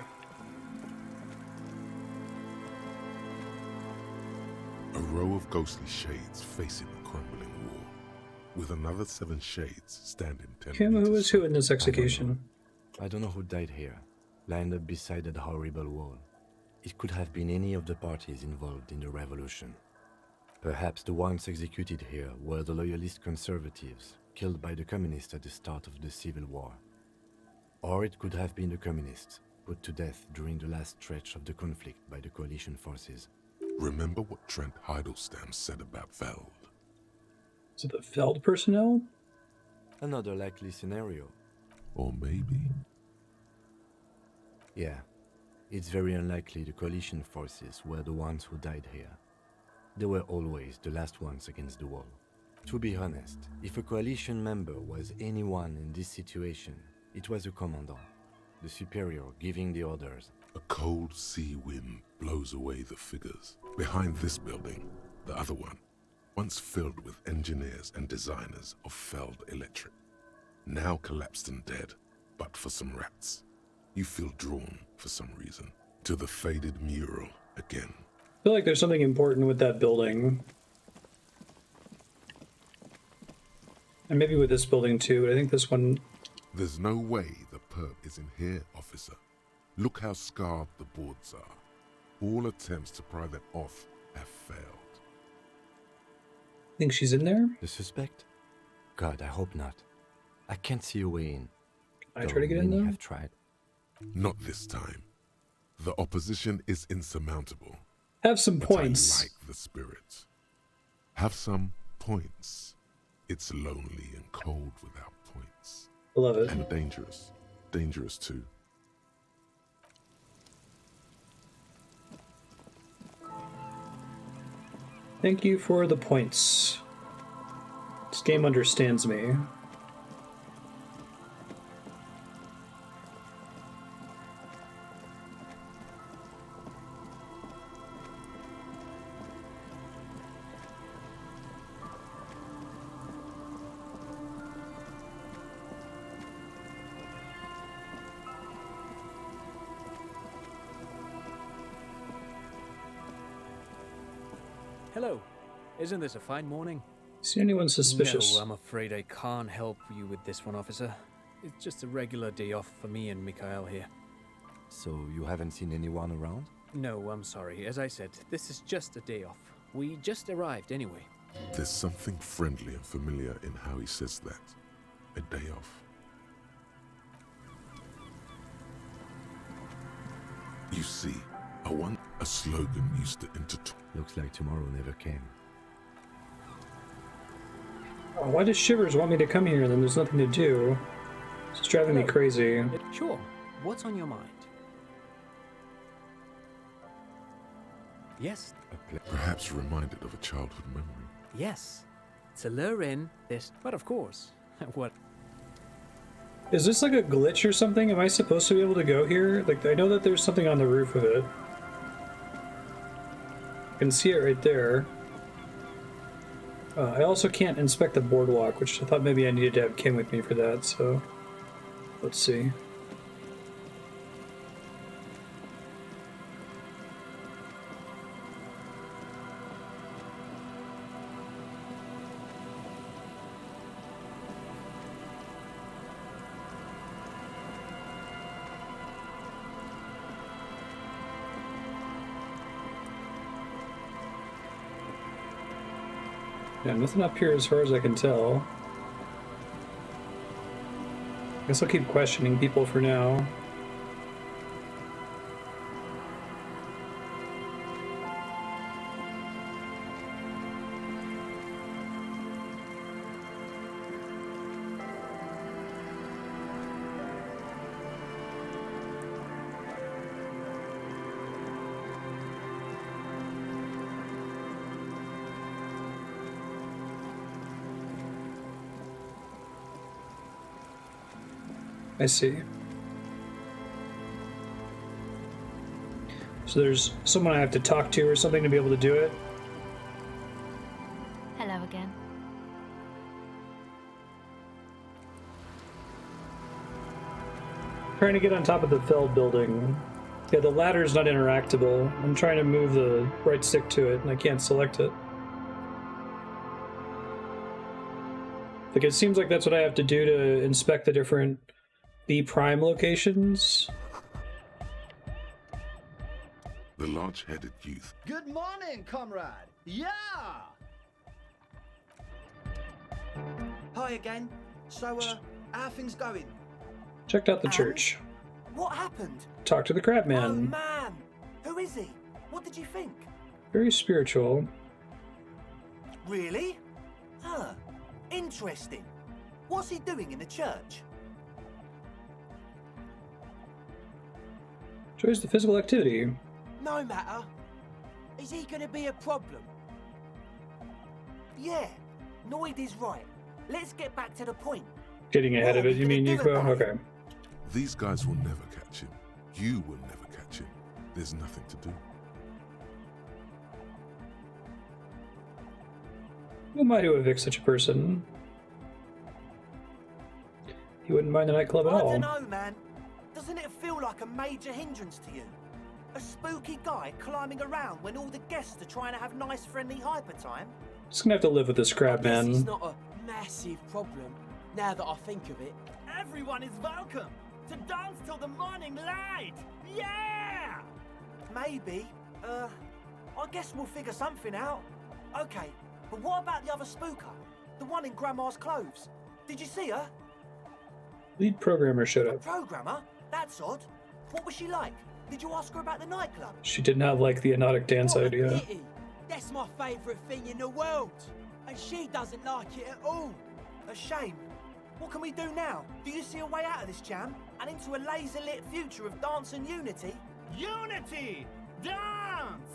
row of ghostly shades facing a crumbling wall, with another 7 shades standing 10 Kim, who meters was who in this execution? I don't know who died here, lined up beside that horrible wall. It could have been any of the parties involved in the revolution. Perhaps the ones executed here were the loyalist conservatives, killed by the communists at the start of the Civil War. Or it could have been the communists, put to death during the last stretch of the conflict by the coalition forces. Remember what Trent Heidelstein said about Veld? Is it the Feld personnel? Another likely scenario. Or maybe... Yeah, it's very unlikely the coalition forces were the ones who died here. They were always the last ones against the wall. To be honest, if a coalition member was anyone in this situation, it was a commandant, the superior giving the orders. A cold sea wind blows away the figures. Behind this building, the other one, once filled with engineers and designers of Feld Electric, now collapsed and dead, but for some rats. You feel drawn, for some reason, to the faded mural again. I feel like there's something important with that building. And maybe with this building too, but I think this one... There's no way the perp isn't here, officer. Look how scarred the boards are. All attempts to pry them off have failed. Think she's in there? The suspect? God, I hope not. I can't see a way in. Can I try to get in many there? have tried. Not this time. The opposition is insurmountable. Have some But points. I like the spirit. Have some points. It's lonely and cold without points. I love it. And dangerous. Dangerous too. Thank you for the points. This game understands me. Hello. Isn't this a fine morning? See anyone suspicious? No, I'm afraid I can't help you with this one, officer. It's just a regular day off for me and Mikhail here. So you haven't seen anyone around? No, I'm sorry. As I said, this is just a day off. We just arrived anyway. There's something friendly and familiar in how he says that. A day off. You see, a slogan used to intertwine. Looks like tomorrow never came. Oh, why does Shivers want me to come here and then there's nothing to do? It's driving me crazy. Sure. What's on your mind? Yes. Perhaps reminded of a childhood memory. Yes. To lure in this... But of course. What? Is this like a glitch or something? Am I supposed to be able to go here? Like, I know that there's something on the roof of it. I can see it right there. I also can't inspect the boardwalk, which I thought maybe I needed to have Kim with me for that, so... Let's see. Yeah, nothing up here as far as I can tell. Guess I'll keep questioning people for now. I see. So there's someone I have to talk to or something to be able to do it? Hello again. Trying to get on top of the Feld building. Yeah, the ladder's not interactable. I'm trying to move the right stick to it and I can't select it. Like, it seems like that's what I have to do to inspect the different B prime locations. The large-headed youth. Good morning, comrade. Yeah! Hi again. So, how are things going? Checked out the church. What happened? Talk to the crab Oh man. man! Who is he? What did you think? Very spiritual. Really? Huh. Interesting. What's he doing in the church? Enjoys the physical activity. No matter. Is he gonna be a problem? Yeah. Noid is right. Let's get back to the point. Getting ahead of it, you mean, Yuko? Okay. These guys will never catch him. You will never catch him. There's nothing to do. Who am I to evict such a person? He wouldn't mind the nightclub at all. I don't know, man. Doesn't it feel like a major hindrance to you? A spooky guy climbing around when all the guests are trying to have nice, friendly hyper time? Just gonna have to live with this crab man. It's not a massive problem, now that I think of it. Everyone is welcome to dance till the morning light! Yeah! Maybe. I guess we'll figure something out. Okay, but what about the other spooker? The one in Grandma's clothes? Did you see her? Lead programmer showed up. Programmer? That's odd. What was she like? Did you ask her about the nightclub? She did not like the hypnotic dance idea. Pity. That's my favourite thing in the world. And she doesn't like it at all. A shame. What can we do now? Do you see a way out of this jam? And into a laser-lit future of dance and unity? Unity! Dance!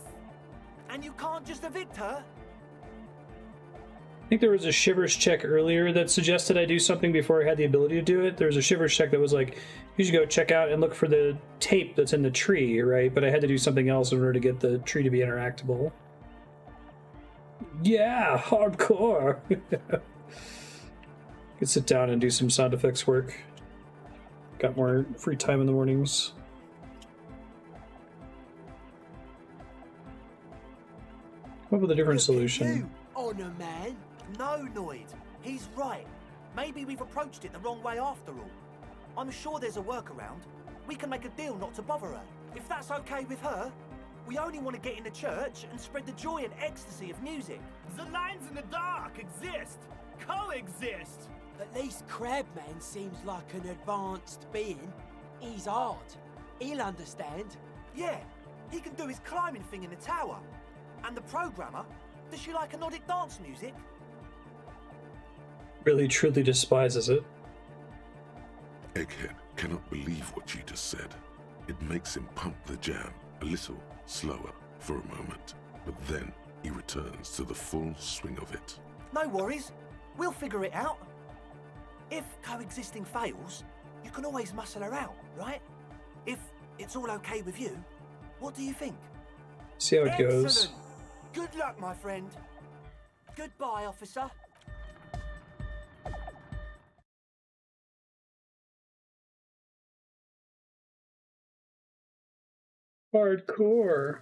And you can't just evict her? I think there was a shivers check earlier that suggested I do something before I had the ability to do it. There was a shivers check that was like, you should go check out and look for the tape that's in the tree, right? But I had to do something else in order to get the tree to be interactable. Yeah, hardcore. Could sit down and do some sound effects work. Got more free time in the mornings. Come up with a different solution. Honor man. No, Noid. He's right. Maybe we've approached it the wrong way after all. I'm sure there's a workaround. We can make a deal not to bother her. If that's okay with her, we only want to get in the church and spread the joy and ecstasy of music. The lines in the dark exist. Coexist. At least Crabman seems like an advanced being. He's hard. He'll understand. Yeah, he can do his climbing thing in the tower. And the programmer, does she like anodic dance music? Really, truly despises it. Egghead cannot believe what you just said. It makes him pump the jam a little slower for a moment, but then he returns to the full swing of it. No worries. We'll figure it out. If coexisting fails, you can always muscle her out, right? If it's all okay with you, what do you think? See how it goes. Excellent. Good luck, my friend. Goodbye, officer. Hardcore.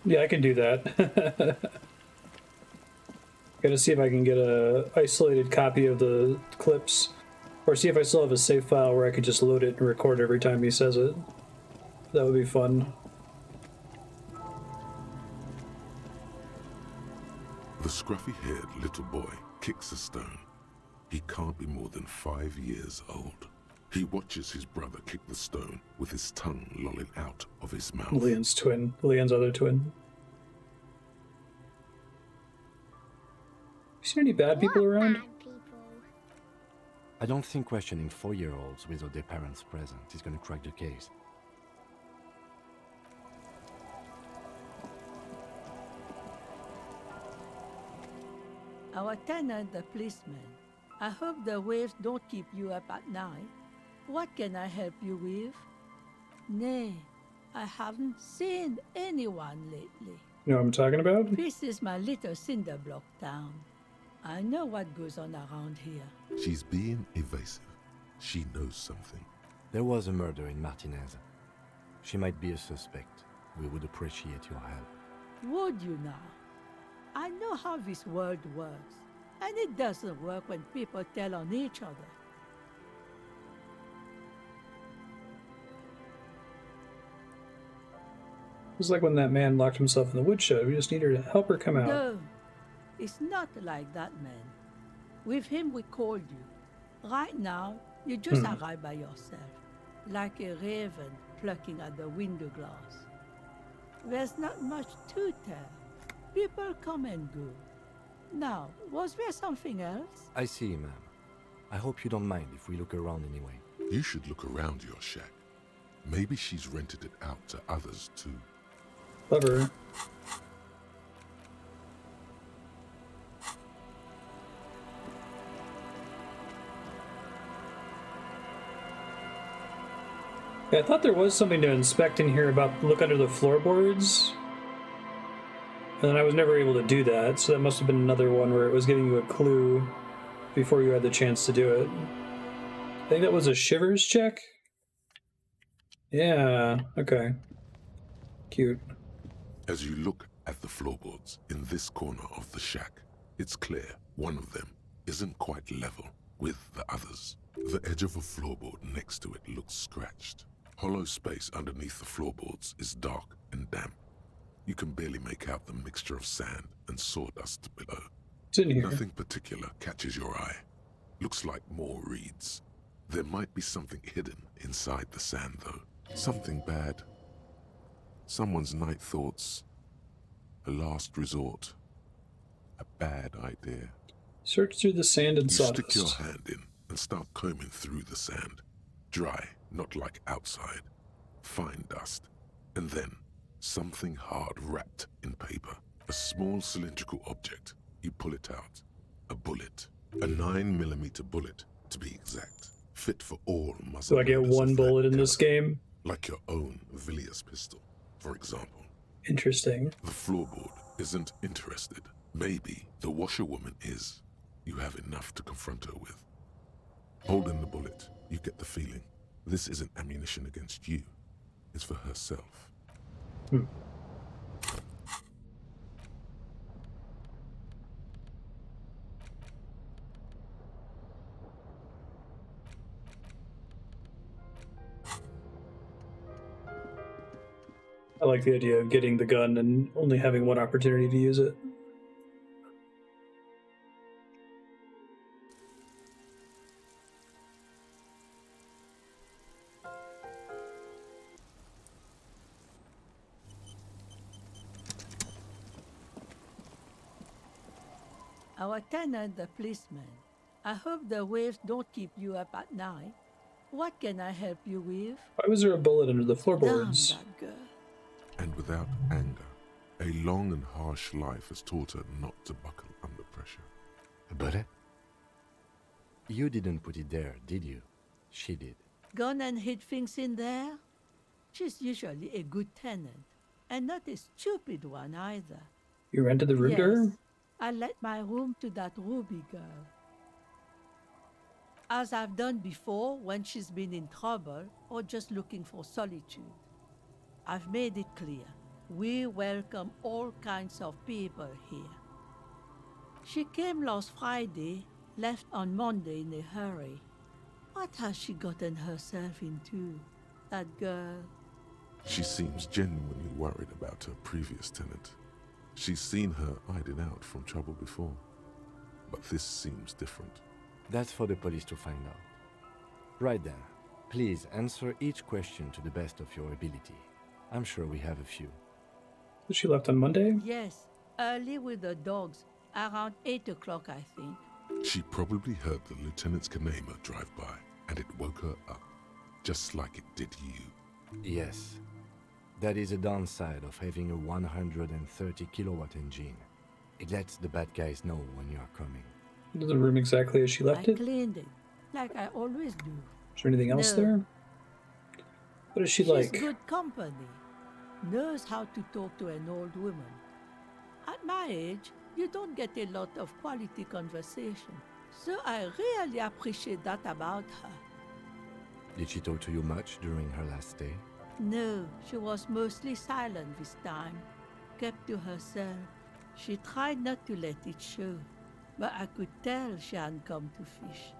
Yeah, I can do that. Gotta see if I can get a isolated copy of the clips, or see if I still have a save file where I could just load it and record every time he says it. That would be fun. The scruffy-haired little boy kicks a stone. He can't be more than 5 years old. He watches his brother kick the stone with his tongue lolling out of his mouth. Leon's twin. Leon's other twin. You seen any bad people around? I don't think questioning 4-year-olds without their parents present is going to crack the case. Our tenant, the policeman. I hope the waves don't keep you up at night. What can I help you with? Nay, I haven't seen anyone lately. You know what I'm talking about? This is my little cinder block town. I know what goes on around here. She's being evasive. She knows something. There was a murder in Martinez. She might be a suspect. We would appreciate your help. Would you now? I know how this world works, and it doesn't work when people tell on each other. It was like when that man locked himself in the woodshed. We just need her to help her come out. No, it's not like that, man. With him, we called you. Right now, you just arrive by yourself, like a raven plucking at the window glass. There's not much to tell. People come and go. Now, was there something else? I see, ma'am. I hope you don't mind if we look around anyway. You should look around your shack. Maybe she's rented it out to others too. Clever. Yeah, I thought there was something to inspect in here about look under the floorboards. And then I was never able to do that, so that must have been another one where it was giving you a clue before you had the chance to do it. I think that was a shivers check? Yeah, okay. Cute. As you look at the floorboards in this corner of the shack, it's clear one of them isn't quite level with the others. The edge of a floorboard next to it looks scratched. Hollow space underneath the floorboards is dark and damp. You can barely make out the mixture of sand and sawdust below. It's in here. Nothing particular catches your eye. Looks like more reeds. There might be something hidden inside the sand, though. Something bad. Someone's night thoughts. A last resort. A bad idea. Search through the sand and You sawdust. stick your hand in and start combing through the sand. Dry, not like outside. Fine dust. And then something hard wrapped in paper. A small cylindrical object. You pull it out. A bullet. A 9mm bullet, to be exact. Fit for all muzzle. Do I get one bullet in this game? Like your own Villiers pistol, for example. Interesting. The floorboard isn't interested. Maybe the washerwoman is. You have enough to confront her with. Holding the bullet, you get the feeling this isn't ammunition against you. It's for herself. I like the idea of getting the gun and only having one opportunity to use it. Our tenant, the policeman. I hope the waves don't keep you up at night. What can I help you with? Why was there a bullet under the Damn floorboards? that girl. And without anger, a long and harsh life has taught her not to buckle under pressure. A bullet? You didn't put it there, did you? She did. Gone and hid things in there? She's usually a good tenant, and not a stupid one either. You rented the room to her? Yes, I let my room to that Ruby girl. As I've done before when she's been in trouble or just looking for solitude. I've made it clear, we welcome all kinds of people here. She came last Friday, left on Monday in a hurry. What has she gotten herself into, that girl? She seems genuinely worried about her previous tenant. She's seen her hiding out from trouble before. But this seems different. That's for the police to find out. Right then, please answer each question to the best of your ability. I'm sure we have a few. She left on Monday? Yes, early with the dogs, around 8 o'clock, I think. She probably heard the lieutenant's Kanema drive by, and it woke her up, just like it did you. Yes. That is a downside of having a 130 kilowatt engine. It lets the bad guys know when you are coming. The room exactly as she left I it? cleaned it, like I always do. Is there anything else No. there? What is she She's like? good company. Knows how to talk to an old woman. At my age, You don't get a lot of quality conversation, so I really appreciate that about her. Did she talk to you much during her last stay? No, she was mostly silent this time, kept to herself. She tried not to let it show, but I could tell she hadn't come to fish.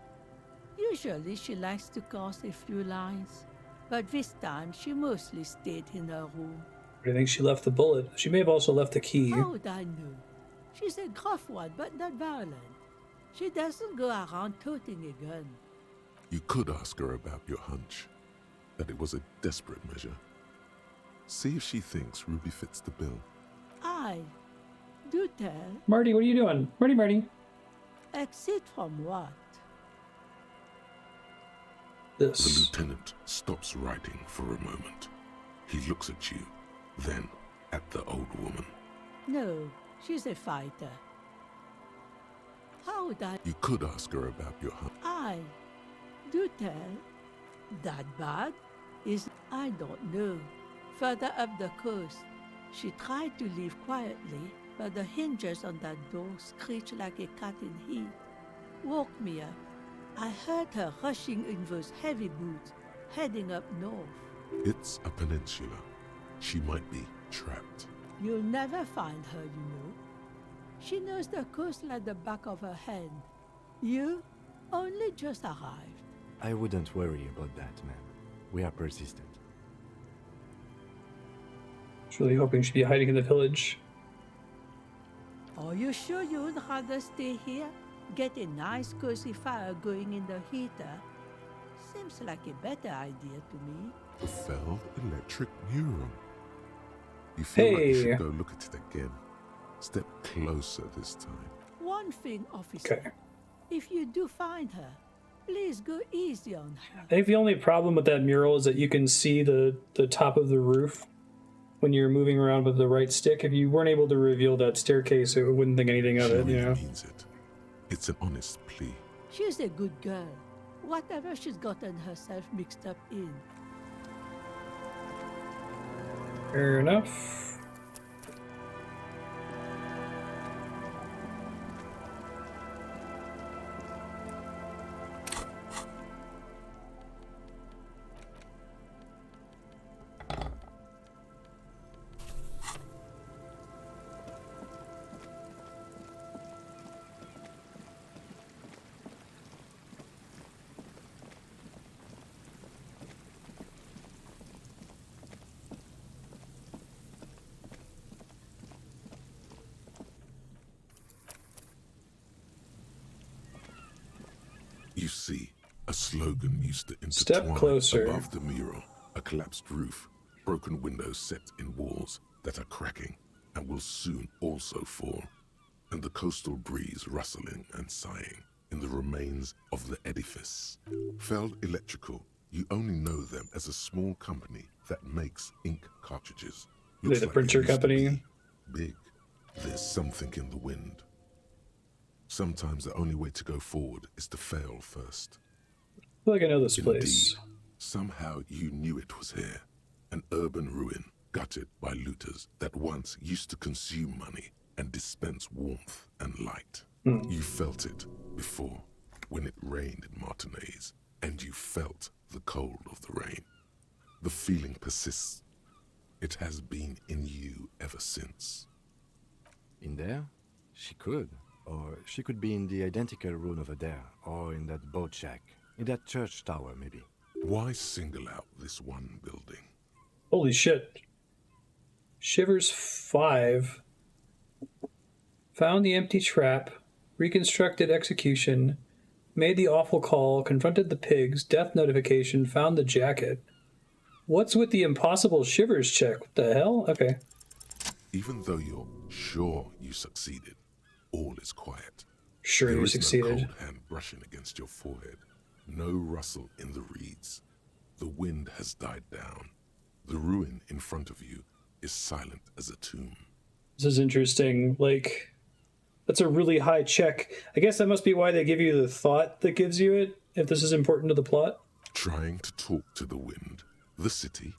Usually she likes to cast a few lines, but this time she mostly stayed in her room. I think she left the bullet. She may have also left the key. How would I know? She's a gruff one, but not violent. She doesn't go around toting a gun. You could ask her about your hunch, that it was a desperate measure. See if she thinks Ruby fits the bill. Do tell. Marty, what are you doing? Marty. Exit from what? The lieutenant stops writing for a moment. He looks at you, then at the old woman. No, she's a fighter. How would I? You could ask her about your hunch. Do tell. That bad? I don't know. Further up the coast, she tried to leave quietly, but the hinges on that door screeched like a cat in heat. Woke me up. I heard her rushing in those heavy boots, heading up north. It's a peninsula. She might be trapped. You'll never find her, you know. She knows the coast like the back of her hand. You only just arrived. I wouldn't worry about that, ma'am. We are persistent. I was really hoping she'd be hiding in the village. Are you sure you would rather stay here? Get a nice cozy fire going in the heater? Seems like a better idea to me. The felled electric mural. You feel like you should go look at it again. Step closer this time. One thing, officer. Okay. If you do find her, please go easy on her. I think the only problem with that mural is that you can see the top of the roof when you're moving around with the right stick. If you weren't able to reveal that staircase, I wouldn't think anything of it, you know? Means it. It's an honest plea. She's a good girl. Whatever she's gotten herself mixed up in. Fair enough. You see, a slogan used to Step intertwine closer. above the mural, a collapsed roof, broken windows set in walls that are cracking and will soon also fall, and the coastal breeze rustling and sighing in the remains of the edifice. Feld Electrical, you only know them as a small company that makes ink cartridges. They're the printer company. Big. There's something in the wind. Sometimes the only way to go forward is to fail first. I feel like I know this place. Indeed, somehow you knew it was here. An urban ruin gutted by looters that once used to consume money and dispense warmth and light. You felt it before when it rained in Martinez, and you felt the cold of the rain. The feeling persists. It has been in you ever since. In there? She could. Or she could be in the identical room over there, or in that boat shack, in that church tower, maybe. Why single out this one building? Holy shit. Shivers 5. Found the empty trap, reconstructed execution, made the awful call, confronted the pigs, death notification, found the jacket. What's with the impossible shivers check? What the hell? Okay. Even though you're sure you succeeded, all is quiet. Sure there you is succeeded. No cold hand brushing against your forehead. No rustle in the reeds. The wind has died down. The ruin in front of you is silent as a tomb. This is interesting. Like, that's a really high check. I guess that must be why they give you the thought that gives you it, if this is important to the plot. Trying to talk to the wind, the city,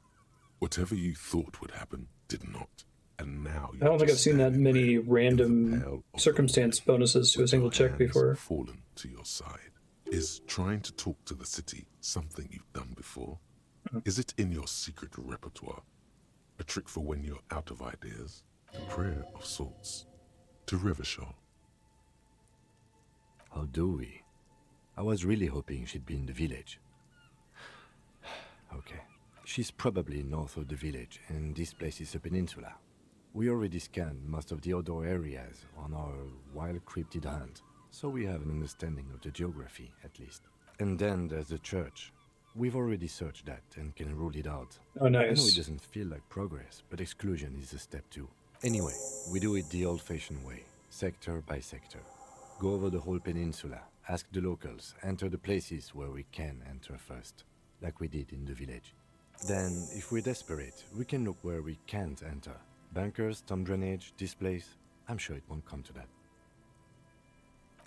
whatever you thought would happen did not. and now I don't think I've seen that many random circumstance bonuses to a single check before. fallen to your side. Is trying to talk to the city something you've done before? Is it in your secret repertoire? A trick for when you're out of ideas? A prayer of sorts to Revachol. How do we? I was really hoping she'd be in the village. Okay. She's probably north of the village, and this place is a peninsula. We already scanned most of the outdoor areas on our wild cryptid hunt, so we have an understanding of the geography, at least. And then there's the church. We've already searched that and can rule it out. Oh, nice. I know it doesn't feel like progress, but exclusion is a step too. Anyway, we do it the old-fashioned way, sector by sector. Go over the whole peninsula, ask the locals, enter the places where we can enter first, like we did in the village. Then, if we're desperate, we can look where we can't enter. Bunkers, storm drainage, this place. I'm sure it won't come to that.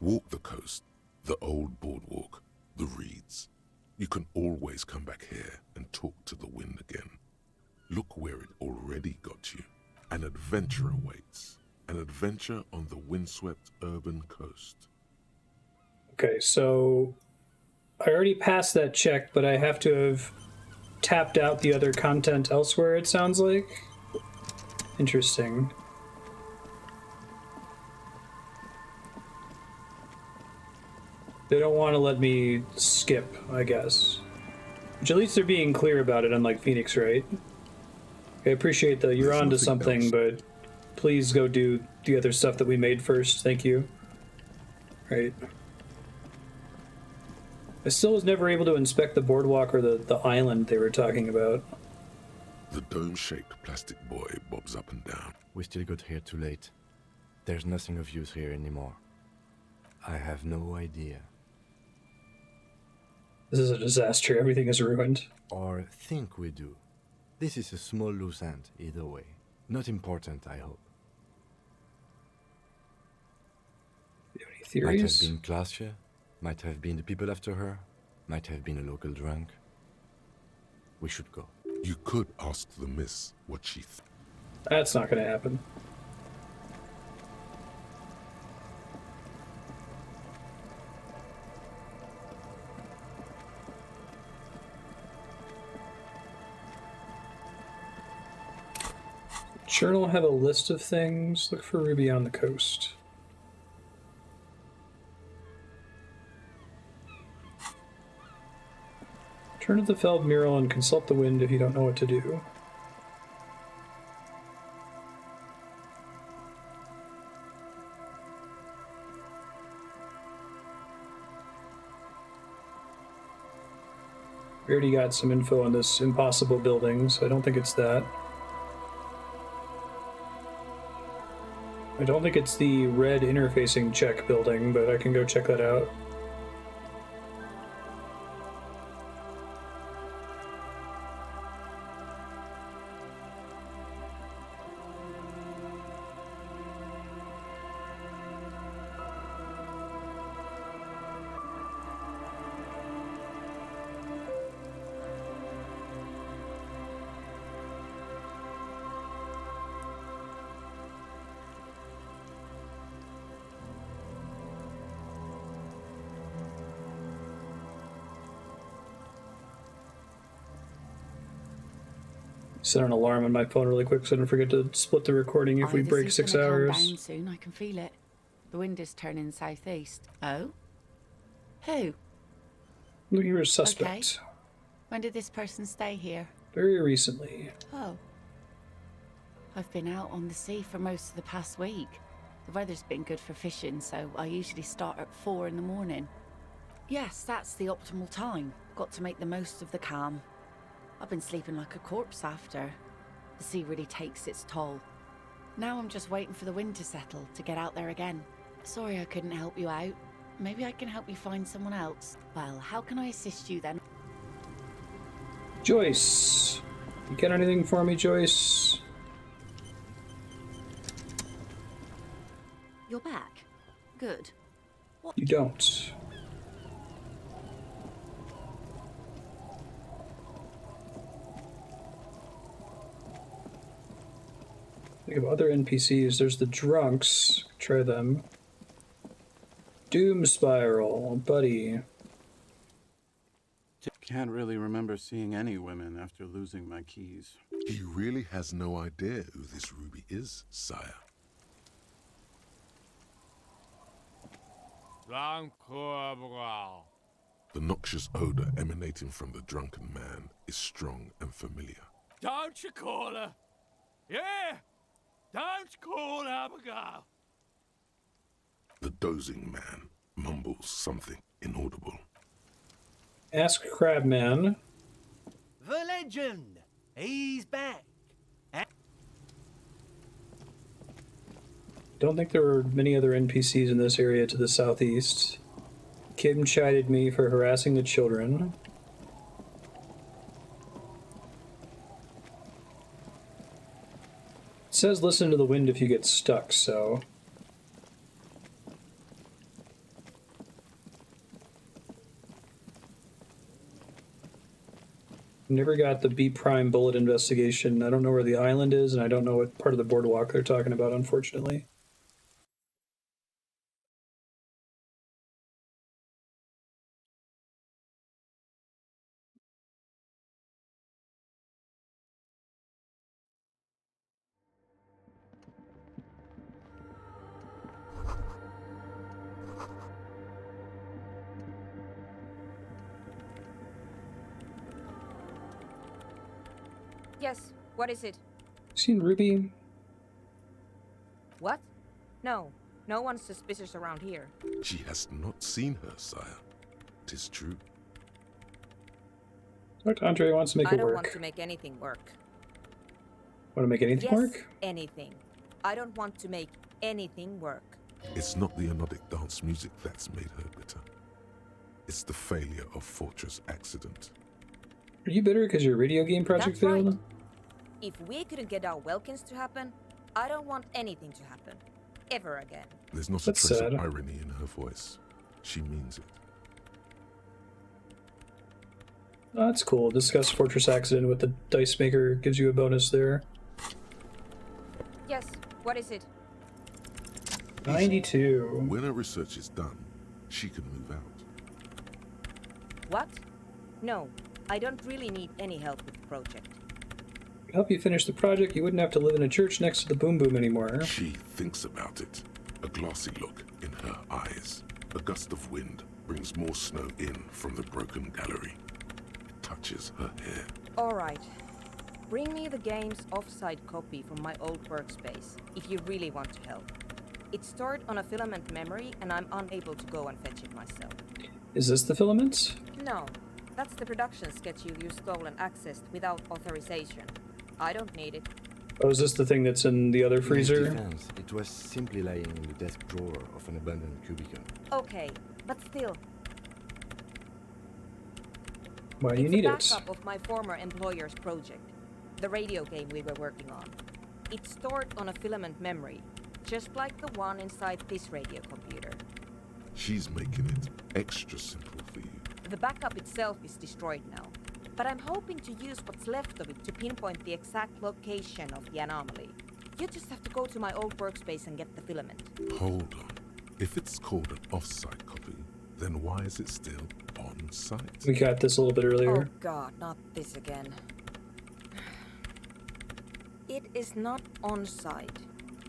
Walk the coast, the old boardwalk, the reeds. You can always come back here and talk to the wind again. Look where it already got you. An adventure awaits. An adventure on the windswept urban coast. Okay, so I already passed that check, but I have to have tapped out the other content elsewhere, it sounds like. Interesting. They don't want to let me skip, I guess. Which at least they're being clear about it, unlike Phoenix, right? I appreciate that you're onto something, but please go do the other stuff that we made first. Thank you. Right. I still was never able to inspect the boardwalk or the island they were talking about. The dome-shaped plastic boy bobs up and down. We still got here too late. There's nothing of use here anymore. I have no idea. This is a disaster. Everything is ruined. Or think we do. This is a small loose end, either way. Not important, I hope. Do you have any theories? Might have been Glacia, might have been the people after her, might have been a local drunk. We should go. You could ask the miss what she That's not going to happen. Journal have a list of things. Look for Ruby on the coast. Turn to the Feld mural and consult the wind if you don't know what to do. We already got some info on this impossible building, so I don't think it's that. I don't think it's the red interfacing check building, but I can go check that out. Set an alarm on my phone really quick so I don't forget to split the recording if we break 6 hours. Calm down soon. I can feel it. The wind is turning southeast. Oh? Who? Looking for a suspect. Okay. When did this person stay here? Very recently. Oh. I've been out on the sea for most of the past week. The weather's been good for fishing, so I usually start at 4 in the morning. Yes, that's the optimal time. Got to make the most of the calm. I've been sleeping like a corpse after. The sea really takes its toll. Now I'm just waiting for the wind to settle to get out there again. Sorry I couldn't help you out. Maybe I can help you find someone else. Well, how can I assist you then? Joyce! You get anything for me, Joyce? You're back. Good. What? You don't. Think of other NPCs. There's the drunks. Try them. Doom Spiral, buddy. Can't really remember seeing any women after losing my keys. He really has no idea who this Ruby is, sire. The noxious odor emanating from the drunken man is strong and familiar. Don't you call her? Yeah! Don't call Abigail! The dozing man mumbles something inaudible. Ask Crabman. The legend! He's back! Don't think there were many other NPCs in this area to the southeast. Kim chided me for harassing the children. It says listen to the wind if you get stuck, so... Never got the B Prime bullet investigation. I don't know where the island is, and I don't know what part of the boardwalk they're talking about, unfortunately. Yes, what is it? Seen Ruby? What? No, no one's suspicious around here. She has not seen her, sire. 'Tis true. Dr. Andre wants to make I it don't work. want to make anything work. Want to make anything Yes, work? anything. I don't want to make anything work. It's not the anodic dance music that's made her bitter. It's the failure of Fortress Accident. Are you bitter because your radio game project That's right. failed? If we couldn't get our Welkins to happen, I don't want anything to happen. Ever again. There's not That's a trace sad. of irony in her voice. She means it. Oh, that's cool. Discuss Fortress Accident with the dice maker. Gives you a bonus there. Yes, what is it? 92. When her research is done, she can move out. What? No, I don't really need any help with the project. To help you finish the project, you wouldn't have to live in a church next to the Boom Boom anymore. She thinks about it. A glassy look in her eyes. A gust of wind brings more snow in from the broken gallery. It touches her hair. Alright. Bring me the game's offsite copy from my old workspace, if you really want to help. It's stored on a filament memory, and I'm unable to go and fetch it myself. Is this the filament? No, that's the production schedule you stole and accessed without authorization. I don't need it. Oh, is this the thing that's in the other In his freezer? defense, it was simply lying in the desk drawer of an abandoned cubicle. Okay, but still. Why do you need It's it? a backup of my former employer's project, the radio game we were working on. It's stored on a filament memory, just like the one inside this radio computer. She's making it extra simple for you. The backup itself is destroyed now, but I'm hoping to use what's left of it to pinpoint the exact location of the anomaly. You just have to go to my old workspace and get the filament. Hold on. If it's called an off-site copy, then why is it still on-site? We got this a little bit earlier. Oh god, not this again. It is not on site.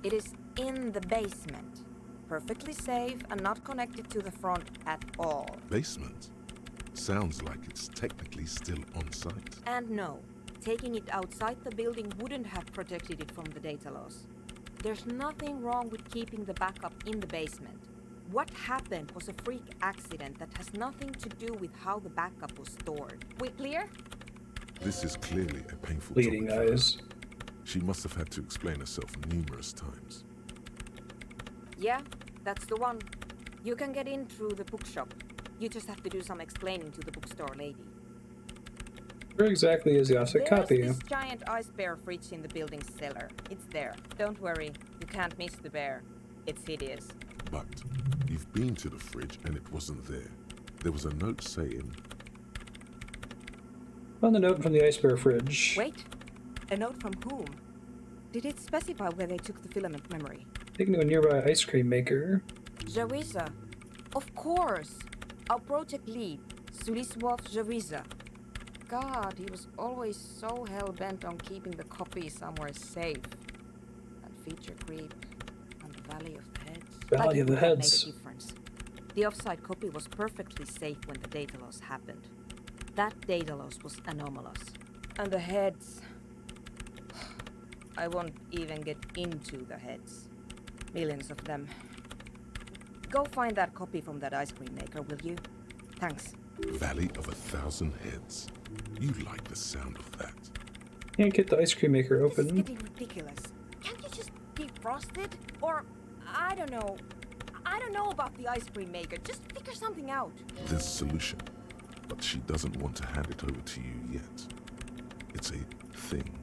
It is in the basement. Perfectly safe and not connected to the front at all. Basement? Sounds like it's technically still on-site. And no, taking it outside the building wouldn't have protected it from the data loss. There's nothing wrong with keeping the backup in the basement. What happened was a freak accident that has nothing to do with how the backup was stored. We clear? This is clearly a painful Bleeding topic for her. eyes. She must have had to explain herself numerous times. Yeah, that's the one. You can get in through the bookshop. You just have to do some explaining to the bookstore lady. Where exactly is the offset copy? There's this giant ice bear fridge in the building's cellar. It's there. Don't worry, you can't miss the bear. It's hideous. But you've been to the fridge and it wasn't there. There was a note saying, Found the note from the ice bear fridge. Wait, a note from whom? Did it specify where they took the filament memory? Taken to a nearby ice cream maker. Jawiza. Of course. Our project lead, Suliswov Jawiza. God, he was always so hell-bent on keeping the copy somewhere safe. And feature creep on the Valley of the Heads. Valley of the Heads. Made a difference. The offside copy was perfectly safe when the data loss happened. That data loss was anomalous. And the heads... I won't even get into the heads. Millions of them. Go find that copy from that ice cream maker, will you? Thanks. Valley of 1,000 Heads. You like the sound of that. Can't get the ice cream maker open. This is getting ridiculous. Can't you just defrost it? Or, I don't know. I don't know about the ice cream maker. Just figure something out. There's a solution, but she doesn't want to hand it over to you yet. It's a thing.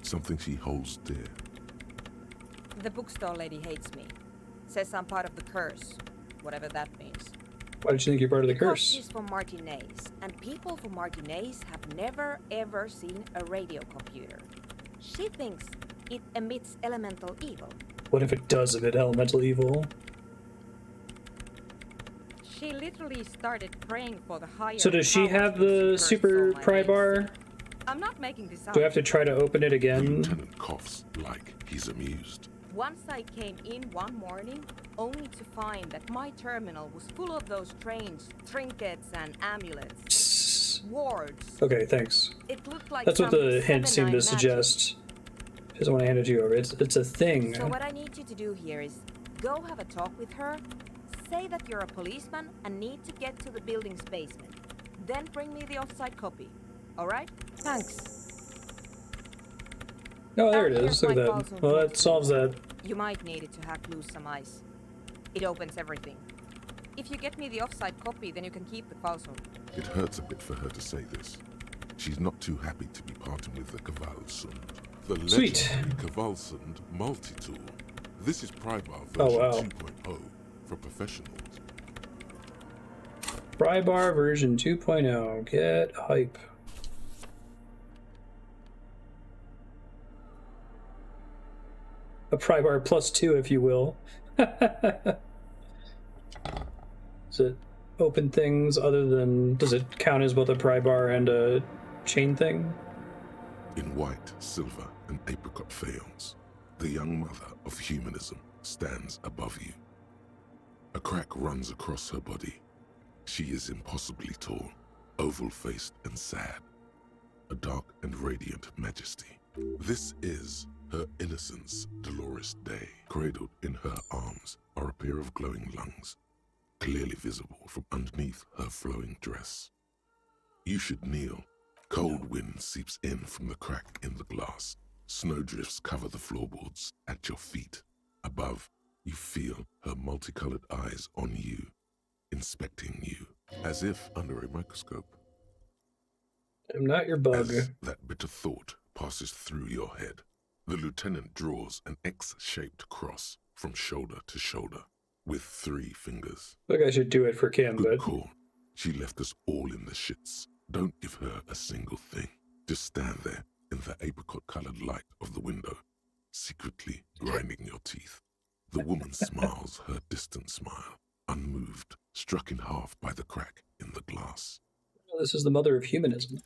Something she holds dear. The bookstore lady hates me. Says I'm part of the curse. Whatever that means. Why did you think you're part of the Because curse? she's from Martinez, and people from Martinez have never ever seen a radio computer. She thinks it emits elemental evil. What if it does emit elemental evil? She literally started praying for the higher. So does she have the super pry bar? I'm not making this up. Do I have to try to open it again? Lieutenant coughs like he's amused. Once I came in one morning, only to find that my terminal was full of those strange trinkets and amulets. Wards. Okay, thanks. It looked like That's what some the hint seemed to 7-9 magic. suggest. Just want to hand it to you over. It's a thing. So what I need you to do here is go have a talk with her, say that you're a policeman and need to get to the building's basement. Then bring me the offside copy. Alright? Thanks. Oh, there it is. Here's Look my at files that. on Well, board. that solves that. You might need it to hack loose some ice. It opens everything. If you get me the offside copy, then you can keep the files on. It hurts a bit for her to say this. She's not too happy to be parting with the Kavalsund. The Sweet. legendary Kavalsund multi-tool. This is Prybar Oh, version wow. 2.0 for professionals. Pry bar version 2.0. Get hype. A pry bar plus 2, if you will. Does it open things other than... Does it count as both a pry bar and a chain thing? In white, silver, and apricot faience, the young mother of humanism stands above you. A crack runs across her body. She is impossibly tall, oval-faced and sad. A dark and radiant majesty. This is her innocence, Dolores Day. Cradled in her arms are a pair of glowing lungs, clearly visible from underneath her flowing dress. You should kneel. Cold wind seeps in from the crack in the glass. Snowdrifts cover the floorboards at your feet. Above, you feel her multicolored eyes on you, inspecting you, as if under a microscope. I'm not your bug. As that bitter thought passes through your head, the lieutenant draws an X-shaped cross from shoulder to shoulder with 3 fingers. Look, I should do it for Kim, Good but... call. She left us all in the shits. Don't give her a single thing. Just stand there in the apricot-colored light of the window, secretly grinding your teeth. The woman smiles her distant smile, unmoved, struck in half by the crack in the glass. This is the mother of humanism.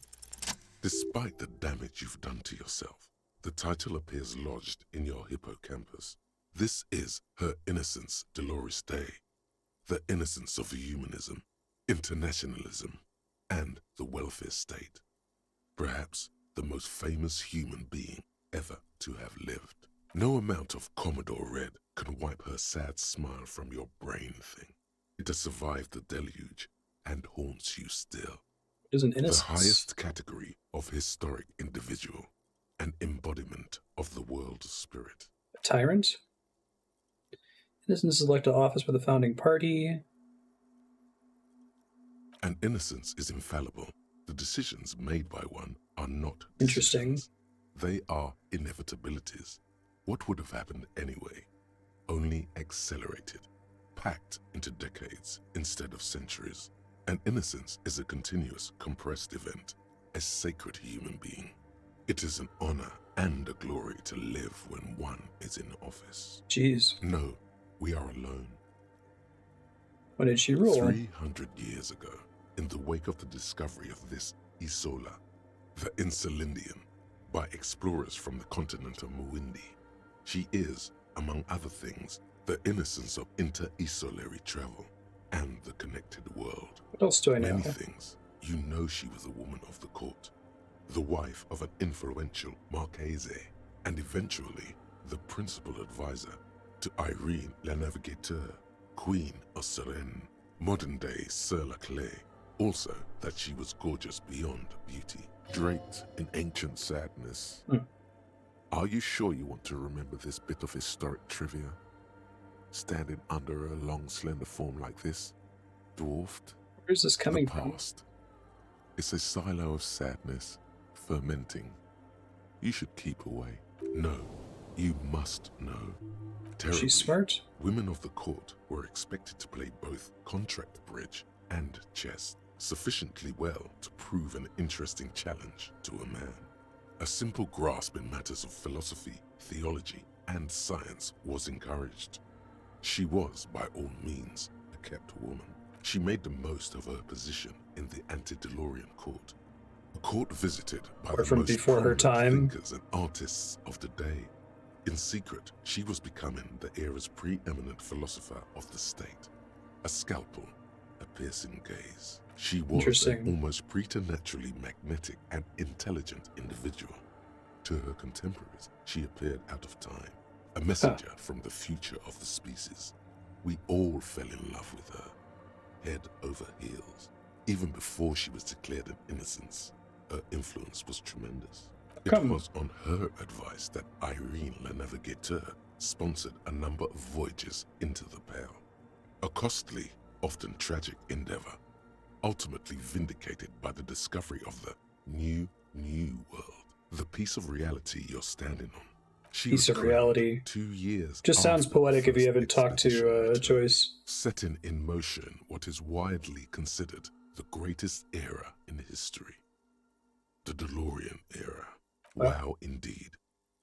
Despite the damage you've done to yourself, the title appears lodged in your hippocampus. This is Her Innocence, Dolores Day. The innocence of humanism, internationalism, and the welfare state. Perhaps the most famous human being ever to have lived. No amount of Commodore Red can wipe her sad smile from your brain thing. It has survived the deluge and haunts you still. Is an innocence. The highest category of historic individual, an embodiment of the world spirit. A tyrant? Innocence is elected to office by the founding party. And innocence is infallible. The decisions made by one are not Interesting. decisions. They are inevitabilities. What would have happened anyway? Only accelerated, packed into decades instead of centuries. And innocence is a continuous, compressed event, a sacred human being. It is an honor and a glory to live when one is in office. Jeez. No, we are alone. When did she rule? 300 years ago, in the wake of the discovery of this Isola, the Insulindian, by explorers from the continent of Muindi, she is, among other things, the innocence of inter-isolary travel and the connected world. What else do I know? Many things. You know she was a woman of the court, the wife of an influential Marchese, and eventually the principal advisor to Irene La Navigateur, Queen of Serene, modern-day Sir Laclais. Also, that she was gorgeous beyond beauty, draped in ancient sadness. Are you sure you want to remember this bit of historic trivia? Standing under a long, slender form like this, dwarfed. Where's this coming the past. It's a silo of sadness, fermenting. You should keep away. No, you must know. Terribly, she's smart. Women of the court were expected to play both contract bridge and chess sufficiently well to prove an interesting challenge to a man. A simple grasp in matters of philosophy, theology, and science was encouraged. She was, by all means, a kept woman. She made the most of her position in the antediluvian court, a court visited by the from most before her prominent time. thinkers and artists of the day. In secret, she was becoming the era's preeminent philosopher of the state. A scalpel, a piercing gaze. She was an almost preternaturally magnetic and intelligent individual. To her contemporaries, she appeared out of time, a messenger from the future of the species. We all fell in love with her, head over heels. Even before she was declared an innocence, her influence was tremendous. It was on her advice that Irene La Navigateur sponsored a number of voyages into the Pale. A costly, often tragic endeavor, ultimately vindicated by the discovery of the new world, the piece of reality you're standing on. Piece of reality. 2 years Just sounds after poetic the if you first haven't talked to expedition Joyce. setting in motion what is widely considered the greatest era in history. The DeLorean era. Wow, indeed.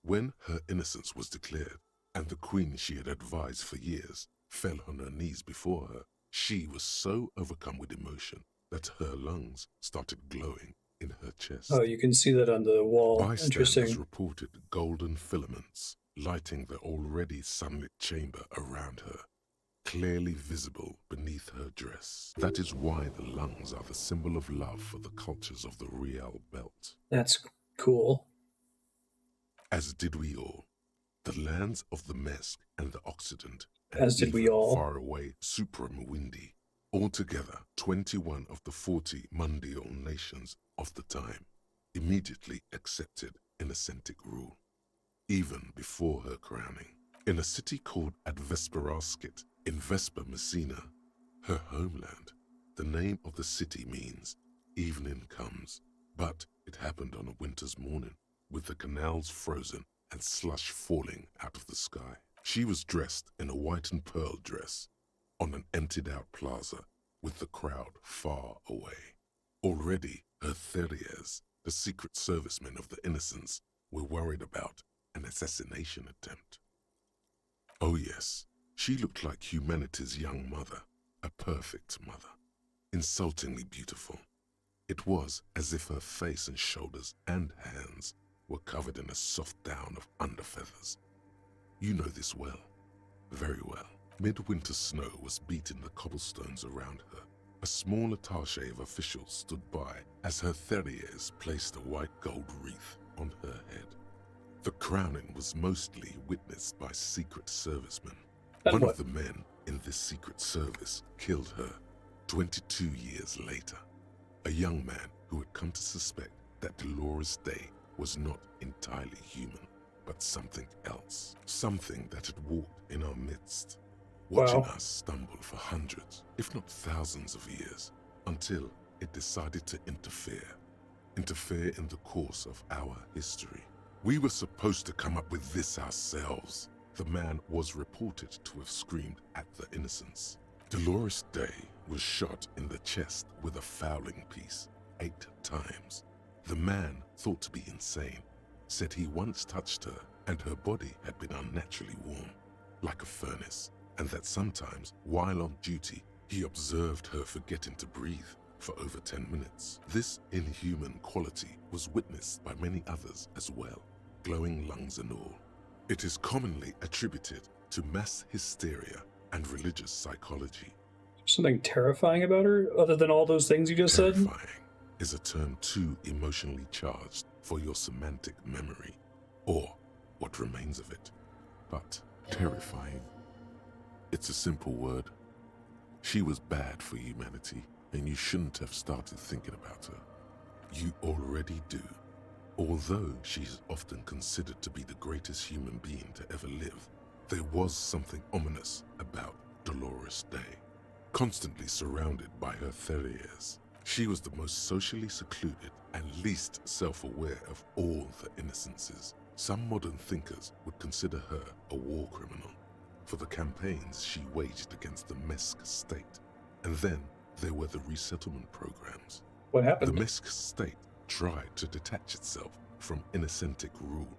When her innocence was declared, and the queen she had advised for years fell on her knees before her, she was so overcome with emotion that her lungs started glowing in her chest. Oh, you can see that on the wall. Bystanders Interesting. reported golden filaments lighting the already sunlit chamber around her, clearly visible beneath her dress. That is why the lungs are the symbol of love for the cultures of the Riel Belt. That's cool. As did we all. The lands of the Mesk and the Occident, and As did we even all. far away Supra-Muindi. Altogether, 21 of the 40 Mundial nations of the time immediately accepted Innocentic rule, even before her crowning. In a city called Advesperaskit in Vespa Messina, her homeland, the name of the city means evening comes, but it happened on a winter's morning, with the canals frozen and slush falling out of the sky. She was dressed in a white and pearl dress on an emptied-out plaza with the crowd far away. Already, her Theriers, the secret servicemen of the Innocents, were worried about an assassination attempt. Oh yes, she looked like humanity's young mother, a perfect mother, insultingly beautiful. It was as if her face and shoulders and hands were covered in a soft down of underfeathers. You know this well, very well. Midwinter snow was beating the cobblestones around her. A small attaché of officials stood by as her Theriers placed a white gold wreath on her head. The crowning was mostly witnessed by secret servicemen. One of the men in this secret service killed her 22 years later. A young man who had come to suspect that Dolores Day was not entirely human, but something else. Something that had walked in our midst, watching us stumble for hundreds, if not thousands of years, until it decided to interfere in the course of our history. We were supposed to come up with this ourselves. The man was reported to have screamed at the Innocents. Dolores Day was shot in the chest with a fowling piece 8 times. The man, thought to be insane, said he once touched her and her body had been unnaturally warm, like a furnace, and that sometimes, while on duty, he observed her forgetting to breathe for over 10 minutes. This inhuman quality was witnessed by many others as well, glowing lungs and all. It is commonly attributed to mass hysteria and religious psychology. Something terrifying about her, other than all those things you just said? Terrifying is a term too emotionally charged for your semantic memory, or what remains of it. But terrifying, it's a simple word. She was bad for humanity, and you shouldn't have started thinking about her. You already do. Although she is often considered to be the greatest human being to ever live, there was something ominous about Dolores Day. Constantly surrounded by her terriers, she was the most socially secluded and least self-aware of all the innocences. Some modern thinkers would consider her a war criminal for the campaigns she waged against the Mesk state. And then there were the resettlement programs. What happened? The Mesk state tried to detach itself from innocentic rule.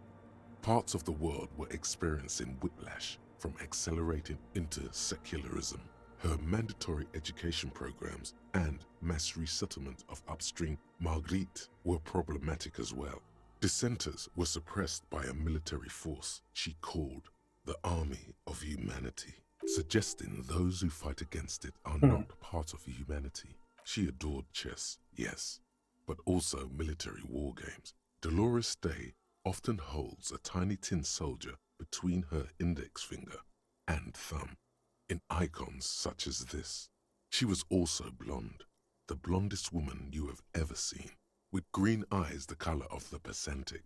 Parts of the world were experiencing whiplash from accelerating into secularism. Her mandatory education programs and mass resettlement of upstream Margritte were problematic as well. Dissenters were suppressed by a military force she called the Army of Humanity, suggesting those who fight against it are not part of humanity. She adored chess, yes, but also military war games. Dolores Day often holds a tiny tin soldier between her index finger and thumb in icons such as this. She was also blonde, the blondest woman you have ever seen, with green eyes the color of the Pacentic,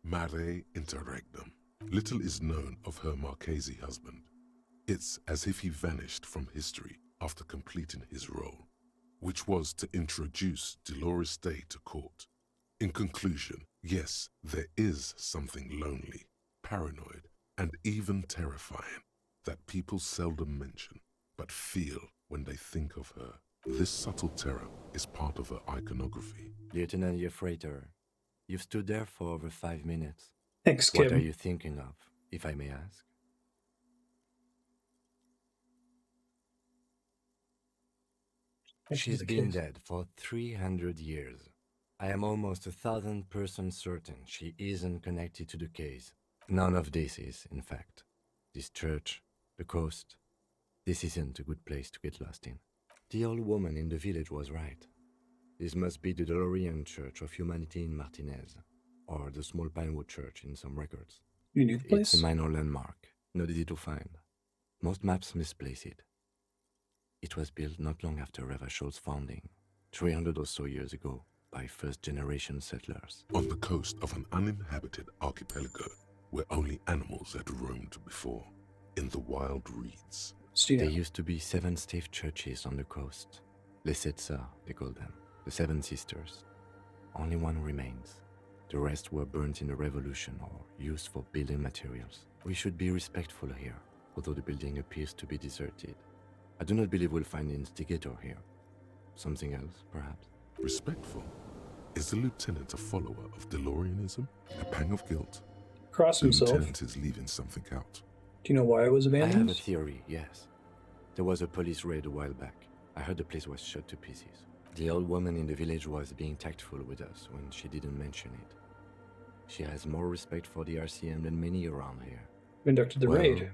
mare interregnum. Little is known of her Marchese husband. It's as if he vanished from history after completing his role, which was to introduce Dolores Day to court. In conclusion, yes, there is something lonely, paranoid, and even terrifying that people seldom mention, but feel when they think of her. This subtle terror is part of her iconography. Lieutenant Yefrater, you've stood there for over 5 minutes. Thanks, What Kim. are you thinking of, if I may ask? She's been dead for 300 years. I am almost 1,000% certain she isn't connected to the case. None of this is, in fact. This church, the coast, this isn't a good place to get lost in. The old woman in the village was right. This must be the DeLorean Church of Humanity in Martinez, or the small Pinewood Church in some records. You knew the place? It's a minor landmark, not easy to find. Most maps misplace it. It was built not long after Ravachol's founding, 300 or so years ago, by first-generation settlers. On the coast of an uninhabited archipelago where only animals had roamed before, in the wild reeds. There used to be 7 stave churches on the coast. Les Sept Sœurs, they call them, the 7 sisters. Only one remains. The rest were burnt in the revolution or used for building materials. We should be respectful here, although the building appears to be deserted. I do not believe we'll find the instigator here. Something else, perhaps? Respectful? Is the lieutenant a follower of DeLoreanism? A pang of guilt? Cross himself. The lieutenant is leaving something out. Do you know why it was I abandoned? have a theory, yes. There was a police raid a while back. I heard the place was shot to pieces. The old woman in the village was being tactful with us when she didn't mention it. She has more respect for the RCM than many around here. Conducted the raid.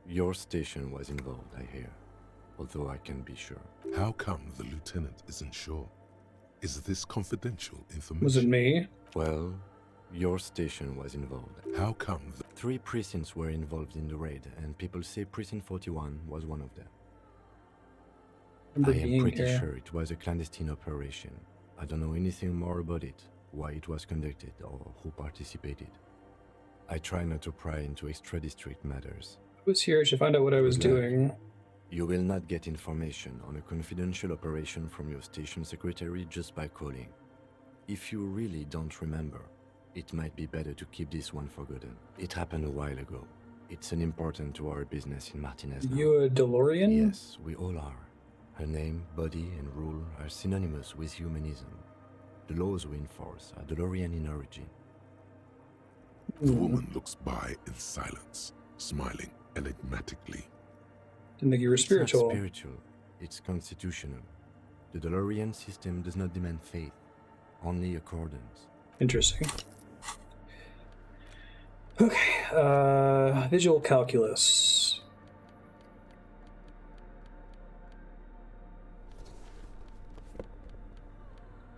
Your station was involved, I hear. Although I can't be sure. How come the lieutenant isn't sure? Is this confidential information? Was it me? Well, your station was involved. How come 3 precincts were involved in the raid, and people say Precinct 41 was one of them. I am pretty sure it was a clandestine operation. I don't know anything more about it, why it was conducted, or who participated. I try not to pry into extra-district matters. I was here to find out what I was doing. You will not get information on a confidential operation from your station secretary just by calling. If you really don't remember, it might be better to keep this one forgotten. It happened a while ago. It's unimportant to our business in Martinez now. You a DeLorean? Yes, we all are. Her name, body, and rule are synonymous with humanism. The laws we enforce are DeLorean in origin. The woman looks by in silence, smiling enigmatically. Didn't think you were It's spiritual. not spiritual, it's constitutional. The DeLorean system does not demand faith, only accordance. Interesting. Okay, visual calculus. I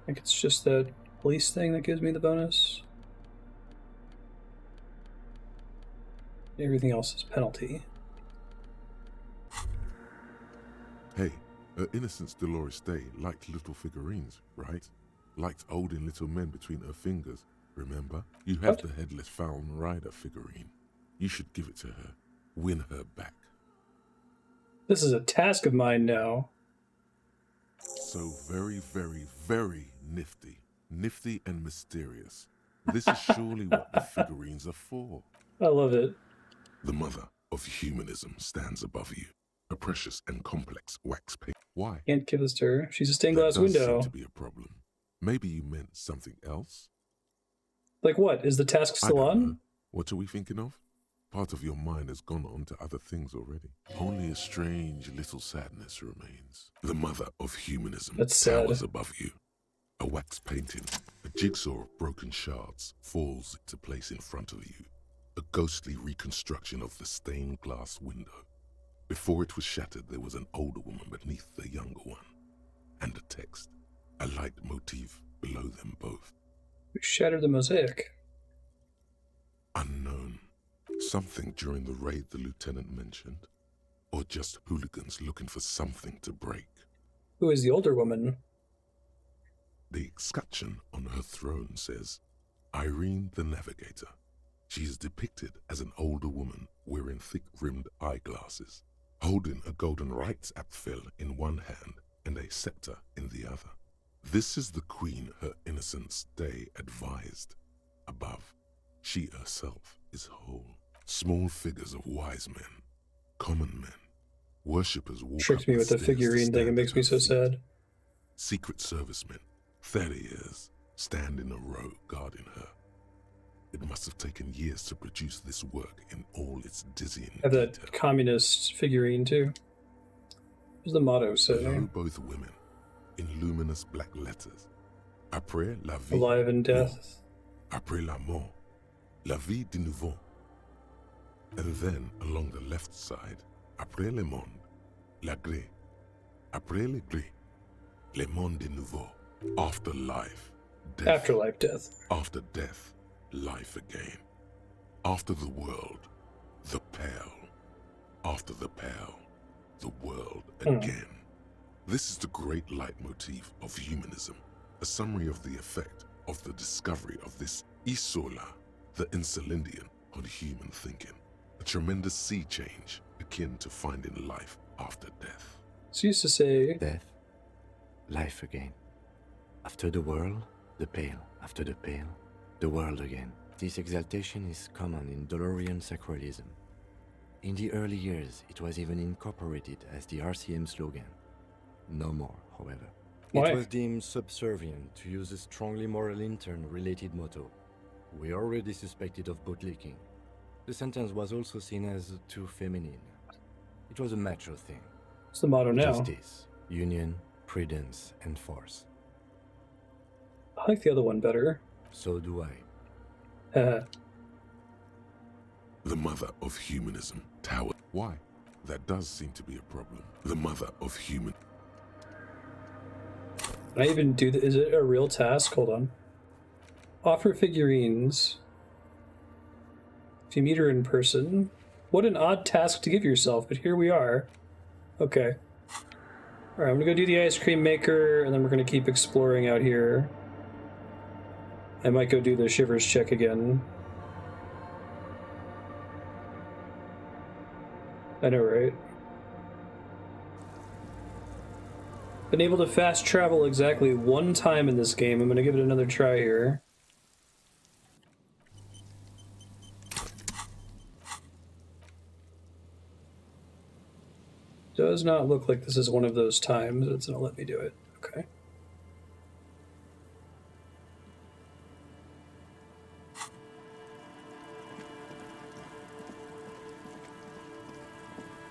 think it's just the police thing that gives me the bonus. Everything else is penalty. Hey, her Innocence Dolores Day liked little figurines, right? Liked holding little men between her fingers. Remember? You have the Headless Fallen Rider figurine. You should give it to her. Win her back. This is a task of mine now. So very, very, very nifty. Nifty and mysterious. This is surely what the figurines are for. I love it. The mother of humanism stands above you. A precious and complex wax paint. Why? Can't give this to her. She's a stained glass That does window. seem to be a problem. Maybe you meant something else? Like what? Is the task still on? What are we thinking of? Part of your mind has gone on to other things already. Only a strange little sadness remains. The mother of humanism towers above you. A wax painting, a jigsaw of broken shards falls into place in front of you. A ghostly reconstruction of the stained glass window. Before it was shattered, there was an older woman beneath the younger one. And a text, a light motif below them both. Who shattered the mosaic? Unknown. Something during the raid the lieutenant mentioned. Or just hooligans looking for something to break. Who is the older woman? The escutcheon on her throne says, Irene the Navigator. She is depicted as an older woman wearing thick-rimmed eyeglasses, holding a golden rights apfel in one hand and a scepter in the other. This is the queen her Innocence Day advised. Above, she herself is whole. Small figures of wise men, common men, worshippers walk Tricked up me the with the stairs to figurine thing. It stand makes at me her so feet. sad. Secret servicemen, 30 years, stand in a row guarding her. It must have taken years to produce this work in all its dizzying I have that communist figurine too. What does the motto say? Below both women, in luminous black letters, Après la vie, Alive in death. après la mort, la vie de nouveau. And then along the left side, après le monde, la gré. Après le gré, le monde de nouveau. After life, death. Afterlife, death. After death, life again. After the world, the pale. After the pale, the world again. This is the great leitmotif of humanism, a summary of the effect of the discovery of this Isola, the Insulindian, on human thinking. A tremendous sea change akin to finding life after death. So used to say death, life again. After the world, the pale. After the pale, the world again. This exaltation is common in DeLorean sacralism. In the early years, it was even incorporated as the RCM slogan. No more, however. Why? It was deemed subservient to use a strongly moral intern-related motto. We already suspected of bootlicking. The sentence was also seen as too feminine. It was a macho thing. What's the motto now? Justice, union, prudence, and force. I like the other one better. So do I. The mother of humanism, tower. Why? That does seem to be a problem. The mother of human. Can I even do that? Is it a real task? Hold on. Offer figurines. If you meet her in person. What an odd task to give yourself, but here we are. Okay. Alright, I'm gonna go do the ice cream maker, and then we're gonna keep exploring out here. I might go do the Shivers check again. I know, right? Been able to fast travel exactly one time in this game. I'm gonna give it another try here. Does not look like this is one of those times. It's gonna let me do it. Okay.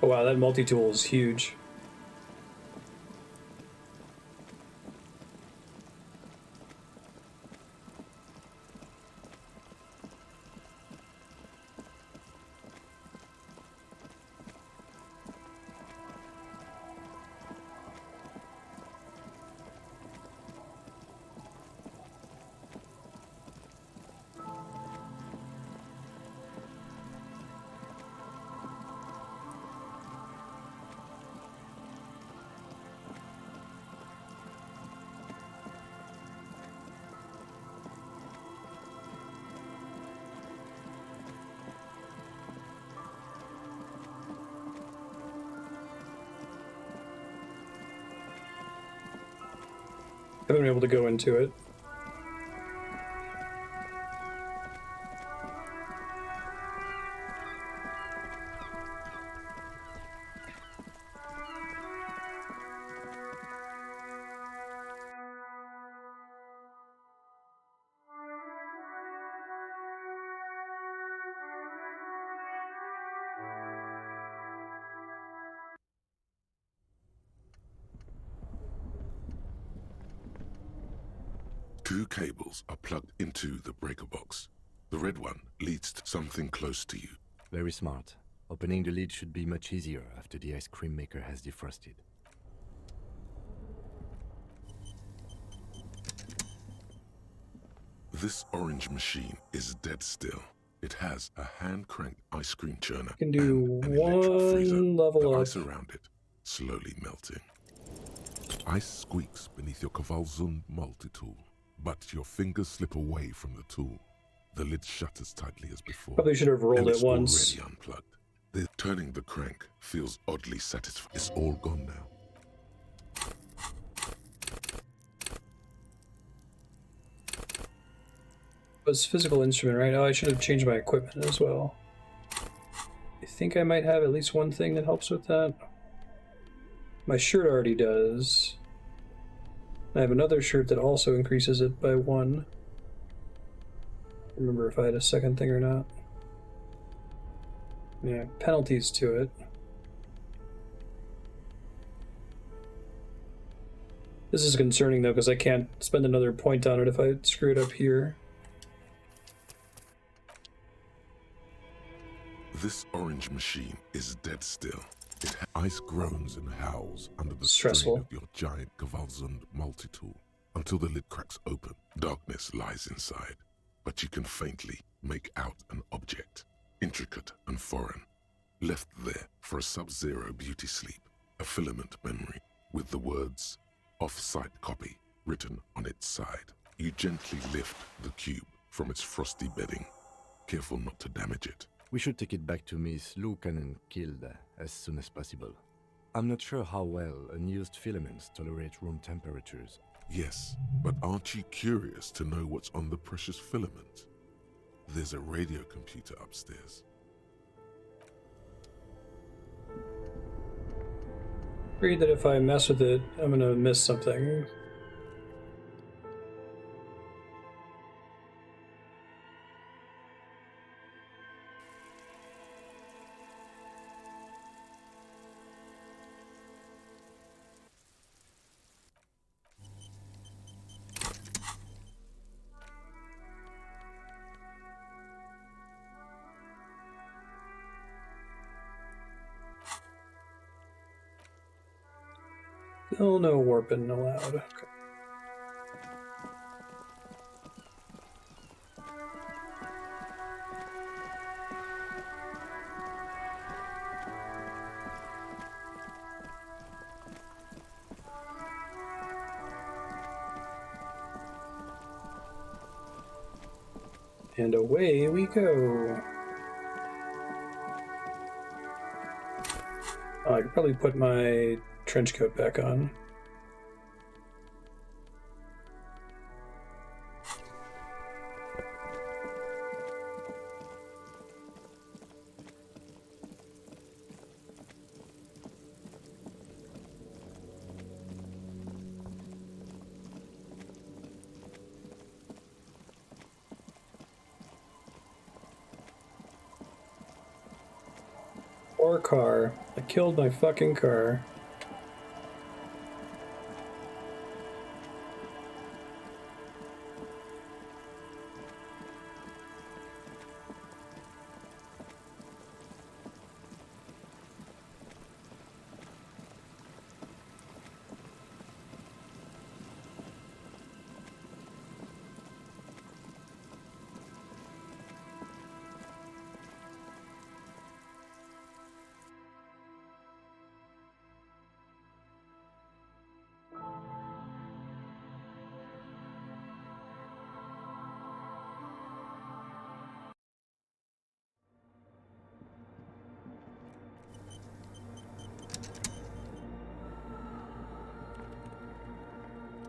Oh wow, that multi-tool is huge. Haven't been able to go into it. Two cables are plugged into the breaker box. The red one leads to something close to you. Very smart. Opening the lid should be much easier after the ice cream maker has defrosted. This orange machine is dead still. It has a hand-cranked ice cream churner You can do and an electric freezer. one level The up. ice around it slowly melting. Ice squeaks beneath your Kavalzund multi-tool, but your fingers slip away from the tool. The lid shutters tightly as before. Probably should have rolled and it it's once. already unplugged. Turning the crank feels oddly satisfying. It's all gone now. It's physical instrument, right? Oh, I should have changed my equipment as well. I think I might have at least one thing that helps with that. My shirt already does. I have another shirt that also increases it by 1. Remember if I had a second thing or not. Yeah, penalties to it. This is concerning though, because I can't spend another point on it if I screw it up here. This orange machine is dead still. Ice groans and howls under the Stressful. strain of your giant Kavalzund multi-tool until the lid cracks open. Darkness lies inside, but you can faintly make out an object, intricate and foreign, left there for a sub-zero beauty sleep, a filament memory with the words "off-site copy" written on its side. You gently lift the cube from its frosty bedding, careful not to damage it. We should take it back to Miss Lukanen killed as soon as possible. I'm not sure how well unused filaments tolerate room temperatures. Yes, but aren't you curious to know what's on the precious filament? There's a radio computer upstairs. Worried that if I mess with it, I'm gonna miss something. Still no warping allowed. Okay. And away we go. I could probably put my trench coat back on. Poor car. I killed my fucking car.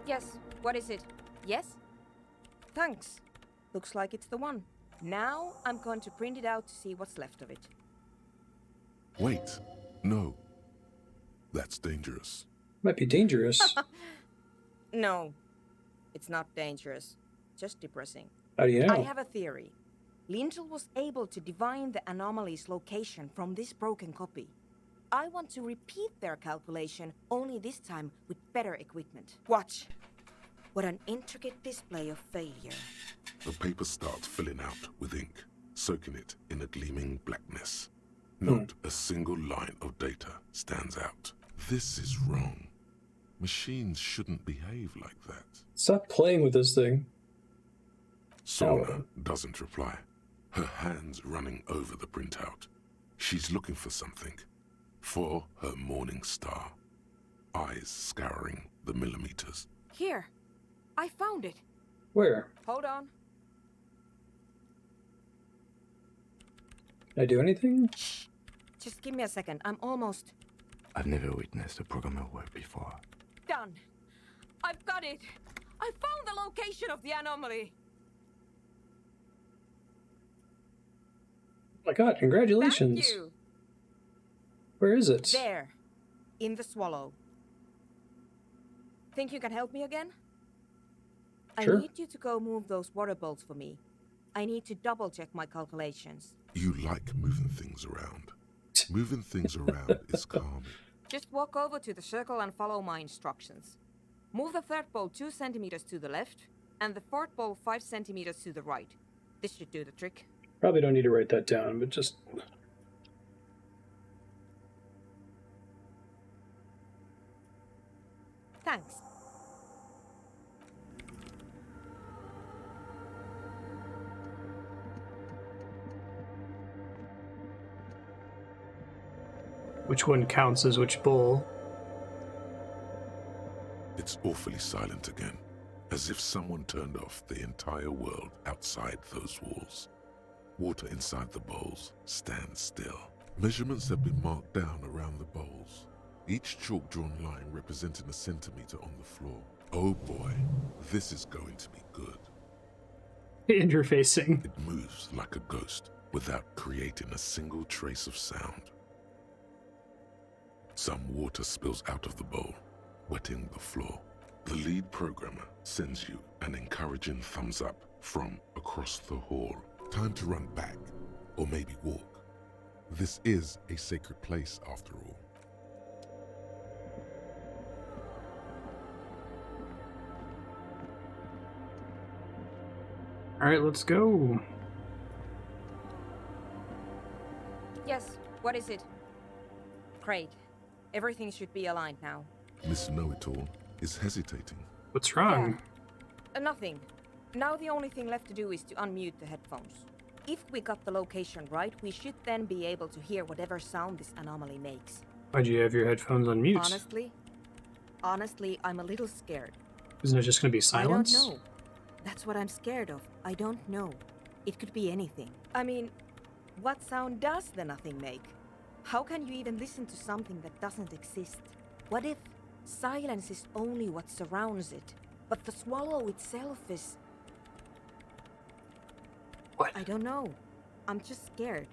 Yes, what is it? Yes? Thanks. Looks like it's the one. Now I'm going to print it out to see what's left of it. Wait. No. That's dangerous. Might be dangerous. No, it's not dangerous. Just depressing. How do you know? I have a theory. Lintel was able to divine the anomaly's location from this broken copy. I want to repeat their calculation, only this time with better equipment. Watch. What an intricate display of failure. The paper starts filling out with ink, soaking it in a gleaming blackness. Not a single line of data stands out. This is wrong. Machines shouldn't behave like that. Stop playing with this thing. Sorna doesn't reply, her hands running over the printout. She's looking for something. For her morning star. Eyes scouring the millimeters. Here. I found it. Where? Hold on. Did I do anything? Shh. Just give me a second. I'm almost... I've never witnessed a programmer work before. done. I've got it. I found the location of the anomaly. Oh my god, congratulations. Thank you. Where is it? There. In the swallow. Think you can help me again? Sure. I need you to go move those water bolts for me. I need to double check my calculations. You like moving things around. Moving things around is calming. Just walk over to the circle and follow my instructions. Move the third bolt 2 centimeters to the left, and the fourth bolt 5 centimeters to the right. This should do the trick. Probably don't need to write that down, but just... Thanks. Which one counts as which bowl? It's awfully silent again, as if someone turned off the entire world outside those walls. Water inside the bowls stands still. Measurements have been marked down around the bowls, each chalk-drawn line representing a centimeter on the floor. Oh boy, this is going to be good. Interfacing. It moves like a ghost without creating a single trace of sound. Some water spills out of the bowl, wetting the floor. The lead programmer sends you an encouraging thumbs up from across the hall. Time to run back, or maybe walk. This is a sacred place after all. Alright, let's go. Yes, what is it? Great. Everything should be aligned now. Miss Know-It-All is hesitating. What's wrong? Nothing. Now the only thing left to do is to unmute the headphones. If we got the location right, we should then be able to hear whatever sound this anomaly makes. Why'd you have your headphones on mute? Honestly, I'm a little scared. Isn't it just going to be silence? I don't know. That's what I'm scared of. I don't know. It could be anything. I mean, what sound does the nothing make? How can you even listen to something that doesn't exist? What if silence is only what surrounds it, but the swallow itself is... What? I don't know. I'm just scared.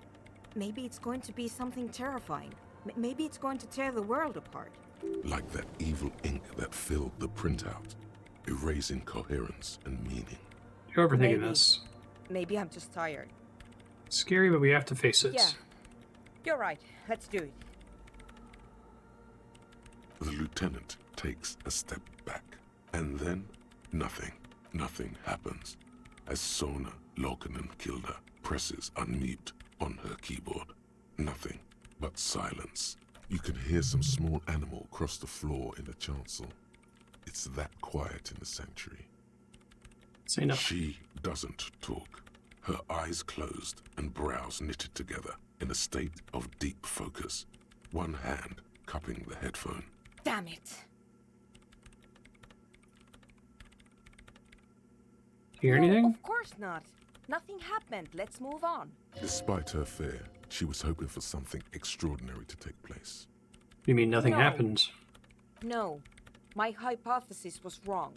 Maybe it's going to be something terrifying. Maybe it's going to tear the world apart. Like that evil ink that filled the printout, erasing coherence and meaning. You're overthinking this. Maybe I'm just tired. Scary, but we have to face it. Yeah. You're right. Let's do it. The lieutenant takes a step back, and then nothing. Nothing happens as Sona Lokanen-Kilda presses unmute on her keyboard. Nothing but silence. You can hear some small animal cross the floor in the chancel. It's that quiet in the sanctuary. Say no. She doesn't talk. Her eyes closed and brows knitted together in a state of deep focus, one hand cupping the headphone. Damn it. Hear anything? Of course not. Nothing happened. Let's move on. Despite her fear, she was hoping for something extraordinary to take place. You mean nothing No. happened? No. My hypothesis was wrong.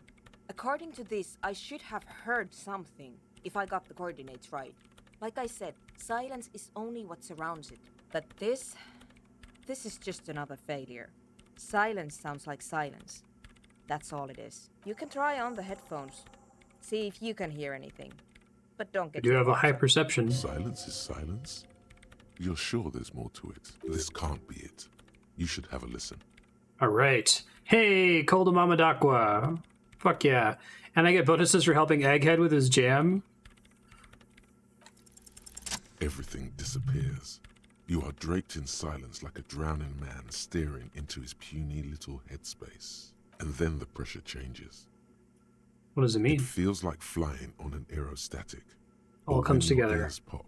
According to this, I should have heard something, if I got the coordinates right. Like I said, silence is only what surrounds it. But this is just another failure. Silence sounds like silence. That's all it is. You can try on the headphones. See if you can hear anything. But don't get You have a hopes high up. perception. Silence is silence? You're sure there's more to it? This can't be it. You should have a listen. All right. Hey, Kolda Mama Dakwa. Fuck yeah. And I get bonuses for helping Egghead with his jam. Everything disappears. You are draped in silence like a drowning man staring into his puny little headspace. And then the pressure changes. What does it mean? It feels like flying on an aerostatic. All or comes when your together. ears pop,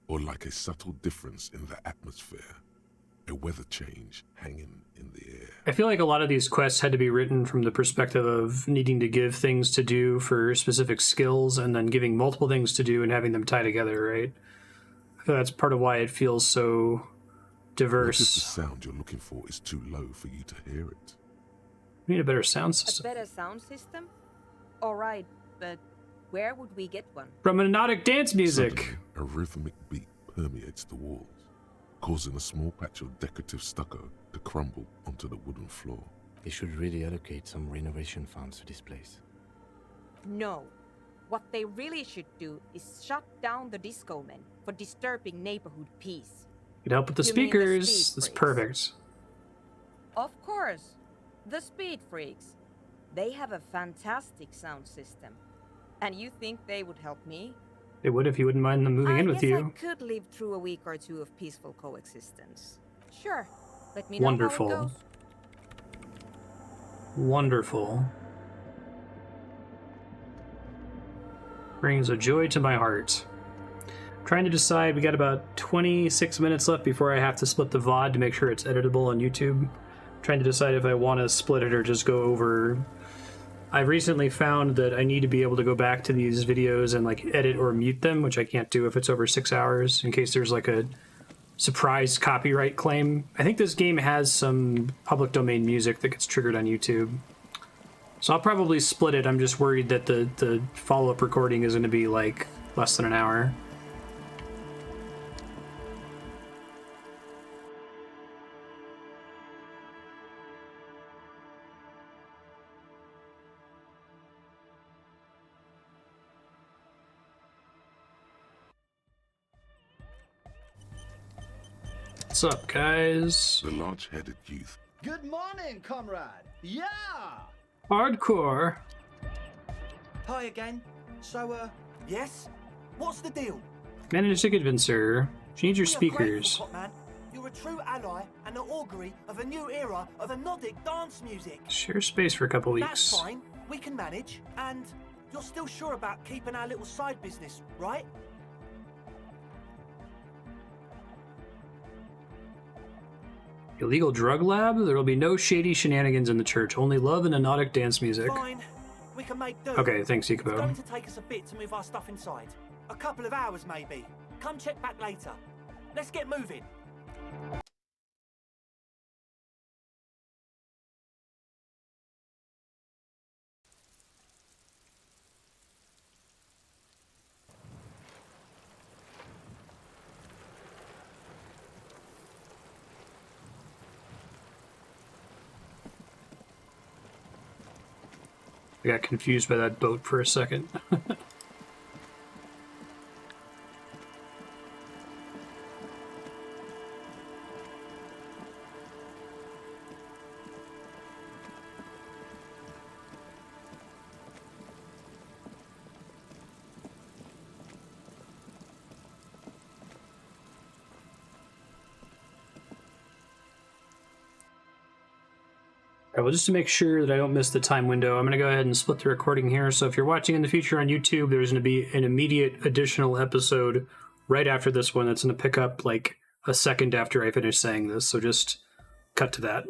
or like a subtle difference in the atmosphere. A weather change hanging in the air. I feel like a lot of these quests had to be written from the perspective of needing to give things to do for specific skills and then giving multiple things to do and having them tie together, right? I feel that's part of why it feels so diverse. What if the sound you're looking for is too low for you to hear it? We need a better sound A system. better sound system? Alright, but where would we get one? From hypnotic dance music. Suddenly, a rhythmic beat permeates the walls, causing a small patch of decorative stucco to crumble onto the wooden floor. They should really allocate some renovation funds to this place. No. What they really should do is shut down the disco men for disturbing neighborhood peace. Could help with the You mean the speakers. speed That's freaks? perfect. Of course. The Speed Freaks. They have a fantastic sound system. And you think they would help me? They would if you wouldn't mind them moving in with I you. guess I could live through a week or two of peaceful coexistence. Sure. Let me know Wonderful. how it goes. Wonderful. Brings a joy to my heart. Trying to decide, we got about 26 minutes left before I have to split the VOD to make sure it's editable on YouTube. Trying to decide if I want to split it or just go over. I've recently found that I need to be able to go back to these videos and like edit or mute them, which I can't do if it's over 6 hours, in case there's like a surprise copyright claim. I think this game has some public domain music that gets triggered on YouTube. So I'll probably split it. I'm just worried that the follow-up recording is going to be like less than an hour. What's up, guys? The large-headed youth. Good morning, comrade. Yeah! Hardcore. Hi again. So, yes? What's the deal? Managed to convince her. She needs your We are grateful, speakers. Top Man. You're a true ally and the augury of a new era of hypnotic dance music. Share space for a couple weeks. That's fine. We can manage. And you're still sure about keeping our little side business, right? Illegal drug lab? There will be no shady shenanigans in the church. Only love and hypnotic dance music. Fine. We can make do. Okay, thanks, It's Ikubo. going to take us a bit to move our stuff inside. A couple of hours, maybe. Come check back later. Let's get moving. I got confused by that boat for a second. right, well, just to make sure that I don't miss the time window, I'm going to go ahead and split the recording here. So if you're watching in the future on YouTube, there's going to be an immediate additional episode right after this one that's going to pick up like a second after I finish saying this. So just cut to that.